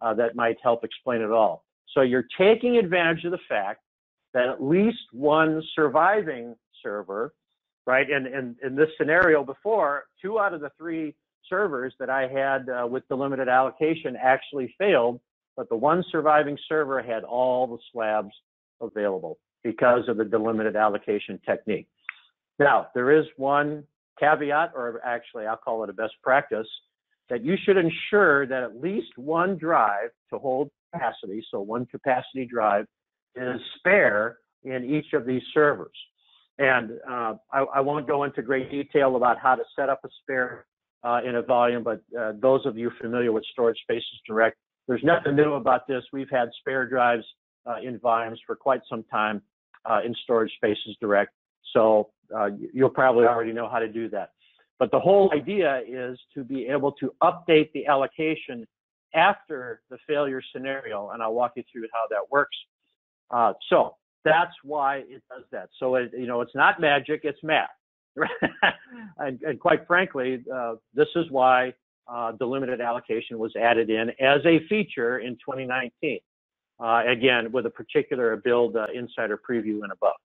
that might help explain it all. So you're taking advantage of the fact that at least one surviving server, right? And in this scenario before, 2 out of the 3 servers that I had with the limited allocation actually failed, but the one surviving server had all the slabs available because of the delimited allocation technique. Now, there is one caveat, or actually I'll call it a best practice, that you should ensure that at least one drive to hold capacity, so one capacity drive, is spare in each of these servers. And I won't go into great detail about how to set up a spare in a volume, but those of you familiar with Storage Spaces Direct, there's nothing new about this. We've had spare drives in volumes for quite some time in Storage Spaces Direct. So you'll probably already know how to do that. But the whole idea is to be able to update the allocation after the failure scenario, and I'll walk you through how that works. So That's why it does that. So it's not magic, it's math. and quite frankly, this is why delimited allocation was added in as a feature in 2019. Again, with a particular build insider preview and above.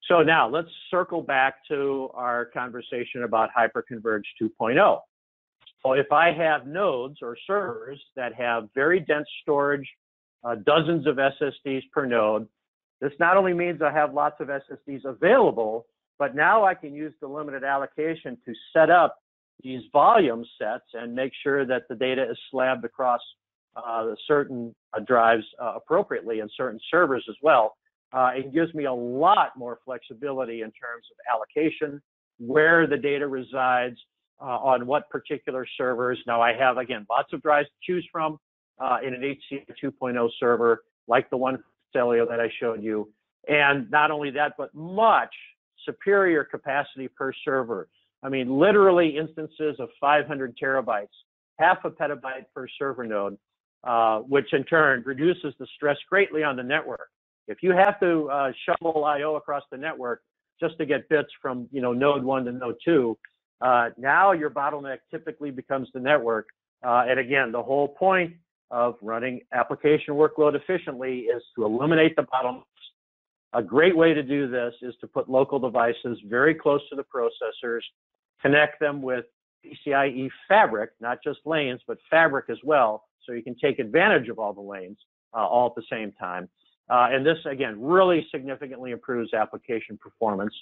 So now let's circle back to our conversation about Hyperconverged 2.0. So if I have nodes or servers that have very dense storage, dozens of SSDs per node, this not only means I have lots of SSDs available, but now I can use delimited allocation to set up these volume sets and make sure that the data is slabbed across certain drives appropriately and certain servers as well. It gives me a lot more flexibility in terms of allocation, where the data resides, on what particular servers. Now I have, again, lots of drives to choose from in an HCI 2.0 server, like the one Celio that I showed you. And not only that, but much superior capacity per server. I mean, literally instances of 500 terabytes, half a petabyte per server node, which in turn reduces the stress greatly on the network. If you have to shovel I/O across the network just to get bits from node 1 to node 2, now your bottleneck typically becomes the network. And again, the whole point of running application workload efficiently is to eliminate the bottlenecks. A great way to do this is to put local devices very close to the processors, connect them with PCIe fabric, not just lanes, but fabric as well, so you can take advantage of all the lanes all at the same time. And this, again, really significantly improves application performance.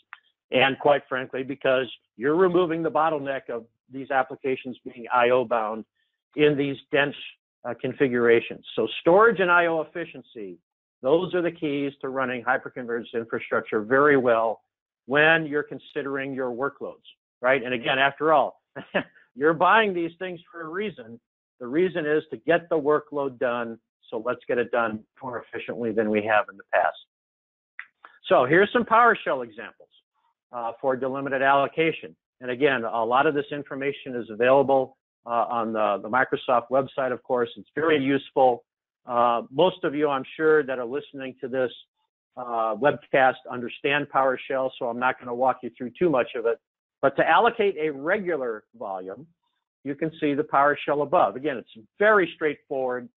And quite frankly, because you're removing the bottleneck of these applications being I/O bound in these dense configurations. So storage and I/O efficiency, those are the keys to running hyperconverged infrastructure very well when you're considering your workloads, right? And again, after all, you're buying these things for a reason. The reason is to get the workload done. So let's get it done more efficiently than we have in the past. So here's some PowerShell examples for delimited allocation. And again, a lot of this information is available on the Microsoft website, of course. It's very useful. Most of you, I'm sure, that are listening to this webcast understand PowerShell, so I'm not going to walk you through too much of it. But to allocate a regular volume, you can see the PowerShell above. Again, it's very straightforward.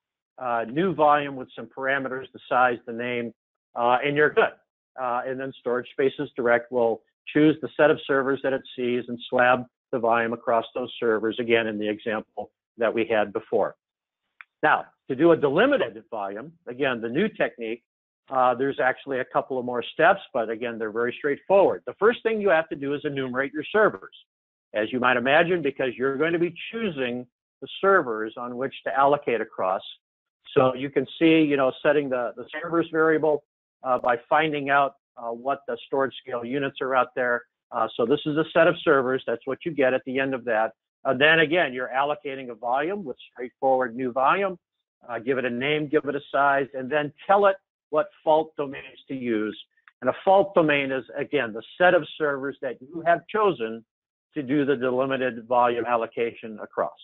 New volume with some parameters, the size, the name, and you're good. And then Storage Spaces Direct will choose the set of servers that it sees and slab the volume across those servers, again, in the example that we had before. Now, to do a delimited volume, again, the new technique, there's actually a couple of more steps, but again, they're very straightforward. The first thing you have to do is enumerate your servers, as you might imagine, because you're going to be choosing the servers on which to allocate across. So you can see, setting the servers variable by finding out what the storage scale units are out there. So this is a set of servers. That's what you get at the end of that. Then again, you're allocating a volume with straightforward new volume. Give it a name, give it a size, and then tell it what fault domains to use. And a fault domain is, again, the set of servers that you have chosen to do the delimited volume allocation across.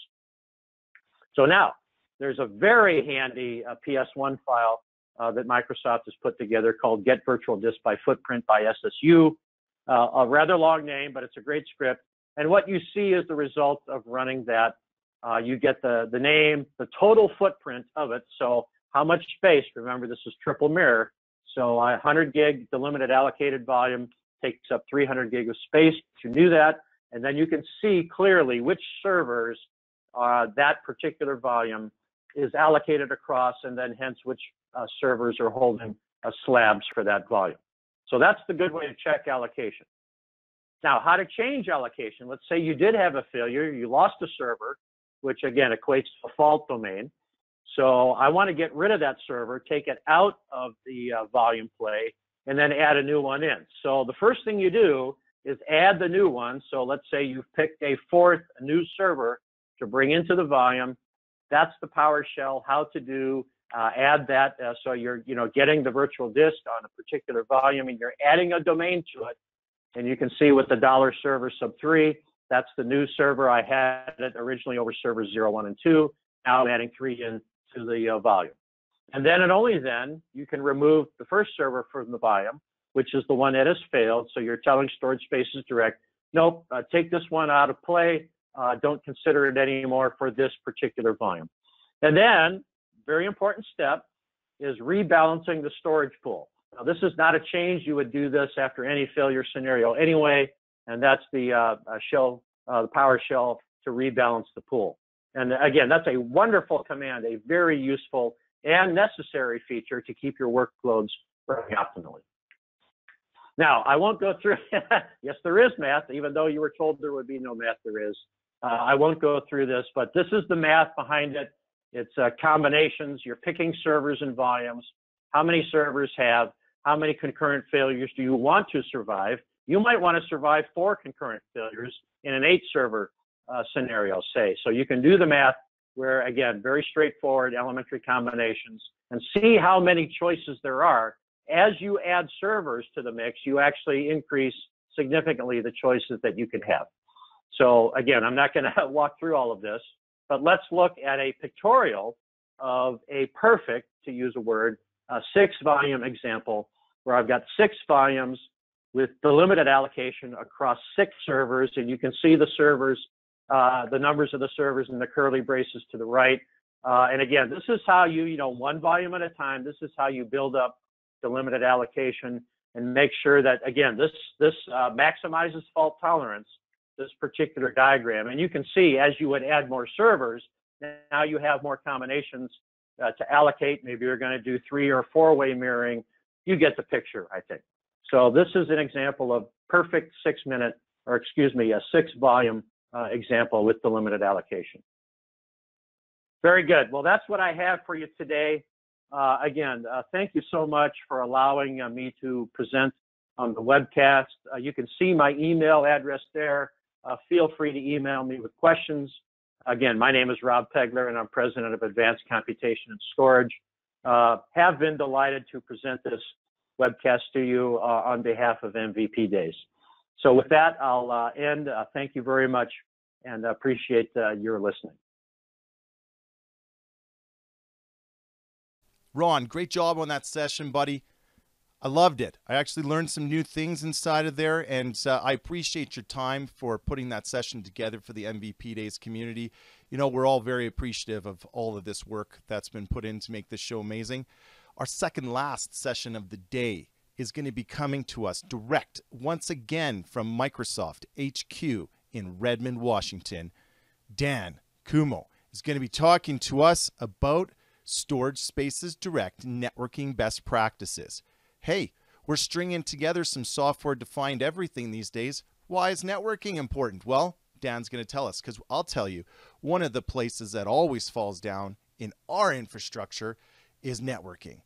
So now, there's a very handy PS1 file that Microsoft has put together called Get Virtual Disk by Footprint by SSU. A rather long name, but it's a great script. And what you see is the result of running that. You get the name, the total footprint of it. So how much space? Remember, this is triple mirror. So 100 gig delimited allocated volume takes up 300 gig of space. You knew that. And then you can see clearly which servers that particular volume is allocated across, and then hence which servers are holding slabs for that volume. So that's the good way to check allocation. Now, how to change allocation? Let's say you did have a failure, you lost a server, which again equates to a fault domain. So I want to get rid of that server, take it out of the volume play, and then add a new one in. So the first thing you do is add the new one. So let's say you've picked a new server to bring into the volume. That's the PowerShell, how to do, add that. So you're getting the virtual disk on a particular volume, and you're adding a domain to it. And you can see with the $server sub3, that's the new server. I had it originally over servers 0, 1, and 2. Now I'm adding 3 into the volume. And then and only then you can remove the first server from the volume, which is the one that has failed. So you're telling Storage Spaces Direct, nope, take this one out of play. Don't consider it anymore for this particular volume. And then, very important step is rebalancing the storage pool. Now, this is not a change. You would do this after any failure scenario anyway, and that's the PowerShell to rebalance the pool. And again, that's a wonderful command, a very useful and necessary feature to keep your workloads running optimally. Now, I won't go through, yes, there is math, even though you were told there would be no math, there is. I won't go through this, but this is the math behind it. It's combinations. You're picking servers and volumes. How many servers have? How many concurrent failures do you want to survive? You might want to survive 4 concurrent failures in an 8-server scenario, say. So you can do the math where, again, very straightforward elementary combinations, and see how many choices there are. As you add servers to the mix, you actually increase significantly the choices that you can have. So again, I'm not going to walk through all of this, but let's look at a pictorial of a perfect, to use a word, 6-volume example where I've got 6 volumes with the limited allocation across 6 servers, and you can see the servers, the numbers of the servers in the curly braces to the right. And again, this is how you, one volume at a time, this is how you build up the limited allocation and make sure that, again, this maximizes fault tolerance, this particular diagram. And you can see as you would add more servers, now you have more combinations to allocate. Maybe you're going to do 3 or 4-way mirroring. You get the picture, I think. So this is an example of perfect 6-volume example with the limited allocation. Very good. Well, that's what I have for you today. Again, thank you so much for allowing me to present on the webcast. You can see my email address there. Feel free to email me with questions. Again, my name is Rob Pegler, and I'm President of Advanced Computation and Storage. Have been delighted to present this webcast to you on behalf of MVP Days. So with that, I'll end. Thank you very much, and appreciate your listening. Ron, great job on that session, buddy. I loved it. I actually learned some new things inside of there, and I appreciate your time for putting that session together for the MVP Days community. We're all very appreciative of all of this work that's been put in to make this show amazing. Our second last session of the day is going to be coming to us direct once again from Microsoft HQ in Redmond, Washington. Dan Kumo is going to be talking to us about Storage Spaces Direct networking best practices. Hey, we're stringing together some software-defined everything these days. Why is networking important? Well, Dan's going to tell us, because I'll tell you, one of the places that always falls down in our infrastructure is networking.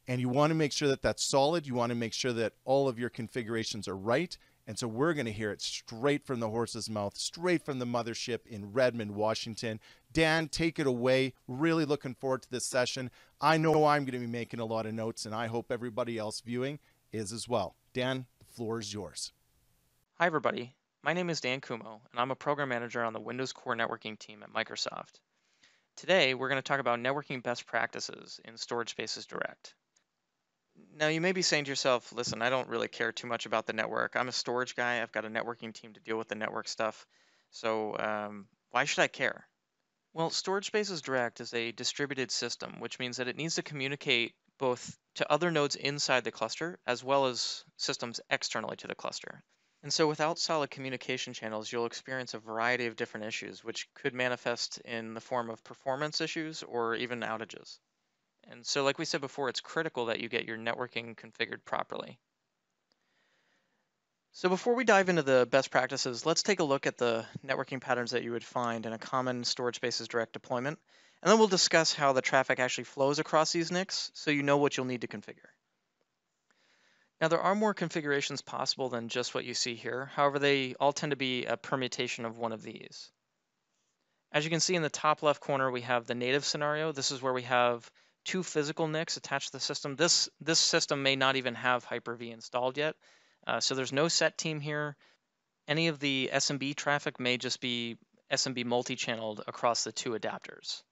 And you want to make sure that that's solid. You want to make sure that all of your configurations are right. And so we're going to hear it straight from the horse's mouth, straight from the mothership in Redmond, Washington. Dan, take it away. Really looking forward to this session. I know I'm going to be making a lot of notes, and I hope everybody else viewing is as well. Dan, the floor is yours. Hi, everybody. My name is Dan Kumo, and I'm a program manager on the Windows Core Networking team at Microsoft. Today, we're going to talk about networking best practices in Storage Spaces Direct. Now, you may be saying to yourself, listen, I don't really care too much about the network. I'm a storage guy. I've got a networking team to deal with the network stuff. So why should I care? Well, Storage Spaces Direct is a distributed system, which means that it needs to communicate both to other nodes inside the cluster as well as systems externally to the cluster. And so without solid communication channels, you'll experience a variety of different issues, which could manifest in the form of performance issues or even outages. And so like we said before, it's critical that you get your networking configured properly. So before we dive into the best practices, let's take a look at the networking patterns that you would find in a common Storage Spaces Direct deployment, and then we'll discuss how the traffic actually flows across these NICs so you know what you'll need to configure. Now, there are more configurations possible than just what you see here. However, they all tend to be a permutation of one of these. As you can see in the top left corner, we have the native scenario. This is where we have 2 physical NICs attached to the system. This system may not even have Hyper-V installed yet, so there's no set team here. Any of the SMB traffic may just be SMB multi-channeled across the 2 adapters.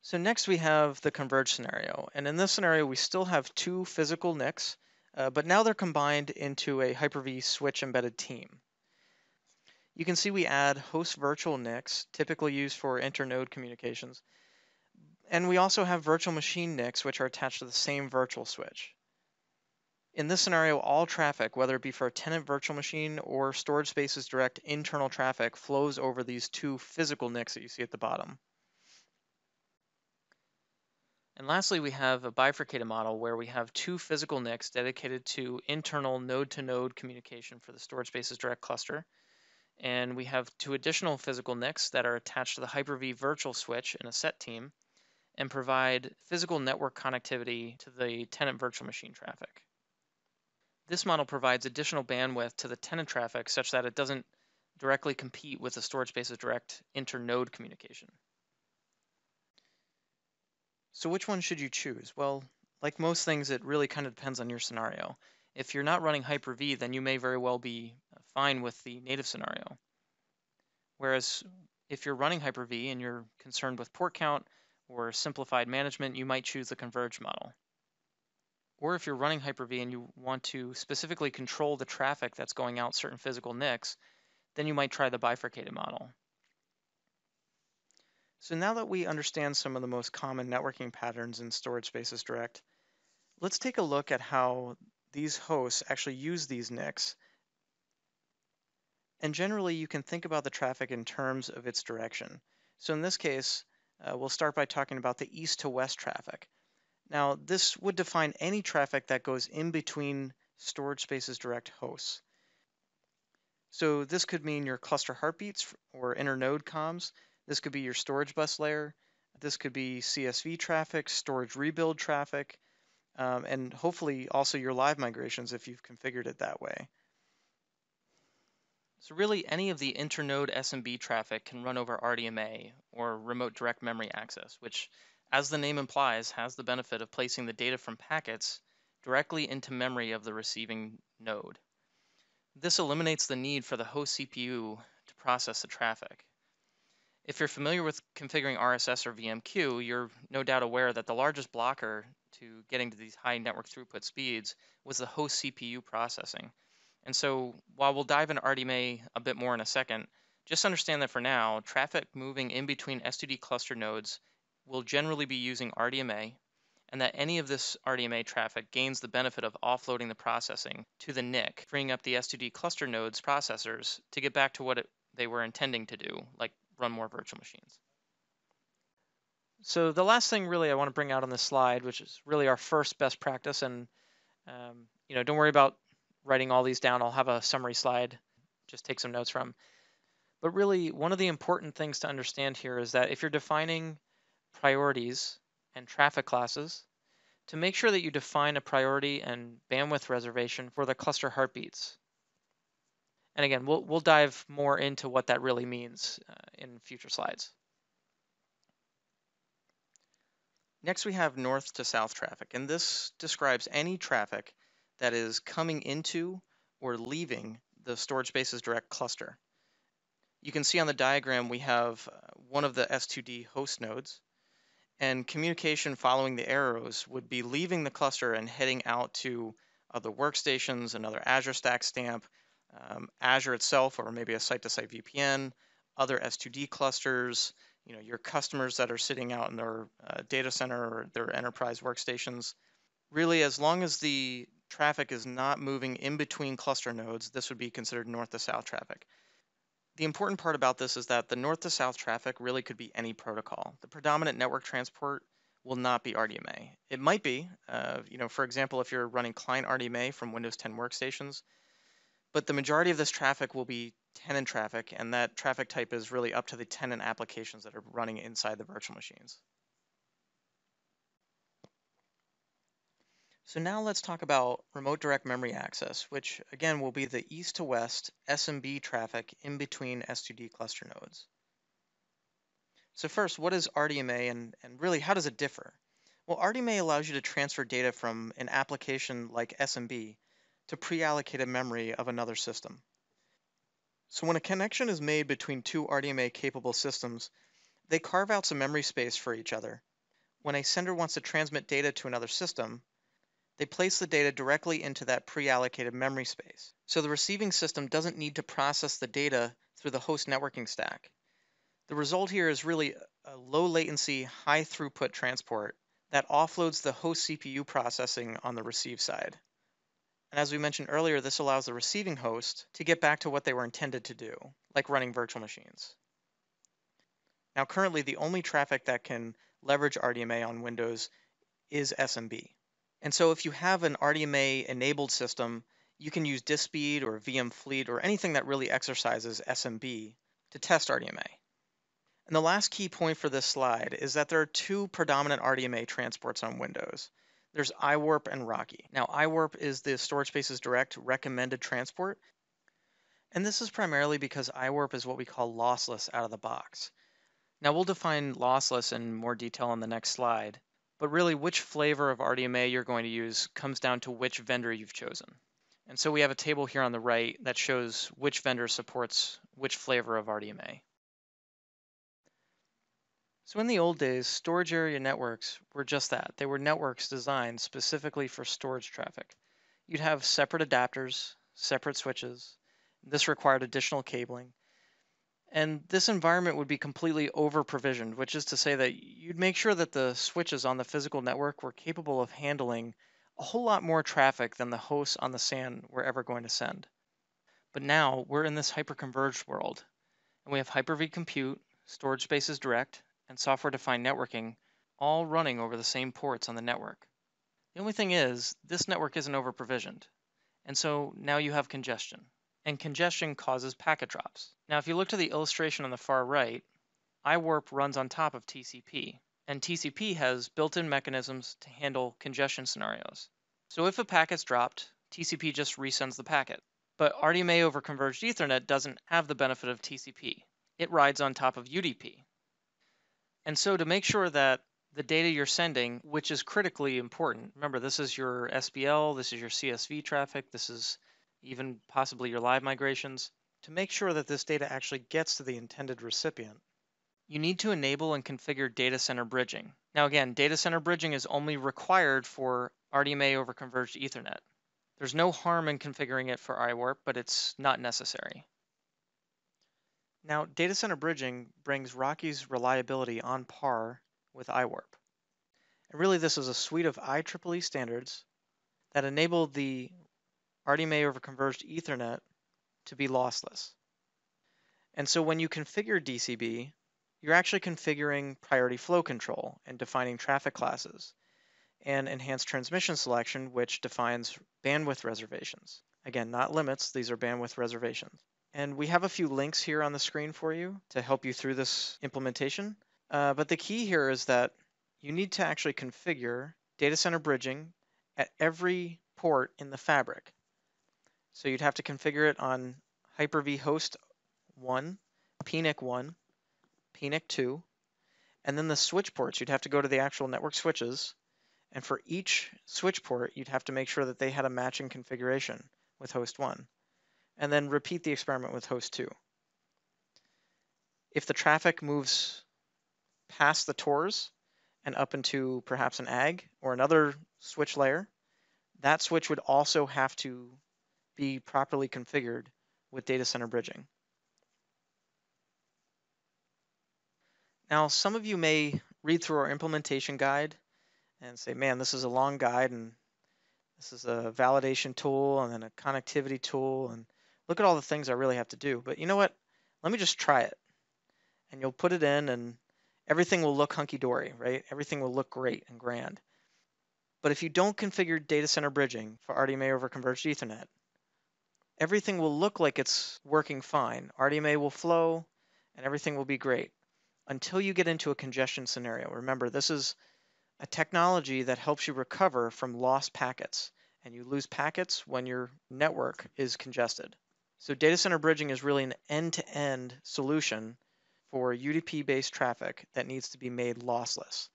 So next we have the converged scenario. And in this scenario, we still have two physical NICs, but now they're combined into a Hyper-V switch embedded team. You can see we add host virtual NICs, typically used for internode communications. And we also have virtual machine NICs, which are attached to the same virtual switch. In this scenario, all traffic, whether it be for a tenant virtual machine or storage spaces direct internal traffic, flows over these two physical NICs that you see at the bottom. And lastly, we have a bifurcated model where we have two physical NICs dedicated to internal node-to-node communication for the storage spaces direct cluster. And we have two additional physical NICs that are attached to the Hyper-V virtual switch in a set team and provide physical network connectivity to the tenant virtual machine traffic. This model provides additional bandwidth to the tenant traffic such that it doesn't directly compete with the storage spaces direct internode communication. So which one should you choose? Well, like most things, it really kind of depends on your scenario. If you're not running Hyper-V, then you may very well be fine with the native scenario. Whereas if you're running Hyper-V and you're concerned with port count or simplified management, you might choose the converged model. Or if you're running Hyper-V and you want to specifically control the traffic that's going out certain physical NICs, then you might try the bifurcated model. So now that we understand some of the most common networking patterns in storage spaces direct, let's take a look at how these hosts actually use these NICs. And generally, you can think about the traffic in terms of its direction. So in this case, we'll start by talking about the east to west traffic. Now, this would define any traffic that goes in between storage spaces direct hosts. So this could mean your cluster heartbeats or internode comms. This could be your storage bus layer. This could be CSV traffic, storage rebuild traffic, and hopefully also your live migrations if you've configured it that way. So really any of the internode SMB traffic can run over RDMA or remote direct memory access, which, as the name implies, has the benefit of placing the data from packets directly into memory of the receiving node. This eliminates the need for the host CPU to process the traffic. If you're familiar with configuring RSS or VMQ, you're no doubt aware that the largest blocker to getting to these high network throughput speeds was the host CPU processing. And so while we'll dive into RDMA a bit more in a second, just understand that for now, traffic moving in between S2D cluster nodes will generally be using RDMA, and that any of this RDMA traffic gains the benefit of offloading the processing to the NIC, freeing up the S2D cluster nodes processors to get back to what they were intending to do, like run more virtual machines. So the last thing really I want to bring out on this slide, which is really our first best practice, and don't worry about writing all these down. I'll have a summary slide, just take some notes from. But really, one of the important things to understand here is that if you're defining priorities and traffic classes, to make sure that you define a priority and bandwidth reservation for the cluster heartbeats. And again, we'll dive more into what that really means in future slides. Next, we have north to south traffic, and this describes any traffic that is coming into or leaving the storage spaces direct cluster. You can see on the diagram we have one of the S2D host nodes, and communication following the arrows would be leaving the cluster and heading out to other workstations, another Azure Stack stamp, Azure itself, or maybe a site-to-site VPN, other S2D clusters, your customers that are sitting out in their data center or their enterprise workstations. Really, as long as the traffic is not moving in between cluster nodes, this would be considered north to south traffic. The important part about this is that the north to south traffic really could be any protocol. The predominant network transport will not be RDMA. It might be, for example, if you're running client RDMA from Windows 10 workstations, but the majority of this traffic will be tenant traffic, and that traffic type is really up to the tenant applications that are running inside the virtual machines. So now let's talk about remote direct memory access, which again will be the east to west SMB traffic in between S2D cluster nodes. So first, what is RDMA and really how does it differ? Well, RDMA allows you to transfer data from an application like SMB to pre-allocated memory of another system. So when a connection is made between two RDMA capable systems, they carve out some memory space for each other, when a sender wants to transmit data to another system, they place the data directly into that pre-allocated memory space. So the receiving system doesn't need to process the data through the host networking stack. The result here is really a low latency, high throughput transport that offloads the host CPU processing on the receive side. And as we mentioned earlier, this allows the receiving host to get back to what they were intended to do, like running virtual machines. Now, currently, the only traffic that can leverage RDMA on Windows is SMB. And so if you have an RDMA-enabled system, you can use disk speed or VM fleet or anything that really exercises SMB to test RDMA. And the last key point for this slide is that there are two predominant RDMA transports on Windows. There's iWarp and Rocky. Now, iWarp is the Storage Spaces Direct recommended transport. And this is primarily because iWarp is what we call lossless out of the box. Now, we'll define lossless in more detail on the next slide. But really, which flavor of RDMA you're going to use comes down to which vendor you've chosen. And so we have a table here on the right that shows which vendor supports which flavor of RDMA. So in the old days, storage area networks were just that. They were networks designed specifically for storage traffic. You'd have separate adapters, separate switches. This required additional cabling. And this environment would be completely over-provisioned, which is to say that you'd make sure that the switches on the physical network were capable of handling a whole lot more traffic than the hosts on the SAN were ever going to send. But now we're in this hyper-converged world, and we have Hyper-V Compute, Storage Spaces Direct, and software-defined networking all running over the same ports on the network. The only thing is, this network isn't over-provisioned, and so now you have congestion. And congestion causes packet drops. Now, if you look to the illustration on the far right, iWarp runs on top of TCP, and TCP has built-in mechanisms to handle congestion scenarios. So if a packet's dropped, TCP just resends the packet. But RDMA over Converged Ethernet doesn't have the benefit of TCP. It rides on top of UDP. And so to make sure that the data you're sending, which is critically important, remember this is your SBL, this is your CSV traffic, this is even possibly your live migrations, to make sure that this data actually gets to the intended recipient, you need to enable and configure data center bridging. Now again, data center bridging is only required for RDMA over Converged Ethernet. There's no harm in configuring it for iWarp, but it's not necessary. Now, data center bridging brings Rocky's reliability on par with iWarp. And really this is a suite of IEEE standards that enable the RDMA over Converged Ethernet to be lossless. And so when you configure DCB, you're actually configuring priority flow control and defining traffic classes, and enhanced transmission selection, which defines bandwidth reservations. Again, not limits, these are bandwidth reservations. And we have a few links here on the screen for you to help you through this implementation. But the key here is that you need to actually configure data center bridging at every port in the fabric. So you'd have to configure it on Hyper-V host 1, PNIC 1, PNIC 2, and then the switch ports, you'd have to go to the actual network switches, and for each switch port, you'd have to make sure that they had a matching configuration with host 1, and then repeat the experiment with host 2. If the traffic moves past the TORs and up into perhaps an AG or another switch layer, that switch would also have to be properly configured with data center bridging. Now, some of you may read through our implementation guide and say, man, this is a long guide and this is a validation tool and then a connectivity tool and look at all the things I really have to do. But you know what? Let me just try it. And you'll put it in and everything will look hunky-dory, right? Everything will look great and grand. But if you don't configure data center bridging for RDMA over Converged Ethernet, everything will look like it's working fine. RDMA will flow and everything will be great until you get into a congestion scenario. Remember, this is a technology that helps you recover from lost packets, and you lose packets when your network is congested. So data center bridging is really an end-to-end solution for UDP-based traffic that needs to be made lossless.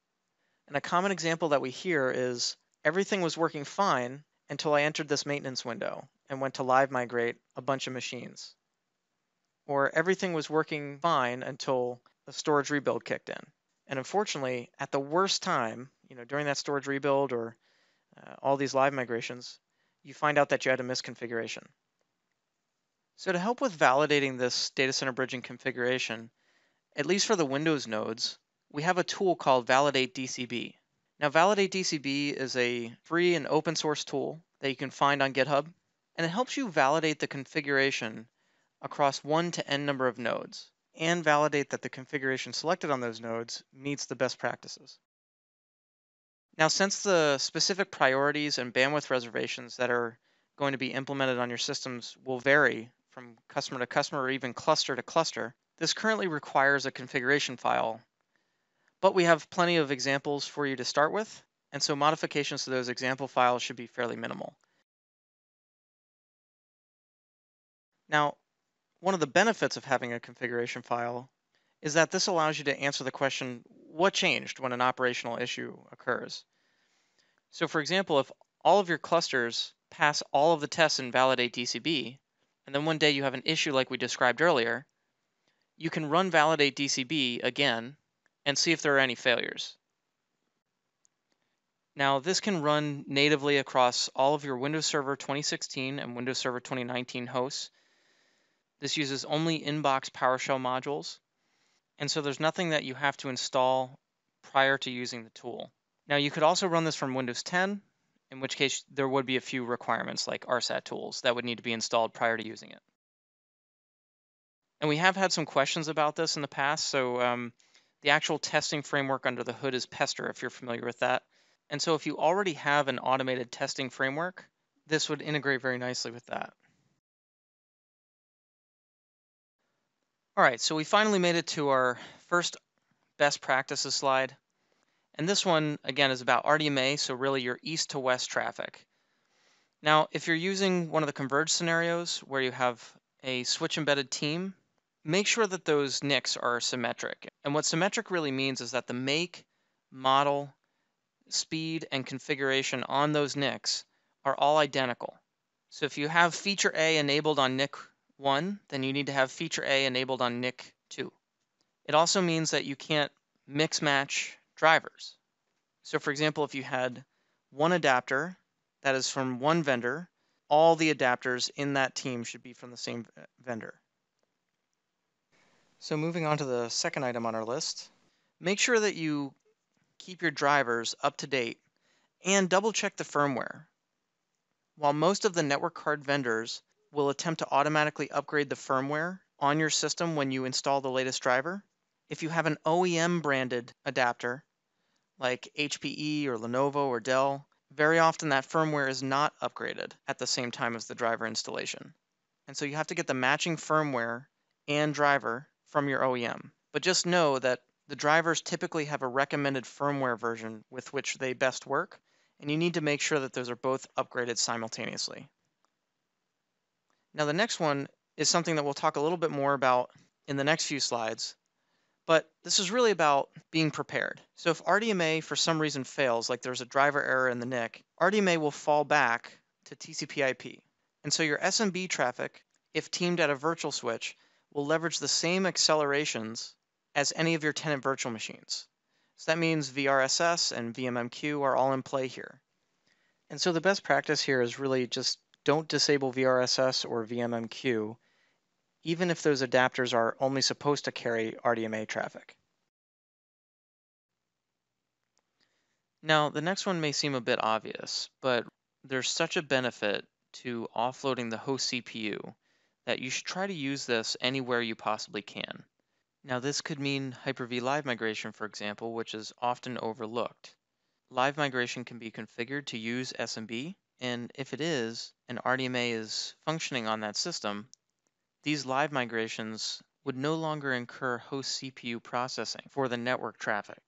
And a common example that we hear is everything was working fine until I entered this maintenance window and went to live migrate a bunch of machines. Or everything was working fine until the storage rebuild kicked in. And unfortunately, at the worst time, during that storage rebuild or all these live migrations, you find out that you had a misconfiguration. So to help with validating this data center bridging configuration, at least for the Windows nodes, we have a tool called Validate DCB. Now, Validate DCB is a free and open source tool that you can find on GitHub, and it helps you validate the configuration across 1 to n number of nodes and validate that the configuration selected on those nodes meets the best practices. Now, since the specific priorities and bandwidth reservations that are going to be implemented on your systems will vary from customer to customer or even cluster to cluster, this currently requires a configuration file, but we have plenty of examples for you to start with, and so modifications to those example files should be fairly minimal. Now, one of the benefits of having a configuration file is that this allows you to answer the question, what changed when an operational issue occurs? So for example, if all of your clusters pass all of the tests in Validate DCB, and then one day you have an issue like we described earlier, you can run Validate DCB again and see if there are any failures. Now, this can run natively across all of your Windows Server 2016 and Windows Server 2019 hosts. This uses only inbox PowerShell modules, and so there's nothing that you have to install prior to using the tool. Now, you could also run this from Windows 10, in which case there would be a few requirements like RSAT tools that would need to be installed prior to using it. And we have had some questions about this in the past, so the actual testing framework under the hood is Pester, if you're familiar with that. And so if you already have an automated testing framework, this would integrate very nicely with that. All right, so we finally made it to our first best practices slide. And this one, again, is about RDMA, so really your east to west traffic. Now, if you're using one of the converged scenarios where you have a switch embedded team, make sure that those NICs are symmetric. And what symmetric really means is that the make, model, speed, and configuration on those NICs are all identical. So if you have feature A enabled on NIC 1, then you need to have feature A enabled on NIC 2. It also means that you can't mix match drivers. So for example, if you had one adapter that is from one vendor, all the adapters in that team should be from the same vendor. So moving on to the second item on our list, make sure that you keep your drivers up to date and double check the firmware. While most of the network card vendors will attempt to automatically upgrade the firmware on your system when you install the latest driver, if you have an OEM branded adapter like HPE or Lenovo or Dell, very often that firmware is not upgraded at the same time as the driver installation. And so you have to get the matching firmware and driver from your OEM. But just know that the drivers typically have a recommended firmware version with which they best work, and you need to make sure that those are both upgraded simultaneously. Now the next one is something that we'll talk a little bit more about in the next few slides, but this is really about being prepared. So if RDMA for some reason fails, like there's a driver error in the NIC, RDMA will fall back to TCP/IP. And so your SMB traffic, if teamed at a virtual switch, will leverage the same accelerations as any of your tenant virtual machines. So that means VRSS and VMMQ are all in play here. And so the best practice here is really just don't disable VRSS or VMMQ, even if those adapters are only supposed to carry RDMA traffic. Now, the next one may seem a bit obvious, but there's such a benefit to offloading the host CPU that you should try to use this anywhere you possibly can. Now, this could mean Hyper-V Live Migration, for example, which is often overlooked. Live Migration can be configured to use SMB, and if it is, and RDMA is functioning on that system, these live migrations would no longer incur host CPU processing for the network traffic.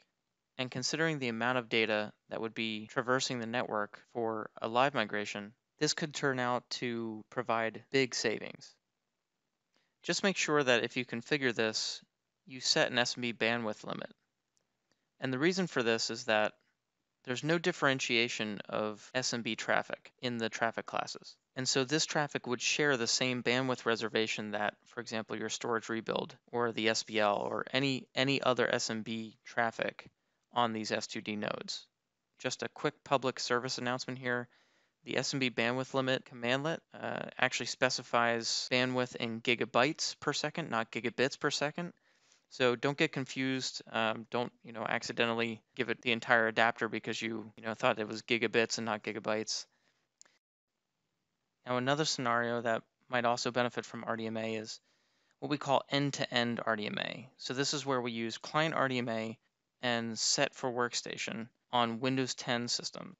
And considering the amount of data that would be traversing the network for a live migration, this could turn out to provide big savings. Just make sure that if you configure this, you set an SMB bandwidth limit. And the reason for this is that there's no differentiation of SMB traffic in the traffic classes. And so this traffic would share the same bandwidth reservation that, for example, your storage rebuild or the SBL or any other SMB traffic on these S2D nodes. Just a quick public service announcement here. The SMB bandwidth limit commandlet actually specifies bandwidth in gigabytes per second, not gigabits per second. So don't get confused. Don't accidentally give it the entire adapter because you thought it was gigabits and not gigabytes. Now another scenario that might also benefit from RDMA is what we call end-to-end RDMA. So this is where we use client RDMA and set for workstation on Windows 10 system.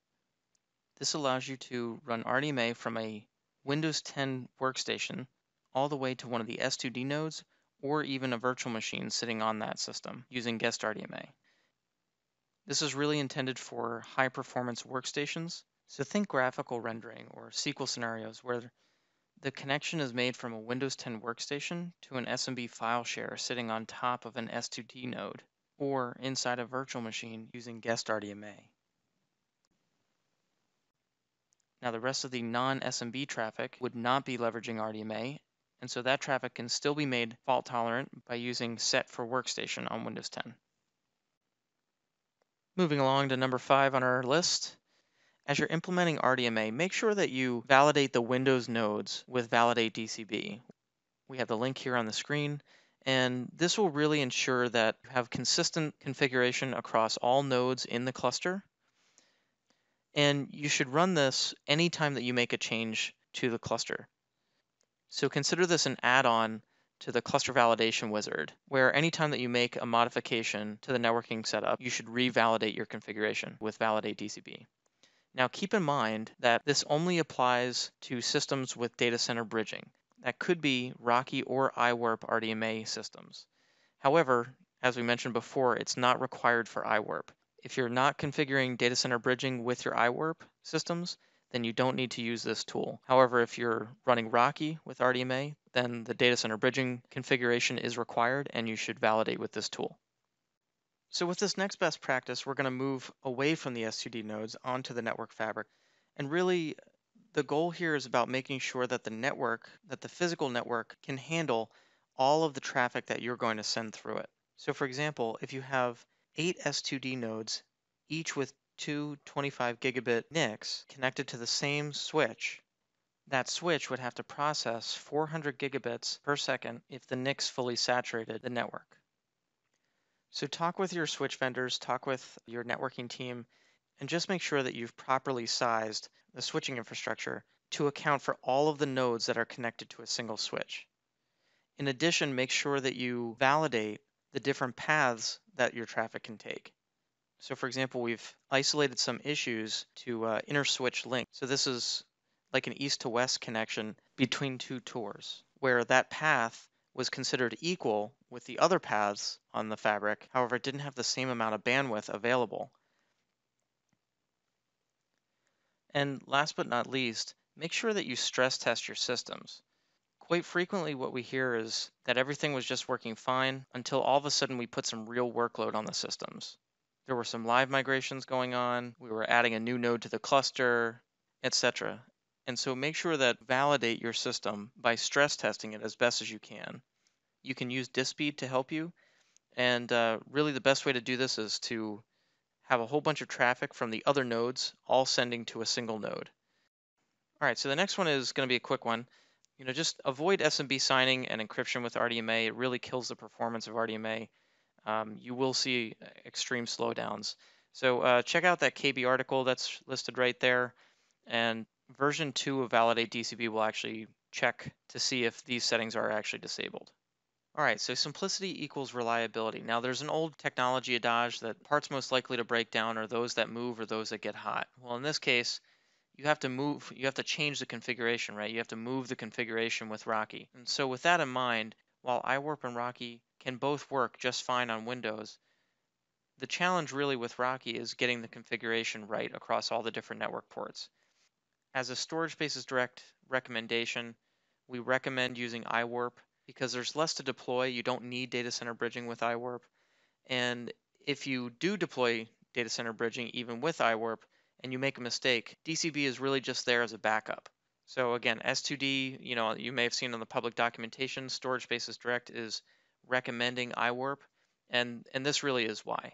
This allows you to run RDMA from a Windows 10 workstation all the way to one of the S2D nodes or even a virtual machine sitting on that system using guest RDMA. This is really intended for high performance workstations. So think graphical rendering or SQL scenarios where the connection is made from a Windows 10 workstation to an SMB file share sitting on top of an S2D node or inside a virtual machine using guest RDMA. Now the rest of the non-SMB traffic would not be leveraging RDMA, and so that traffic can still be made fault tolerant by using set for workstation on Windows 10. Moving along to number 5 on our list. As you're implementing RDMA, make sure that you validate the Windows nodes with validate DCB. We have the link here on the screen, and this will really ensure that you have consistent configuration across all nodes in the cluster. And you should run this anytime that you make a change to the cluster. So consider this an add-on to the cluster validation wizard, where anytime that you make a modification to the networking setup, you should revalidate your configuration with validate DCB. Now keep in mind that this only applies to systems with data center bridging. That could be Rocky or iWarp RDMA systems. However, as we mentioned before, it's not required for iWarp. If you're not configuring data center bridging with your iWarp systems, then you don't need to use this tool. However, if you're running Rocky with RDMA, then the data center bridging configuration is required and you should validate with this tool. So with this next best practice, we're going to move away from the S2D nodes onto the network fabric. And really, the goal here is about making sure that the physical network can handle all of the traffic that you're going to send through it. So for example, if you have 8 S2D nodes, each with 2 25 gigabit NICs connected to the same switch, that switch would have to process 400 gigabits per second if the NICs fully saturated the network. So talk with your switch vendors, talk with your networking team, and just make sure that you've properly sized the switching infrastructure to account for all of the nodes that are connected to a single switch. In addition, make sure that you validate the different paths that your traffic can take. So for example, we've isolated some issues to inter-switch link. So this is like an east to west connection between 2 tours, where that path was considered equal with the other paths on the fabric. However, it didn't have the same amount of bandwidth available. And last but not least, make sure that you stress test your systems. Quite frequently what we hear is that everything was just working fine until all of a sudden we put some real workload on the systems. There were some live migrations going on, we were adding a new node to the cluster, etc. And so make sure that validate your system by stress testing it as best as you can. You can use DiskSpeed to help you, and really the best way to do this is to have a whole bunch of traffic from the other nodes all sending to a single node. All right, so the next one is going to be a quick one. Just avoid SMB signing and encryption with RDMA. It really kills the performance of RDMA. You will see extreme slowdowns. So check out that KB article that's listed right there. And version 2 of Validate DCB will actually check to see if these settings are actually disabled. All right, so simplicity equals reliability. Now there's an old technology adage that parts most likely to break down are those that move or those that get hot. Well, in this case, you have to change the configuration, right? You have to move the configuration with Rocky. And so with that in mind, while iWarp and Rocky can both work just fine on Windows, the challenge really with Rocky is getting the configuration right across all the different network ports. As a Storage Spaces Direct recommendation, we recommend using iWarp because there's less to deploy. You don't need data center bridging with iWarp. And if you do deploy data center bridging even with iWarp, and you make a mistake, DCB is really just there as a backup. So again, S2D, you may have seen on the public documentation, Storage Spaces Direct is recommending iWarp, and this really is why.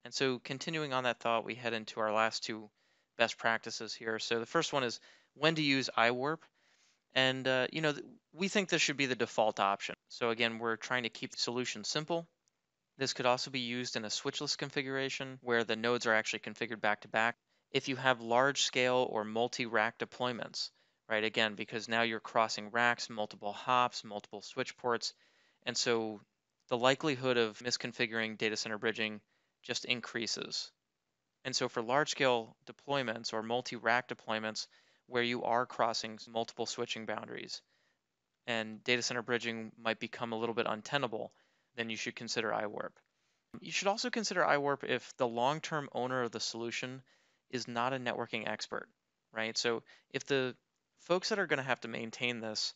And so continuing on that thought, we head into our last two best practices here. So the first one is when to use iWarp. And, we think this should be the default option. So again, we're trying to keep the solution simple. This could also be used in a switchless configuration where the nodes are actually configured back to back. If you have large scale or multi-rack deployments, right? Again, because now you're crossing racks, multiple hops, multiple switch ports. And so the likelihood of misconfiguring data center bridging just increases. And so for large scale deployments or multi-rack deployments where you are crossing multiple switching boundaries and data center bridging might become a little bit untenable, then you should consider iWarp. You should also consider iWarp if the long-term owner of the solution is not a networking expert, right? So if the folks that are going to have to maintain this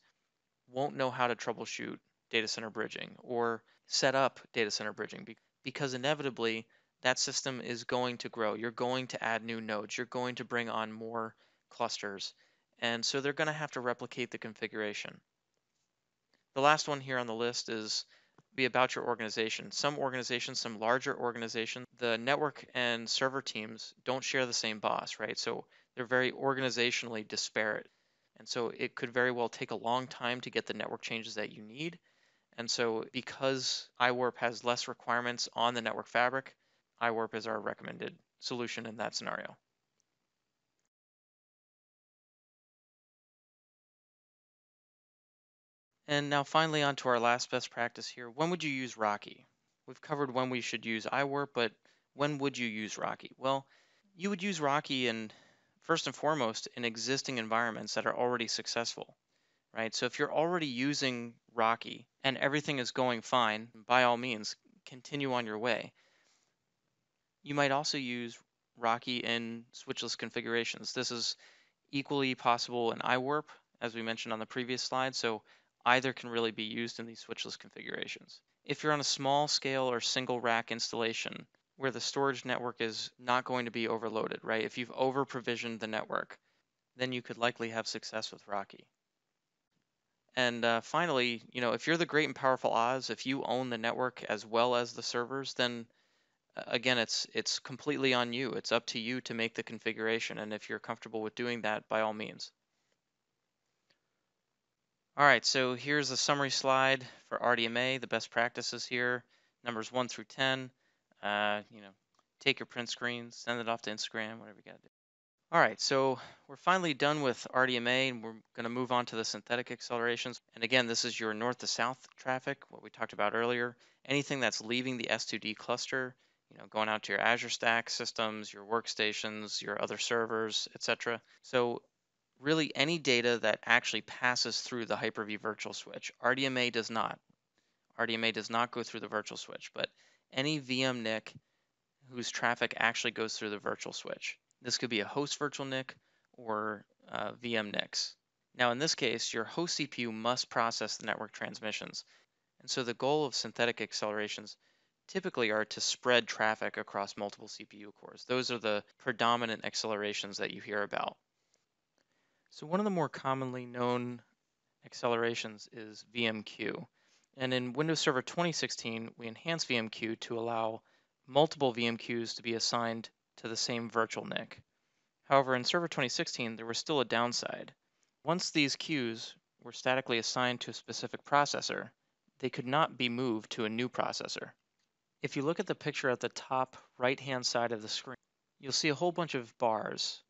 won't know how to troubleshoot data center bridging or set up data center bridging, because inevitably that system is going to grow. You're going to add new nodes. You're going to bring on more clusters. And so they're going to have to replicate the configuration. The last one here on the list is be about your organization. Some organizations, some larger organizations, the network and server teams don't share the same boss, right? So they're very organizationally disparate. And so it could very well take a long time to get the network changes that you need. And so because iWarp has less requirements on the network fabric, iWarp is our recommended solution in that scenario. And now finally on to our last best practice here. When would you use Rocky? We've covered when we should use iWarp, but when would you use Rocky? Well, you would use Rocky first and foremost in existing environments that are already successful, right? So if you're already using Rocky and everything is going fine, by all means, continue on your way. You might also use Rocky in switchless configurations. This is equally possible in iWarp, as we mentioned on the previous slide. So either can really be used in these switchless configurations. If you're on a small scale or single rack installation where the storage network is not going to be overloaded, right? If you've over provisioned the network, then you could likely have success with Rocky. And finally, if you're the great and powerful Oz, if you own the network as well as the servers, then again, it's completely on you. It's up to you to make the configuration. And if you're comfortable with doing that, by all means. All right, so here's a summary slide for RDMA, the best practices here, numbers 1 through 10. Take your print screen, send it off to Instagram, whatever you got to do. All right, so we're finally done with RDMA, and we're going to move on to the synthetic accelerations. And again, this is your north to south traffic, what we talked about earlier. Anything that's leaving the S2D cluster, going out to your Azure Stack systems, your workstations, your other servers, etc. So really any data that actually passes through the Hyper-V virtual switch. RDMA does not. RDMA does not go through the virtual switch, but any VM NIC whose traffic actually goes through the virtual switch. This could be a host virtual NIC or VM NICs. Now in this case, your host CPU must process the network transmissions. And so the goal of synthetic accelerations typically are to spread traffic across multiple CPU cores. Those are the predominant accelerations that you hear about. So one of the more commonly known accelerations is VMQ. And in Windows Server 2016, we enhanced VMQ to allow multiple VMQs to be assigned to the same virtual NIC. However, in Server 2016, there was still a downside. Once these queues were statically assigned to a specific processor, they could not be moved to a new processor. If you look at the picture at the top right-hand side of the screen, you'll see a whole bunch of bars.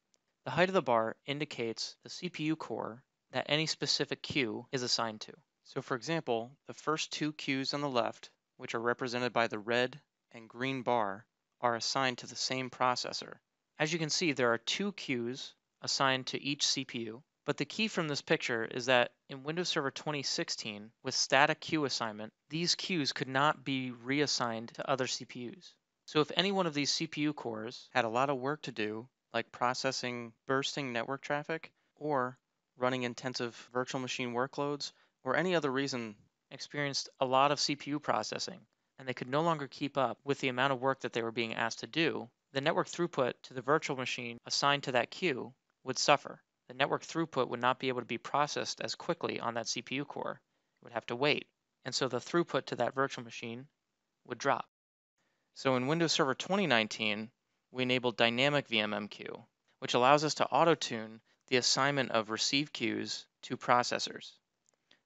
The height of the bar indicates the CPU core that any specific queue is assigned to. So for example, the first two queues on the left, which are represented by the red and green bar, are assigned to the same processor. As you can see, there are two queues assigned to each CPU, but the key from this picture is that in Windows Server 2016, with static queue assignment, these queues could not be reassigned to other CPUs. So if any one of these CPU cores had a lot of work to do, like processing bursting network traffic or running intensive virtual machine workloads or any other reason experienced a lot of CPU processing, and they could no longer keep up with the amount of work that they were being asked to do, the network throughput to the virtual machine assigned to that queue would suffer. The network throughput would not be able to be processed as quickly on that CPU core. It would have to wait, and so the throughput to that virtual machine would drop. So in Windows Server 2019, we enabled dynamic VMMQ, which allows us to auto-tune the assignment of receive queues to processors.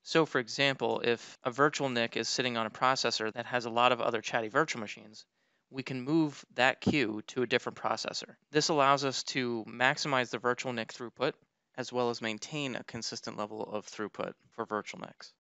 So for example, if a virtual NIC is sitting on a processor that has a lot of other chatty virtual machines, we can move that queue to a different processor. This allows us to maximize the virtual NIC throughput, as well as maintain a consistent level of throughput for virtual NICs.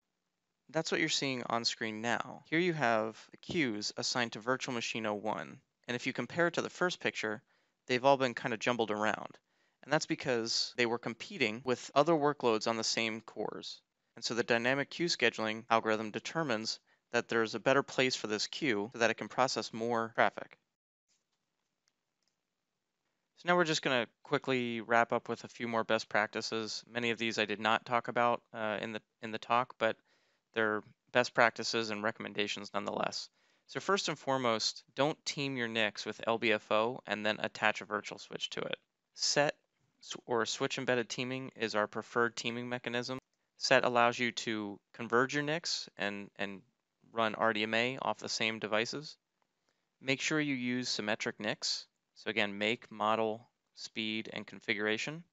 That's what you're seeing on screen now. Here you have the queues assigned to virtual machine 01. And if you compare it to the first picture, they've all been kind of jumbled around. And that's because they were competing with other workloads on the same cores. And so the dynamic queue scheduling algorithm determines that there's a better place for this queue so that it can process more traffic. So now we're just going to quickly wrap up with a few more best practices. Many of these I did not talk about in the talk, but they're best practices and recommendations nonetheless. So first and foremost, don't team your NICs with LBFO and then attach a virtual switch to it. Set or switch embedded teaming is our preferred teaming mechanism. Set allows you to converge your NICs and run RDMA off the same devices. Make sure you use symmetric NICs. So again, make, model, speed, and configuration.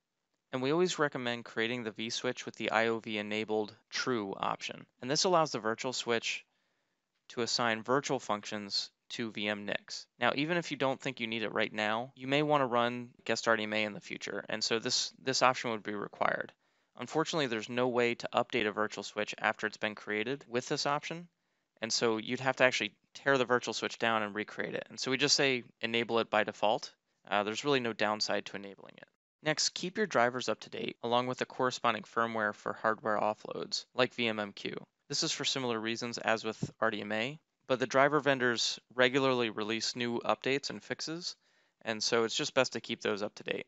And we always recommend creating the vSwitch with the IOV enabled true option. And this allows the virtual switch to assign virtual functions to VM NICs. Now, even if you don't think you need it right now, you may want to run guest RDMA in the future. And so this option would be required. Unfortunately, there's no way to update a virtual switch after it's been created with this option. And so you'd have to actually tear the virtual switch down and recreate it. And so we just say enable it by default. There's really no downside to enabling it. Next, keep your drivers up to date, along with the corresponding firmware for hardware offloads, like VMMQ. This is for similar reasons as with RDMA, but the driver vendors regularly release new updates and fixes, and so it's just best to keep those up to date.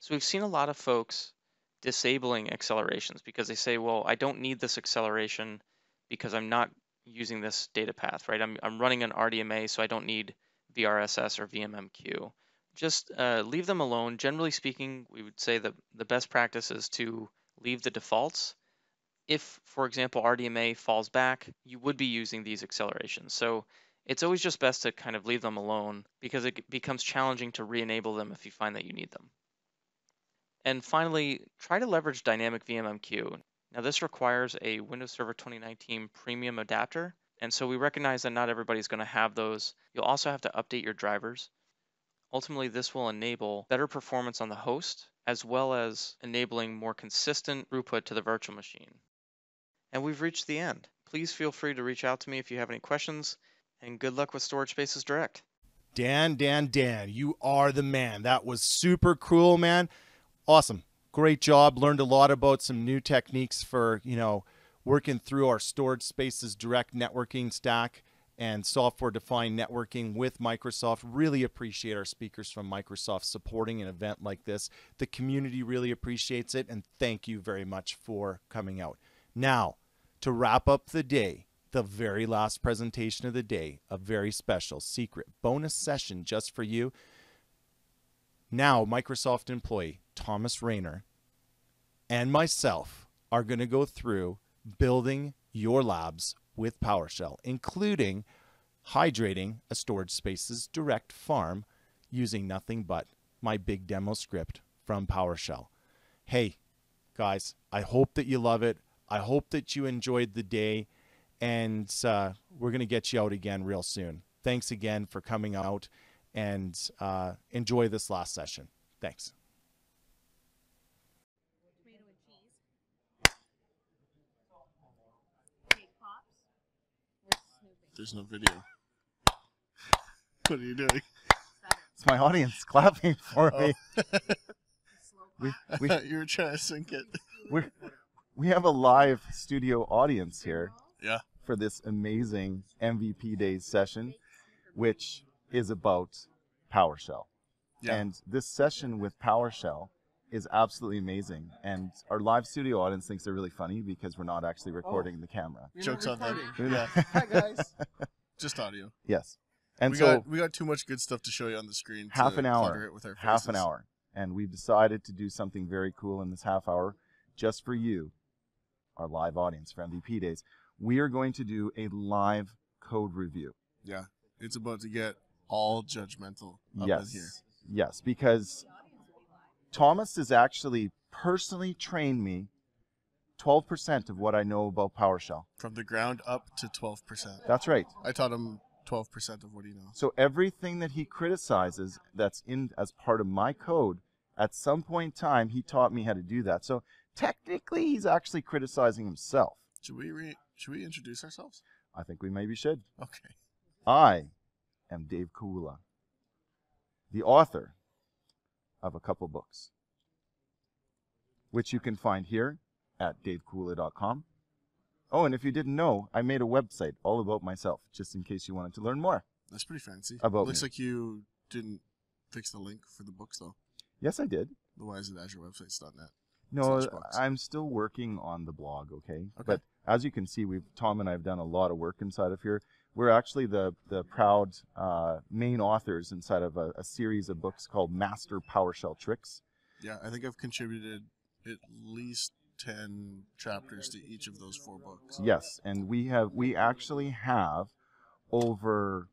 So we've seen a lot of folks disabling accelerations because they say, well, I don't need this acceleration because I'm not using this data path, right? I'm running an RDMA, so I don't need VRSS or VMMQ. Just leave them alone. Generally speaking, we would say that the best practice is to leave the defaults. If, for example, RDMA falls back, you would be using these accelerations. So it's always just best to kind of leave them alone because it becomes challenging to re-enable them if you find that you need them. And finally, try to leverage dynamic VMMQ. Now this requires a Windows Server 2019 premium adapter. And so we recognize that not everybody's going to have those. You'll also have to update your drivers. Ultimately, this will enable better performance on the host, as well as enabling more consistent throughput to the virtual machine. And we've reached the end. Please feel free to reach out to me if you have any questions, and good luck with Storage Spaces Direct. Dan, you are the man. That was super cool, man. Awesome. Great job. Learned a lot about some new techniques for, working through our Storage Spaces Direct networking stack and software-defined networking with Microsoft. Really appreciate our speakers from Microsoft supporting an event like this. The community really appreciates it, and thank you very much for coming out. Now, to wrap up the day, the very last presentation of the day, a very special, secret, bonus session just for you. Now, Microsoft employee Thomas Rayner and myself are going to go through building your labs with PowerShell, including hydrating a Storage Spaces Direct farm using nothing but my big demo script from PowerShell. Hey, guys, I hope that you love it. I hope that you enjoyed the day, and we're going to get you out again real soon. Thanks again for coming out, and enjoy this last session. Thanks. There's no video. What are you doing? It's my audience clapping for me. I thought you were trying to sync it. We have a live studio audience here. Yeah. For this amazing MVP Days session, which is about PowerShell. Yeah. And this session with PowerShell is absolutely amazing. And our live studio audience thinks they're really funny because we're not actually recording the camera. Joke's on them. Yeah. Hi, guys. Just audio. Yes. And we got too much good stuff to show you on the screen. Half an hour. Clutter it with our faces. Half an hour. And we've decided to do something very cool in this half hour just for you, our live audience for MVP Days. We are going to do a live code review. Yeah. It's about to get all judgmental up in here. Yes, because Thomas has actually personally trained me 12% of what I know about PowerShell. From the ground up to 12%. That's right. I taught him 12% of what he knows. So everything that he criticizes that's in as part of my code, at some point in time, he taught me how to do that. So technically, he's actually criticizing himself. Should we introduce ourselves? I think we maybe should. Okay. I am Dave Kawula, the author of a couple books, which you can find here at davekawula.com. Oh, and if you didn't know, I made a website all about myself, just in case you wanted to learn more. That's pretty fancy. About Looks me. like you didn't fix the link for the books, though. Yes, I did. Why is it AzureWebsites.net? No, I'm still working on the blog, okay? But as you can see, Tom and I have done a lot of work inside of here. We're actually the proud main authors inside of a series of books called Master PowerShell Tricks. Yeah, I think I've contributed at least 10 chapters to each of those 4 books. Yes, and we actually have over,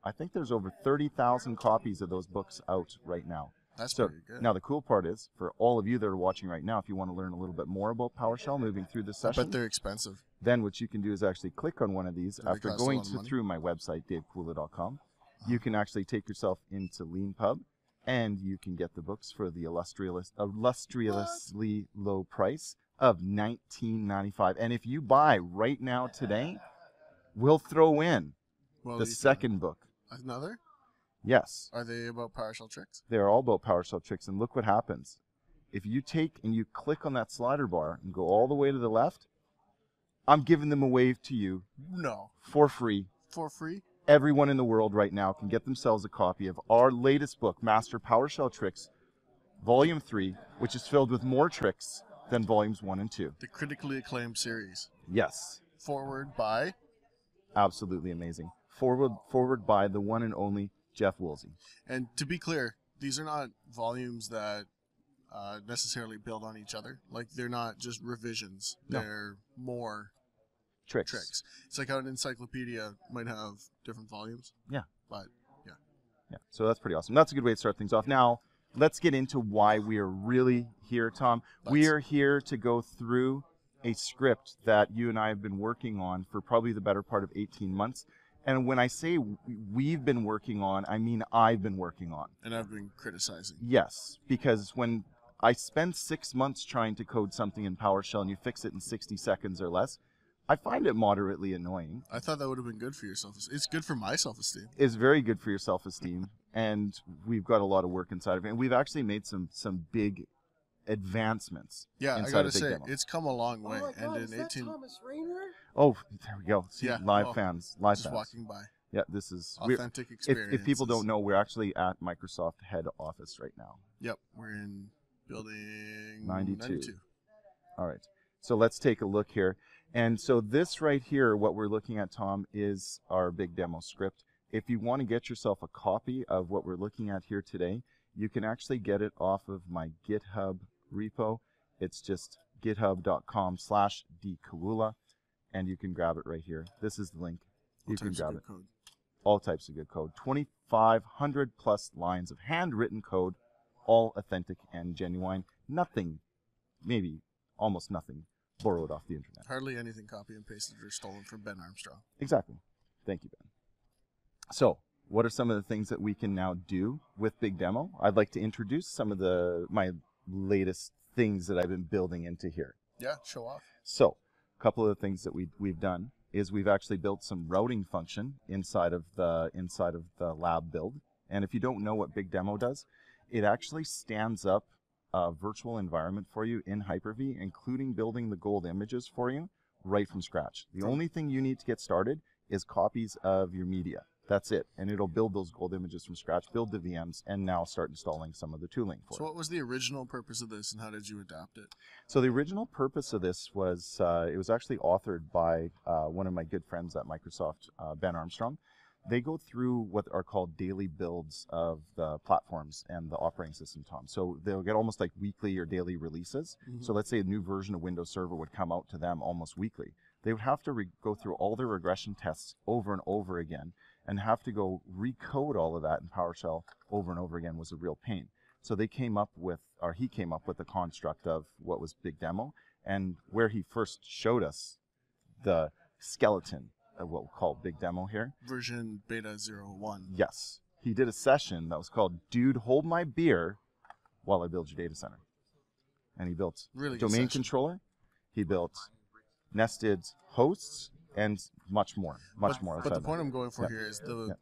I think there's over 30,000 copies of those books out right now. That's pretty good. Now the cool part is, for all of you that are watching right now, if you want to learn a little bit more about PowerShell moving through this session, I bet they're expensive. Then what you can do is actually click on one of these. After going through my website, davekawula.com, you can actually take yourself into LeanPub, and you can get the books for the illustriously low price of $19.95. And if you buy right now today, we'll throw in the second book. Another? Yes. Are they about PowerShell tricks? They're all about PowerShell tricks, and look what happens. If you take and you click on that slider bar and go all the way to the left, I'm giving them away to you. No. For free. For free? Everyone in the world right now can get themselves a copy of our latest book, Master PowerShell Tricks, Volume 3, which is filled with more tricks than Volumes 1 and 2. The critically acclaimed series. Yes. Forward by? Absolutely amazing. Forward by the one and only Jeff Woolsey. And to be clear, these are not volumes that necessarily build on each other. Like, they're not just revisions. No. They're more tricks. It's like how an encyclopedia might have different volumes. Yeah. But, yeah. So that's pretty awesome. That's a good way to start things off. Now, let's get into why we are really here, Tom. We are here to go through a script that you and I have been working on for probably the better part of 18 months. And when I say we've been working on, I mean I've been working on. And I've been criticizing. Yes, because when I spend 6 months trying to code something in PowerShell and you fix it in 60 seconds or less, I find it moderately annoying. I thought that would have been good for your self-esteem. It's good for my self-esteem. It's very good for your self-esteem, and we've got a lot of work inside of it. And we've actually made some big advancements. Yeah, I inside gotta of Big say, Demo. it's come a long way. Oh my God, and is in that 18, Thomas Rayner? Oh, there we go. See, Yeah, live fans. just fans. walking by. Yeah, this is Authentic experience. If people don't know, we're actually at Microsoft head office right now. Yep, we're in building 92. All right, so let's take a look here. And so this right here, what we're looking at, Tom, is our big demo script. If you want to get yourself a copy of what we're looking at here today, you can actually get it off of my GitHub repo. It's just github.com/dkawula, and you can grab it right here. This is the link. You can grab it. Code. All types of good code. 2,500 plus lines of handwritten code, all authentic and genuine. Nothing, maybe almost nothing, borrowed off the internet. Hardly anything copy and pasted or stolen from Ben Armstrong. Exactly. Thank you, Ben. So, what are some of the things that we can now do with Big Demo? I'd like to introduce some of my latest things that I've been building into here. Yeah, show off. So, a couple of the things that we've done is we've actually built some routing function inside of the lab build. And if you don't know what Big Demo does, it actually stands up a virtual environment for you in Hyper-V, including building the gold images for you right from scratch. The only thing you need to get started is copies of your media. That's it. And it'll build those gold images from scratch, build the VMs, and now start installing some of the tooling for it. So what was the original purpose of this, and how did you adapt it? So the original purpose of this was, it was actually authored by one of my good friends at Microsoft, Ben Armstrong. They go through what are called daily builds of the platforms and the operating system, Tom. So they'll get almost like weekly or daily releases. So let's say a new version of Windows Server would come out to them almost weekly. They would have to go through all their regression tests over and over again, and have to go recode all of that in PowerShell over and over again. Was a real pain. So they came up with, or he came up with the construct of what was Big Demo, and where he first showed us the skeleton of what we'll call Big Demo here. Version beta 01. Yes. He did a session that was called Dude, Hold My Beer While I Build Your Data Center. And he built really domain controller. He built nested hosts and much more. But the point I'm going for here is the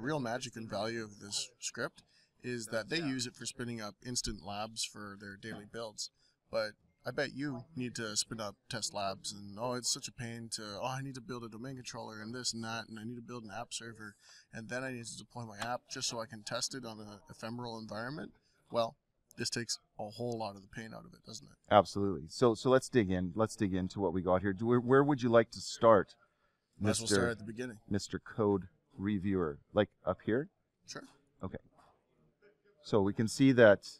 real magic and value of this script is that they use it for spinning up instant labs for their daily builds. But I bet you need to spin up test labs, and it's such a pain to, I need to build a domain controller and this and that, and I need to build an app server, and then I need to deploy my app just so I can test it on an ephemeral environment. Well, this takes a whole lot of the pain out of it, doesn't it? Absolutely. So let's dig in. Let's dig into what we got here. Where would you like to start, Might as well start at the beginning. Mr. Code Reviewer? Like up here? Sure. Okay. So we can see that,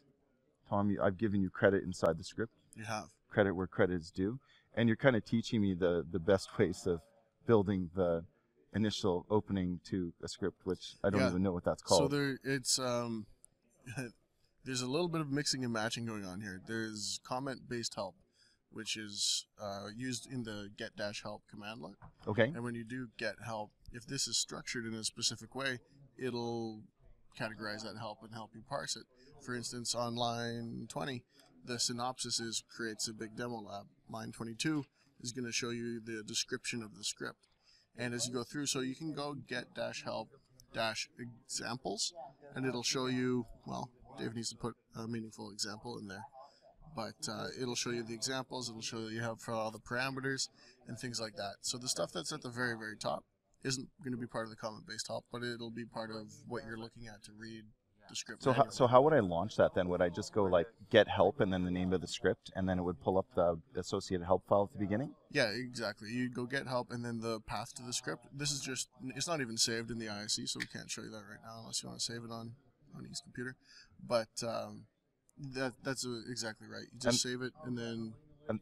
Tom, I've given you credit inside the script. You have. Credit where credit is due. And you're kind of teaching me the best ways of building the initial opening to a script, which I don't even know what that's called. So there's a little bit of mixing and matching going on here. There's comment-based help, which is used in the get-help commandlet. Okay. And when you do get help, if this is structured in a specific way, it'll categorize that help and help you parse it. For instance, on line 20, the synopsis creates a big demo lab. Line 22 is going to show you the description of the script. And as you go through, so you can go get-help-examples, and it'll show you, well, Dave needs to put a meaningful example in there. But it'll show you the examples, it'll show you how for all the parameters and things like that. So the stuff that's at the very, very top isn't going to be part of the comment-based help, but it'll be part of what you're looking at to read the script. So how would I launch that then? Would I just go like get help and then the name of the script, and then it would pull up the associated help file at the beginning? Yeah, exactly. You'd go get help and then the path to the script. This is just, it's not even saved in the ISE, so we can't show you that right now unless you want to save it on his computer. But that's exactly right. You just save it and then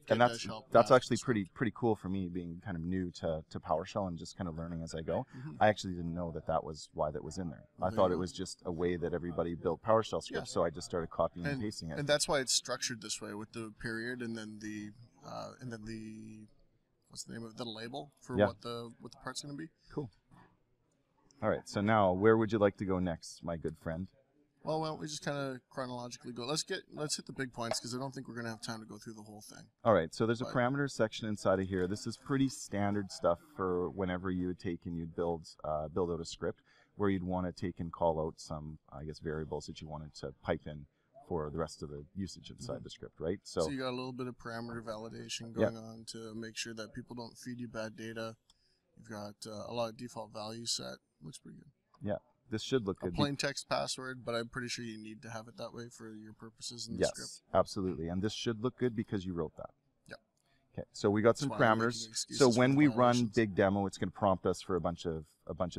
and that's actually pretty cool for me, being kind of new to PowerShell and just kind of learning as I go. I actually didn't know that was why that was in there. I thought it was just a way that everybody built PowerShell scripts, so I just started copying and pasting it. And that's why it's structured this way, with the period and then the what's the name of it? The label for what the part's going to be. Cool. All right, so now where would you like to go next, my good friend? Well, why don't we just kind of chronologically go? Let's hit the big points, because I don't think we're going to have time to go through the whole thing. All right, so there's a parameters section inside of here. This is pretty standard stuff for whenever you would take and you'd build out a script where you'd want to take and call out some, I guess, variables that you wanted to pipe in for the rest of the usage inside the script, right? So you got a little bit of parameter validation going on to make sure that people don't feed you bad data. You've got a lot of default values set. Looks pretty good. Yeah. This should look good. A plain text password, but I'm pretty sure you need to have it that way for your purposes in the script. Yes, absolutely. And this should look good because you wrote that. Yep. Okay, so we got some parameters. So when we run big demo, it's going to prompt us for a bunch of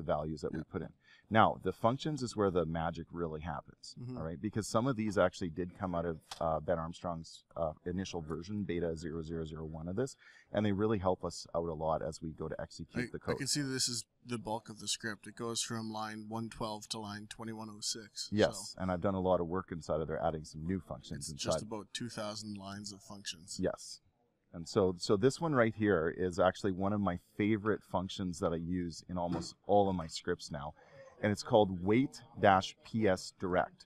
values that we put in. Now, the functions is where the magic really happens, all right? Because some of these actually did come out of Ben Armstrong's initial version, beta 0001 of this, and they really help us out a lot as we go to execute the code. I can see this is the bulk of the script. It goes from line 112 to line 2106. Yes, and I've done a lot of work inside of there, adding some new functions inside. Just about 2,000 lines of functions. Yes. And so this one right here is actually one of my favorite functions that I use in almost all of my scripts now. And it's called wait-ps direct.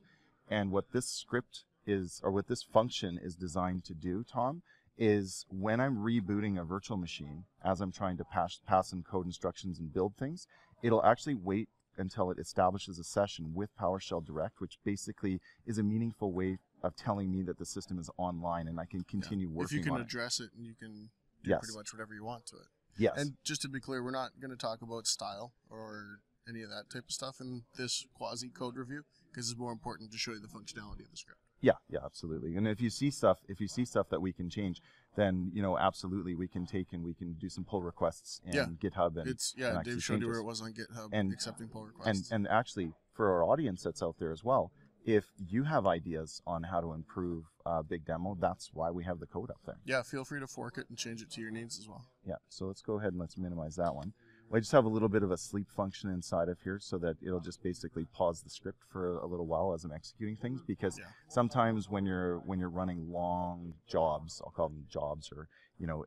And what this script is, or what this function is designed to do, Tom, is when I'm rebooting a virtual machine, as I'm trying to pass in code instructions and build things, it'll actually wait until it establishes a session with PowerShell Direct, which basically is a meaningful way of telling me that the system is online and I can continue working on it. If you can address it, and you can do pretty much whatever you want to it. Yes. And just to be clear, we're not going to talk about style or any of that type of stuff in this quasi code review, because it's more important to show you the functionality of the script. Yeah, absolutely. And if you see stuff that we can change, then absolutely we can take and we can do some pull requests in GitHub and and Dave showed you where it was on GitHub and accepting pull requests. And actually, for our audience that's out there as well, if you have ideas on how to improve Big Demo, that's why we have the code up there. Yeah, feel free to fork it and change it to your needs as well. Yeah, so let's go ahead and let's minimize that one. I just have a little bit of a sleep function inside of here so that it'll just basically pause the script for a little while as I'm executing things, because sometimes when you're running long jobs, I'll call them jobs, or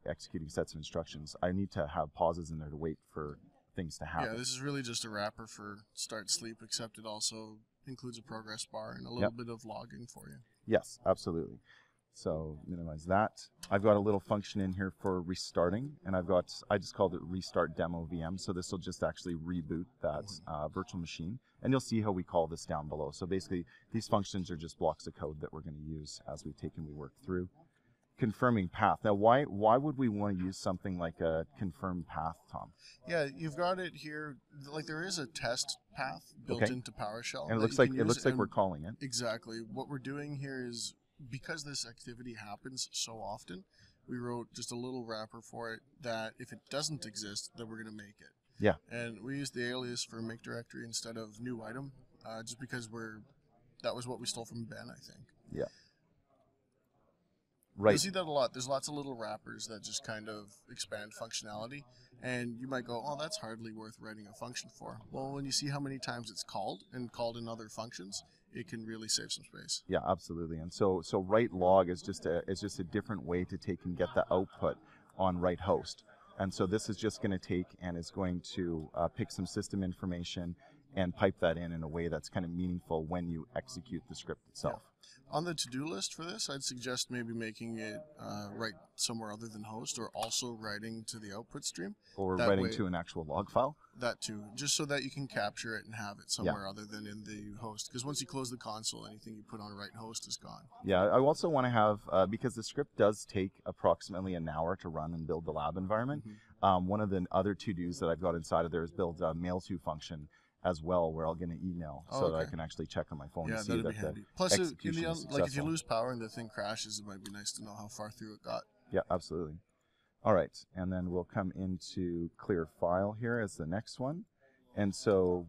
executing sets of instructions, I need to have pauses in there to wait for things to happen. Yeah, this is really just a wrapper for start sleep, except it also includes a progress bar and a little bit of logging for you. Yes, absolutely. So minimize that. I've got a little function in here for restarting, and I just called it restart demo VM. So this will just actually reboot that virtual machine, and you'll see how we call this down below. So basically, these functions are just blocks of code that we're going to use as we take and we work through. Confirming path. Now, why would we want to use something like a confirm path, Tom? Yeah, you've got it here. Like there is a test path built into PowerShell, and it looks like we're calling it. Exactly. What we're doing here is, because this activity happens so often, we wrote just a little wrapper for it that if it doesn't exist, then we're going to make it. Yeah. And we used the alias for make directory instead of new item, just because that was what we stole from Ben, I think. Yeah. Right. You see that a lot. There's lots of little wrappers that just kind of expand functionality, and you might go, oh, that's hardly worth writing a function for. Well, when you see how many times it's called and called in other functions, it can really save some space. Yeah, absolutely. And so write log is just a different way to take and get the output on write host. And so this is just going to take and is going to pick some system information and pipe that in a way that's kind of meaningful when you execute the script itself. Yeah. On the to-do list for this, I'd suggest maybe making it write somewhere other than host, or also writing to the output stream. Or writing to an actual log file? That too, just so that you can capture it and have it somewhere other than in the host. Because once you close the console, anything you put on write host is gone. Yeah, I also want to have, because the script does take approximately an hour to run and build the lab environment, one of the other to-dos that I've got inside of there is build a mail to function as well, where I'll get an email so that I can actually check on my phone and see that the Plus, execution is successful. like if you lose power and the thing crashes, it might be nice to know how far through it got. Yeah, absolutely. All right, and then we'll come into clear file here as the next one. And so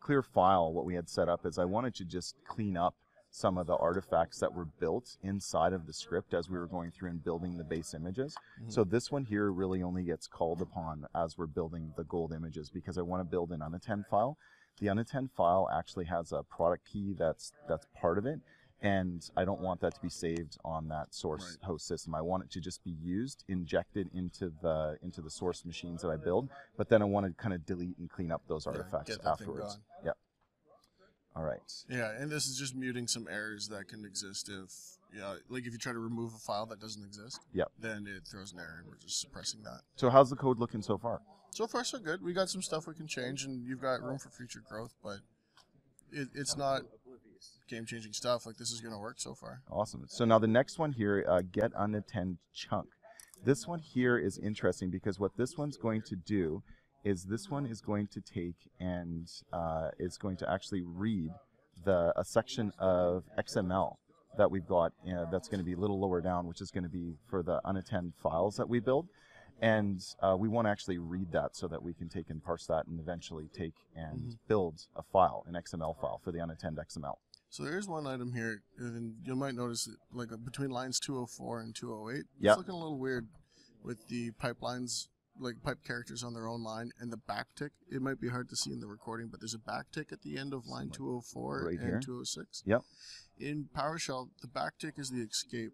clear file, what we had set up is I wanted to just clean up some of the artifacts that were built inside of the script as we were going through and building the base images. So this one here really only gets called upon as we're building the gold images, because I want to build an unattend file. The unattend file actually has a product key that's part of it, and I don't want that to be saved on that source host system. I want it to just be used, injected into the source machines that I build, but then I want to kind of delete and clean up those artifacts afterwards. Yeah. All right. Yeah, and this is just muting some errors that can exist if you try to remove a file that doesn't exist. Yep. Then it throws an error, and we're just suppressing that. So how's the code looking so far? So far, so good. We got some stuff we can change, and you've got room for future growth, but it's not game-changing stuff. Like, this is going to work so far. Awesome. So now the next one here, get unattend chunk. This one here is interesting because what this one's going to do is this one is going to take and is going to actually read a section of XML that we've got that's going to be a little lower down, which is going to be for the unattend files that we build. And we want to actually read that so that we can take and parse that and eventually take and build a file, an XML file for the unattend XML. So there's one item here, and you might notice that, like between lines 204 and 208, it's looking a little weird with the pipelines, like pipe characters on their own line, and the backtick. It might be hard to see in the recording, but there's a backtick at the end of line 204 right and here. 206. Yep. In PowerShell, the backtick is the escape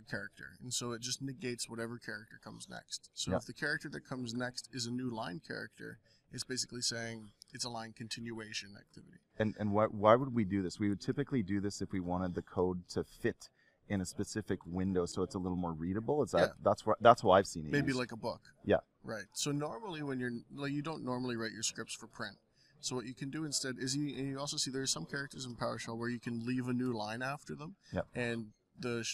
character, and so it just negates whatever character comes next. So if the character that comes next is a new line character, it's basically saying it's a line continuation activity. And why would we do this? We would typically do this if we wanted the code to fit in a specific window so it's a little more readable. Is that that's why I've seen it Maybe used. like a book. Yeah. Right. So normally when you don't normally write your scripts for print. So what you can do instead is you also see there's some characters in PowerShell where you can leave a new line after them. Yep. And the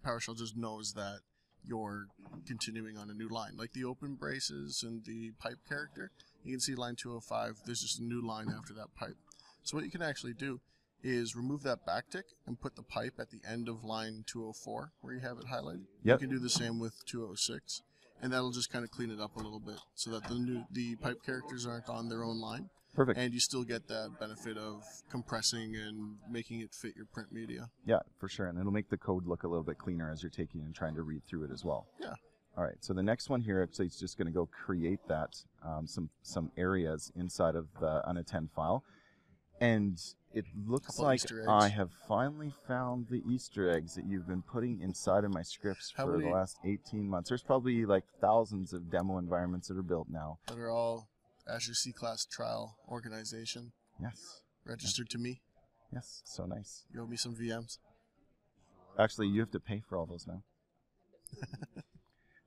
PowerShell just knows that you're continuing on a new line. Like the open braces and the pipe character, You can see line 205, there's just a new line after that pipe. So what you can actually do is remove that backtick and put the pipe at the end of line 204 where you have it highlighted. Yep. You can do the same with 206, and that'll just kind of clean it up a little bit so that the pipe characters aren't on their own line. Perfect. And you still get that benefit of compressing and making it fit your print media. Yeah, for sure. And it'll make the code look a little bit cleaner as you're taking and trying to read through it as well. Yeah. All right, so the next one here actually is just going to go create that, some areas inside of the unattend file. And it looks like I have finally found the Easter eggs that you've been putting inside of my scripts for the last 18 months. There's probably like thousands of demo environments that are built now. That are all Azure C-Class trial organization. Yes. Registered to me. Yes, so nice. You owe me some VMs. Actually, you have to pay for all those now.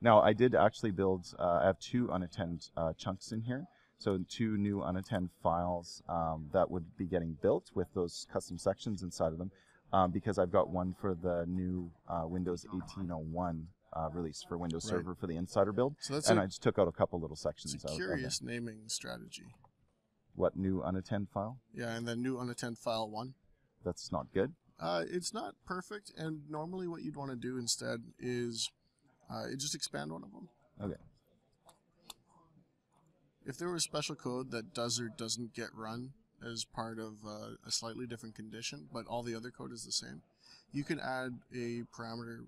Now, I did actually build, I have 2 unattend chunks in here. So 2 new unattend files that would be getting built with those custom sections inside of them because I've got one for the new Windows 18.01 release for Windows Server for the Insider build. So that's I just took out a couple little sections. It's a curious naming strategy. What, new unattend file? Yeah, and then new unattend file 1. That's not good? It's not perfect, and normally what you'd want to do instead is just expand one of them. Okay. If there was special code that does or doesn't get run as part of a slightly different condition, but all the other code is the same, you can add a parameter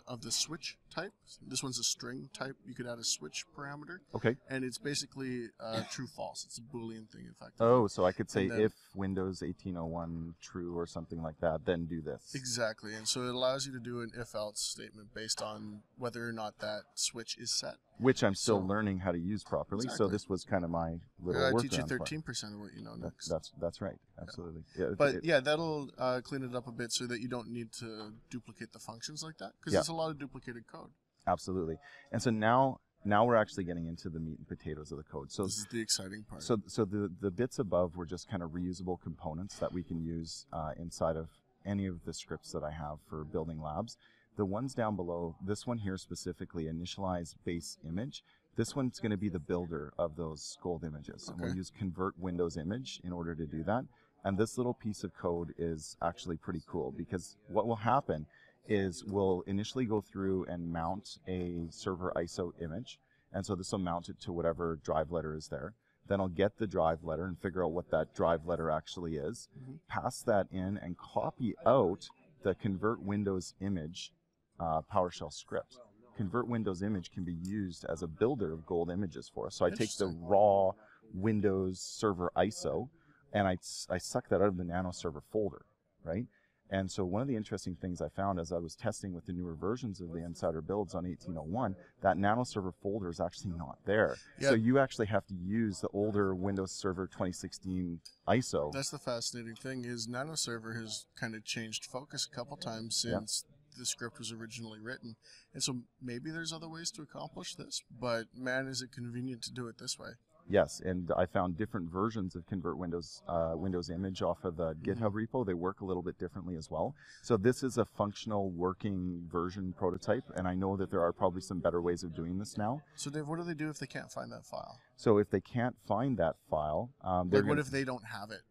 of the switch type. This one's a string type. You could add a switch parameter. Okay. And it's basically true false. It's a Boolean thing, in fact. Oh, so I could say if Windows 18.01 true or something like that, then do this. Exactly. And so it allows you to do an if-else statement based on whether or not that switch is set. Which I'm still learning how to use properly. Exactly. So this was kind of my little workaround. I teach you 13% of what you know next. That's right. Absolutely. Yeah. But yeah, that'll clean it up a bit so that you don't need to duplicate the functions like that, because there's a lot of duplicated code. Absolutely. And so now we're actually getting into the meat and potatoes of the code. So this is the exciting part. So the bits above were just kind of reusable components that we can use inside of any of the scripts that I have for building labs. The ones down below, this one here specifically, initialize base image. This one's going to be the builder of those gold images. And we'll use convert Windows image in order to do that. And this little piece of code is actually pretty cool, because what will happen is we'll initially go through and mount a server ISO image. And so this will mount it to whatever drive letter is there. Then I'll get the drive letter and figure out what that drive letter actually is, pass that in, and copy out the convert Windows image PowerShell script. Convert Windows image can be used as a builder of gold images for us. So I take the raw Windows Server ISO and I suck that out of the Nano Server folder, right? And so one of the interesting things I found as I was testing with the newer versions of the Insider builds on 18.01, that Nano Server folder is actually not there. Yeah. So you actually have to use the older Windows Server 2016 ISO. That's the fascinating thing, is Nano Server has kind of changed focus a couple times since the script was originally written. And so maybe there's other ways to accomplish this, but man, is it convenient to do it this way. Yes, and I found different versions of Convert Windows Windows Image off of the GitHub repo. They work a little bit differently as well. So this is a functional working version prototype, and I know that there are probably some better ways of doing this now. So Dave, what do they do if they can't find that file? So if they can't find that file, what if they don't have it?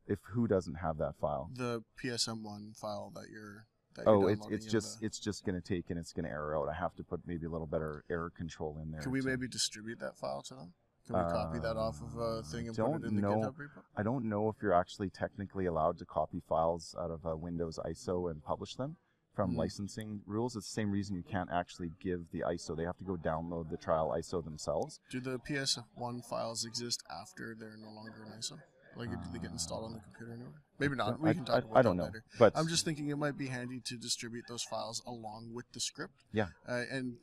If who doesn't have that file? The PSM1 file that you're it's just going to take and it's going to error out. I have to put maybe a little better error control in there. Can we maybe distribute that file to them? Can we copy that off of a thing and put it in the GitHub repo? I don't know if you're actually technically allowed to copy files out of a Windows ISO and publish them from licensing rules. It's the same reason you can't actually give the ISO. They have to go download the trial ISO themselves. Do the PS1 files exist after they're no longer an ISO? Like, do they get installed on the computer anywhere? Maybe not. We can talk about that later. But I'm just thinking it might be handy to distribute those files along with the script. Yeah. And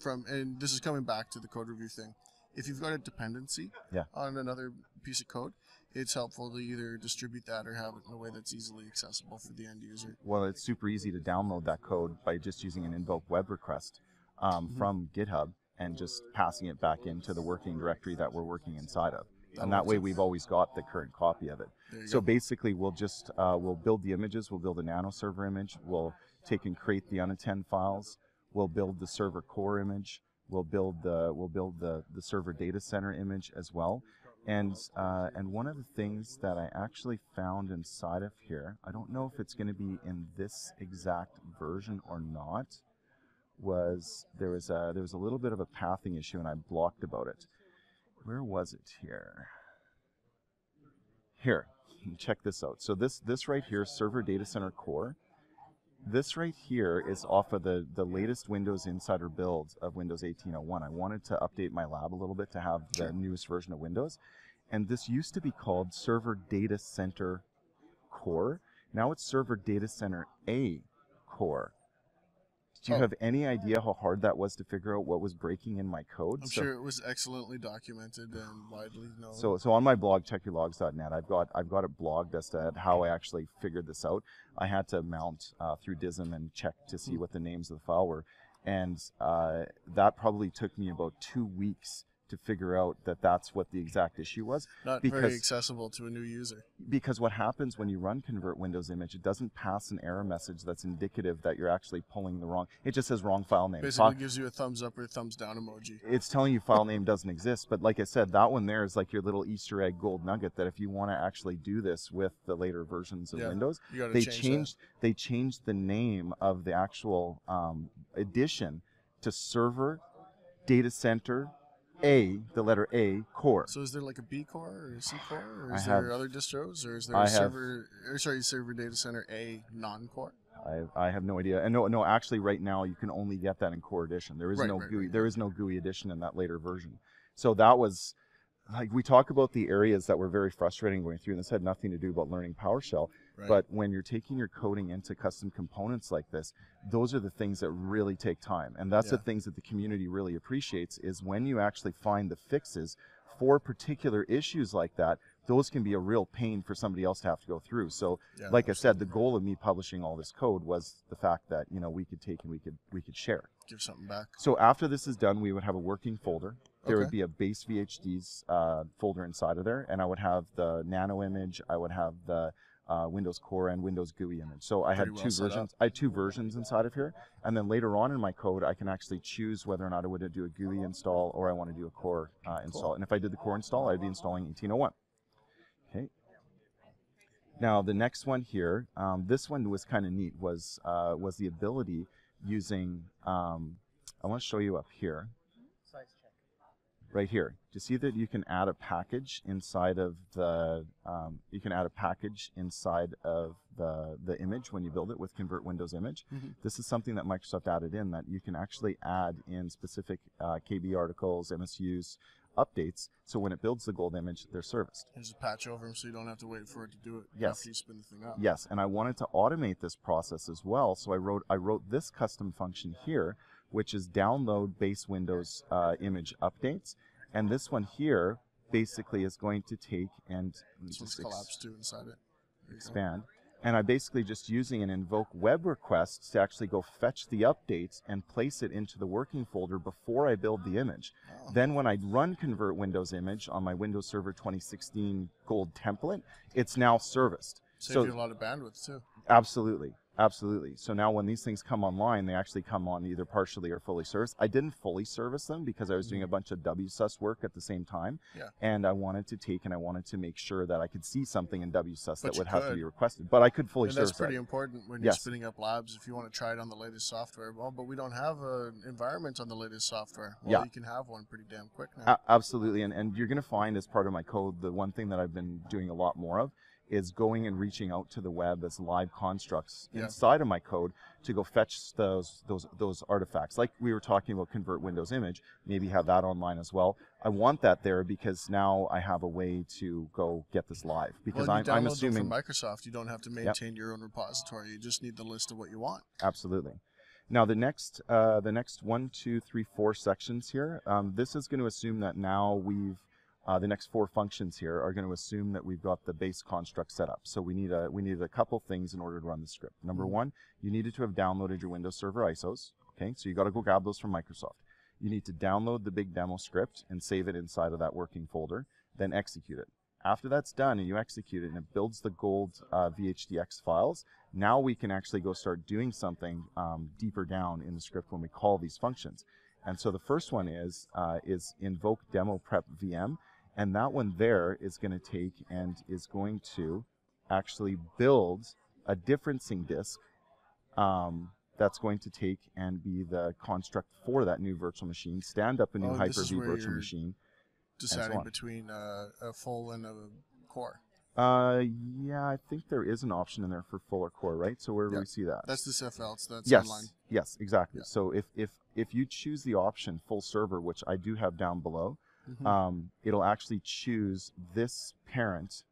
this is coming back to the code review thing. If you've got a dependency on another piece of code, it's helpful to either distribute that or have it in a way that's easily accessible for the end user. Well, it's super easy to download that code by just using an invoke web request from GitHub and just passing it back into the working directory that we're working inside of. And that way we've always got the current copy of it. So basically we'll just, we'll build the images, we'll build a Nano Server image, we'll take and create the unattend files, we'll build the server core image, we'll build the server data center image as well. And one of the things that I actually found inside of here, I don't know if it's going to be in this exact version or not, was there was a little bit of a pathing issue, and I blocked about it. Where was it here? Here, check this out. So this right here, Server Data Center Core. This right here is off of the latest Windows Insider build of Windows 18.01. I wanted to update my lab a little bit to have the newest version of Windows. And this used to be called Server Data Center Core. Now it's Server Data Center A Core. Do you have any idea how hard that was to figure out what was breaking in my code? I'm sure it was excellently documented and widely known. So on my blog, checkyourlogs.net, I've got it blogged as to how I actually figured this out. I had to mount through DISM and check to see what the names of the file were, and that probably took me about 2 weeks to figure out that that's what the exact issue was. Not very accessible to a new user. Because what happens when you run convert Windows image, it doesn't pass an error message that's indicative that you're actually pulling the wrong. It just says wrong file name. Basically gives you a thumbs up or a thumbs down emoji. It's telling you file name doesn't exist. But like I said, that one there is like your little Easter egg gold nugget that if you want to actually do this with the later versions of Windows, they changed the name of the actual edition to Server Data Center A, the letter A, core. So is there like a B core or a C core, or is there other distros, or is there a Server Data Center A non-core? I have no idea. And no, actually, right now you can only get that in Core Edition. There is no GUI. There is no GUI edition in that later version. So that was, like, we talk about the areas that were very frustrating going through, and this had nothing to do about learning PowerShell. Right. But when you're taking your coding into custom components like this, those are the things that really take time. And that's the things that the community really appreciates, is when you actually find the fixes for particular issues like that, those can be a real pain for somebody else to have to go through. So like I said, the goal of me publishing all this code was the fact that, you know, we could take and we could share. Give something back. So after this is done, we would have a working folder. There would be a base VHDs folder inside of there, and I would have the nano image, I would have the Windows Core and Windows GUI image. So I had two versions. I had two versions inside of here, and then later on in my code, I can actually choose whether or not I would do a GUI install or I want to do a Core install. And if I did the Core install, I'd be installing 18.01. Okay. Now the next one here, this one was kind of neat. Was the ability using? I want to show you up here. Right here. Do you see that you can add a package inside of the the image when you build it with Convert Windows Image? This is something that Microsoft added in, that you can actually add in specific KB articles, MSUs, updates, so when it builds the gold image, they're serviced. You just patch over them so you don't have to wait for it to do it after you spin the thing up. Yes, and I wanted to automate this process as well, so I wrote this custom function here, which is download base Windows image updates, and this one here basically is going to take and just collapse too inside it. Expand. And I'm basically just using an invoke web request to actually go fetch the updates and place it into the working folder before I build the image. Then when I run Convert Windows Image on my Windows Server 2016 Gold template, it's now serviced. Saves you a lot of bandwidth too. Absolutely. Absolutely. So now when these things come online, they actually come on either partially or fully serviced. I didn't fully service them because I was doing a bunch of WSUS work at the same time. And I wanted to take and I wanted to make sure that I could see something in WSUS that would have to be requested. But I could fully service that's pretty important when you're spinning up labs if you want to try it on the latest software. Well, but we don't have an environment on the latest software. Well, you can have one pretty damn quick now. Absolutely. And you're going to find as part of my code, the one thing that I've been doing a lot more of is going and reaching out to the web as live constructs inside of my code to go fetch those artifacts. Like we were talking about Convert Windows Image, maybe have that online as well. I want that there because now I have a way to go get this live. Because I'm assuming from Microsoft, you don't have to maintain your own repository. You just need the list of what you want. Absolutely. Now the next 1, 2, 3, 4 sections here, this is going to assume that now we've the next 4 functions here are going to assume that we've got the base construct set up. So we needed a couple things in order to run the script. Number one, you needed to have downloaded your Windows Server ISOs. Okay, so you got to go grab those from Microsoft. You need to download the big demo script and save it inside of that working folder, then execute it. After that's done and you execute it and it builds the gold VHDX files, now we can actually go start doing something deeper down in the script when we call these functions. And so the first one is invoke demo prep VM. And that one there is going to take and is going to actually build a differencing disk that's going to take and be the construct for that new virtual machine, stand up a new Hyper-V virtual machine. Deciding between a full and a core. Yeah, I think there is an option in there for full or core, right? So where do we see that? That's the FL, so that's yes, online. Yes, exactly. Yeah. So if you choose the option full server, which I do have down below, it'll actually choose this parent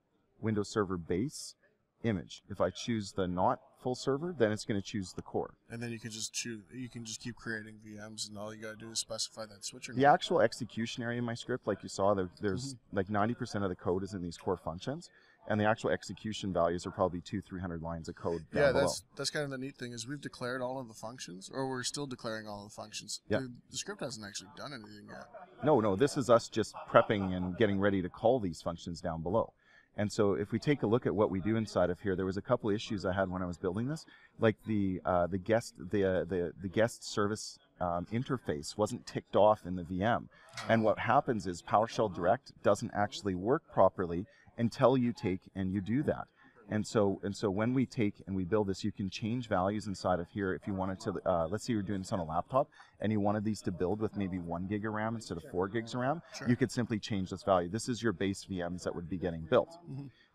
Windows Server base image. If I choose the not full server, then it's going to choose the core. And then you can just choose. You can just keep creating VMs, and all you got to do is specify that switcher. The actual execution area in my script, like you saw, there's like 90% of the code is in these core functions, and the actual execution values are probably 200-300 lines of code down below. That's kind of the neat thing is we've declared all of the functions, or we're still declaring all of the functions. Yeah. The script hasn't actually done anything yet. No, this is us just prepping and getting ready to call these functions down below. And so if we take a look at what we do inside of here, there was a couple issues I had when I was building this, like the guest service interface wasn't ticked off in the VM. And what happens is PowerShell Direct doesn't actually work properly until you take and you do that. And so when we take and we build this, you can change values inside of here if you wanted to. Let's say you're doing this on a laptop and you wanted these to build with maybe 1 gig of RAM instead of 4 gigs of RAM. Sure. You could simply change this value. This is your base VMs that would be getting built.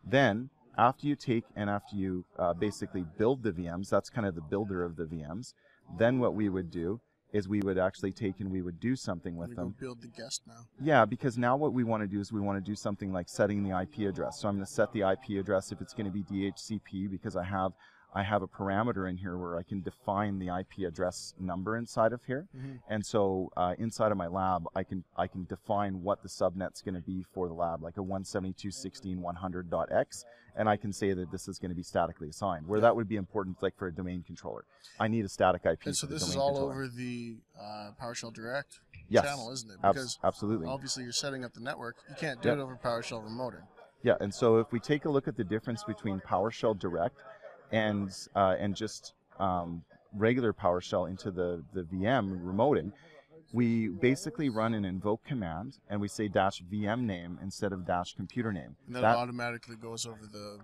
Then after you take and after you basically build the VMs, that's kind of the builder of the VMs. Then what we would do is we would actually take and we would do something with them. Go build the guest now. Yeah, because now what we want to do is we want to do something like setting the IP address. So I'm going to set the IP address if it's going to be DHCP because I have a parameter in here where I can define the IP address number inside of here. And so inside of my lab, I can define what the subnet's going to be for the lab, like a 172.16.100.x, and I can say that this is going to be statically assigned. Where that would be important, like for a domain controller, I need a static IP. And so this is all over the PowerShell Direct yes, channel, isn't it? Because absolutely. Obviously, you're setting up the network. You can't do it over PowerShell remoting. Yeah, and so if we take a look at the difference between PowerShell Direct and just regular PowerShell into the VM remoting, we basically run an invoke command and we say -VM name instead of -computer name. And that automatically goes over the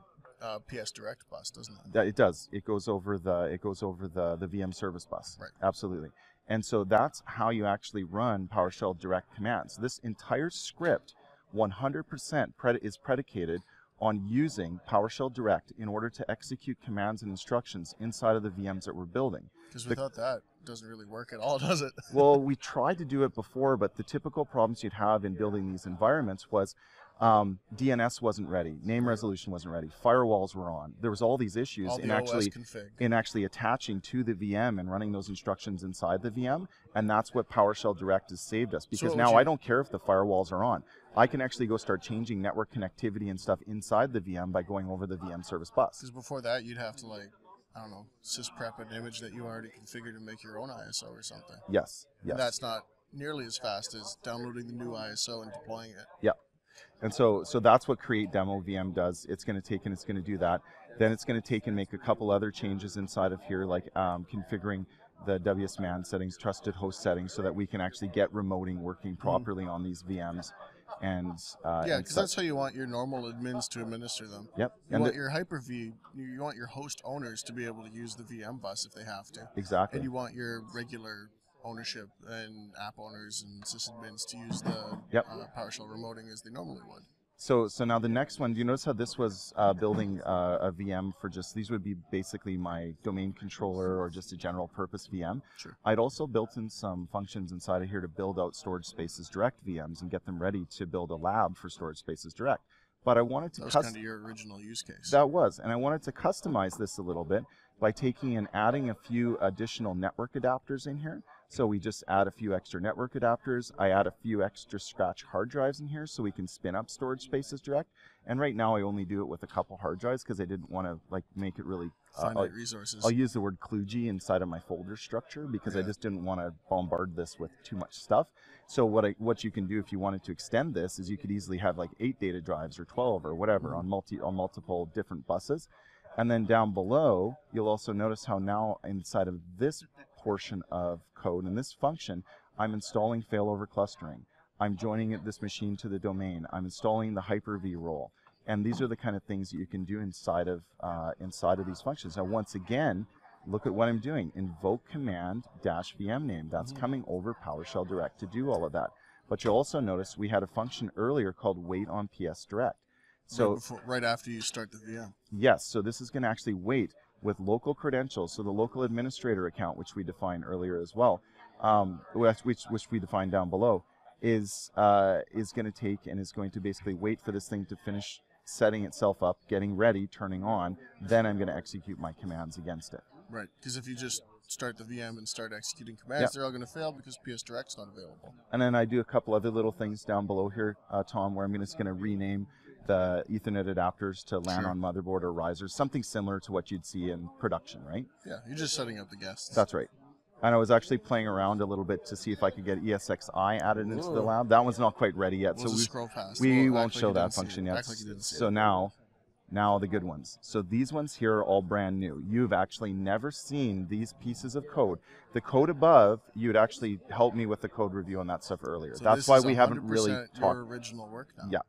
PS Direct bus, doesn't it? It does. It goes over the VM service bus. Right. Absolutely. And so that's how you actually run PowerShell Direct commands. This entire script 100% is predicated on using PowerShell Direct in order to execute commands and instructions inside of the VMs that we're building. Because without that, it doesn't really work at all, does it? Well, we tried to do it before, but the typical problems you'd have in building these environments was DNS wasn't ready, name resolution wasn't ready, firewalls were on. There was all these issues all in the actually OS config. in actually attaching to the VM and running those instructions inside the VM, and that's what PowerShell Direct has saved us. Because now I don't care if the firewalls are on. I can actually go start changing network connectivity and stuff inside the VM by going over the VM service bus. Because before that, you'd have to, like, I don't know, sysprep an image that you already configured and make your own ISO or something. Yes. And that's not nearly as fast as downloading the new ISO and deploying it. Yeah. And so that's what create demo VM does. It's going to take and it's going to do that. Then it's going to take and make a couple other changes inside of here, like configuring the WSMAN settings, trusted host settings, so that we can actually get remoting working properly on these VMs. And yeah, because that's how you want your normal admins to administer them. Yep. You want your Hyper-V, you want your host owners to be able to use the VM bus if they have to. Exactly. And you want your regular ownership and app owners and sysadmins to use the PowerShell remoting as they normally would. So now the next one, do you notice how this was building a VM for just, these would be basically my domain controller or just a general purpose VM. Sure. I'd also built in some functions inside of here to build out Storage Spaces Direct VMs and get them ready to build a lab for Storage Spaces Direct. But I wanted to that was kind of your original use case. That was, and I wanted to customize this a little bit by taking and adding a few additional network adapters in here. So we just add a few extra network adapters. I add a few extra scratch hard drives in here so we can spin up Storage Spaces Direct. And right now I only do it with a couple hard drives because I didn't want to make it really finite resources. I'll use the word kludgy inside of my folder structure because I just didn't want to bombard this with too much stuff. So what you can do if you wanted to extend this is you could easily have like 8 data drives or 12 or whatever on multiple different buses. And then down below, you'll also notice how now inside of this portion of code and this function, I'm installing failover clustering. I'm joining this machine to the domain. I'm installing the Hyper-V role. And these are the kind of things that you can do inside of these functions. Now, once again, look at what I'm doing. Invoke command -VM name. That's coming over PowerShell Direct to do all of that. But you'll also notice we had a function earlier called wait on PS Direct. So right after you start the VM. Yes, so this is going to actually wait with local credentials. So the local administrator account, which we defined earlier as well, which we defined down below, is going to take and is going to basically wait for this thing to finish setting itself up, getting ready, turning on. Then I'm going to execute my commands against it. Right, because if you just start the VM and start executing commands, they're all going to fail because PS Direct's not available. And then I do a couple other little things down below here, Tom, where I'm just going to rename the Ethernet adapters to LAN on motherboard or risers, something similar to what you'd see in production, right? Yeah, you're just setting up the guests. That's right. And I was actually playing around a little bit to see if I could get ESXi added into the lab. That one's not quite ready yet, so we won't show that function yet. So now the good ones. So these ones here are all brand new. You've actually never seen these pieces of code. The code above, you'd actually helped me with the code review on that stuff earlier. So that's why we haven't really talked. Your original work now. Yeah.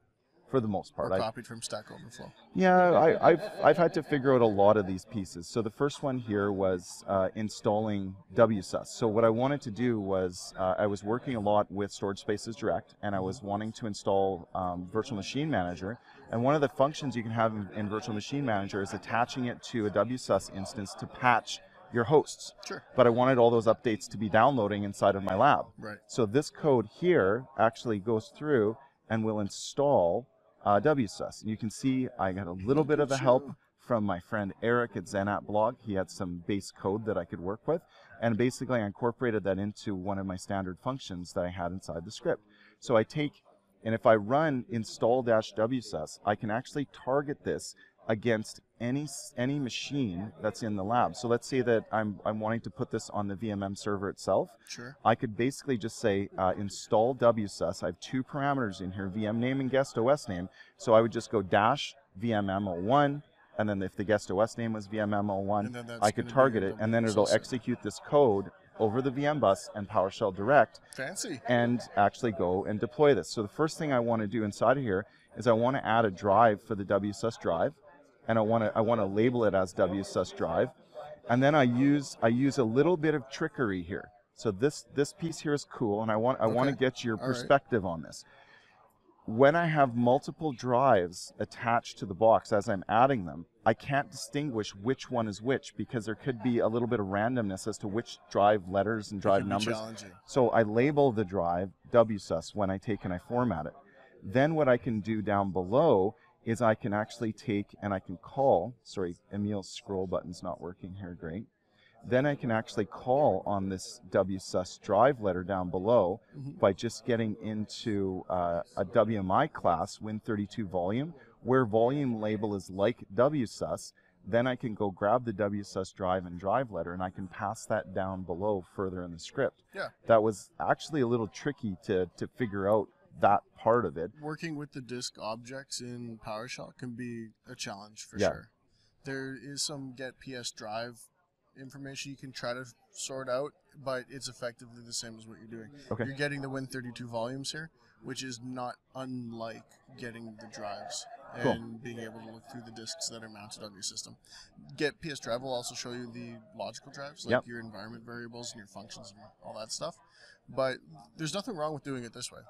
For the most part. Or copied from Stack Overflow. Yeah, I've had to figure out a lot of these pieces. So the first one here was installing WSUS. So what I wanted to do was, I was working a lot with Storage Spaces Direct, and I was wanting to install Virtual Machine Manager. And one of the functions you can have in Virtual Machine Manager is attaching it to a WSUS instance to patch your hosts. Sure. But I wanted all those updates to be downloading inside of my lab. Right. So this code here actually goes through and will install WSUS. And you can see I got a little bit of the help from my friend Eric at ZenAppBlog. He had some base code that I could work with, and basically I incorporated that into one of my standard functions that I had inside the script. So I take, and if I run install-WSUS, I can actually target this against any machine that's in the lab. So let's say that I'm wanting to put this on the VMM server itself. Sure. I could basically just say install WSUS. I have two parameters in here, VM name and guest OS name. So I would just go -VMM01, and then if the guest OS name was VMM01, I could target it, and then it'll execute this code over the VM bus and PowerShell Direct. Fancy. And actually go and deploy this. So the first thing I want to do inside of here is I want to add a drive for the WSUS drive. And I want to label it as WSUS drive, and then I use a little bit of trickery here. So this piece here is cool, and I want to get your perspective on this. When I have multiple drives attached to the box as I'm adding them, I can't distinguish which one is which because there could be a little bit of randomness as to which drive letters and drive numbers. So I label the drive WSUS when I take and I format it. Then what I can do down below is I can actually take and I can call, sorry, Emil's scroll button's not working here, great. Then I can actually call on this WSUS drive letter down below by just getting into a WMI class, Win32 volume, where volume label is like WSUS. Then I can go grab the WSUS drive and drive letter, and I can pass that down below further in the script. Yeah. That was actually a little tricky to figure out that part of it. Working with the disk objects in PowerShell can be a challenge for sure. There is some get PS drive information you can try to sort out, but it's effectively the same as what you're doing. Okay. You're getting the Win32 volumes here, which is not unlike getting the drives and being able to look through the disks that are mounted on your system. Get PS drive will also show you the logical drives, like your environment variables and your functions and all that stuff. But there's nothing wrong with doing it this way.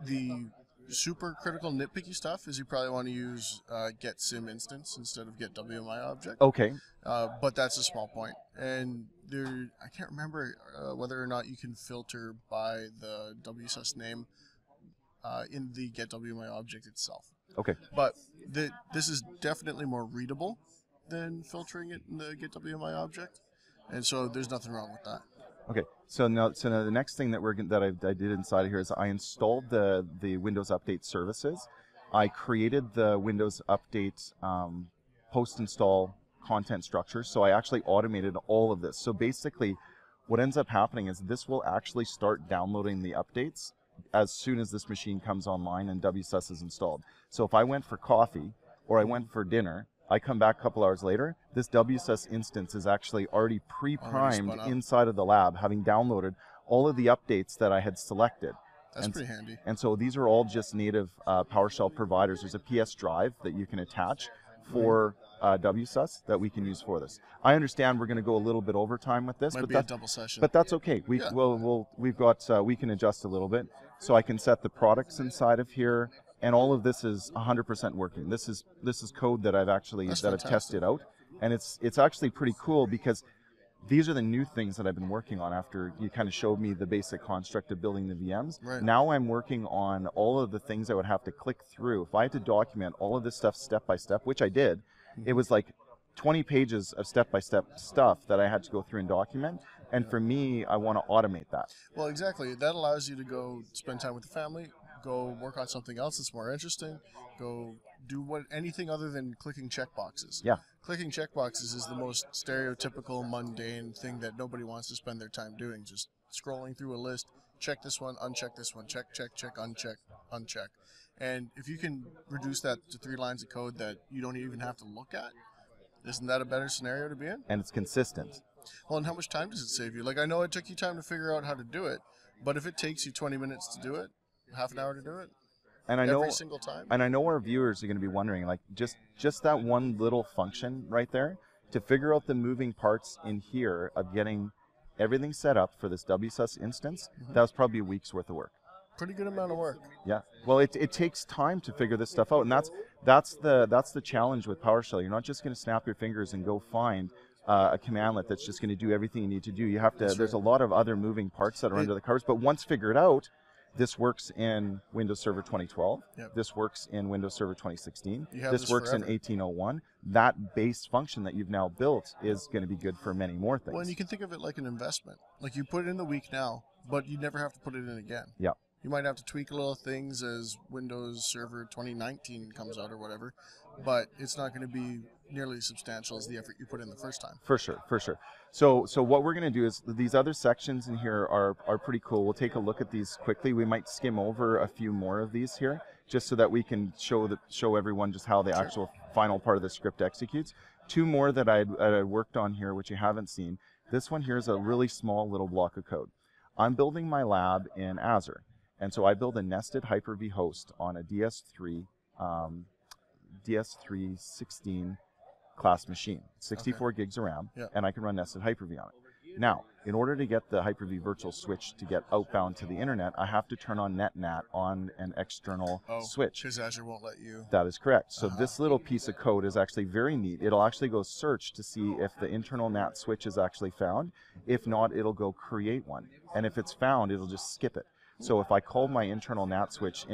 The super critical nitpicky stuff is you probably want to use get sim instance instead of get WMI object. Okay. But that's a small point. And I can't remember whether or not you can filter by the WSUS name in the get WMI object itself. Okay. But this is definitely more readable than filtering it in the get WMI object. And so there's nothing wrong with that. Okay, so now the next thing that I did inside of here is I installed the Windows Update services. I created the Windows Update post-install content structure, so I actually automated all of this. So basically, what ends up happening is this will actually start downloading the updates as soon as this machine comes online and WSUS is installed. So if I went for coffee or I went for dinner, I come back a couple hours later, this WSUS instance is actually already pre-primed inside of the lab, having downloaded all of the updates that I had selected. That's pretty handy. And so these are all just native PowerShell providers. There's a PS drive that you can attach for WSUS that we can use for this. I understand we're going to go a little bit overtime with this, Might but be a double session. But that's okay. We we can adjust a little bit, so I can set the products inside of here, and all of this is 100% working. This is code that I've actually I've tested out, and it's actually pretty cool because these are the new things that I've been working on after you kind of showed me the basic construct of building the VMs. Right. Now I'm working on all of the things I would have to click through. If I had to document all of this stuff step by step, which I did, it was like 20 pages of step-by-step stuff that I had to go through and document. And for me, I want to automate that. Well, exactly. That allows you to go spend time with the family, go work on something else that's more interesting, go do anything other than clicking checkboxes. Yeah. Clicking checkboxes is the most stereotypical, mundane thing that nobody wants to spend their time doing. Just scrolling through a list, check this one, uncheck this one, check, uncheck, uncheck. And if you can reduce that to 3 lines of code that you don't even have to look at, isn't that a better scenario to be in? And it's consistent. Well, and how much time does it save you? Like, I know it took you time to figure out how to do it, but if it takes you 20 minutes to do it, half an hour to do it, and I know every single time. And I know our viewers are going to be wondering, like, just that one little function right there to figure out the moving parts in here of getting everything set up for this WSUS instance. That was probably a week's worth of work. Pretty good amount of work. Yeah. Well, it takes time to figure this stuff out, and that's the challenge with PowerShell. You're not just going to snap your fingers and go find a commandlet that's just going to do everything you need to do. You have to. There's a lot of other moving parts that are under the covers, but once figured out, this works in Windows Server 2012. Yep. This works in Windows Server 2016. This works forever. in 1801. That base function that you've now built is going to be good for many more things. Well, and you can think of it like an investment. Like, you put it in the week now, but you never have to put it in again. Yeah. You might have to tweak little things as Windows Server 2019 comes out or whatever, but it's not going to be nearly as substantial as the effort you put in the first time. For sure, for sure. So what we're going to do is these other sections in here are pretty cool. We'll take a look at these quickly. We might skim over a few more of these here, just so that we can show everyone just how the actual final part of the script executes. 2 more that I worked on here, which you haven't seen. This one here is a really small little block of code. I'm building my lab in Azure. And so I build a nested Hyper-V host on a DS3 16 class machine, 64 gigs of RAM, and I can run nested Hyper-V on it. Now, in order to get the Hyper-V virtual switch to get outbound to the internet, I have to turn on NetNat on an external switch. Because Azure won't let you. That is correct. So this little piece of code is actually very neat. It'll actually go search to see if the internal NAT switch is actually found. If not, it'll go create one. And if it's found, it'll just skip it. So if I call my internal NAT switch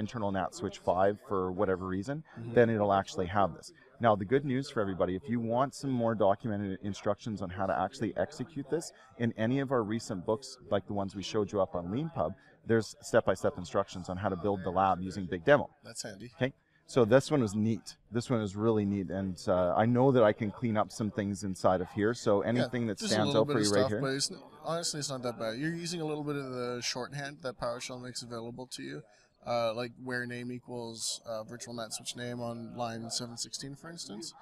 5 for whatever reason, then it'll actually have this. Now, the good news for everybody, if you want some more documented instructions on how to actually execute this, in any of our recent books, like the ones we showed you up on LeanPub, there's step-by-step instructions on how to build the lab using Big Demo. That's handy. Okay. So this one was neat. This one is really neat, and I know that I can clean up some things inside of here. So anything that stands out for you right here. But honestly, it's not that bad. You're using a little bit of the shorthand that PowerShell makes available to you, like where name equals virtual NAT switch name on line 716, for instance.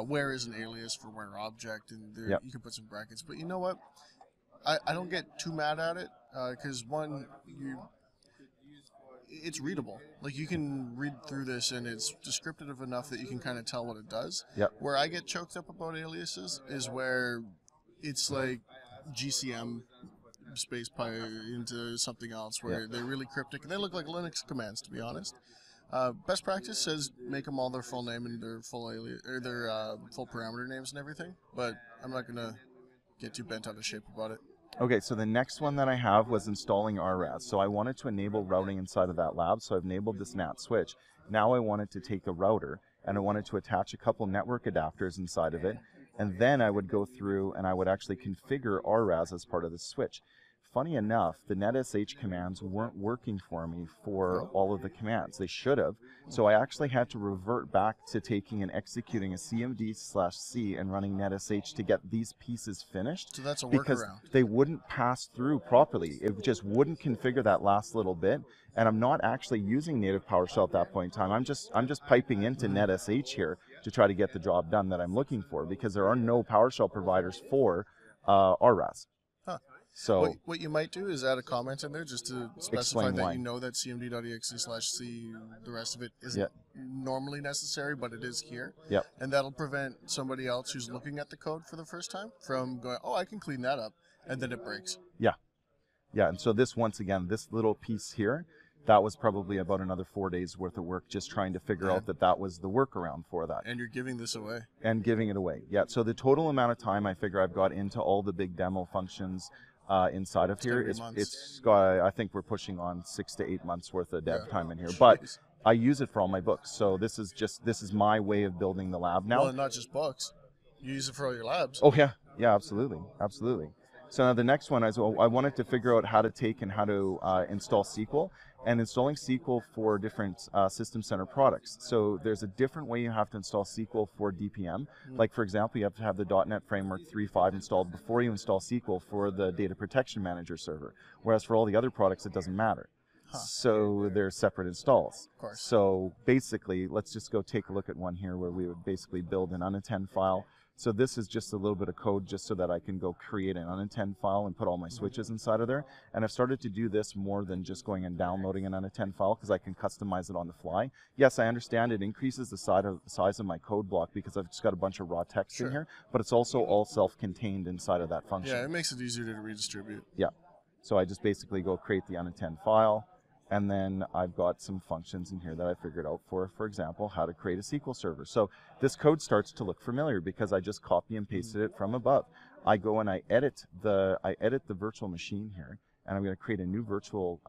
Where is an alias for where object, and there, you can put some brackets. But you know what? I don't get too mad at it because it's readable. Like, you can read through this and it's descriptive enough that you can kind of tell what it does. Where I get choked up about aliases is where it's like GCM space pi into something else where they're really cryptic and they look like Linux commands, to be honest. Best practice says make them all their full name and their full alias or their full parameter names and everything, but I'm not gonna get too bent out of shape about it. Okay, so the next one that I have was installing RAS. So I wanted to enable routing inside of that lab, so I've enabled this NAT switch. Now I wanted to take a router, and I wanted to attach a couple network adapters inside of it, and then I would go through and I would actually configure RAS as part of the switch. Funny enough, the netsh commands weren't working for me for all of the commands. They should have. So I actually had to revert back to taking and executing a cmd/c and running netsh to get these pieces finished. So that's a because workaround. they wouldn't pass through properly. It just wouldn't configure that last little bit. And I'm not actually using native PowerShell at that point in time. I'm just piping into netsh here to try to get the job done that I'm looking for, because there are no PowerShell providers for RAS. Huh. So what you might do is add a comment in there just to specify Explain that why. you know that cmd.exe/c, the rest of it isn't normally necessary, but it is here. Yep. And that'll prevent somebody else who's looking at the code for the first time from going, oh, I can clean that up, and then it breaks. Yeah. Yeah, and so this, once again, this little piece here, that was probably about another 4 days worth of work just trying to figure out that was the workaround for that. And you're giving this away. And giving it away. Yeah, so the total amount of time I figure I've got into all the big demo functions inside of here, it's got, I think we're pushing on 6 to 8 months worth of dev time in here. But I use it for all my books. So this is my way of building the lab now. Well, and not just books. You use it for all your labs. Oh, yeah. Yeah, absolutely. Absolutely. So now the next one is I wanted to figure out how to take and how to install SQL, and installing SQL for different System Center products. So there's a different way you have to install SQL for DPM. Like, for example, you have to have the .NET Framework 3.5 installed before you install SQL for the Data Protection Manager server, whereas for all the other products, it doesn't matter. So they're separate installs. Of course. So basically, let's just go take a look at one here where we would basically build an unattend file. So this is just a little bit of code just so that I can go create an unattend file and put all my switches inside of there. And I've started to do this more than just going and downloading an unattend file because I can customize it on the fly. Yes, I understand it increases the size of my code block because I've just got a bunch of raw text in here, but it's also all self-contained inside of that function. Yeah, it makes it easier to redistribute. Yeah. So I just basically go create the unattend file. And then I've got some functions in here that I figured out for example, how to create a SQL server. So this code starts to look familiar because I just copy and pasted it from above. I go and I edit the virtual machine here, and I'm going to create a new virtual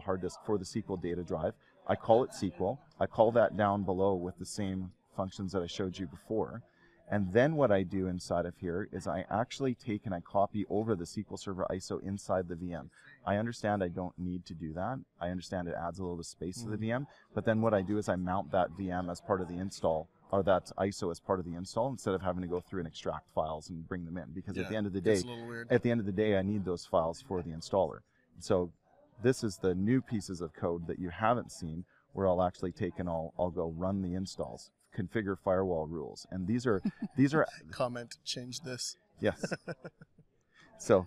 hard disk for the SQL data drive. I call it SQL. I call that down below with the same functions that I showed you before. And then what I do inside of here is I actually take and I copy over the SQL Server ISO inside the VM. I understand I don't need to do that. I understand it adds a little bit of space to the VM. But then what I do is I mount that VM as part of the install, or that ISO as part of the install, instead of having to go through and extract files and bring them in. Because at the end of the day, I need those files for the installer. So this is the new pieces of code that you haven't seen, where I'll actually take and I'll go run the installs. Configure firewall rules, and these are comment change this. Yes. so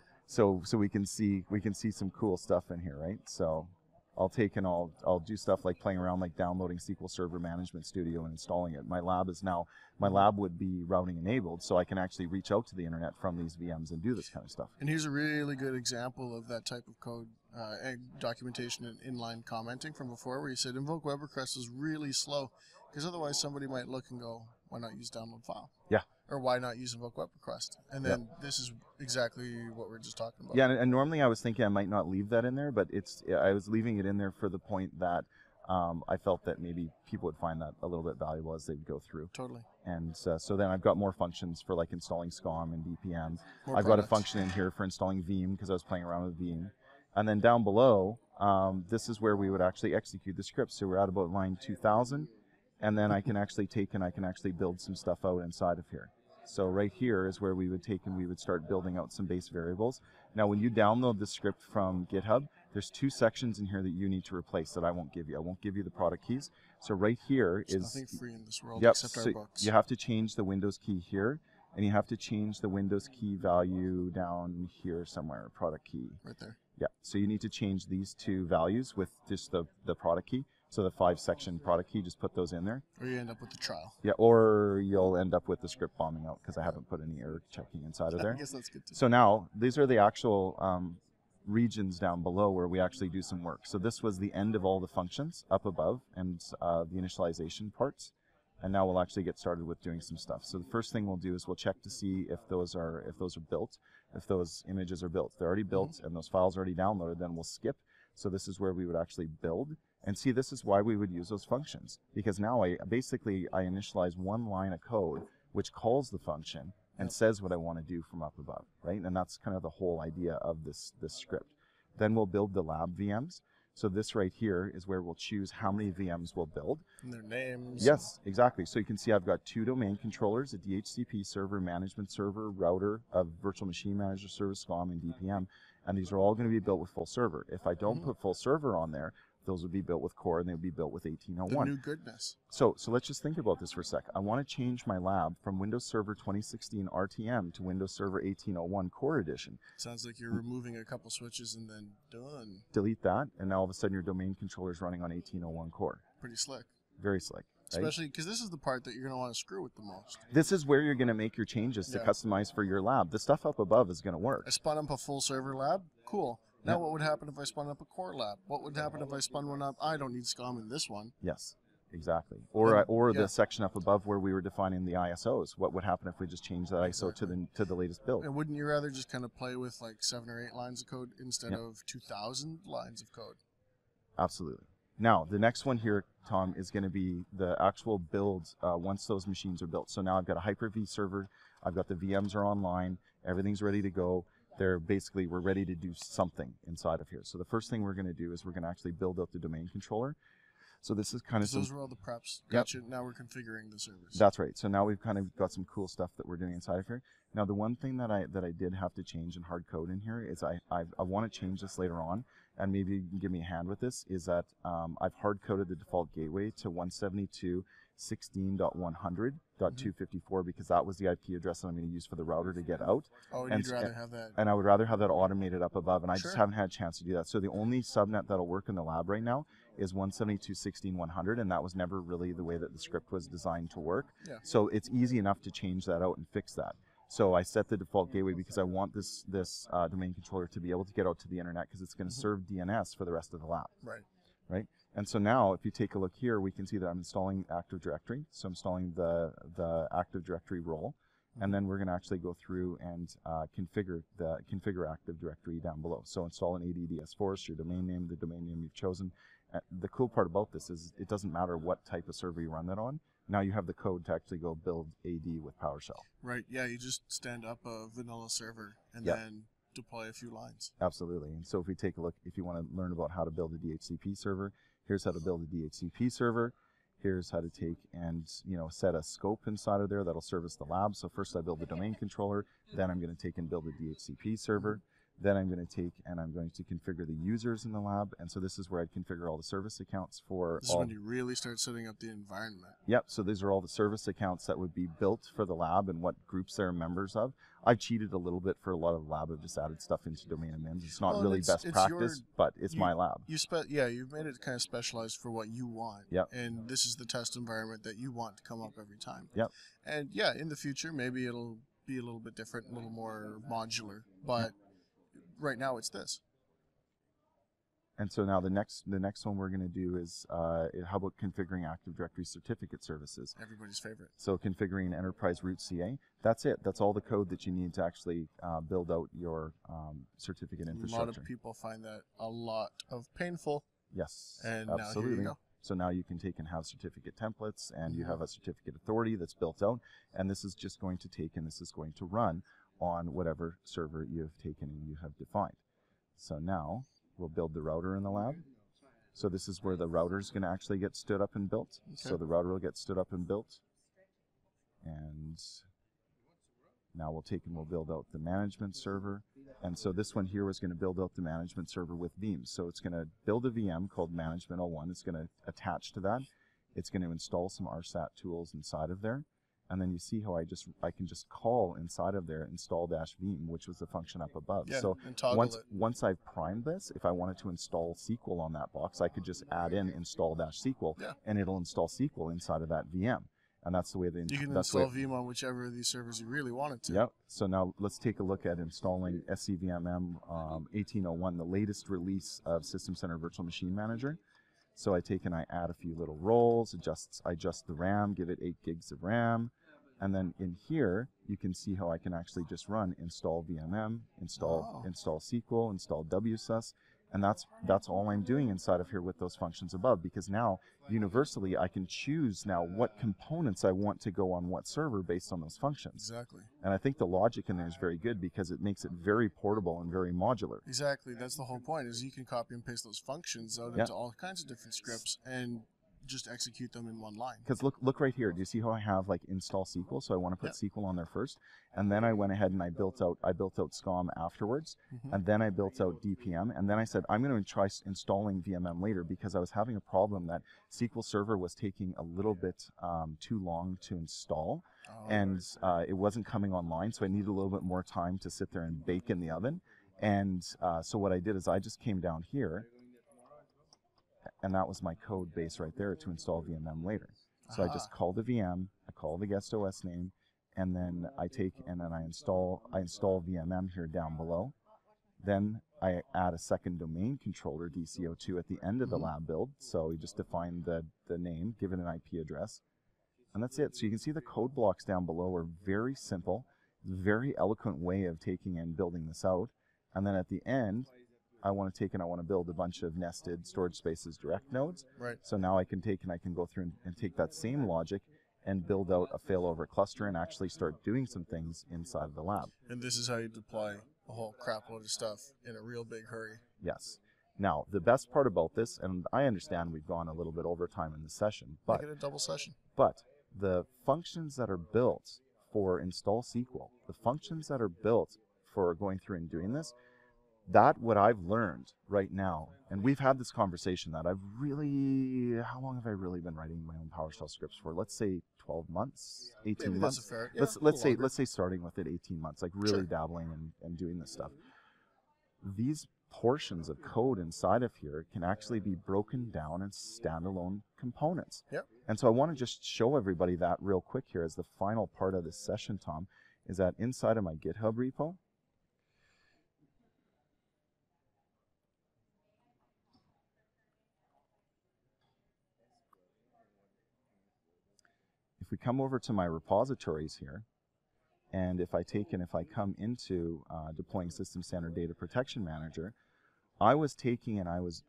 we can see some cool stuff in here, right? So I'll take and I'll do stuff like playing around, like downloading SQL Server Management Studio and installing it. My lab would be routing enabled, so I can actually reach out to the internet from these VMs and do this kind of stuff. And here's a really good example of that type of code and documentation and inline commenting from before, where you said invoke web request is really slow. Because otherwise somebody might look and go, why not use download file? Yeah. Or why not use invoke web request? And then this is exactly what we're just talking about. Yeah, and normally I was thinking I might not leave that in there, but I was leaving it in there for the point that I felt that maybe people would find that a little bit valuable as they go through. Totally. And so then I've got more functions for like installing SCOM and DPM. I've got a function in here for installing Veeam because I was playing around with Veeam. And then down below, this is where we would actually execute the script. So we're at about line 2000. And then I can actually take and I can actually build some stuff out inside of here. So right here is where we would take and we would start building out some base variables. Now when you download the script from GitHub, there's 2 sections in here that you need to replace that I won't give you. I won't give you the product keys. So right here there's is... nothing free in this world except our books. You have to change the Windows key here, and you have to change the Windows key value down here somewhere, product key. Right there. Yeah, so you need to change these 2 values with just the product key. So the 5-section product key, just put those in there. Or you end up with the trial. Yeah, or you'll end up with the script bombing out because I haven't put any error checking inside of there. I guess that's good too. So now, these are the actual regions down below where we actually do some work. So this was the end of all the functions up above and the initialization parts. And now we'll actually get started with doing some stuff. So the first thing we'll do is we'll check to see if those are built, if those images are built. If they're already built and those files are already downloaded, then we'll skip. So this is where we would actually build. And see, this is why we would use those functions. Because now I initialize one line of code which calls the function and says what I want to do from up above, right? And that's kind of the whole idea of this script. Then we'll build the lab VMs. So this right here is where we'll choose how many VMs we'll build. And their names. Yes, exactly. So you can see I've got 2 domain controllers, a DHCP server, management server, router, a virtual machine manager service, SCOM, and DPM. And these are all going to be built with full server. If I don't put full server on there, Those would be built with Core, and they would be built with 1801. The new goodness. So let's just think about this for a sec. I want to change my lab from Windows Server 2016 RTM to Windows Server 1801 Core Edition. Sounds like you're removing a couple switches and then done. Delete that, and now all of a sudden your domain controller is running on 1801 Core. Pretty slick. Very slick. Right? Especially because this is the part that you're going to want to screw with the most. This is where you're going to make your changes to customize for your lab. The stuff up above is going to work. I spun up a full server lab. Cool. Now what would happen if I spun up a core lab? What would happen if I spun one up? I don't need SCOM in this one. Yes, exactly. Or the section up above where we were defining the ISOs. What would happen if we just changed that ISO to the latest build? And wouldn't you rather just kind of play with like 7 or 8 lines of code instead of 2,000 lines of code? Absolutely. Now, the next one here, Tom, is going to be the actual build once those machines are built. So now I've got a Hyper-V server. I've got the VMs are online. Everything's ready to go. We're ready to do something inside of here. So the first thing we're going to do is we're going to actually build out the domain controller. So this is kind of those were all the preps. Gotcha. Yep. Now we're configuring the servers. That's right. So now we've kind of got some cool stuff that we're doing inside of here. Now the one thing that I did have to change and hard code in here is I want to change this later on, and maybe you can give me a hand with this, is that I've hard coded the default gateway to 172.16.100.254 because that was the IP address that I'm going to use for the router to get out. Oh, and you'd rather have that. And I would rather have that automated up above, and I just haven't had a chance to do that. So the only subnet that'll work in the lab right now is 172.16.100, and that was never really the way that the script was designed to work. Yeah. So it's easy enough to change that out and fix that. So I set the default gateway because I want this domain controller to be able to get out to the internet because it's going to serve DNS for the rest of the lab. Right. And so now, if you take a look here, we can see that I'm installing Active Directory. So I'm installing the Active Directory role, and then we're going to actually go through and configure Active Directory down below. So install an ADDS Forest, your domain name, the domain name you've chosen. The cool part about this is it doesn't matter what type of server you run that on. Now you have the code to actually go build AD with PowerShell. Right. Yeah. You just stand up a vanilla server and then deploy a few lines. Absolutely. And so if we take a look, if you want to learn about how to build a DHCP server, here's how to build a DHCP server. Here's how to take and set a scope inside of there that'll service the lab. So first I build the domain controller, then I'm going to take and build a DHCP server. Then I'm going to take and I'm going to configure the users in the lab. And so this is where I'd configure all the service accounts for This is when you really start setting up the environment. Yep. So these are all the service accounts that would be built for the lab and what groups they're members of. I've cheated a little bit for a lot of lab. I've just added stuff into domain admins. It's not really best practice, but it's my lab. You've made it kind of specialized for what you want. Yep. And this is the test environment that you want to come up every time. Yep. And yeah, in the future, maybe it'll be a little bit different, a little more modular, but right now it's this. And so now the next one we're going to do is how about configuring Active Directory certificate services? Everybody's favorite. So configuring enterprise root CA. That's it. That's all the code that you need to actually build out your certificate infrastructure. A lot of people find that a lot of painful. Yes, and absolutely. Now here you go. So now you can take and have certificate templates, and you have a certificate authority that's built out, and this is just going to take and this is going to run on whatever server you have taken and you have defined. So now we'll build the router in the lab. So this is where the router is going to actually get stood up and built. Okay. So the router will get stood up and built. And now we'll take and we'll build out the management server. And so this one here was going to build out the management server with VMs. So it's going to build a VM called Management 01. It's going to attach to that. It's going to install some RSAT tools inside of there. And then you see how I can just call inside of there install-vim, which was the function up above. Yeah, so and toggle once I've primed this, if I wanted to install SQL on that box, I could just add in install-SQL, and it'll install SQL inside of that VM. And that's the way you can install Vim on whichever of these servers you really want it to. Yep. So now let's take a look at installing SCVMM 1801, the latest release of System Center Virtual Machine Manager. So I take and I add a few little roles, I adjust the RAM, give it 8 gigs of RAM. And then in here, you can see how I can actually just run install VMM, install SQL, install WSUS, and that's all I'm doing inside of here with those functions above, because now universally I can choose now what components I want to go on what server based on those functions. Exactly. And I think the logic in there is very good because it makes it very portable and very modular. Exactly. That's the whole point, is you can copy and paste those functions out into all kinds of different scripts, and just execute them in one line. Because look right here. Do you see how I have like install SQL? So I want to put SQL on there first, and then I went ahead and I built out SCOM afterwards, and then I built out DPM, and then I said I'm going to try installing VMM later because I was having a problem that SQL Server was taking a little bit too long to install, and it wasn't coming online, so I needed a little bit more time to sit there and bake in the oven. And so what I did is I just came down here, and that was my code base right there to install VMM later. So I just call the VM, I call the guest OS name, and then I install VMM here down below. Then I add a second domain controller, DCO2, at the end of the lab build. So we just define the name, give it an IP address, and that's it. So you can see the code blocks down below are very simple, very eloquent way of taking and building this out. And then at the end, I want to build a bunch of nested storage spaces direct nodes. Right. So now I can go through and take that same logic and build out a failover cluster and actually start doing some things inside of the lab. And this is how you deploy a whole crap load of stuff in a real big hurry. Yes. Now, the best part about this, and I understand we've gone a little bit over time in the session, but make it a double session. But the functions that are built for install SQL, the functions that are built for going through and doing this, what I've learned right now, and we've had this conversation that how long have I really been writing my own PowerShell scripts for? Let's say 12 months, 18 months. Let's say starting with it 18 months, like really dabbling and doing this stuff. These portions of code inside of here can actually be broken down as standalone components. Yep. And so I want to just show everybody that real quick here as the final part of this session, Tom, is that inside of my GitHub repo, if we come over to my repositories here, and if I come into deploying System Standard Data Protection Manager, I was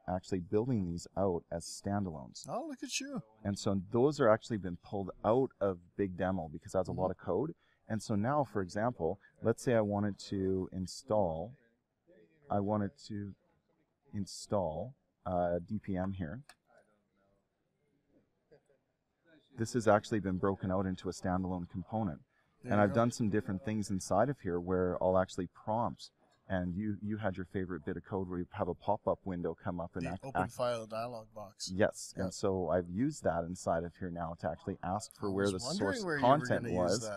actually building these out as standalones. Oh, look at you. And so those are actually been pulled out of Big Demo because that's a lot of code. And so now, for example, let's say I wanted to install DPM here. This has actually been broken out into a standalone component. And I've done some different things inside of here where I'll actually prompt, and you had your favorite bit of code where you have a pop-up window come up and open file dialog box. Yes, and so I've used that inside of here now to actually ask for where the source content was.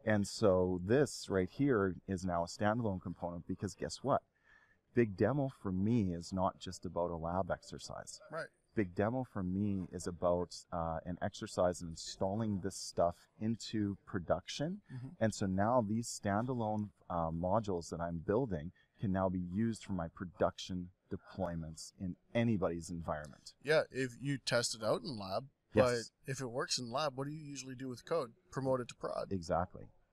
And so this right here is now a standalone component because guess what? Big Demo for me is not just about a lab exercise. Right. Big Demo for me is about an exercise in installing this stuff into production. And so now these standalone modules that I'm building can now be used for my production deployments in anybody's environment. Yeah, if you test it out in lab, but if it works in lab, what do you usually do with code? Promote it to prod.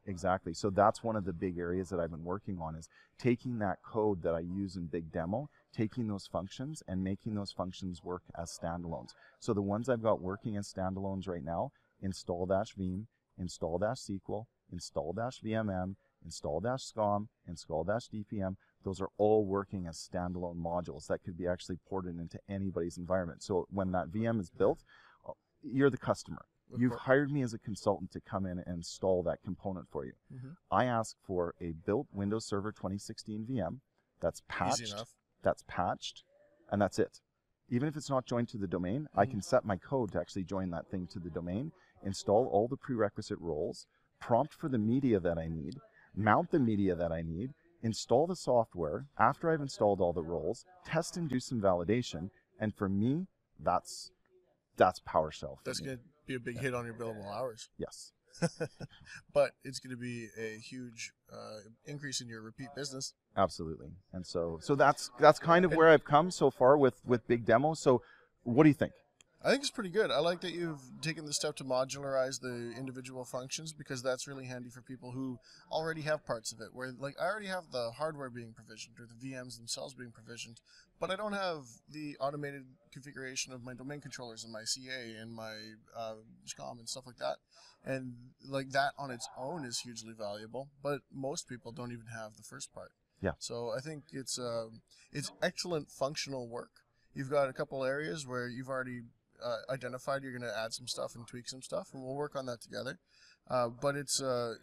Exactly. So that's one of the big areas that I've been working on is taking that code that I use in Big Demo, taking those functions and making those functions work as standalones. So the ones I've got working as standalones right now, install-vim, install-SQL, install-VMM, install-SCOM, install-DPM, those are all working as standalone modules that could be actually ported into anybody's environment. So when that VM is built, you're the customer. You've hired me as a consultant to come in and install that component for you. I ask for a built Windows Server 2016 VM that's patched, and that's it. Even if it's not joined to the domain, I can set my code to actually join that thing to the domain, install all the prerequisite roles, prompt for the media that I need, mount the media that I need, install the software after I've installed all the roles, test and do some validation, and for me, that's PowerShell. That's going to be a big hit on your billable hours. Yes. But it's going to be a huge increase in your repeat business. Absolutely. And so that's kind of where I've come so far with Big Demo. So what do you think? I think it's pretty good. I like that you've taken the step to modularize the individual functions because that's really handy for people who already have parts of it. Where, like, I already have the hardware being provisioned or the VMs themselves being provisioned, but I don't have the automated configuration of my domain controllers and my CA and my SCOM and stuff like that. And like that on its own is hugely valuable, but most people don't even have the first part. Yeah. So I think it's excellent functional work. You've got a couple areas where you've already identified. You're going to add some stuff and tweak some stuff, and we'll work on that together. But it's a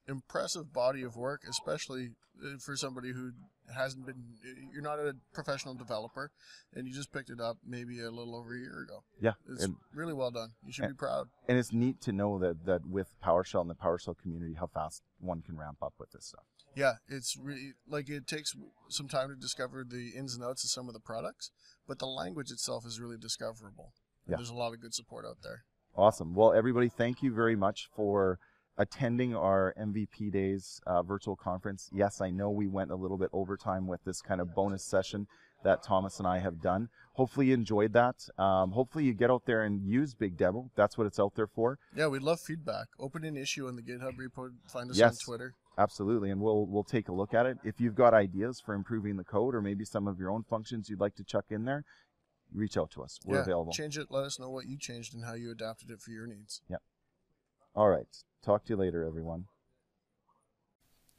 impressive body of work, especially for somebody who hasn't been, you're not a professional developer, and you just picked it up maybe a little over a year ago. Yeah. It's really well done. You should be proud. And it's neat to know that with PowerShell and the PowerShell community, how fast one can ramp up with this stuff. Yeah, it's really, like, it takes some time to discover the ins and outs of some of the products, but the language itself is really discoverable. Yeah. There's a lot of good support out there. Awesome. Well, everybody, thank you very much for attending our MVP Days virtual conference. Yes, I know we went a little bit overtime with this kind of bonus session that Thomas and I have done. Hopefully you enjoyed that. Hopefully you get out there and use Big Demo. That's what it's out there for. Yeah, we'd love feedback. Open an issue on the GitHub repo. Find us Yes, on Twitter. Absolutely, and we'll take a look at it. If you've got ideas for improving the code or maybe some of your own functions you'd like to chuck in there, reach out to us. We're available. Change it. Let us know what you changed and how you adapted it for your needs. Yep. All right. Talk to you later, everyone.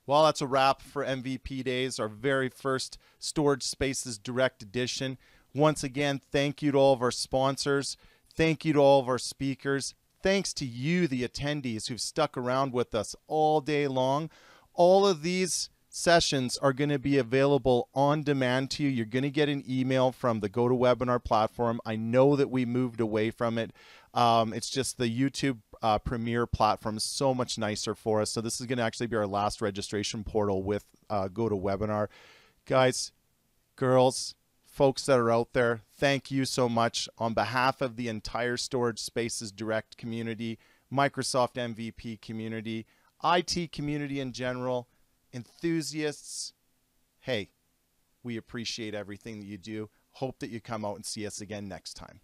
Well, that's a wrap for MVP Days, our very first Storage Spaces Direct Edition. Once again, thank you to all of our sponsors. Thank you to all of our speakers. Thanks to you, the attendees, who've stuck around with us all day long. All of these sessions are going to be available on demand to you. You're going to get an email from the GoToWebinar platform. I know that we moved away from it. It's just the YouTube Premier platform is so much nicer for us. So this is going to actually be our last registration portal with GoToWebinar. Guys, girls, folks that are out there, thank you so much on behalf of the entire Storage Spaces Direct community, Microsoft MVP community, IT community in general, enthusiasts. Hey, we appreciate everything that you do. Hope that you come out and see us again next time.